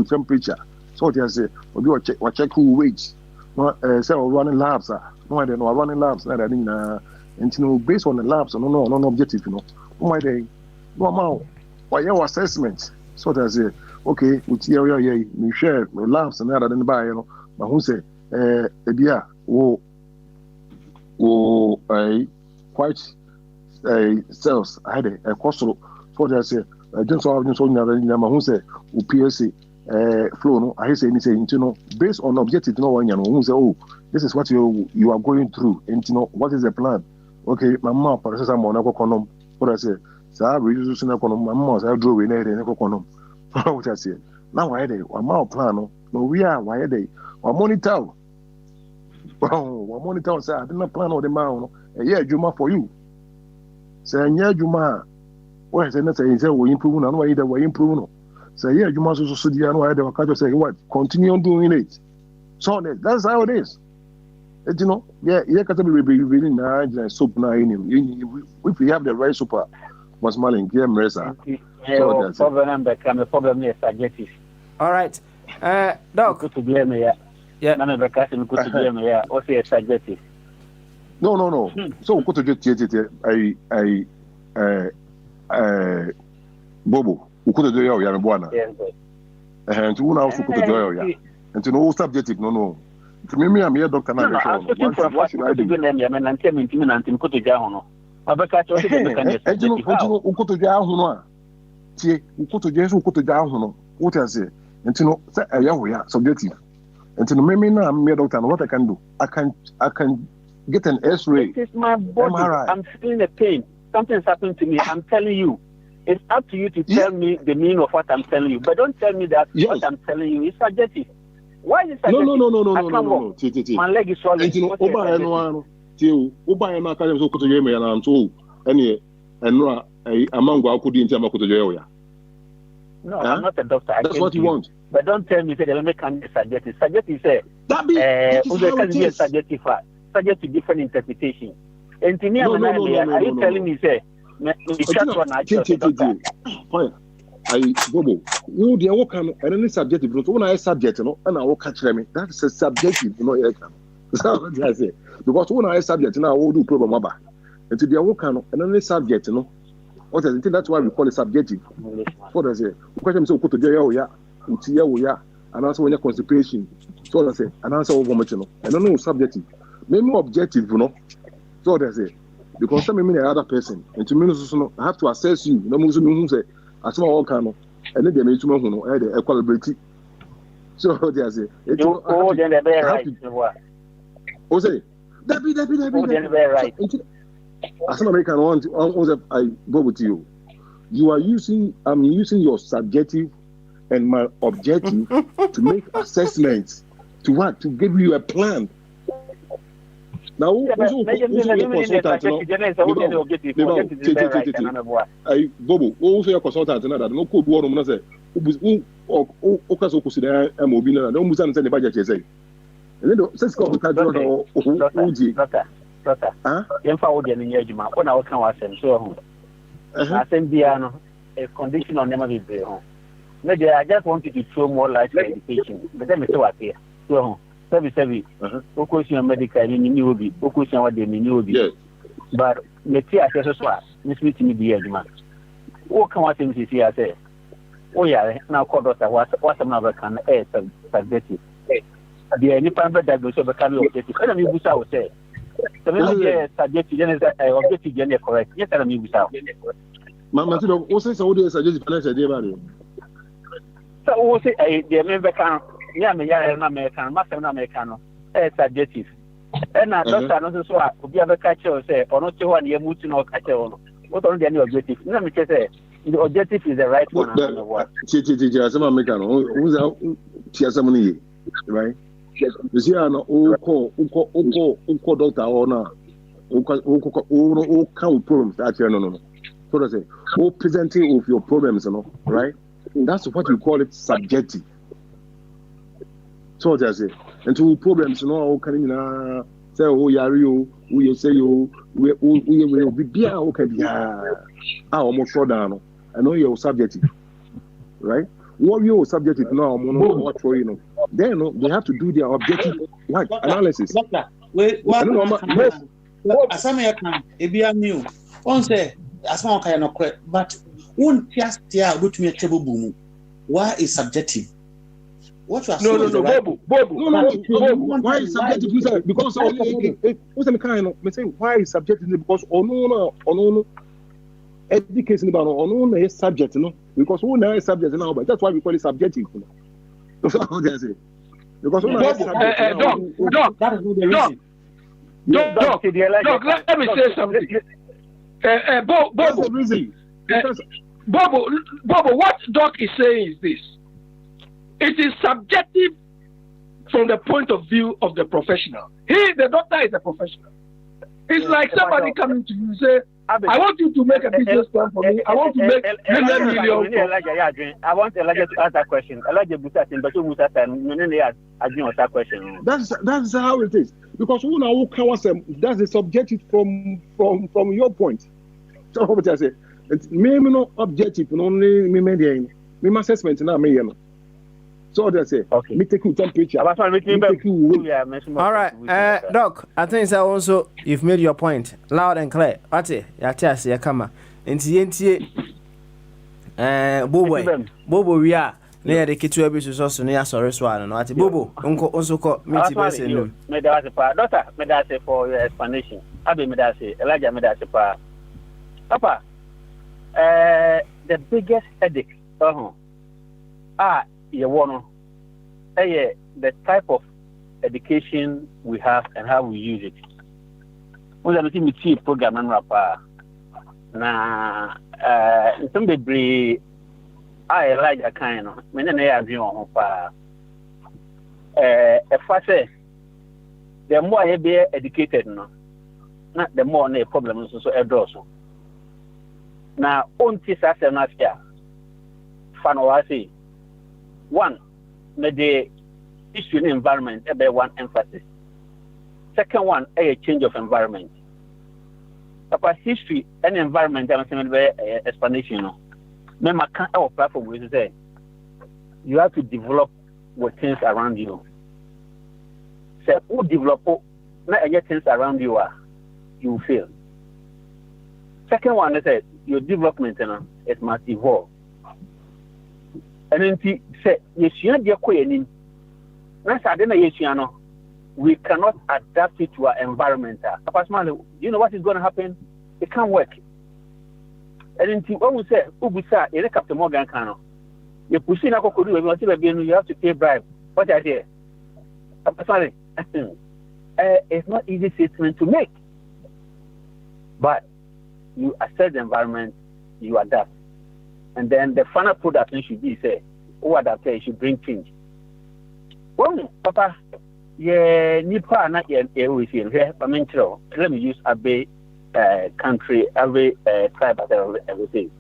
temperature. So they say or check who weight. No say running labs no they no running labs na and you know based on the labs no objective you know. Why they no amount why your assessment. So they say okay with here we share labs and other than buy you know but who say ebia quite cells I had a coastal. So they say, just so who say, PSA flow, no, I say anything, you know, based on objective, no one, you know, who say, oh, this is what you are going through, and you know, what is the plan? Okay, my mom, for instance, I'm on a condom. What I say, so I reduce a condom, my mom, I drove in a condom. What I say, now I had a plan, no, we are, why are they? Or monitor. One monitor say, I didn't plan all the man, yeah, Juma for you. Say, yeah, Juma. Well, say we improve and why we improve. Say yeah, you must also do and say what? Continue doing it. So that's how it is. And, you know, yeah, can be really nice soap now in him. If we have the right super was smiling, game resa. Problem is subjective. All right. Doc. Could to blame me, yeah. None of the casting could to blame me, yeah. Or say subjective. No. So go to get Bobo, who could do your Yanabuana. And to now could do your and to know subjective, no. To me, I'm here, Doctor. No, I'm looking for a fact. What you name me? I'm not telling me nothing. Go to jail, Abeka chose the mechanism. Uko to jail, no. Tie, uko to jail, uko to jail, no. What I say, and to know, say, we are subjective. And to me, now I'm here, Doctor. What I can do, I can get an X-ray. It is my body. MRI. I'm feeling the pain. Something's happened to me. I'm telling you. It's up to you to tell me the meaning of what I'm telling you. But don't tell me that what I'm telling you is subjective. Why is it subjective? No. My leg is swollen. And you know, Oba no akare so koto yeme na nto ene enura amango akodi nti amakoto yoya. No, I'm not a doctor. That's what you want. But don't tell me say the mechanic is subjective. Subjective say subjective to different interpretation. And to me, are you telling me say I Bobo, who the work and any subjective, when I subject, and I will catch me. That's a subjective, That's what I say. Because when I subject, now I will do problem about. And to the work and any subject, what I think that's why we call it subjective. What I say, question so put to and also when you're constipation. So I say, and answer over much, and I don't know subjective. Maybe objective, So what I say. Because some mean another person, and to me, I have to assess you. No Muslim say, as well, and then they make to the equality. So they say, right. As an American, I go with you. I'm using your subjective and my objective to make assessments to what? To give you a plan. Now, Bobo, also a consultant, and no code word say, no Musan send the budget, you say. And then, says, a condition on never be home. Maybe I just wanted to throw more light to education, but then it's what here. So, service, occasion medical, you will be, occasion what they mean, be. But the tea as well, Miss Meeting be a man. What can what things you see? I say, oh, yeah, now call doctor, what another can add subjective. The any pamper that goes over coming objective. I don't mean, I would say. So, maybe subjective objective, correct. Yes, I don't mean, Mamma, what's this? All this suggested financial day value. So, what's it? The American, American, Master Americano, subjective. And I don't know so we have a catcher say, or not one year moving or catcher. What on the objective? Let me just say, the objective is the right one. Some American, who's out, Tiasamoni, right? You see, I know, Uko doctor or not, Uko count problems actually, no. So to say, presenting of your problems, right? That's what we call it subjective. So to say, and two problems, can you say, oh, Yario, we say, we will be okay, almost short down. I know you're subjective, right? What you're subjective now, then they have to do their objective analysis. Doctor, wait, what? As American, it new. On say, as one kind of quit, but one just yeah, go to me a table boom. Why is subjective? What you are saying? No, why is subjective? Because what's the kind of saying why is subjective? Because no education about no subject, because who knows subject now, but that's why we call it subjective. That's what they say. Because Doc, that is not the reason. Doc, let me say something. Bobo, what Doc is saying is this. It is subjective from the point of view of the professional. The doctor is a professional. It's like somebody coming to you and say, I want you to make a business plan for me. I want to make $1 million. I want Elijah to ask that question. Elijah Busatin, but you Musa that question. That's how it is. Because that's the subjective from your point. So what I say, maybe no objective, only me assessment now me. So they say, okay. Me take you temperature. All right, Doc. I think that also you've made your point loud and clear. Ate, ya come. Enti Bobo we are Ne de kitu abi so so ne asore so ano no ati bobo onso ko miti be se no. Me da se pa doctor me da se for your explanation. Abi me da se Elijah me da se pa. Papa the biggest headache you want the type of education we have and how we use it. When I think we program and rapa na some degree I like that kind of me na ya bi on pa say the more you be educated no not the more na problem so so na onti sa se na fia fa no wa say one na the issue in environment be one emphasis. Second one a change of environment. About history and environment I'm saying be explanation no me maka our platform we say you have to develop with things around you. Say who develop na things around you you fail. Second one is that your development it must evolve. And then say yes you dey koyenim na say na yes no we cannot adapt it to our environment. Personally, you know what is going to happen? It can't work. And then when we say ubusa ele Captain Morgan kano you push in akokodu we you have to pay bribe. What idea? Personally, it's not easy statement to make. But you assess the environment, you adapt. And then the final product should be say, who adapt it should bring change. Well, Papa, nipa na always here, but let me use Abe country, Abe tribe as everything.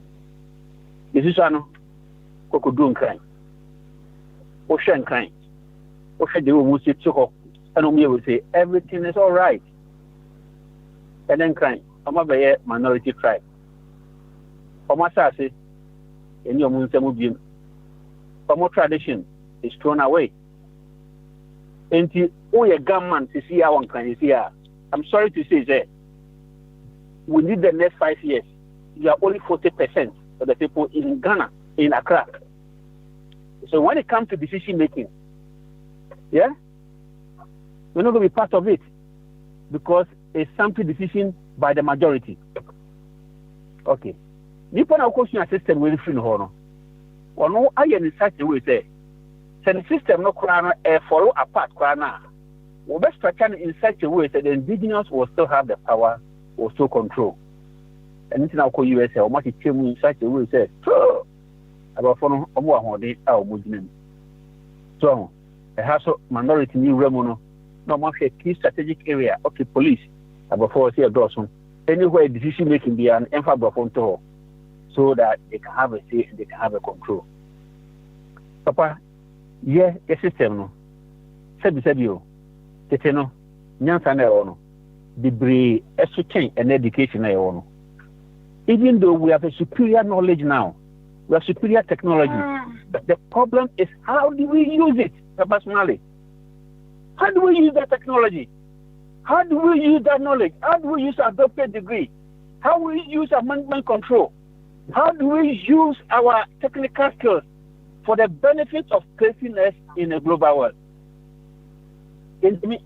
This is one Kokudun crime. Ocean crime. Ocean they will say and we will say everything is all right. And then crime. I'm a minority tribe. Omasase, in your Munsamubian. Omo tradition is thrown away. And the government to see how one can see. I'm sorry to say that we need the next 5 years. You are only 40% of the people in Ghana, in Accra. So when it comes to decision making, we're not going to be part of it because it's something decision by the majority. Okay. Nipa na question system will free no no. Or no I in such a way say the system no crown follow apart crown. We best structure in such a way that the indigenous will still have the power or still control. And it's now called USA or much change in such a way say about for our movement. So a house minority new remono no much a key strategic area of the police about for say a dozen. Anywhere decision making be an emphasis so that they can have a say and they can have a control. Papa, the system no. Sabi o. Tete no. Nyansa na no. Debre esuchen and education na no. Even though we have a superior knowledge now, we have superior technology, but the problem is how do we use it? Personally, how do we use that technology? How do we use that knowledge? How do we use our doctorate degree? How do we use our management control? How do we use our technical skills for the benefit of placing us in a global world? And me,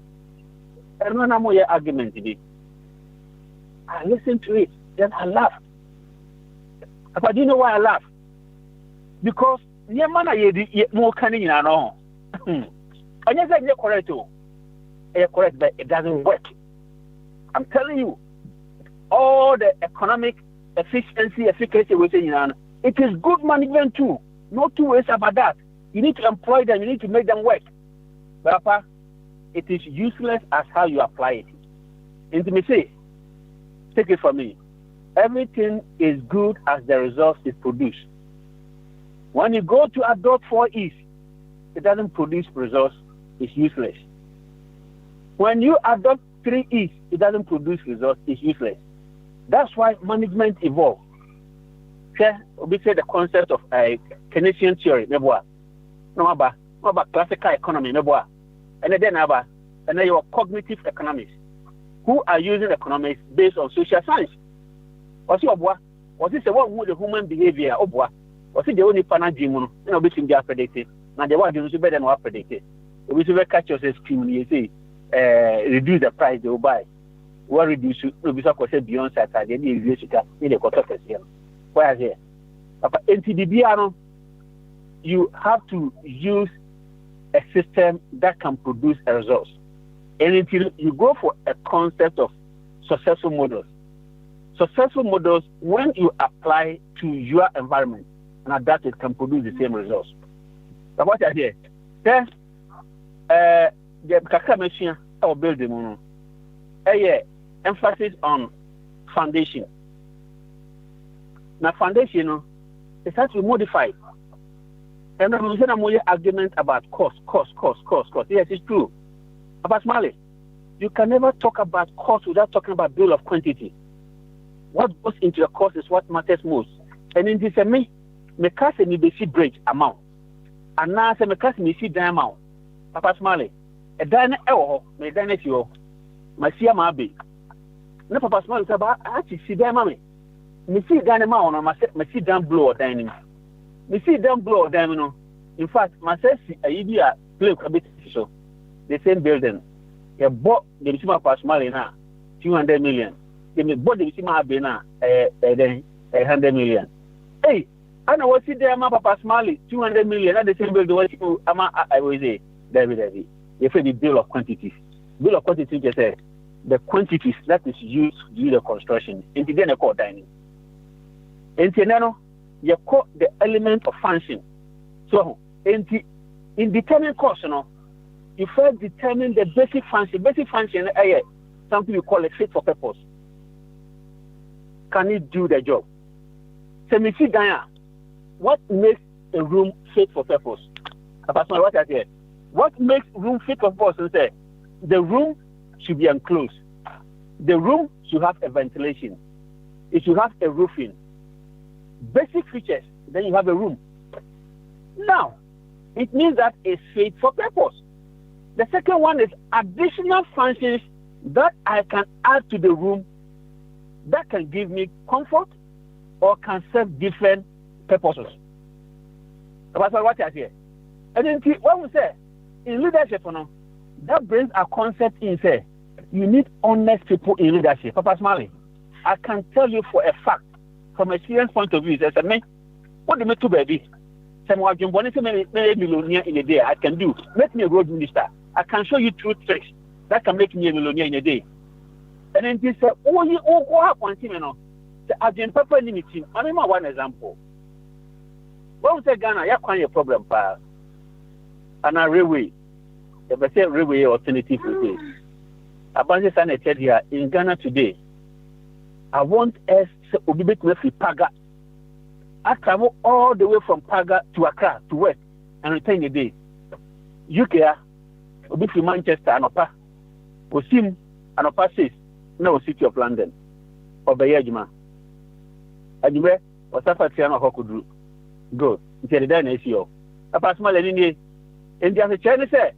I don't know your argument today. I listened to it, then I laughed. But do you know why I laughed? Because your man is more cunning than I know. I just said you're correct too. You're correct, but it doesn't work. I'm telling you, all the economic efficacy we're saying, it is good management too. No two ways about that. You need to employ them, you need to make them work. But Papa, it is useless as how you apply it. Intimacy, take it from me. Everything is good as the result is produced. When you go to adopt 4Es, it doesn't produce results, it's useless. When you adopt 3Es, it doesn't produce results, it's useless. That's why management evolved. We say the concept of a Keynesian theory, no about classical economy, and then your cognitive economics, who are using economics based on social science. What's this about the human behavior? or see the only panel gym, you know, between the predicted. Now the one you better than what predicted. We should catch yourself scheme, you say, reduce the price they will buy. What reduce will be so beyond Saturday, in the quarter of the where is it? But NTDB, you have to use a system that can produce a result. And until you go for a concept of successful models. Successful models, when you apply to your environment and adapt it, can produce the same results. But what I hear, then the Kaka machine or building, emphasis on foundation. Now, foundation, it has to be modified. And then we say argument about cost. Yes, it's true. About Mali, you can never talk about cost without talking about bill of quantity. What goes into the cost is what matters most. And in this, me cast a see bridge amount. And now I say me cast me see the amount. Papa Smiley, a dine me dine it you, my see my be. No, Papa Smiley, about I actually see them, mommy. Me see dine amount on my see them blow or dining. Me see them blow or dining. In fact, my says a idea play a bit so. The same building. You bought the Bishima Pasmali now, 200 million. They bought the Bishima Abena, 100 million. Hey, I know what's it there, Papa Pasmali, 200 million, at the same building. What you, I will say, David. You say the bill of quantities. Bill of quantities, just say the quantities that is used to do the construction. And then you call dining. And then you call the element of function. So, in determining cost, you know, you first determine the basic function. Basic function is something we call a fit for purpose. Can it do the job? So, me see, Diana, what makes a room fit for purpose? What I said, what makes room fit for purpose? Say, the room should be enclosed. The room should have a ventilation. It should have a roofing. Basic features. Then you have a room. Now, it means that it's fit for purpose. The second one is additional functions that I can add to the room that can give me comfort or can serve different purposes. That's what I say. And then when we say in leadership, that brings a concept in say you need honest people in leadership. Papa Smiley, I can tell you for a fact, from experience point of view, I me, what do you do, baby? Someone can millionaire in a day. I can do. Make me a road minister. I can show you 2 tricks that can make me a millionaire in a day. And then they say, oh, you have one thing, you know. The Argent Papa limiting. I mean, one example. When we say Ghana, you have a problem, pa. And a railway. If I say railway alternative, Abandon Sanitary here in Ghana today. I want us to obey to Paga. I travel all the way from Paga to Accra to West and return a day. UK, will be Manchester and Opa. Osim and Opa says, no city of London. Or Bayajima. And you may, or Safatiana Hokudru. Go. It's a done ACO. A personal in the other China say,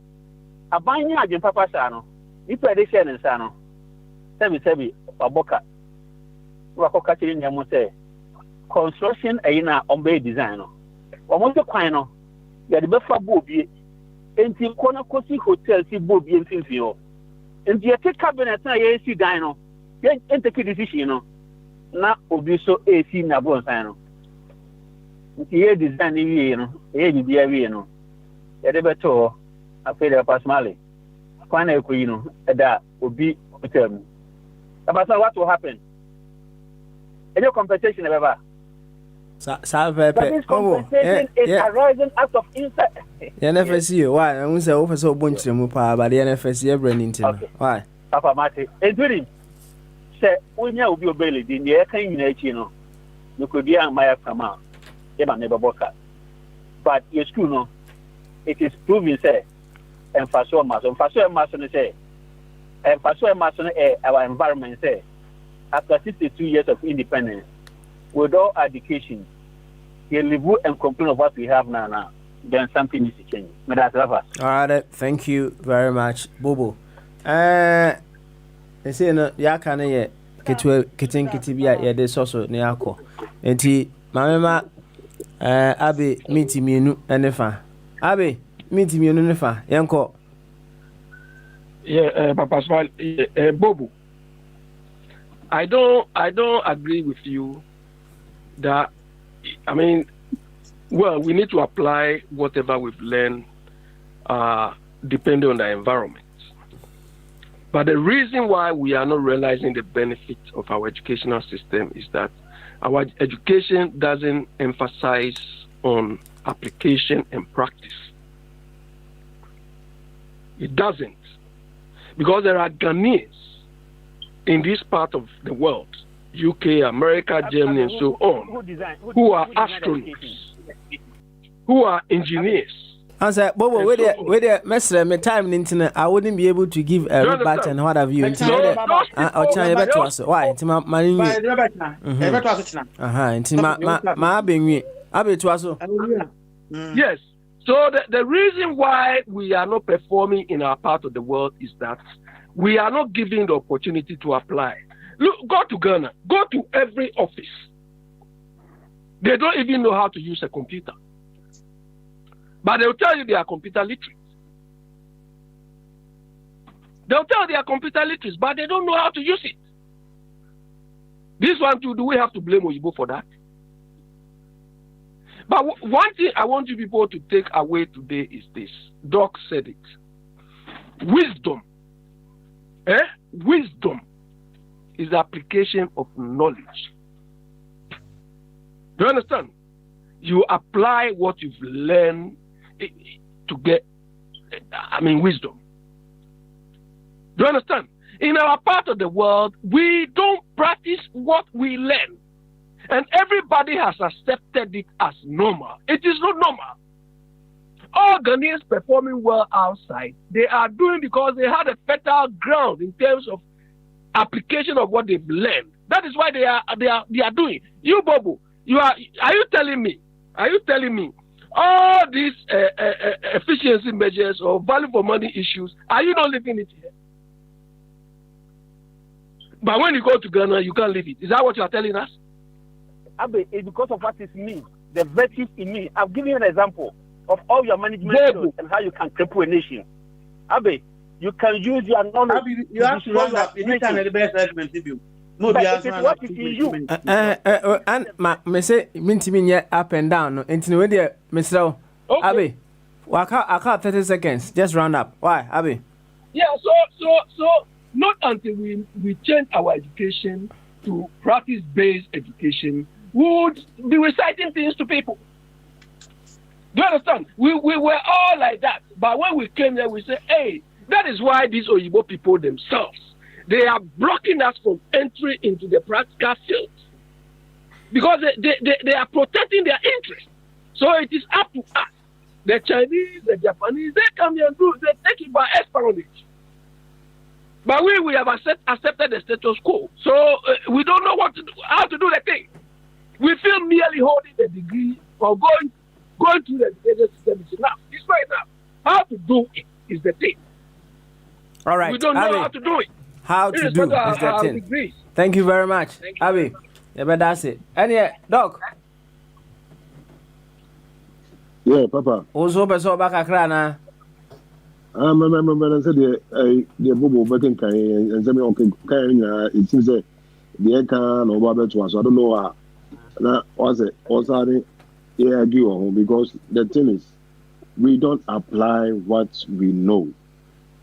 a buying agent Papa Sano. If I say in Sano, Sebi, or Boca. Wako in Yamose. Construction ayina ombe design no omo kwan no ya de befa bobie enti kona kosi hotel si bobie mfimfi ho enti yete cabinet na ye si dan no ye enteki decision no na obi so AC na bonsan no nti ye design ni wie no ye bibia wie no ya de beto afele pasmale kwan na ekoyi no eda obi hotel mu abasa what will happen any compensation ever. That compensation is arising out of inside. NFSU, why? I won't say over so bunch of mupa, but the NFSU branding team. Why? Papa Mate, including say, when you will be obeyed in the air, you know, you could be a Maya Kama, Emma never boka. But it's true, no, it is proven, say, and Faso Mason say, and Faso Mason, our environment, say, after 62 years of independence. With all education, you live and complain of what we have now. Then something needs to change. All right, thank you very much, Bobo. They say no, ya can ye kitty be at this also near. And mama Abi meet me enefa. Abi meet me nefa. Yanko. Yeah, Papa Smile, Bobo. I don't agree with you that, I mean, well, we need to apply whatever we've learned depending on the environment. But the reason why we are not realizing the benefits of our educational system is that our education doesn't emphasize on application and practice. It doesn't. Because there are Ghanaians in this part of the world, UK, America, Germany, and so on, who are astronauts, who are engineers. I said, Bobo, with the messer, my time internet, I wouldn't be able to give a rebut and what have you. I'll try better to us. Why? It's my money. My being to us. Yes. So the reason why we are not performing in our part of the world is that we are not given the opportunity to apply. Look, go to Ghana, go to every office. They don't even know how to use a computer. But they'll tell you they are computer literate. They'll tell you they are computer literate, but they don't know how to use it. This one too, do we have to blame Oyibo for that? But one thing I want you people to take away today is this. Doc said it. Wisdom. Wisdom is the application of knowledge. Do you understand? You apply what you've learned to get, wisdom. Do you understand? In our part of the world, we don't practice what we learn. And everybody has accepted it as normal. It is not normal. All Ghanaians performing well outside, they are doing because they had a fertile ground in terms of application of what they've learned. That is why they are doing. You, Bobo, are you telling me all these efficiency measures or value for money issues, are you not living it here? But when you go to Ghana, you can't live it. Is that what you are telling us? Abe, it's because of what is me, the virtues in me. I've given you an example of all your management skills and how you can cripple a nation. Abe, you can use your knowledge. You have to run that. You need to the best argument if you. No, but it is what is in you. And me say minti me up and down. No, into with the Mr. Abe, I can't 30 seconds. Just round up. Why, Abe? Yeah. So not until we change our education to practice-based education, we would be reciting things to people. Do you understand? We were all like that. But when we came there, we said, hey, that is why these Oyibo people themselves, they are blocking us from entry into the practical field. Because they are protecting their interests. So it is up to us. The Chinese, the Japanese, they come here and they take it by espionage. But we have accepted the status quo. So we don't know how to do the thing. We feel merely holding the degree or going through the education system is enough. It's not enough. How to do it is the thing. All right. We don't know how to do it. How to do is the thing. Degrees. Thank you very much, Abby. Yeah, but that's it. And Doc. Yeah, Papa. Also, back a crana. I said the Bobo Batten and send me okay. It seems that the can or Babette was. I don't know how. That was it. Also, yeah, because the thing is, we don't apply what we know,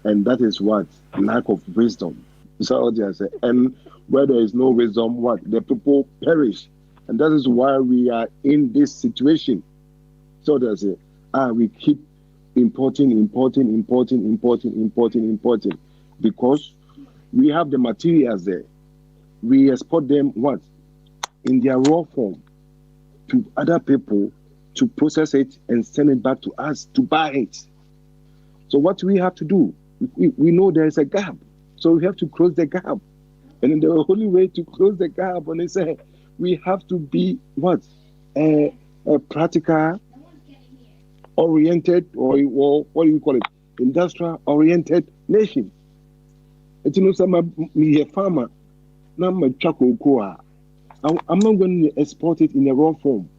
and that is what lack of wisdom. So I say, and where there is no wisdom, what the people perish, and that is why we are in this situation. So they say, we keep importing, because we have the materials there. We export them what? In their raw form to other people to process it and send it back to us to buy it. So what we have to do, we know there is a gap. So we have to close the gap. And then the only way to close the gap, and they say, we have to be what? A practical oriented or what do you call it? Industrial oriented nation. And you know, some me a farmer, now my chocolate. I'm not going to export it in a raw form.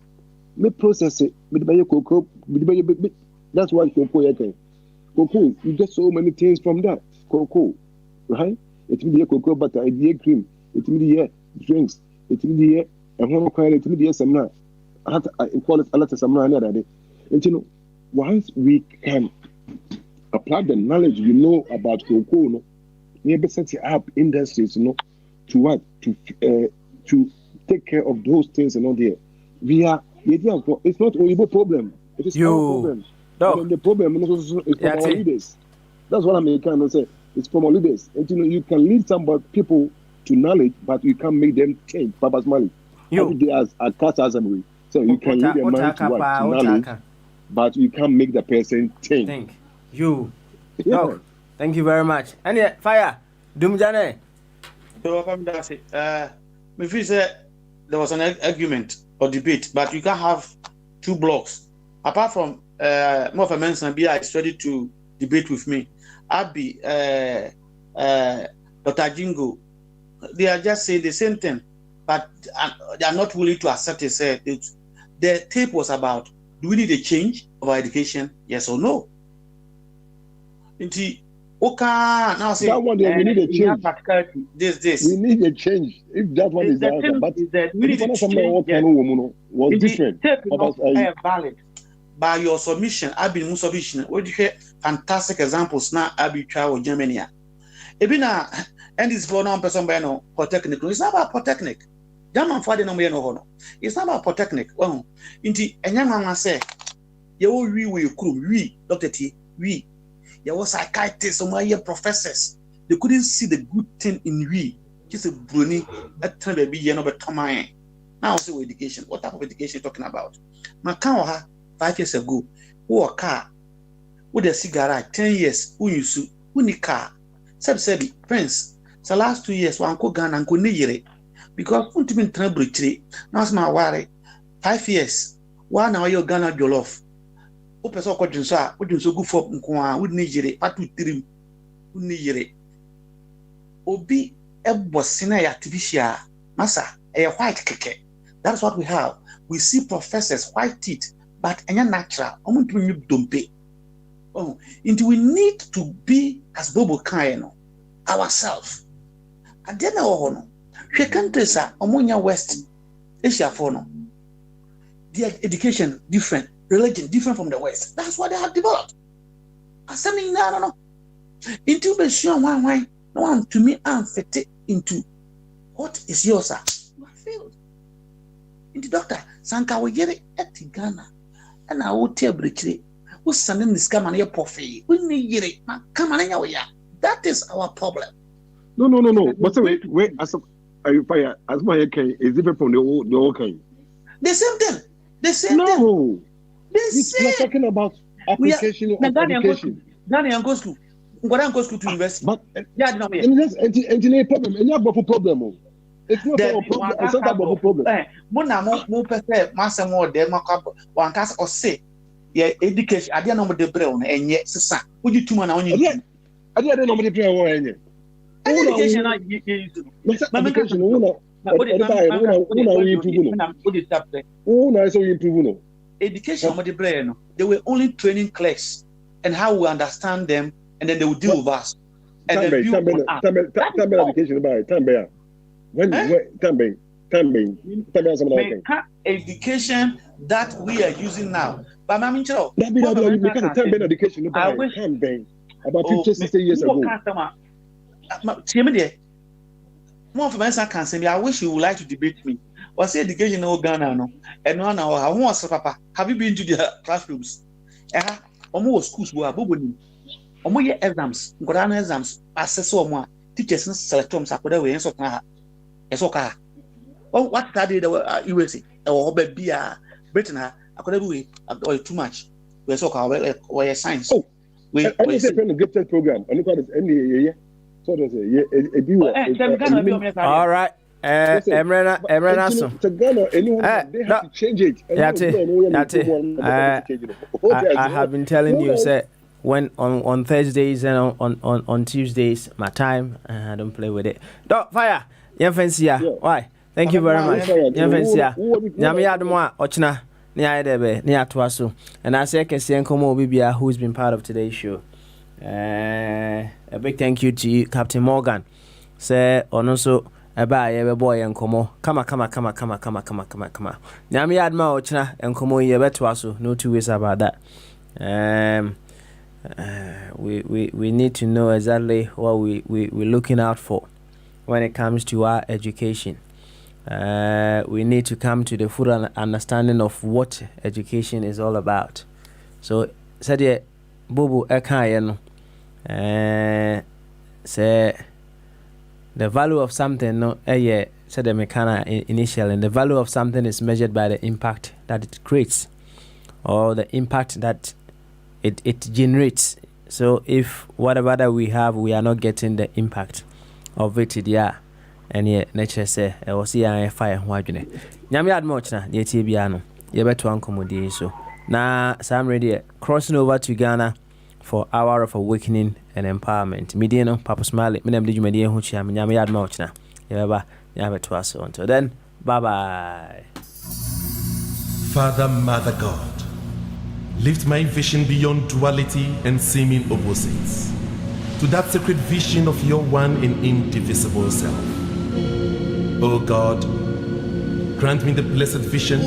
me process it, me buy cocoa, that's why cocoa you cocoa, you get so many things from that. Cocoa, right? It will be a cocoa butter, a dear cream, it will be drinks, it will be a home cry, it will be some I call it a lot of some another day. And you know, once we can apply the knowledge we know about cocoa, no, we be setting up industries, you know, to what to take care of those things and all there. It's not only a problem, it is our problem. And the problem is from our leaders. That's what I'm trying to say. It's from our leaders. And you know, you can lead some people to knowledge, but you can't make them change. Papa's money. Every day as a class assembly. So you can lead a man to what? To knowledge, but you can't make the person change. No, thank you very much. And yeah, fire. Dumjane. Me feel say there was an argument or debate, but you can't have two blocks. Apart from more of a mention, is ready to debate with me. Abby, Dr. Jingo, they are just saying the same thing, but they are not willing to accept it. Say the tape was about: do we need a change of our education? Yes or no? Now say that one there, we need a change. This. We need a change. If that one is there, but we need to change. Was different. Tape is valid. By your submission, I've been submission. What you hear fantastic examples now. I've been travel Germany. Ebina, and this for non person by no polytechnic. It's not about polytechnic. German for the no. It's not about polytechnic. Well, inti young man say, you will we Dr. T, we. There was psychiatrists, some other professors. They couldn't see the good thing in we. Just a brony, a time baby, you know, but Tommy. Now, say education. What type of education talking about? Makawa 5 years ago, who a car with a cigarette, 10 years, who you sue, who ni car. Said, friends, the last 2 years, one could gun and could near because won't even trouble tree. Now, my worry. 5 years, 1 hour, you're gonna jollof. Person ko jinsa o jinso gu fo nko a wo ni yire patu tirim wo ni yire obi ebo sina ya artificial masa white keke. That's what we have. We see professors white teeth but enya natural omuntu nyu dompe. Oh, and we need to be as Bobo Kaino ourselves. And then no we countries are omunya west Asia for no their education different, religion different from the West. That's what they have developed. I'm saying no. Into the sure why no one to me I'm fit into what is yours, sir? You have failed. Into doctor Sanka we get it at Ghana and I will tell Brickly who's sending this come on your profit. We need it. Come on anyway. That is our problem. No. But wait, as my is different from the old kind. The same thing. The same thing. No. We're talking about application of education. Ghana goes to university. But engineer problem. And you have a problem. It's not a problem. It's not a problem. Mo pese masa mo de makabo wan kasa o say yeah education ade na mo de bre on enye sesa oji tuma na onye ade na mo de bre on enye education na education education mo de bre no they were only training clerks and how we understand them and then they would deal with us and then education by education that we are using now. But I mean, education about 50, 60 years ago. More of my can say, I wish you would like to debate me. Or say education in Ghana, no, and 1 hour. I want to papa. Have you been to the classrooms? Almost schools were bobbing. Almost exams, Ghana exams, assess more teachers, select them, Sakoda, and so okay. Oh, what study the USA or baby Britain? I could have or too much. We're so called or science. Oh, we gifted program. And look at it any so there's all right. Emrena so. They have to change it. I have been telling you, sir. When on Thursdays and on Tuesdays, my time, I don't play with it. Dog fire. Why? Thank you very much. Nyame adom a ochina near Debe, near Twasso. And I say, can see Nkomo Bibia, who's been part of today's show. A big thank you to you, Captain Morgan. Say, on also. Eba ye boy enkomo kama nyame adma ochina enkomo ye beto aso no two ways about that. We need to know exactly what we're looking out for when it comes to our education. We need to come to the full understanding of what education is all about. So said Bobo eka no say the value of something, no, said the mechanic initially, and the value of something is measured by the impact that it creates, or the impact that it generates. So if whatever that we have, we are not getting the impact of it, yeah, and yeah, nature say, I will see I fire wagene. Nyami had much na the TBano, you better uncomodate so. Now, so I'm ready, crossing over to Ghana for Hour of Awakening and Empowerment. Mediano, Papa Smiley, Minam Did Media Hucha, Yamyad Mochna. Yaba, Yaba Twas. Until then, bye bye. Father, Mother God, lift my vision beyond duality and seeming opposites to that sacred vision of your one and indivisible self. O God, grant me the blessed vision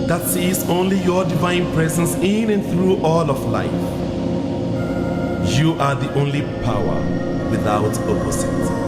that sees only your divine presence in and through all of life. You are the only power without opposite.